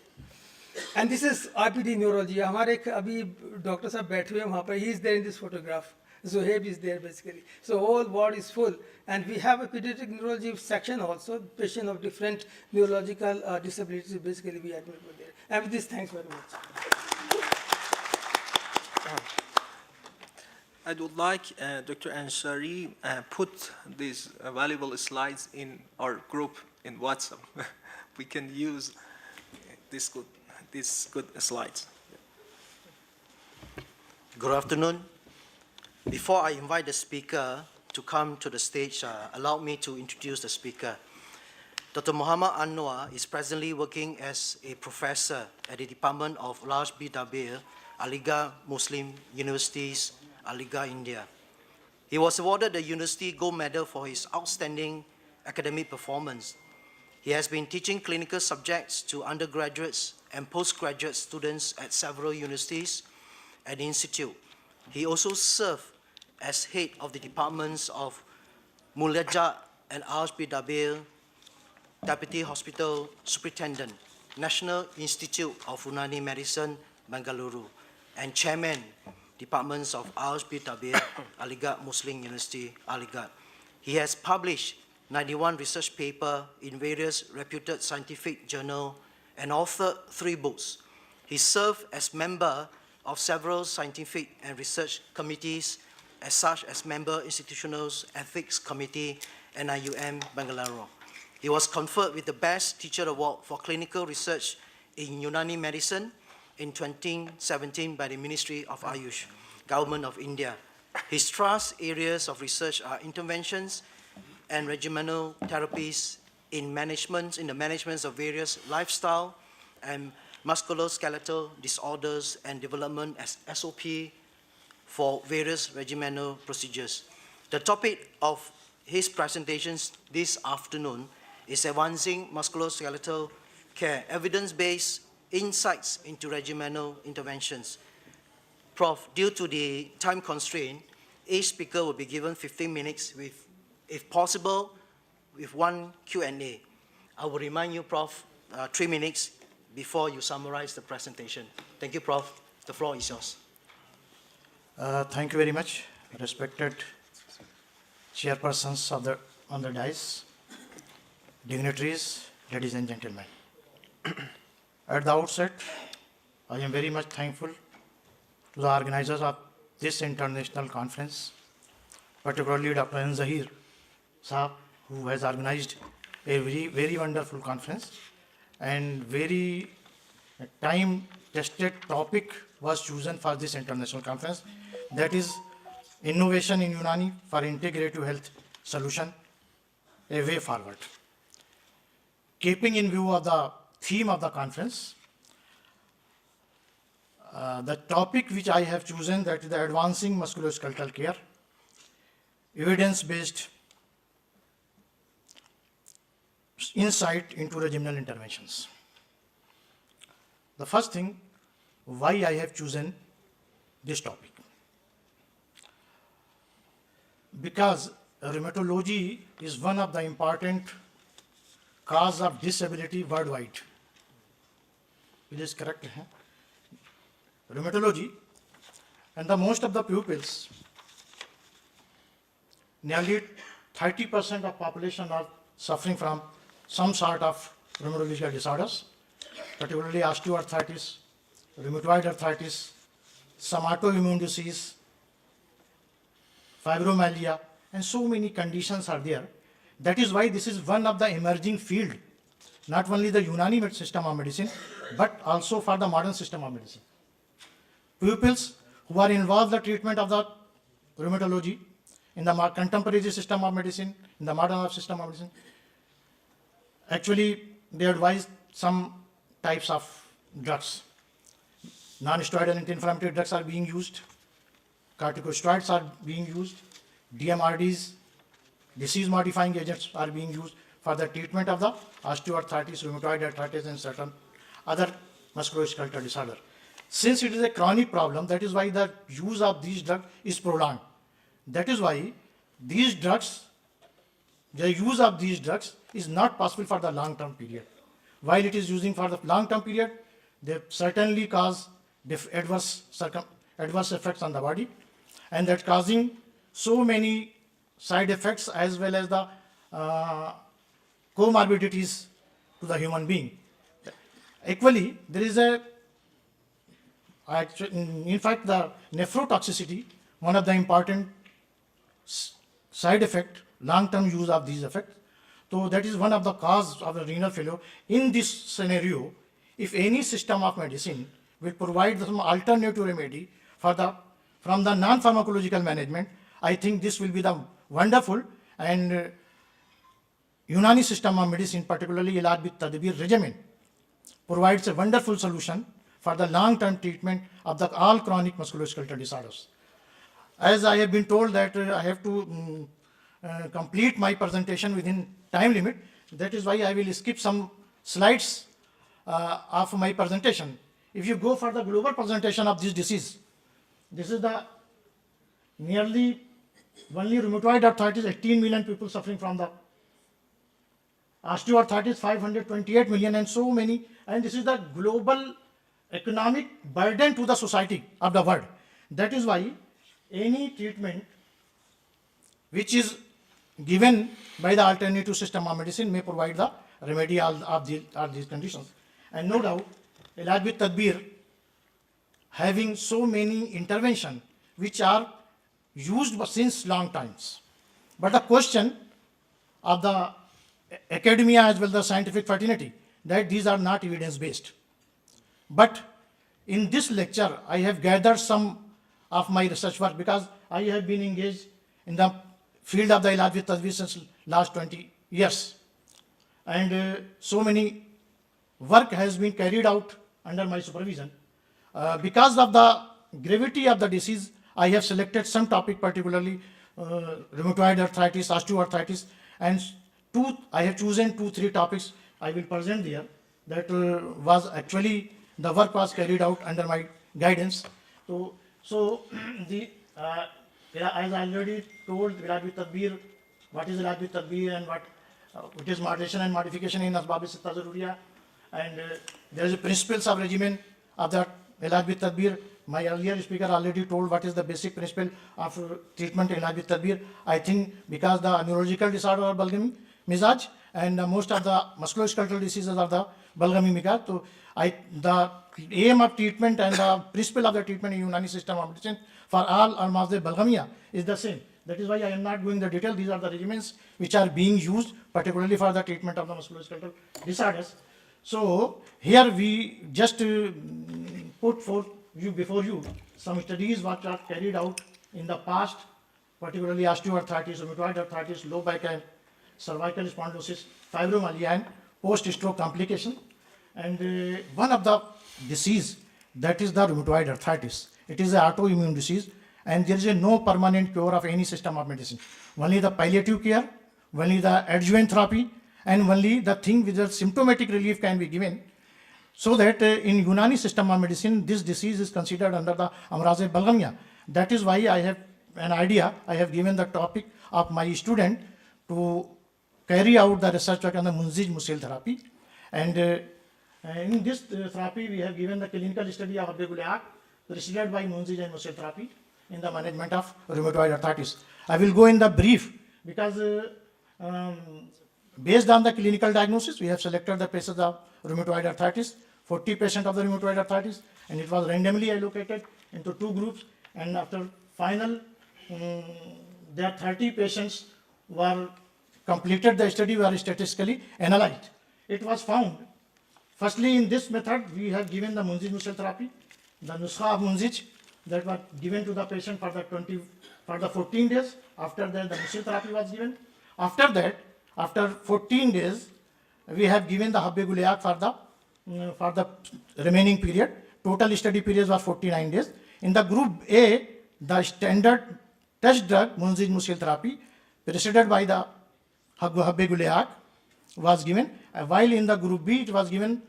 And this is RPD neurology. हमारे अभी doctor साहब बैठे हुए हैं वहाँ पर. He is there in this photograph. Zohaib is there basically. So whole ward is full, and we have a pediatric neurology section also. Patient of different neurological disabilities basically we admit over there. And with this, thanks very much. I would like Dr. Ansari put these valuable slides in our group in WhatsApp. We can use these good slides. Good afternoon. Before I invite the speaker to come to the stage, allow me to introduce the speaker. Dr. Muhammad Anwar is presently working as a professor at the Department of Large BW, Aligarh Muslim Universities, Aligarh, India. He was awarded the University Gold Medal for his outstanding academic performance. He has been teaching clinical subjects to undergraduates and postgraduate students at several universities and institutes. He also served as head of the departments of Mulajat and RSPW, Deputy Hospital Superintendent, National Institute of Unani Medicine, Bengaluru, and Chairman, Departments of RSPW, Aligarh Muslim University, Aligarh. He has published 91 research papers in various reputed scientific journals and authored 3 books. He served as member of several scientific and research committees, as such as member Institutional Ethics Committee, NIUM, Bangalore. He was conferred with the Best Teacher Award for Clinical Research in Unani Medicine in 2017 by the Ministry of Ayush, Government of India. His trust areas of research are interventions and regimental therapies in the management of various lifestyle and musculoskeletal disorders and development as SOP for various regimental procedures. The topic of his presentations this afternoon is Advancing Musculoskeletal Care, Evidence-Based Insights into Regimental Interventions. Prof, due to the time constraint, each speaker will be given 15 minutes with, if possible, with 1 Q&A. I will remind you, Prof, 3 minutes before you summarize the presentation. Thank you, Prof. The floor is yours. Thank you very much, respected chairpersons on the dais, dignitaries, ladies and gentlemen. At the outset, I am very much thankful to the organizers of this international conference, particularly Dr. N. Zahir Saab, who has organized a very, very wonderful conference, and very time-tested topic was chosen for this international conference, that is innovation in Unani for integrative health solution, a way forward. Keeping in view of the theme of the conference. The topic which I have chosen, that is the advancing musculoskeletal care, evidence-based insight into regimental interventions. The first thing, why I have chosen this topic. Because rheumatology is one of the important cause of disability worldwide. It is correct, huh? Rheumatology, and the most of the pupils, nearly 30% of population are suffering from some sort of rheumatological disorders, particularly osteoarthritis, rheumatoid arthritis, some autoimmune disease, fibromyalgia, and so many conditions are there. That is why this is one of the emerging field, not only the Unani system of medicine, but also for the modern system of medicine. Pupils who are involved in the treatment of the rheumatology in the contemporary system of medicine, in the modern system of medicine, actually they advise some types of drugs. Non-steroidal anti-inflammatory drugs are being used, corticosteroids are being used, DMRDs, disease-modifying agents are being used for the treatment of the osteoarthritis, rheumatoid arthritis, and certain other musculoskeletal disorder. Since it is a chronic problem, that is why the use of these drugs is prolonged. That is why these drugs, the use of these drugs is not possible for the long-term period. While it is using for the long-term period, they certainly cause adverse effects on the body, and that causing so many side effects as well as the comorbidities to the human being. Equally, there is in fact, the nephrotoxicity, one of the important side effect, long-term use of these effects. So that is one of the cause of the renal failure. In this scenario, if any system of medicine will provide some alternative remedy from the non-pharmacological management, I think this will be the wonderful, and Unani system of medicine, particularly Ilaj with Tadbir regimen, provides a wonderful solution for the long-term treatment of all chronic musculoskeletal disorders. As I have been told that I have to complete my presentation within time limit, that is why I will skip some slides of my presentation. If you go for the global presentation of this disease, this is the nearly only rheumatoid arthritis, 18 million people suffering from the osteoarthritis, 528 million, and so many, and this is the global economic burden to the society of the world. That is why any treatment which is given by the alternative system of medicine may provide the remedy of these conditions. And no doubt, Ilaj with Tadbir having so many interventions which are used since long times. But the question of the academia as well as the scientific fraternity, that these are not evidence-based. But in this lecture, I have gathered some of my research work, because I have been engaged in the field of the Ilaj with Tadbir since last 20 years. And so many work has been carried out under my supervision. Because of the gravity of the disease, I have selected some topic, particularly rheumatoid arthritis, osteoarthritis, and I have chosen 2-3 topics I will present there. That was actually, the work was carried out under my guidance. So as I already told, Ilaj with Tadbir, what is Ilaj with Tadbir, and what it is moderation and modification in Asbab Sitta Zaruriya, and there is a principles of regimen of that Ilaj with Tadbir. My earlier speaker already told what is the basic principle of treatment in Ilaj with Tadbir. I think because the neurological disorder are Balgami Mizaj, and most of the musculoskeletal diseases are the Balgami Mizaj. So the aim of treatment and the principle of the treatment in Unani system of medicine for all Almazde Balgamia is the same. That is why I am not going into the detail. These are the regimens which are being used particularly for the treatment of the musculoskeletal disorders. So here we just put forth before you some studies which are carried out in the past, particularly osteoarthritis, rheumatoid arthritis, low back and cervical spondylosis, fibromyalgia, and post-stroke complication. And one of the disease, that is the rheumatoid arthritis. It is an autoimmune disease, and there is no permanent cure of any system of medicine. Only the palliative care, only the adjuvant therapy, and only the thing with the symptomatic relief can be given. So that in Unani system of medicine, this disease is considered under the Amraze Balgamia. That is why I have an idea, I have given the topic of my student to carry out the research work on the Munzij-Musil therapy. And in this therapy, we have given the clinical study of Abbeguliak, preceded by Munzij and Musil therapy in the management of rheumatoid arthritis. I will go in the brief because based on the clinical diagnosis, we have selected the patients of rheumatoid arthritis, 40 patients of the rheumatoid arthritis, and it was randomly allocated into 2 groups. And after final, there are 30 patients were completed the study, were statistically analyzed. It was found, firstly in this method, we have given the Munzij-Musil therapy, the Nuskha of Munzij that was given to the patient for the 14 days. After that, the Musil therapy was given. After that, after 14 days, we have given the Habbeguliak for the remaining period. Total study period was 49 days. In the group A, the standard test drug, Munzij-Musil therapy, preceded by the Habbeguliak, was given, while in the group B, it was given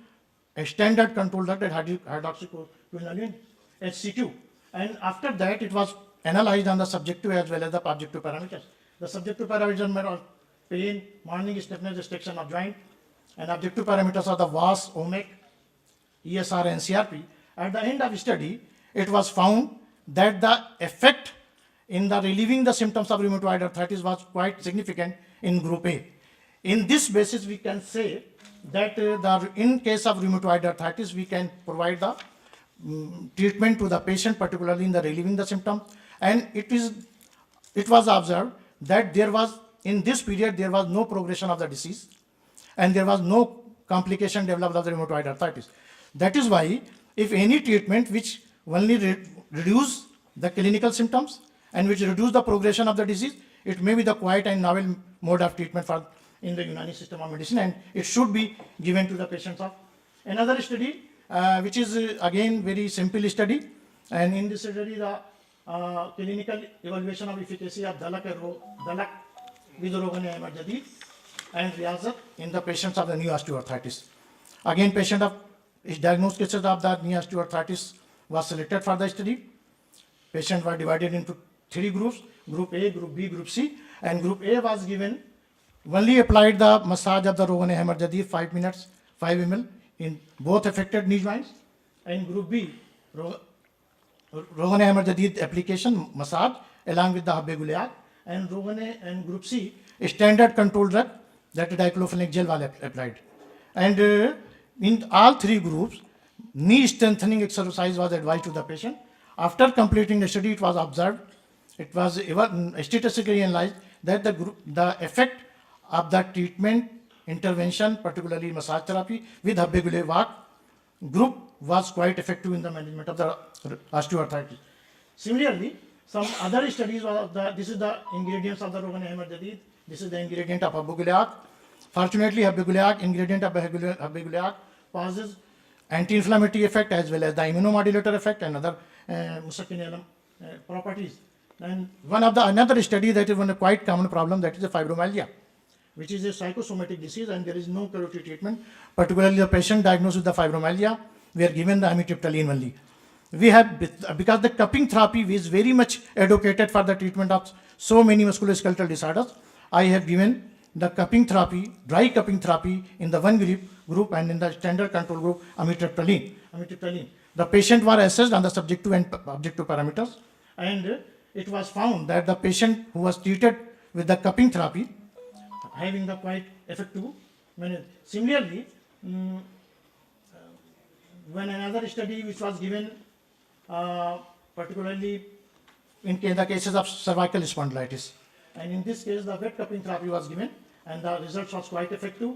a standard control drug, hydroxyquinoline, HC2. And after that, it was analyzed on the subjective as well as the objective parameters. The subjective parameters were pain, morning stiffness, restriction of joint, and objective parameters are the VAS, OMEC, ESR, and CRP. At the end of study, it was found that the effect in the relieving the symptoms of rheumatoid arthritis was quite significant in group A. In this basis, we can say that in case of rheumatoid arthritis, we can provide the treatment to the patient, particularly in the relieving the symptoms. And it was observed that in this period, there was no progression of the disease, and there was no complication developed of the rheumatoid arthritis. That is why, if any treatment which only reduce the clinical symptoms and which reduce the progression of the disease, it may be the quiet and novel mode of treatment in the Unani system of medicine, and it should be given to the patients of. Another study, which is again very simple study, and in this study, the clinical evaluation of efficacy of Dalak with Rogan-e-Ahmad-Jadid and Riyazat in the patients of the knee osteoarthritis. Again, patient is diagnosed cases of the knee osteoarthritis was selected for the study. Patients were divided into 3 groups, Group A, Group B, Group C, and Group A was given, only applied the massage of the Rogan-e-Ahmad-Jadid 5 minutes, 5 ml in both affected knee joints, and Group B, Rogan-e-Ahmad-Jadid application, massage, along with the Habbeguliak, and and Group C, a standard control drug, that diclofenac gel was applied. And in all 3 groups, knee strengthening exercise was advised to the patient. After completing the study, it was observed, it was statistically analyzed that the effect of the treatment intervention, particularly massage therapy with Habbeguliak group, was quite effective in the management of the osteoarthritis. Similarly, some other studies this is the ingredients of the Rogan-e-Ahmad-Jadid, this is the ingredient of Habbeguliak. Fortunately, ingredient of Habbeguliak causes anti-inflammatory effect as well as the immunomodulator effect and other muscarinic properties. And another study that is one quite common problem, that is the fibromyalgia, which is a psychosomatic disease, and there is no curative treatment. Particularly the patient diagnosed with the fibromyalgia, we are given the amitriptyline only. Because the cupping therapy is very much advocated for the treatment of so many musculoskeletal disorders, I have given the cupping therapy, dry cupping therapy in the one group and in the standard control group, amitriptyline. The patient was assessed on the subjective and objective parameters, and it was found that the patient who was treated with the cupping therapy having the quite effective manner. Similarly, when another study which was given, particularly in the cases of cervical spondylitis, and in this case the wet cupping therapy was given, and the results was quite effective.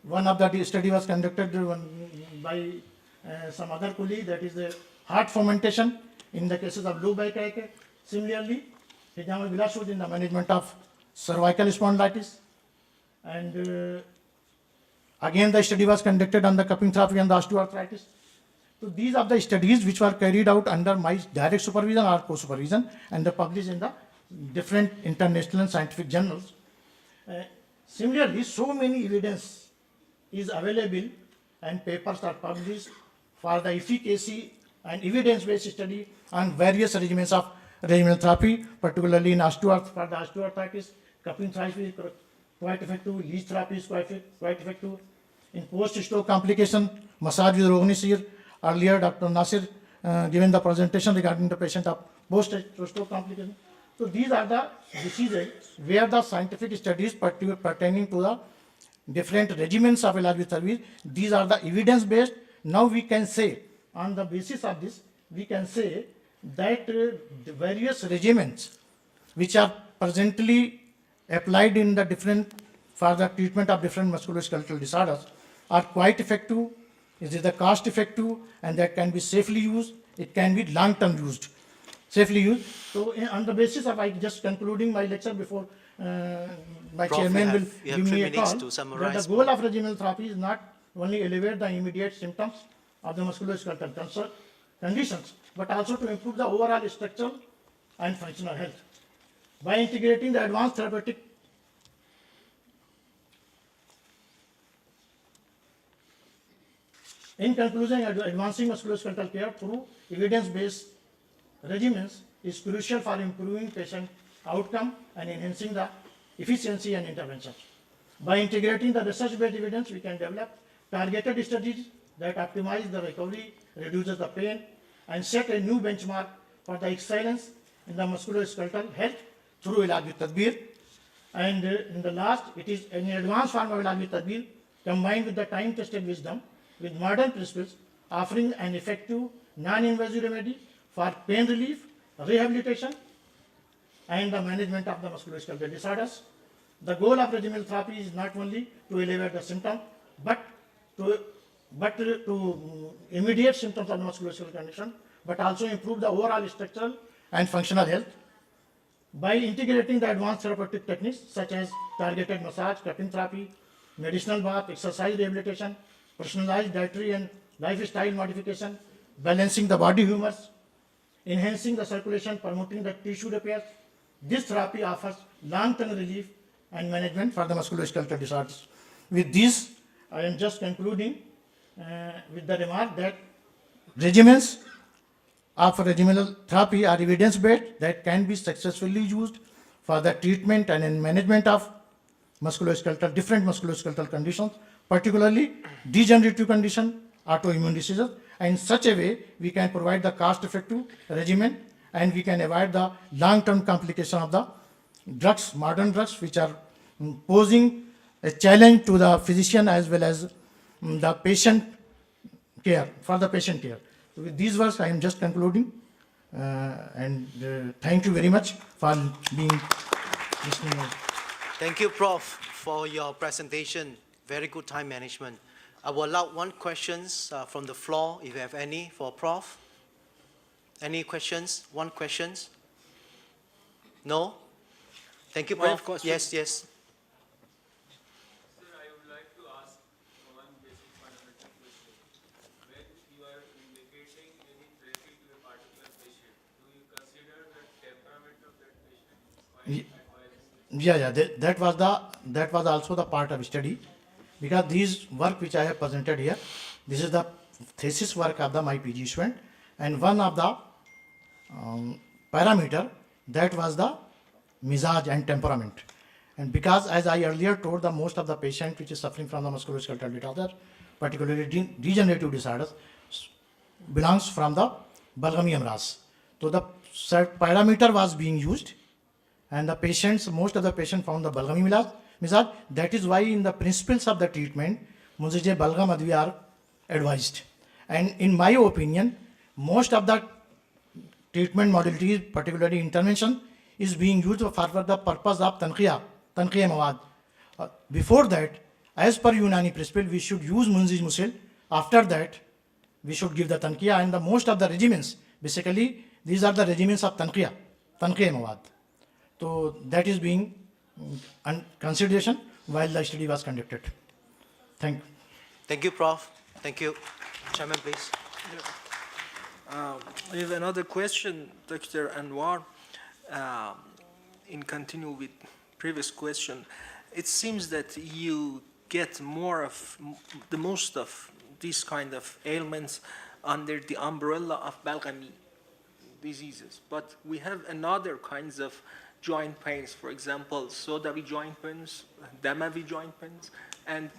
One of the study was conducted by some other colleague, that is the heart fermentation in the cases of low back ache. Similarly, Hijama Vilasud in the management of cervical spondylitis, and Again, the study was conducted on the cupping therapy and the osteoarthritis. So these are the studies which were carried out under my direct supervision or co-supervision and they published in the different international and scientific journals. Similarly, so many evidence is available and papers are published for the efficacy and evidence-based study on various regimens of regimental therapy, particularly in for the osteoarthritis, cupping therapy is quite effective, leech therapy is quite effective. In post-stroke complication, massage with Rohini. Earlier, Dr. Nasir given the presentation regarding the patient of post-stroke complication. So these are the diseases where the scientific studies pertaining to the different regimens of Ilaj with service, these are the evidence-based. Now we can say, on the basis of this, we can say that the various regimens which are presently applied in the different, for the treatment of different musculoskeletal disorders are quite effective. It is the cost effective and that can be safely used. It can be long-term used, safely used. So on the basis of, I just concluding my lecture before my Prof, chairman will give me a call, to summarize that the goal of regimental therapy is not only elevate the immediate symptoms of the musculoskeletal conditions, but also to improve the overall structural and functional health. By integrating the advanced therapeutic in conclusion, advancing musculoskeletal care through evidence-based regimens is crucial for improving patient outcome and enhancing the efficiency and intervention. By integrating the research-based evidence, we can develop targeted studies that optimize the recovery, reduces the pain, and set a new benchmark for the excellence in the musculoskeletal health through Ilaj with Tadbir. And in the last, it is an advanced form of Ilaj with Tadbir combined with the time-tested wisdom with modern principles, offering an effective non-invasive remedy for pain relief, rehabilitation, and the management of the musculoskeletal disorders. The goal of regimental therapy is not only to elevate the symptom, but to immediate symptoms of the musculoskeletal condition, but also improve the overall structural and functional health. By integrating the advanced therapeutic techniques such as targeted massage, cupping therapy, medicinal bath, exercise rehabilitation, personalized dietary and lifestyle modification, balancing the body humors, enhancing the circulation, promoting the tissue repairs, this therapy offers long-term relief and management for the musculoskeletal disorders. With this, I am just concluding with the remark that regimens of regimental therapy are evidence-based that can be successfully used for the treatment and in management of different musculoskeletal conditions, particularly degenerative condition, autoimmune diseases, and in such a way we can provide the cost-effective regimen and we can avoid the long-term complication of the drugs, modern drugs, which are posing a challenge to the physician as well as the patient care, for the patient care. So with these words, I am just concluding and thank you very much for being listening. Thank you, Prof, for your presentation. Very good time management. I will allow one questions from the floor, if you have any, for Prof. Any questions? One questions? No? Thank you, Prof. Yes, yes. Sir, I would like to ask one basic fundamental question. When you are indicating any therapy to a particular patient, do you consider the temperament of that patient? That was also the part of study, because these work which I have presented here, this is the thesis work of my PG student, and one of the parameter that was the misage and temperament. And because as I earlier told, the most of the patient which is suffering from the musculoskeletal disorder, particularly degenerative disorders, belongs from the Balgami Amras. So the parameter was being used, and the patients, most of the patients found the Balgami misage. That is why in the principles of the treatment, Muzije Balgam Advi are advised. And in my opinion, most of the treatment modalities, particularly intervention, is being used for the purpose of Tanqiya Mawad. Before that, as per Unani principle, we should use Munzij Musil. After that, we should give the Tanqiya, and the most of the regimens, basically, these are the regimens of Tanqiya Mawad. So that is being consideration while the study was conducted. Thank you. Thank you, Prof. Thank you. Chairman, please. I have another question, Dr. Anwar. In continue with previous question, it seems that you get the most of these kind of ailments under the umbrella of Balgami diseases. But we have another kinds of joint pains, for example, Sodavi joint pains, Damavi joint pains, and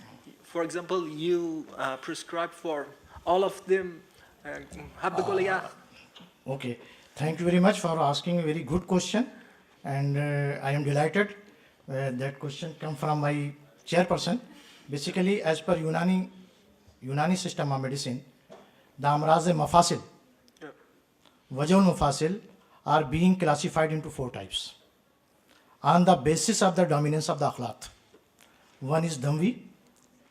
for example, you prescribe for all of them Habigolaya. Okay, thank you very much for asking a very good question, and I am delighted that question come from my chairperson. Basically, as per Unani system of medicine, the amraz mafasil, wajul mafasil are being classified into 4 types on the basis of the dominance of the akhlat. One is Damvi,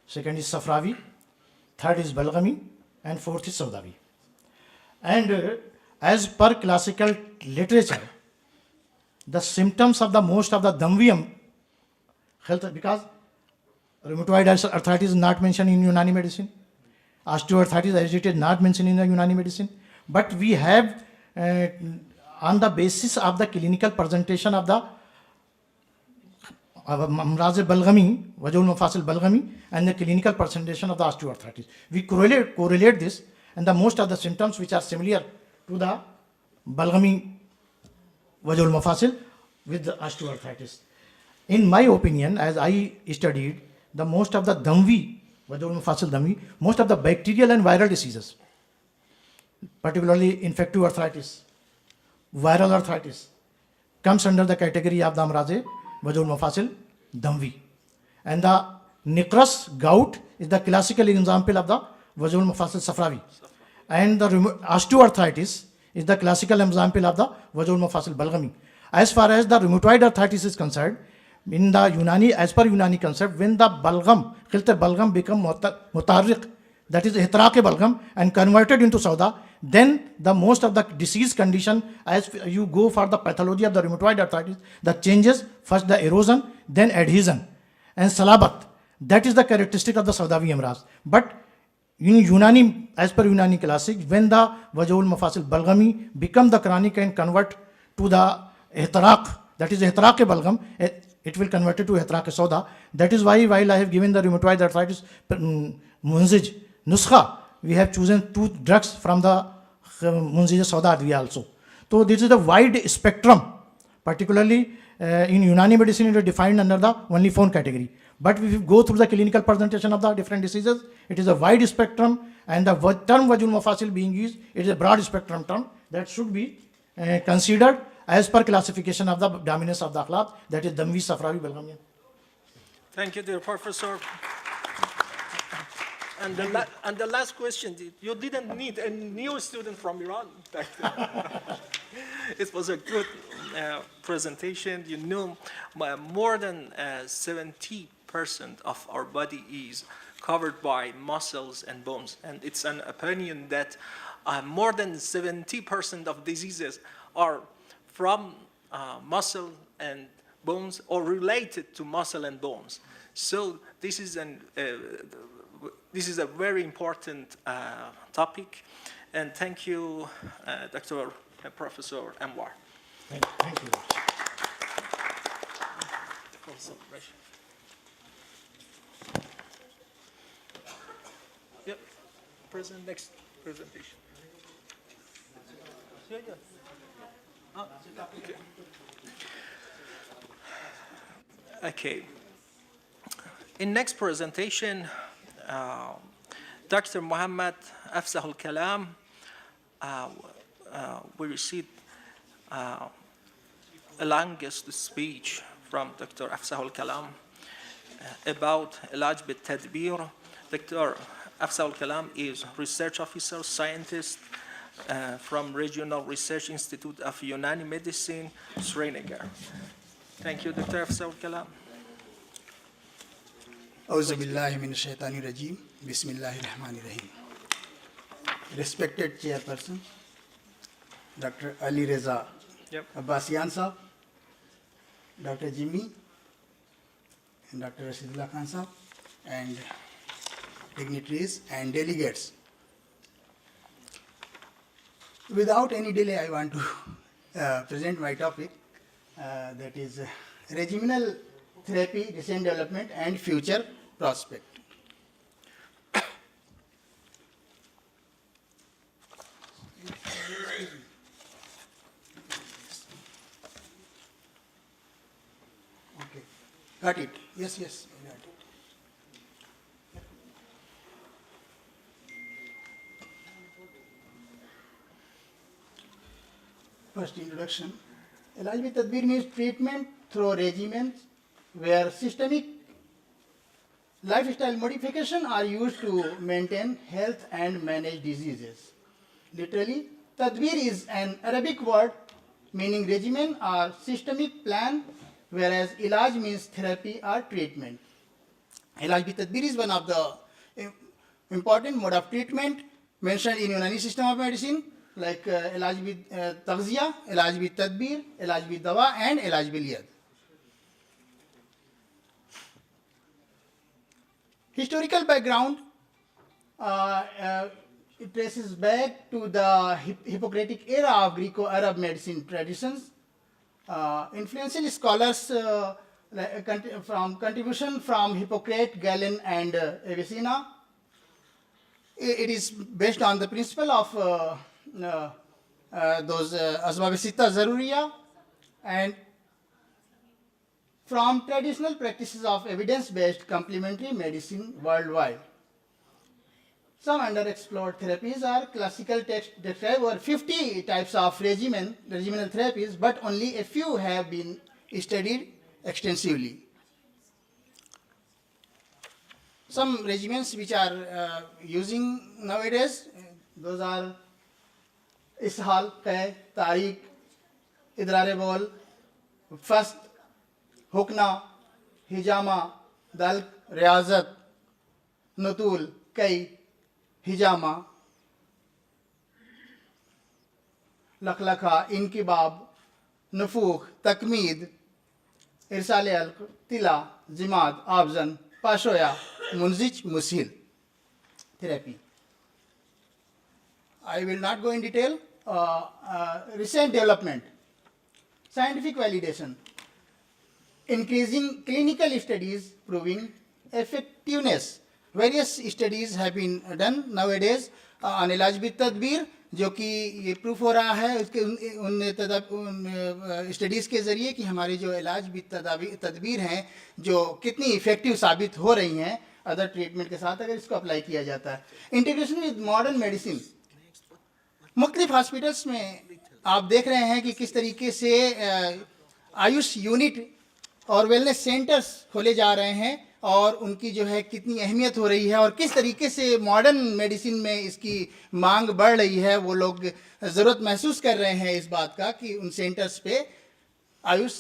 second is Safravi, third is Balgami, and fourth is Saudavi. And as per classical literature, the symptoms of the most of the Damvi health, because rheumatoid arthritis is not mentioned in Unani medicine, osteoarthritis as it is not mentioned in the Unani medicine, but we have on the basis of the clinical presentation of the Amraz Balgami, Wajul Mafasil Balgami, and the clinical presentation of the osteoarthritis. We correlate this, and the most of the symptoms which are similar to the Balgami Wajul Mafasil with the osteoarthritis. In my opinion, as I studied, the most of the Damvi, Wajul Mafasil Damvi, most of the bacterial and viral diseases, particularly infective arthritis, viral arthritis, comes under the category of the Amraz Wajul Mafasil Damvi. And the necrous gout is the classical example of the Wajul Mafasil Safravi. And the osteoarthritis is the classical example of the Wajul Mafasil Balgami. As far as the rheumatoid arthritis is concerned, in the Unani, as per Unani concept, when the Balgam, Khilte Balgam become Mutarriq, that is Ihtiraq Balgam, and converted into Sauda, then the most of the disease condition, as you go for the pathology of the rheumatoid arthritis, the changes, first the erosion, then adhesion, and salabat. That is the characteristic of the Saudavi Amraz. But in Unani, as per Unani classic, when the Wajul Mafasil Balgami become the chronic and convert to the Ihtiraq, that is Ihtiraq Balgam, it will convert it to Ihtiraq Sauda. That is why, while I have given the rheumatoid arthritis Munzij Nuskha, we have chosen 2 drugs from the Munzij Sauda Adviya also. So this is the wide spectrum, particularly in Unani medicine it is defined under the only 4 category. But if you go through the clinical presentation of the different diseases, it is a wide spectrum, and the term Wajul Mafasil being used, it is a broad spectrum term that should be considered as per classification of the dominance of the akhlat, that is Damvi, Safravi, Balgami. Thank you, dear Professor. And the last question, you didn't need a new student from Iran. It was a good presentation. You know, more than 70% of our body is covered by muscles and bones. And it's an opinion that more than 70% of diseases are from muscle and bones or related to muscle and bones. So this is a very important topic, and thank you, Dr. Professor Anwar. Thank you. Yep. Present next presentation. Yeah. Okay. In next presentation, Dr. Muhammad Afzahul Kalam we received a longest speech from Dr. Afzahul Kalam about Ilaj bit Tadbir. Dr. Afzahul Kalam is research officer, scientist from Regional Research Institute of Unani Medicine, Srinagar. Thank you, Dr. Afzahul Kalam. Auzu billahi min shaitani rajim. Bismillahir Rahmanir Rahim. Respected Chairperson, Dr. Ali Reza Abbasian Sahab, Dr. Jimmy, and Dr. Rashidullah Khan Sahab, and dignitaries and delegates. Without any delay, I want to present my topic, that is regimental therapy, recent development and future prospect. Okay, got it. Yes, yes, I got it. First introduction. इलाज में तदबीर means treatment through regimens where systemic lifestyle modification are used to maintain health and manage diseases. Literally, tadbir is an Arabic word meaning regimen or systemic plan, whereas ilaj means therapy or treatment. Ilaj bi tadbir is one of the important mode of treatment mentioned in Unani system of medicine, like ilaj bi taghziya, ilaj bi tadbir, ilaj bi dawa and ilaj bil yad. Historical background, it traces back to the Hippocratic era of Greco-Arab medicine traditions. Influential scholars from contribution from Hippocrates, Galen and Avicenna. It is based on the principle of those asbab sitta zaruriya and from traditional practices of evidence-based complementary medicine worldwide. Some underexplored therapies are classical text describe over 50 types of regimental therapies, but only a few have been studied extensively. Some regimens which are using nowadays, those are ishal, qay, tariq, idrare bol, fast, hukna, hijama, dalk, riyazat, nutul, kay, hijama, laklakha, inkibab, nufukh, takmeed, irsal alq, tila, zimad, abzan, pashoya, munzij, musil. Therapy. I will not go in detail. Recent development, scientific validation, increasing clinical studies proving effectiveness. Various studies have been done nowadays on इलाज भी तदबीर, जो कि ये proof हो रहा है उसके उन स्टडीज़ के ज़रिए कि हमारे जो इलाज भी तदबीर हैं जो कितनी इफ़ेक्टिव साबित हो रही हैं अदर ट्रीटमेंट के साथ अगर इसको अप्लाई किया जाता है. Integration with modern medicine. मुख्तलिफ हॉस्पिटल्स में आप देख रहे हैं कि किस तरीके से आयुष यूनिट और वेलनेस सेंटर्स खोले जा रहे हैं और उनकी जो है कितनी अहमियत हो रही है और किस तरीके से मॉडर्न मेडिसिन में इसकी मांग बढ़ रही है. वो लोग ज़रूरत महसूस कर रहे हैं इस बात का कि उन सेंटर्स पे आयुष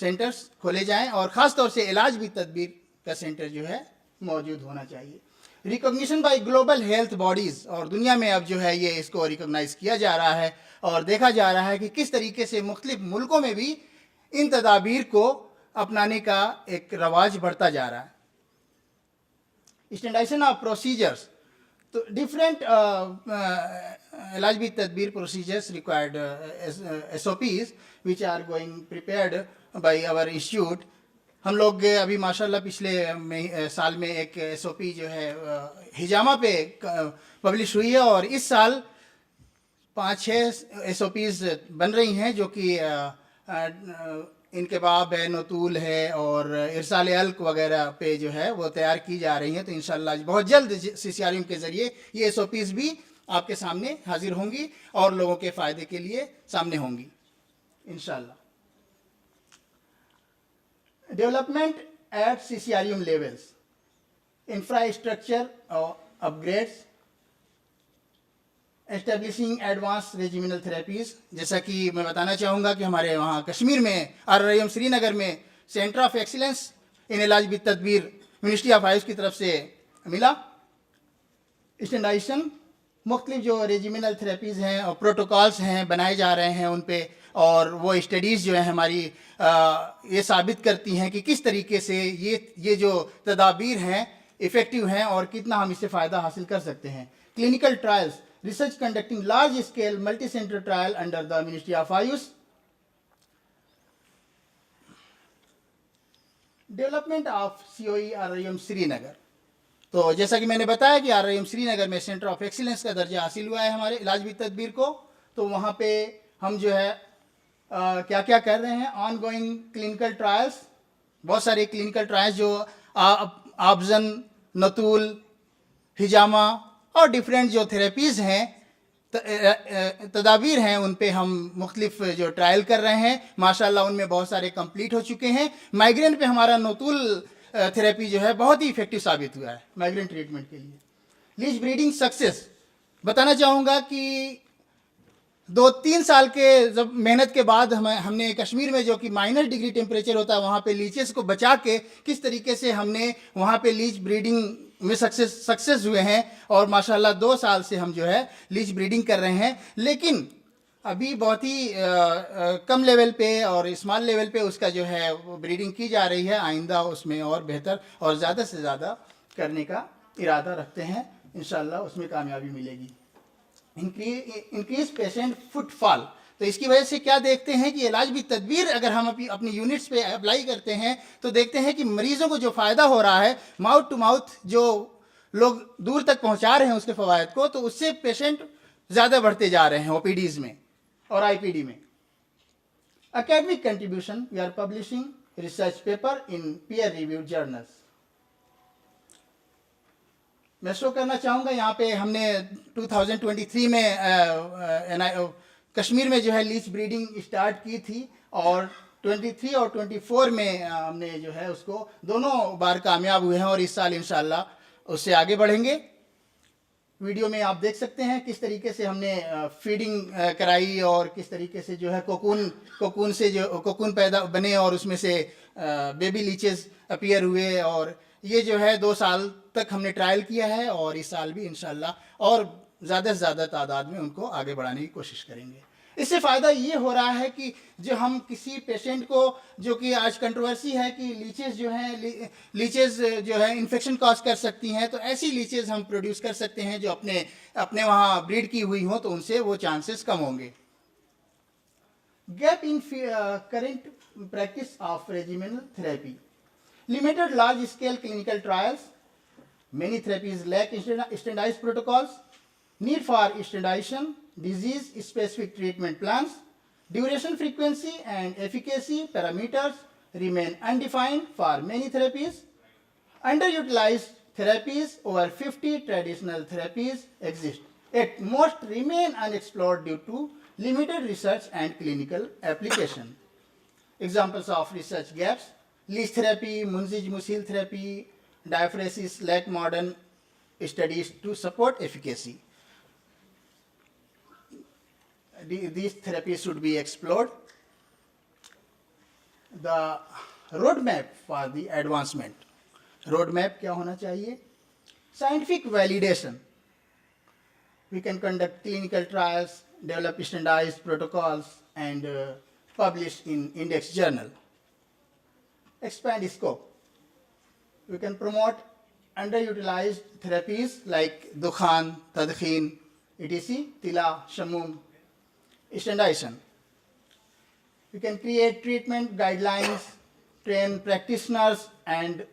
सेंटर्स खोले जाएं और ख़ास तौर से इलाज भी तदबीर का सेंटर जो है मौजूद होना चाहिए. Recognition by global health bodies, और दुनिया में अब जो है ये इसको रिकॉग्नाइज किया जा रहा है और देखा जा रहा है कि किस तरीके से मुख्तलिफ मुल्कों में भी इन तदाबीर को अपनाने का एक रवाज बढ़ता जा रहा है. स्टैंडर्डाइजेशन ऑफ प्रोसीजर्स, तो डिफरेंट इलाज भी तदबीर procedures required SOPs which are going prepared by our institute. हम लोग अभी माशाल्लाह पिछले साल में एक SOP जो है हिजामा पे पब्लिश हुई है और इस साल 5-6 SOPs बन रही हैं जो कि इनकबाब है, नतूल है और इरसाल अलक वगैरह पे जो है वो तैयार की जा रही हैं. तो इंशाल्लाह बहुत जल्द CCRM के ज़रिए ये SOPs भी आपके सामने हाजिर होंगी और लोगों के फ़ायदे के लिए सामने होंगी इंशाल्लाह. Development at CCRM levels, infrastructure upgrades, establishing advanced regimental therapies. जैसा कि मैं बताना चाहूँगा कि हमारे वहाँ कश्मीर में RRM श्रीनगर में सेंटर ऑफ एक्सीलेंस इन इलाज भी तदबीर मिनिस्ट्री ऑफ आयुष की तरफ से मिला. स्टैंडर्डाइजेशन, मुख्तलिफ जो रेजिमिनल थेरेपीज़ हैं और प्रोटोकॉल्स हैं बनाए जा रहे हैं उन पे, और वो स्टडीज़ जो है हमारी ये साबित करती हैं कि किस तरीके से ये जो तदाबीर हैं इफेक्टिव हैं और कितना हम इससे फ़ायदा हासिल कर सकते हैं। Clinical trials, research conducting large scale multi centre trial under the ministry of Ayush. Development of COE RIM Srinagar, तो जैसा कि मैंने बताया कि RIM श्रीनगर में सेंटर ऑफ एक्सीलेंस का दर्जा हासिल हुआ है हमारे इलाज भी तदबीर को। तो वहाँ पे हम जो है क्या क्या कर रहे हैं, ऑन गोइंग क्लिनिकल ट्रायल्स, बहुत सारे क्लिनिकल ट्रायल्स जो आबजन, नतूल, हिजामा और डिफरेंट जो थेरेपीज़ हैं, तदाबीर हैं, उन पे हम मुख्तलिफ जो ट्रायल कर रहे हैं। माशाल्लाह उनमें बहुत सारे कंप्लीट हो चुके हैं। माइग्रेन पे हमारा नतूल थेरेपी जो है बहुत ही इफेक्टिव साबित हुआ है माइग्रेन ट्रीटमेंट के लिए। लीच ब्रीडिंग सक्सेस, बताना चाहूँगा कि 2-3 साल के जब मेहनत के बाद हमने कश्मीर में जो कि -डिग्री टेम्परेचर होता है वहाँ पे लीचेस को बचा के किस तरीके से हमने वहाँ पे लीच ब्रीडिंग में सक्सेस हुए हैं और माशाल्लाह 2 साल से हम जो है लीच ब्रीडिंग कर रहे हैं। लेकिन अभी बहुत ही कम लेवल पे और स्मॉल लेवल पे उसका जो है वो ब्रीडिंग की जा रही है। आइंदा उसमें और बेहतर और ज़्यादा से ज़्यादा करने का इरादा रखते हैं, इंशाल्लाह उसमें कामयाबी मिलेगी। इंक्रीज पेशेंट फुटफॉल, तो इसकी वजह से क्या देखते हैं कि इलाज भी तदबीर अगर हम अपनी यूनिट्स पे अप्लाई करते हैं तो देखते हैं कि मरीज़ों को जो फ़ायदा हो रहा है, माउथ टू माउथ जो लोग दूर तक पहुंचा रहे हैं उसके फ़वायद को, तो उससे पेशेंट ज़्यादा बढ़ते जा रहे हैं OPDs में और IPD में। Academic contribution, we are publishing research paper in peer reviewed journals. मैं शो करना चाहूँगा यहाँ पे हमने 2023 में कश्मीर में जो है लीच ब्रीडिंग स्टार्ट की थी और 23 और 24 में हमने जो है उसको दोनों बार कामयाब हुए हैं और इस साल इंशाल्लाह उससे आगे बढ़ेंगे। वीडियो में आप देख सकते हैं किस तरीके से हमने फीडिंग कराई और किस तरीके से जो है कोकून से जो कोकून पैदा बने और उसमें से बेबी लीचेस अपीयर हुए और ये जो है 2 साल तक हमने ट्रायल किया है और इस साल भी इंशाल्लाह और ज़्यादा से ज़्यादा तादाद में उनको आगे बढ़ाने की कोशिश करेंगे। इससे फ़ायदा ये हो रहा है कि जो हम किसी पेशेंट को, जो कि आज कंट्रोवर्सी है कि लीचेस जो हैं लीचेस जो है इन्फेक्शन कॉज कर सकती हैं, तो ऐसी लीचेस हम प्रोड्यूस कर सकते हैं जो अपने वहाँ ब्रीड की हुई हों, तो उनसे वो चांसेस कम होंगे। Gap in current practice of regimental therapy, limited large-scale clinical trials, many therapies lack standardized protocols, need for standardization, disease-specific treatment plans, duration, frequency, and efficacy parameters remain undefined for many therapies. Underutilized therapies, over 50 traditional therapies exist, yet most remain unexplored due to limited research and clinical application. Examples of research gaps: leech therapy, Munzij-Musil therapy, diaphoresis lack modern studies to support efficacy. These therapies should be explored. The roadmap for the advancement. Roadmap क्या होना चाहिए? Scientific validation. We can conduct clinical trials, develop standardized protocols, and publish in index journal. Expand scope. We can promote underutilized therapies like dukhan, tadkhin, etc., tila, shamum, standardization. We can create treatment guidelines, train practitioners, and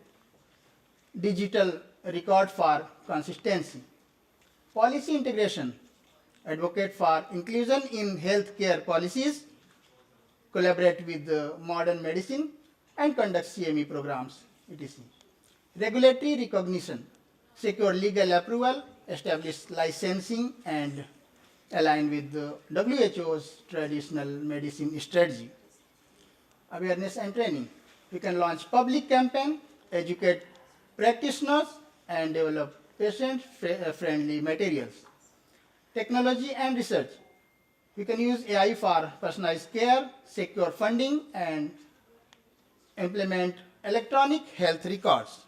digital record for consistency. Policy integration. Advocate for inclusion in healthcare policies, collaborate with modern medicine, and conduct CME programs, etc. Regulatory recognition, secure legal approval, establish licensing, and align with the WHO's traditional medicine strategy. Awareness and training. We can launch public campaign, educate practitioners, and develop patient-friendly materials. Technology and research. We can use AI for personalized care, secure funding, and implement electronic health records.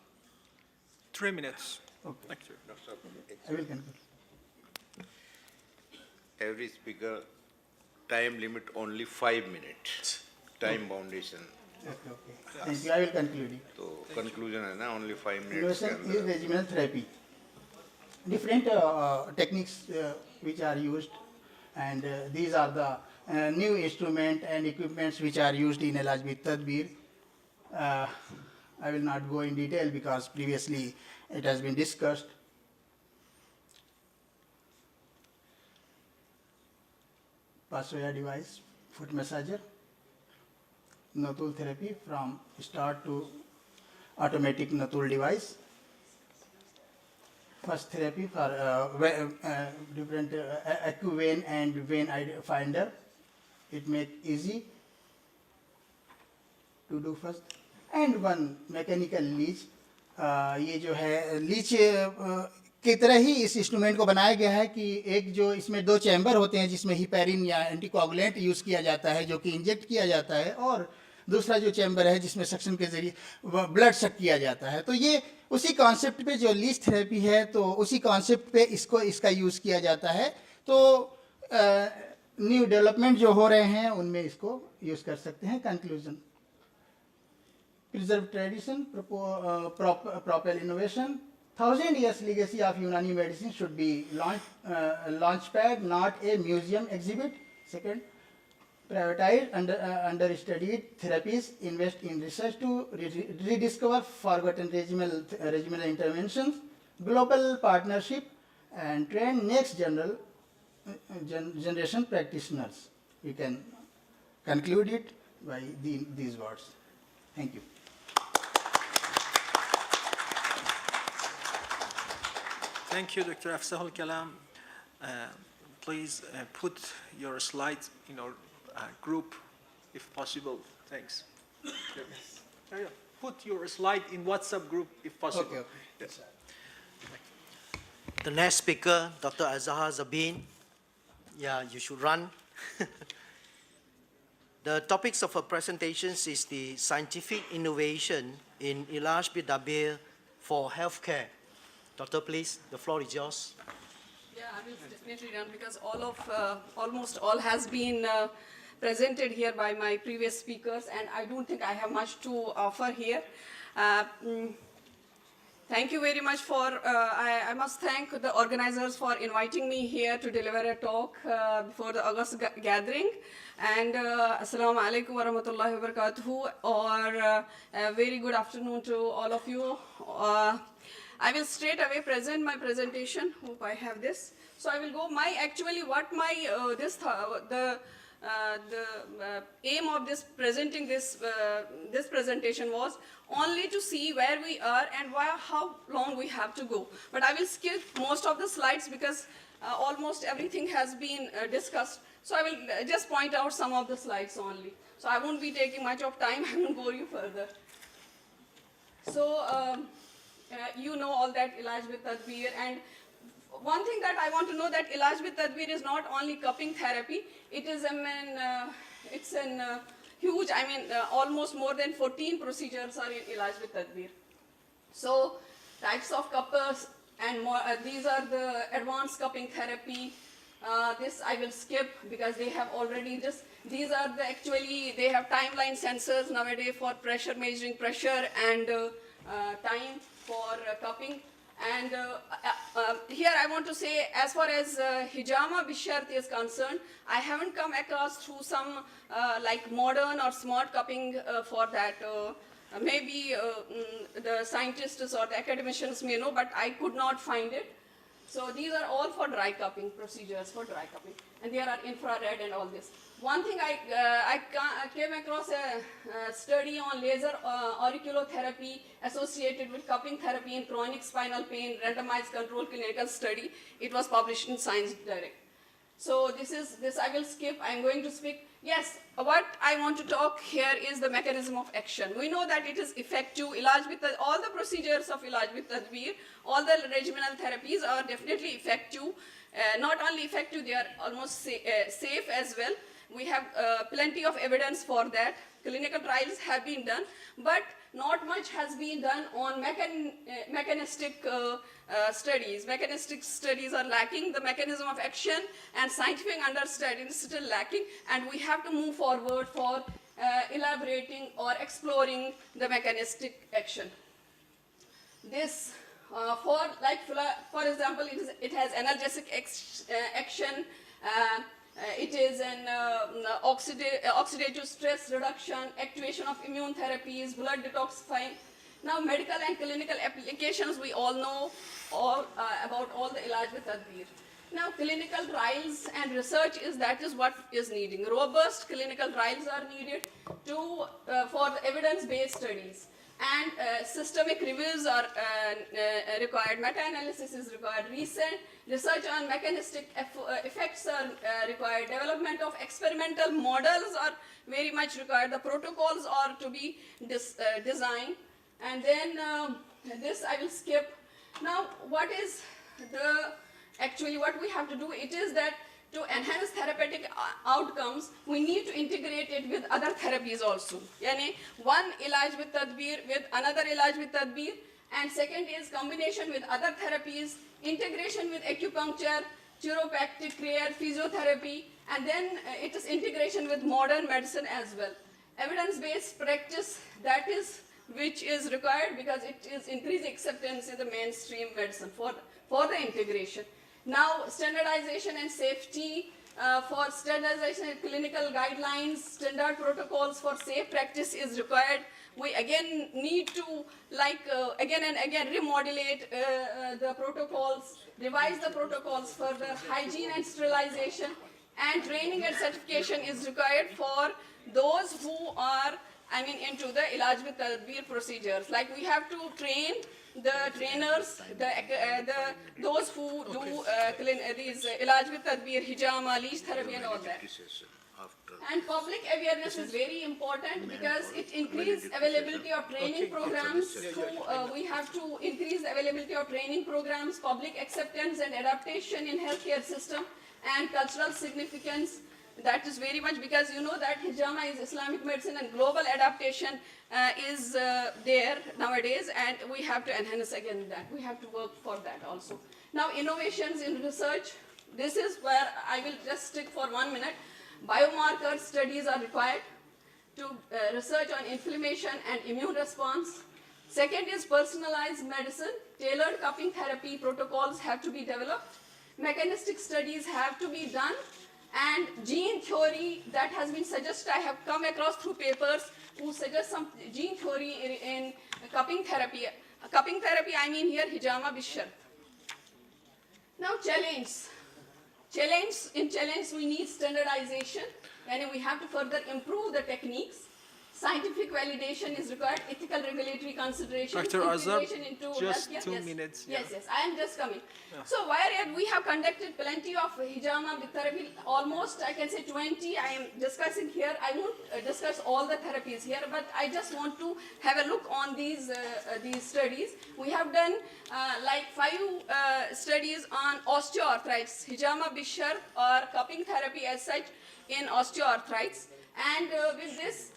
3 minutes. Okay. Thank you. I will conclude. Every speaker, time limit only 5 minutes. Time foundation. Okay. Thank you. I will conclude it. तो conclusion है ना, only 5 minutes के Innovation is अंदर. regimental therapy. Different techniques which are used, and these are the new instrument and equipments which are used in Ilaj with Tadbir. I will not go in detail because previously it has been discussed. Passoya device, foot massager, Natul therapy from start to automatic Natul device. First therapy for different acu-vein and vein finder. It make easy to do first. And one mechanical leech. ये जो है Leach की तरह ही इस instrument को बनाया गया है कि एक जो इसमें 2 चैम्बर होते हैं जिसमें हिपैरिन या एंटीकोगुलेंट यूज़ किया जाता है जो कि इंजेक्ट किया जाता है, और दूसरा जो चैम्बर है जिसमें सक्शन के जरिए ब्लड सक किया जाता है. तो ये उसी कॉन्सेप्ट पे जो लीच थेरेपी है तो उसी कॉन्सेप्ट पे इसका यूज़ किया जाता है. तो न्यू डेवलपमेंट जो हो रहे हैं उनमें इसको यूज़ कर सकते हैं. Conclusion, preserve tradition, propel innovation. 1,000 years legacy of Unani medicine should be launchpad, not a museum exhibit. Second, prioritize understudied therapies, invest in research to rediscover forgotten regimental interventions, global partnership, and train next generation practitioners. We can conclude it by these words. Thank you. Thank you, Dr. Afsahul Kalam. Please put your slides in our group, if possible. Thanks. Put your slide in WhatsApp group, if possible. Okay. Yes. The next speaker, Dr. Azahar Zabin. Yeah, you should run. The topics of her presentations is the scientific innovation in Ilaj Bidabir for healthcare. Doctor, please, the floor is yours. Yeah, I will definitely run because almost all has been presented here by my previous speakers, and I don't think I have much to offer here. Thank you very much for, I must thank the organizers for inviting me here to deliver a talk before the August gathering. And Assalamu alaikum wa rahmatullahi wa barakatuhu, or a very good afternoon to all of you. I will straight away present my presentation. Hope I have this. So I will go the aim of this presenting this presentation was only to see where we are and how long we have to go. But I will skip most of the slides because almost everything has been discussed. So I will just point out some of the slides only. So I won't be taking much of time. I won't bore you further. So you know all that Ilaj with Tadbir, and one thing that I want to know that Ilaj with Tadbir is not only cupping therapy. It is huge. Almost more than 14 procedures are in Ilaj with Tadbir. So types of cuppers and more. These are the advanced cupping therapy. This I will skip because they have already just. These are they have timeline sensors nowadays for pressure, measuring pressure and time for cupping. And here I want to say, as far as hijama bishart is concerned, I haven't come across through some like modern or smart cupping for that. Maybe the scientists or the academicians may know, but I could not find it. So these are all for dry cupping procedures, for dry cupping. And there are infrared and all this. One thing I came across a study on laser auriculotherapy associated with cupping therapy in chronic spinal pain, randomized controlled clinical study. It was published in Science Direct. So this I will skip. I'm going to speak. Yes, what I want to talk here is the mechanism of action. We know that it is effective. All the procedures of Ilaj with Tadbir, all the regimental therapies are definitely effective. Not only effective, they are almost safe as well. We have plenty of evidence for that. Clinical trials have been done, but not much has been done on mechanistic studies. Mechanistic studies are lacking. The mechanism of action and scientific understanding is still lacking, and we have to move forward for elaborating or exploring the mechanistic action. This, for example, it has analgesic action, it is an oxidative stress reduction, activation of immune therapies, blood detoxifying. Now, medical and clinical applications, we all know about all the ilaj with tadbir. Now, clinical trials and research that is what is needing. Robust clinical trials are needed for the evidence-based studies. And systemic reviews are required, meta-analysis is required, recent research on mechanistic effects are required, development of experimental models are very much required, the protocols are to be designed, and then this I will skip. Now, what we have to do, it is that to enhance therapeutic outcomes, we need to integrate it with other therapies also. Yani one ilaj with tadbir with another ilaj with tadbir, and second is combination with other therapies, integration with acupuncture, chiropractic care, physiotherapy, and then it is integration with modern medicine as well. Evidence-based practice, that is which is required because it is increasing acceptance in the mainstream medicine for the integration. Now, standardization and safety, for standardization and clinical guidelines, standard protocols for safe practice is required. We again need to, again and again, remodulate the protocols, revise the protocols for the hygiene and sterilization, and training and certification is required for those who are, into the ilaj with tadbir procedures. Like we have to train the trainers, those who do these ilaj with tadbir, hijama, leech therapy and all that. And public awareness is very important because it increases availability of training programs. We have to increase the availability of training programs, public acceptance and adaptation in healthcare system, and cultural significance. That is very much because you know that hijama is Islamic medicine and global adaptation is there nowadays, and we have to enhance again that. We have to work for that also. Now, innovations in research, this is where I will just stick for 1 minute. Biomarker studies are required to research on inflammation and immune response. Second is personalized medicine. Tailored cupping therapy protocols have to be developed. Mechanistic studies have to be done. And gene theory that has been suggested, I have come across through papers who suggest some gene theory in cupping therapy. Cupping therapy, I mean here hijama bishar. Now challenge. In challenge we need standardization, and we have to further improve the techniques. Scientific validation is required, ethical regulatory consideration, Dr. Azhar, into just healthcare. 2 minutes. Yes, I am just coming. Yeah. So where we have conducted plenty of hijama therapy, almost I can say 20 I am discussing here. I won't discuss all the therapies here, but I just want to have a look on these studies. We have done 5 studies on osteoarthritis, hijama bishar or cupping therapy as such in osteoarthritis, and with this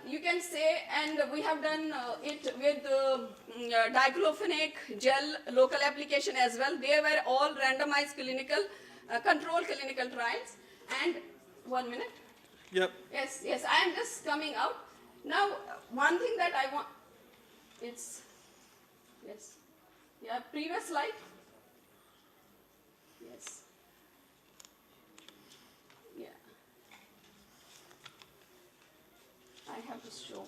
you can say, and we have done it with diclofenac gel local application as well. They were all randomized controlled clinical trials. And 1 minute. Yep. Yes, I am just coming out. Now, one thing that I want, it's, yes, yeah, previous slide. Yes. I have to show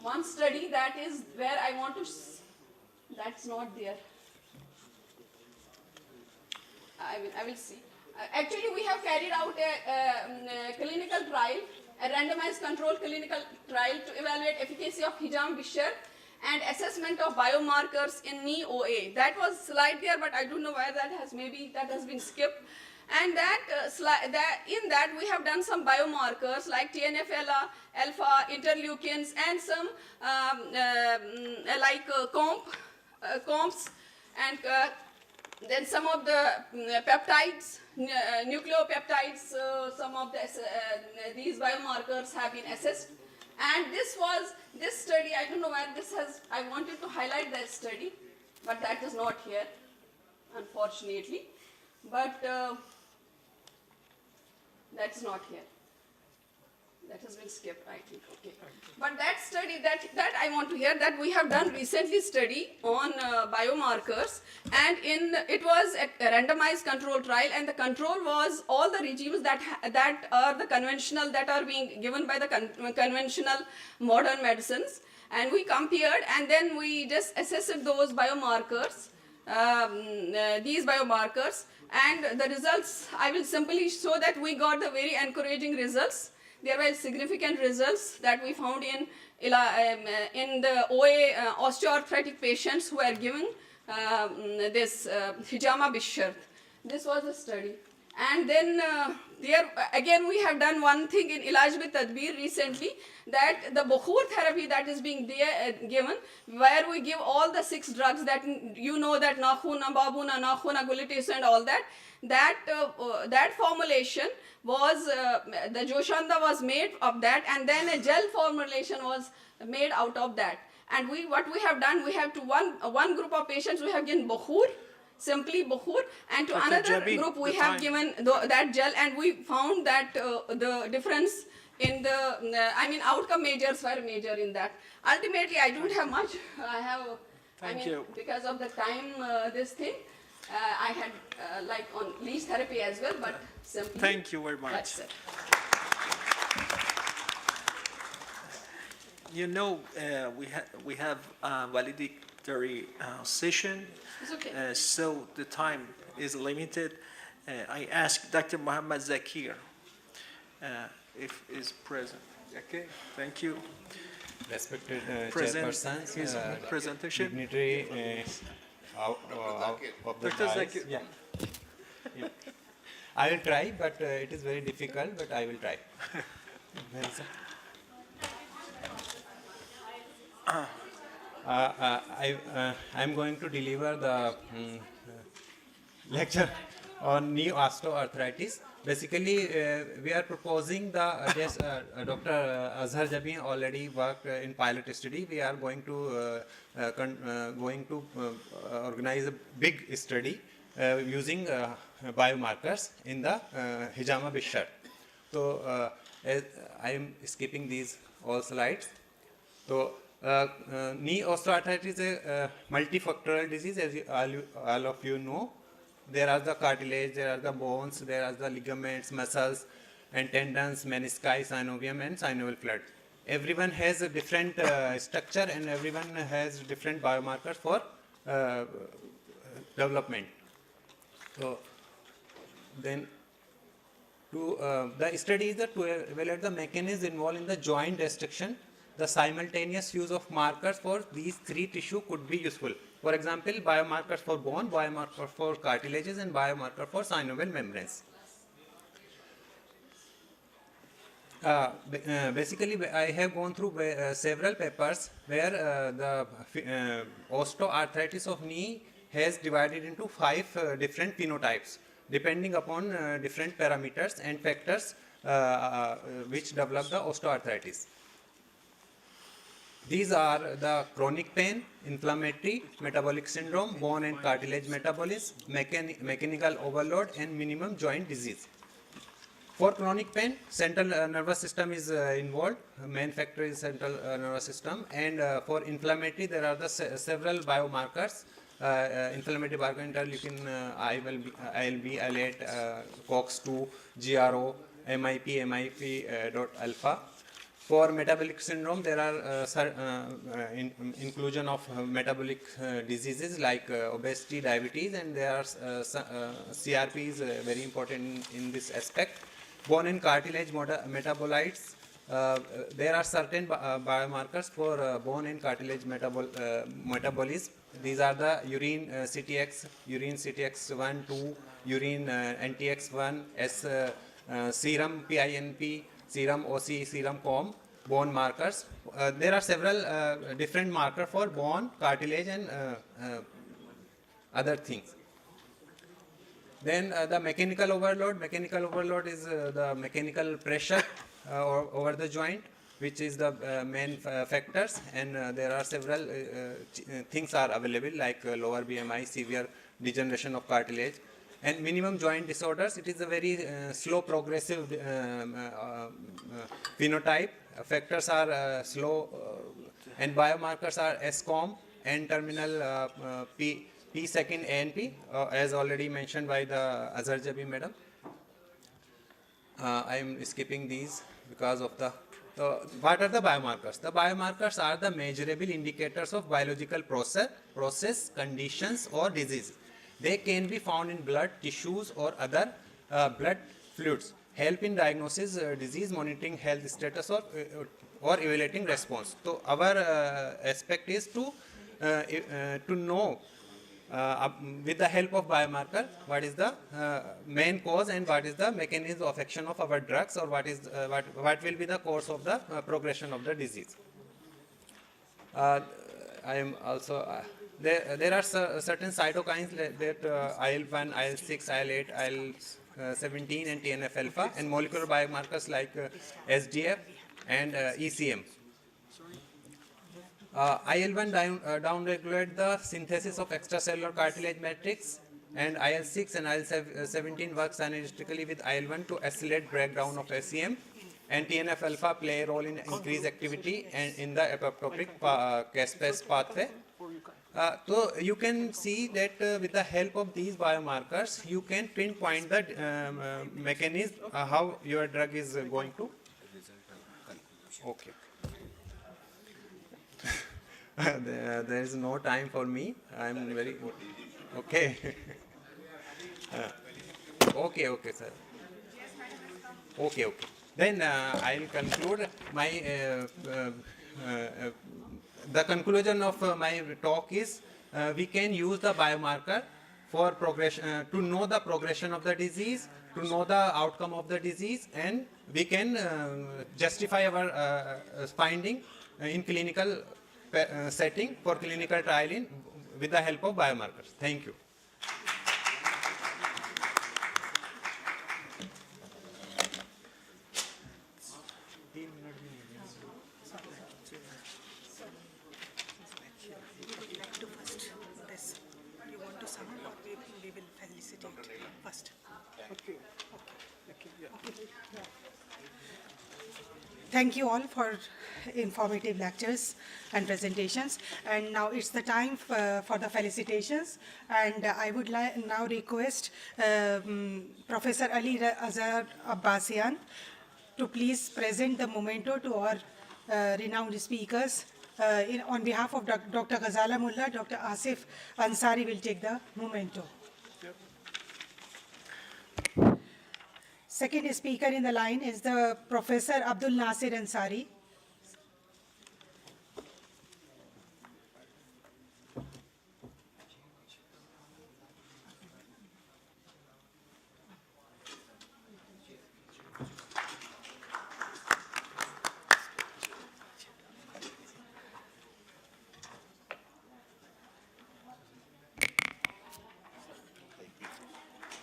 one study that is where I want to, that's not there. I will see. Actually, we have carried out a clinical trial, a randomized controlled clinical trial to evaluate efficacy of hijama bishar and assessment of biomarkers in knee OA. That was slide there, but I don't know where that has, maybe that has been skipped. And in that we have done some biomarkers like TNF-alpha, interleukins, and some comps, and then some of the peptides, nucleopeptides. Some of these biomarkers have been assessed. And this study, I don't know where this has, I wanted to highlight that study, but that is not here, unfortunately. But that's not here. That has been skipped, I think. Okay. But that study, that I want to hear, that we have done recently study on biomarkers, and it was a randomized control trial, and the control was all the regimes that are the conventional, that are being given by the conventional modern medicines, and we compared, and then we just assessed those biomarkers, these biomarkers, and the results, I will simply show that we got the very encouraging results. There were significant results that we found in the OA osteoarthritic patients who were given this hijama bishart. This was a study. And then there again we have done one thing in Ilaj with Tadbir recently, that the Bukhur therapy that is being given, where we give all the 6 drugs that you know, that Nakhuna, Babuna, Nakhuna, Gulitis and all that, that formulation was, the Joshanda was made of that, and then a gel formulation was made out of that. And what we have done, we have to one group of patients we have given Bukhur, simply Bukhur, and to another group we have given that gel, and we found that the difference in the, outcome measures were major in that. Ultimately, I don't have much. I have, because of the time, this thing, I had like on leech therapy as well, but simply. Thank you very much. That's it. You know, we have a valedictory session. It's okay. So the time is limited. I ask Dr. Muhammad Zakir if is present. Okay, thank you. Respected Present chairpersons, his presentation. dignitary of the Dr. dais. Zakir. Yeah. Yeah. I will try, but it is very difficult, but I will try. Where is it? I am going to deliver the lecture on knee osteoarthritis. Basically, we are proposing Dr. Azhar Jabi already worked in pilot study. We are going to organize a big study using biomarkers in the hijama bishart. So I am skipping these all slides. So knee osteoarthritis is a multifactorial disease, as all of you know. There are the cartilage, there are the bones, there are the ligaments, muscles, and tendons, menisci, synovium, and synovial fluid. Everyone has a different structure, and everyone has different biomarkers for development. So then, the study is to evaluate the mechanisms involved in the joint destruction. The simultaneous use of markers for these 3 tissues could be useful. For example, biomarkers for bone, biomarker for cartilages, and biomarker for synovial membranes. Basically, I have gone through several papers where the osteoarthritis of knee has divided into 5 different phenotypes, depending upon different parameters and factors which develop the osteoarthritis. These are the chronic pain, inflammatory, metabolic syndrome, bone and cartilage metabolism, mechanical overload, and minimum joint disease. For chronic pain, central nervous system is involved. Main factor is central nervous system. And for inflammatory, there are the several biomarkers. Inflammatory biomarker, interleukin, ILB, IL-8, COX-2, GRO, MIP, dot alpha. For metabolic syndrome, there are inclusion of metabolic diseases like obesity, diabetes, and there are CRP is very important in this aspect. Bone and cartilage metabolites. There are certain biomarkers for bone and cartilage metabolism. These are the urine CTX, urine CTX1, 2, urine NTX1, serum PINP, serum OC, serum COM, bone markers. There are several different markers for bone, cartilage, and other things. Then the mechanical overload. Mechanical overload is the mechanical pressure over the joint, which is the main factors, and there are several things are available like lower BMI, severe degeneration of cartilage, And minimum joint disorders, it is a very slow progressive phenotype. Factors are slow and biomarkers are SCOM and terminal P second ANP, as already mentioned by the Azharjabi madam. I am skipping these because of the. What are the biomarkers? The biomarkers are the measurable indicators of biological process, conditions, or disease. They can be found in blood, tissues, or other blood fluids. Help in diagnosis, disease monitoring, health status, or evaluating response. So our aspect is to know with the help of biomarker what is the main cause and what is the mechanism of action of our drugs, or what is what will be the course of the progression of the disease. I am also there are certain cytokines that IL-1, IL-6, IL-8, IL-17 and TNF-alpha, and molecular biomarkers like SDF and ECM. IL-1 downregulate the synthesis of extracellular cartilage matrix, and IL-6 and IL-17 work synergistically with IL-1 to accelerate breakdown of SEM, and TNF-alpha play a role in increased activity and in the apoptotic caspase pathway. So you can see that with the help of these biomarkers, you can pinpoint the mechanism how your drug is going to. Okay. There is no time for me. I am very okay. Okay, sir. Okay. Then I will conclude my. The conclusion of my talk is we can use the biomarker for progression to know the progression of the disease, to know the outcome of the disease, and we can justify our finding in clinical setting for clinical trial with the help of biomarkers. Thank you. Thank you all for informative lectures and presentations. And now it's the time for the felicitations. And I would now request Professor Ali Azhar Abbasian to please present the memento to our renowned speakers. On behalf of Dr. Ghazala Mullah, Dr. Asif Ansari will take the memento. Second speaker in the line is the Professor Abdul Nasir Ansari.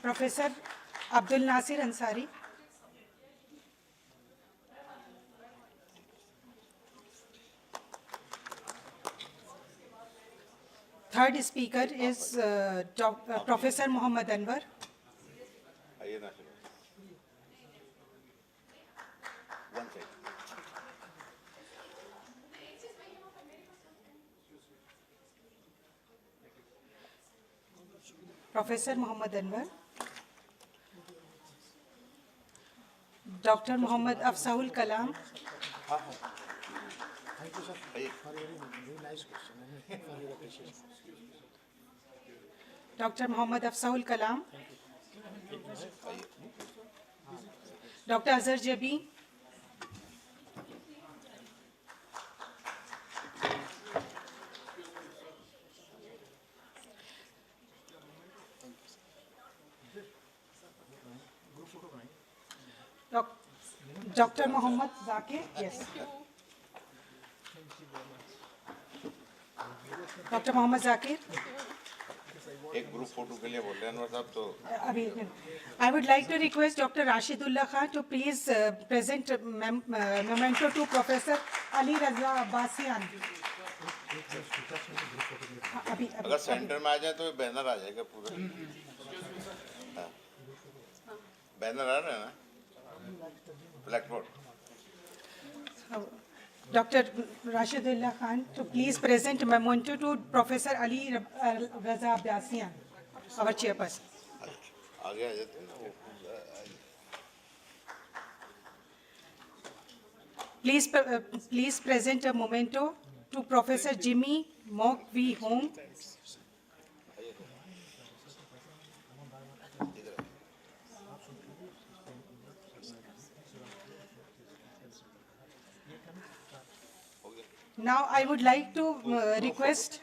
Professor Abdul Nasir Ansari. Third speaker is Professor Muhammad Anwar. Professor Muhammad Anwar. Dr. Muhammad Afzal Kalam. Thank you, sir, for your very nice question and for your appreciation. Dr. Muhammad Afzal Kalam. Dr. Azharjabi. Dr. Muhammad Zakir. Yes. Dr. Muhammad Zakir. एक group photo के लिए बोल रहे हैं अनवर साहब तो I would like to request Dr. Rashidullah Khan to please present memento to Professor Ali Raza Abbasian. अगर centre में आ जाए तो बैनर आ जाएगा पूरा बैनर आ रहा है ना black board Dr. Rashidullah Khan to please present memento to Professor Ali Raza Abbasian, our chairperson. आगे आ जाते हैं ना वो Please present a memento to Professor Jimmy Mok V. Home. Now I would like to request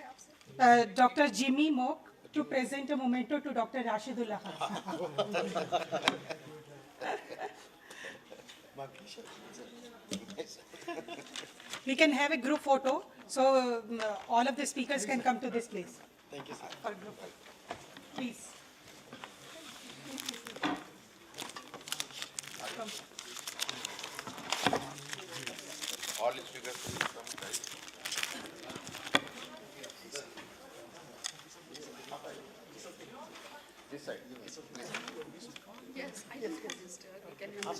Dr. Jimmy Mok to present a memento to Dr. Rashidullah Khan. We can have a group photo, so all of the speakers can come to this place. Thank you, sir. For group photo. Please. Come. all speakers will come right this side Yes, I just registered. We can have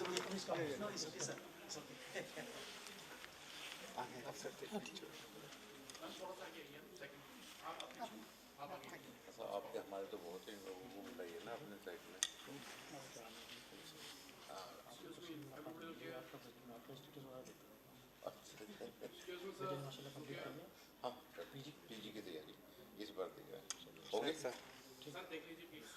आपके हमारे तो बहुत ही लोगों को मिलाइए ना अपने side में हाँ पीजी की तैयारी इस बार देगा हो गया सर देख लीजिए please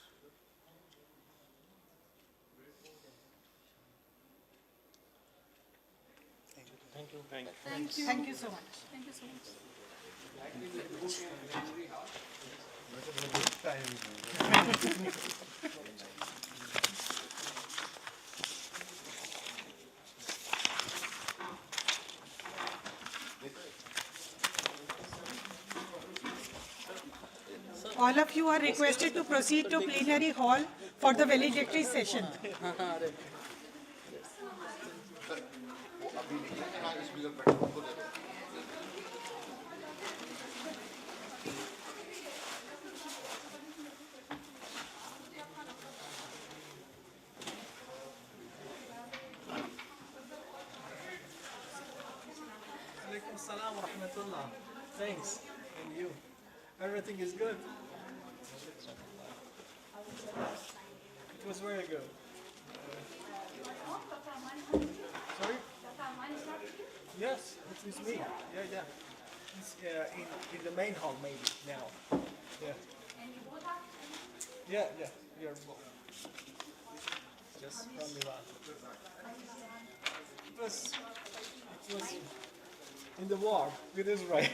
Thank you so much. Thank you so much. All of you are requested to proceed to plenary hall for the valedictory session. Alaikum salam wa rahmatullah. Thanks. And you? Everything is good? It was very good. Sorry? Yes, it was me. Yeah. It's, in the main hall maybe now. Yeah. Yeah, you're both. Just from Milan. It was in the war with Israel.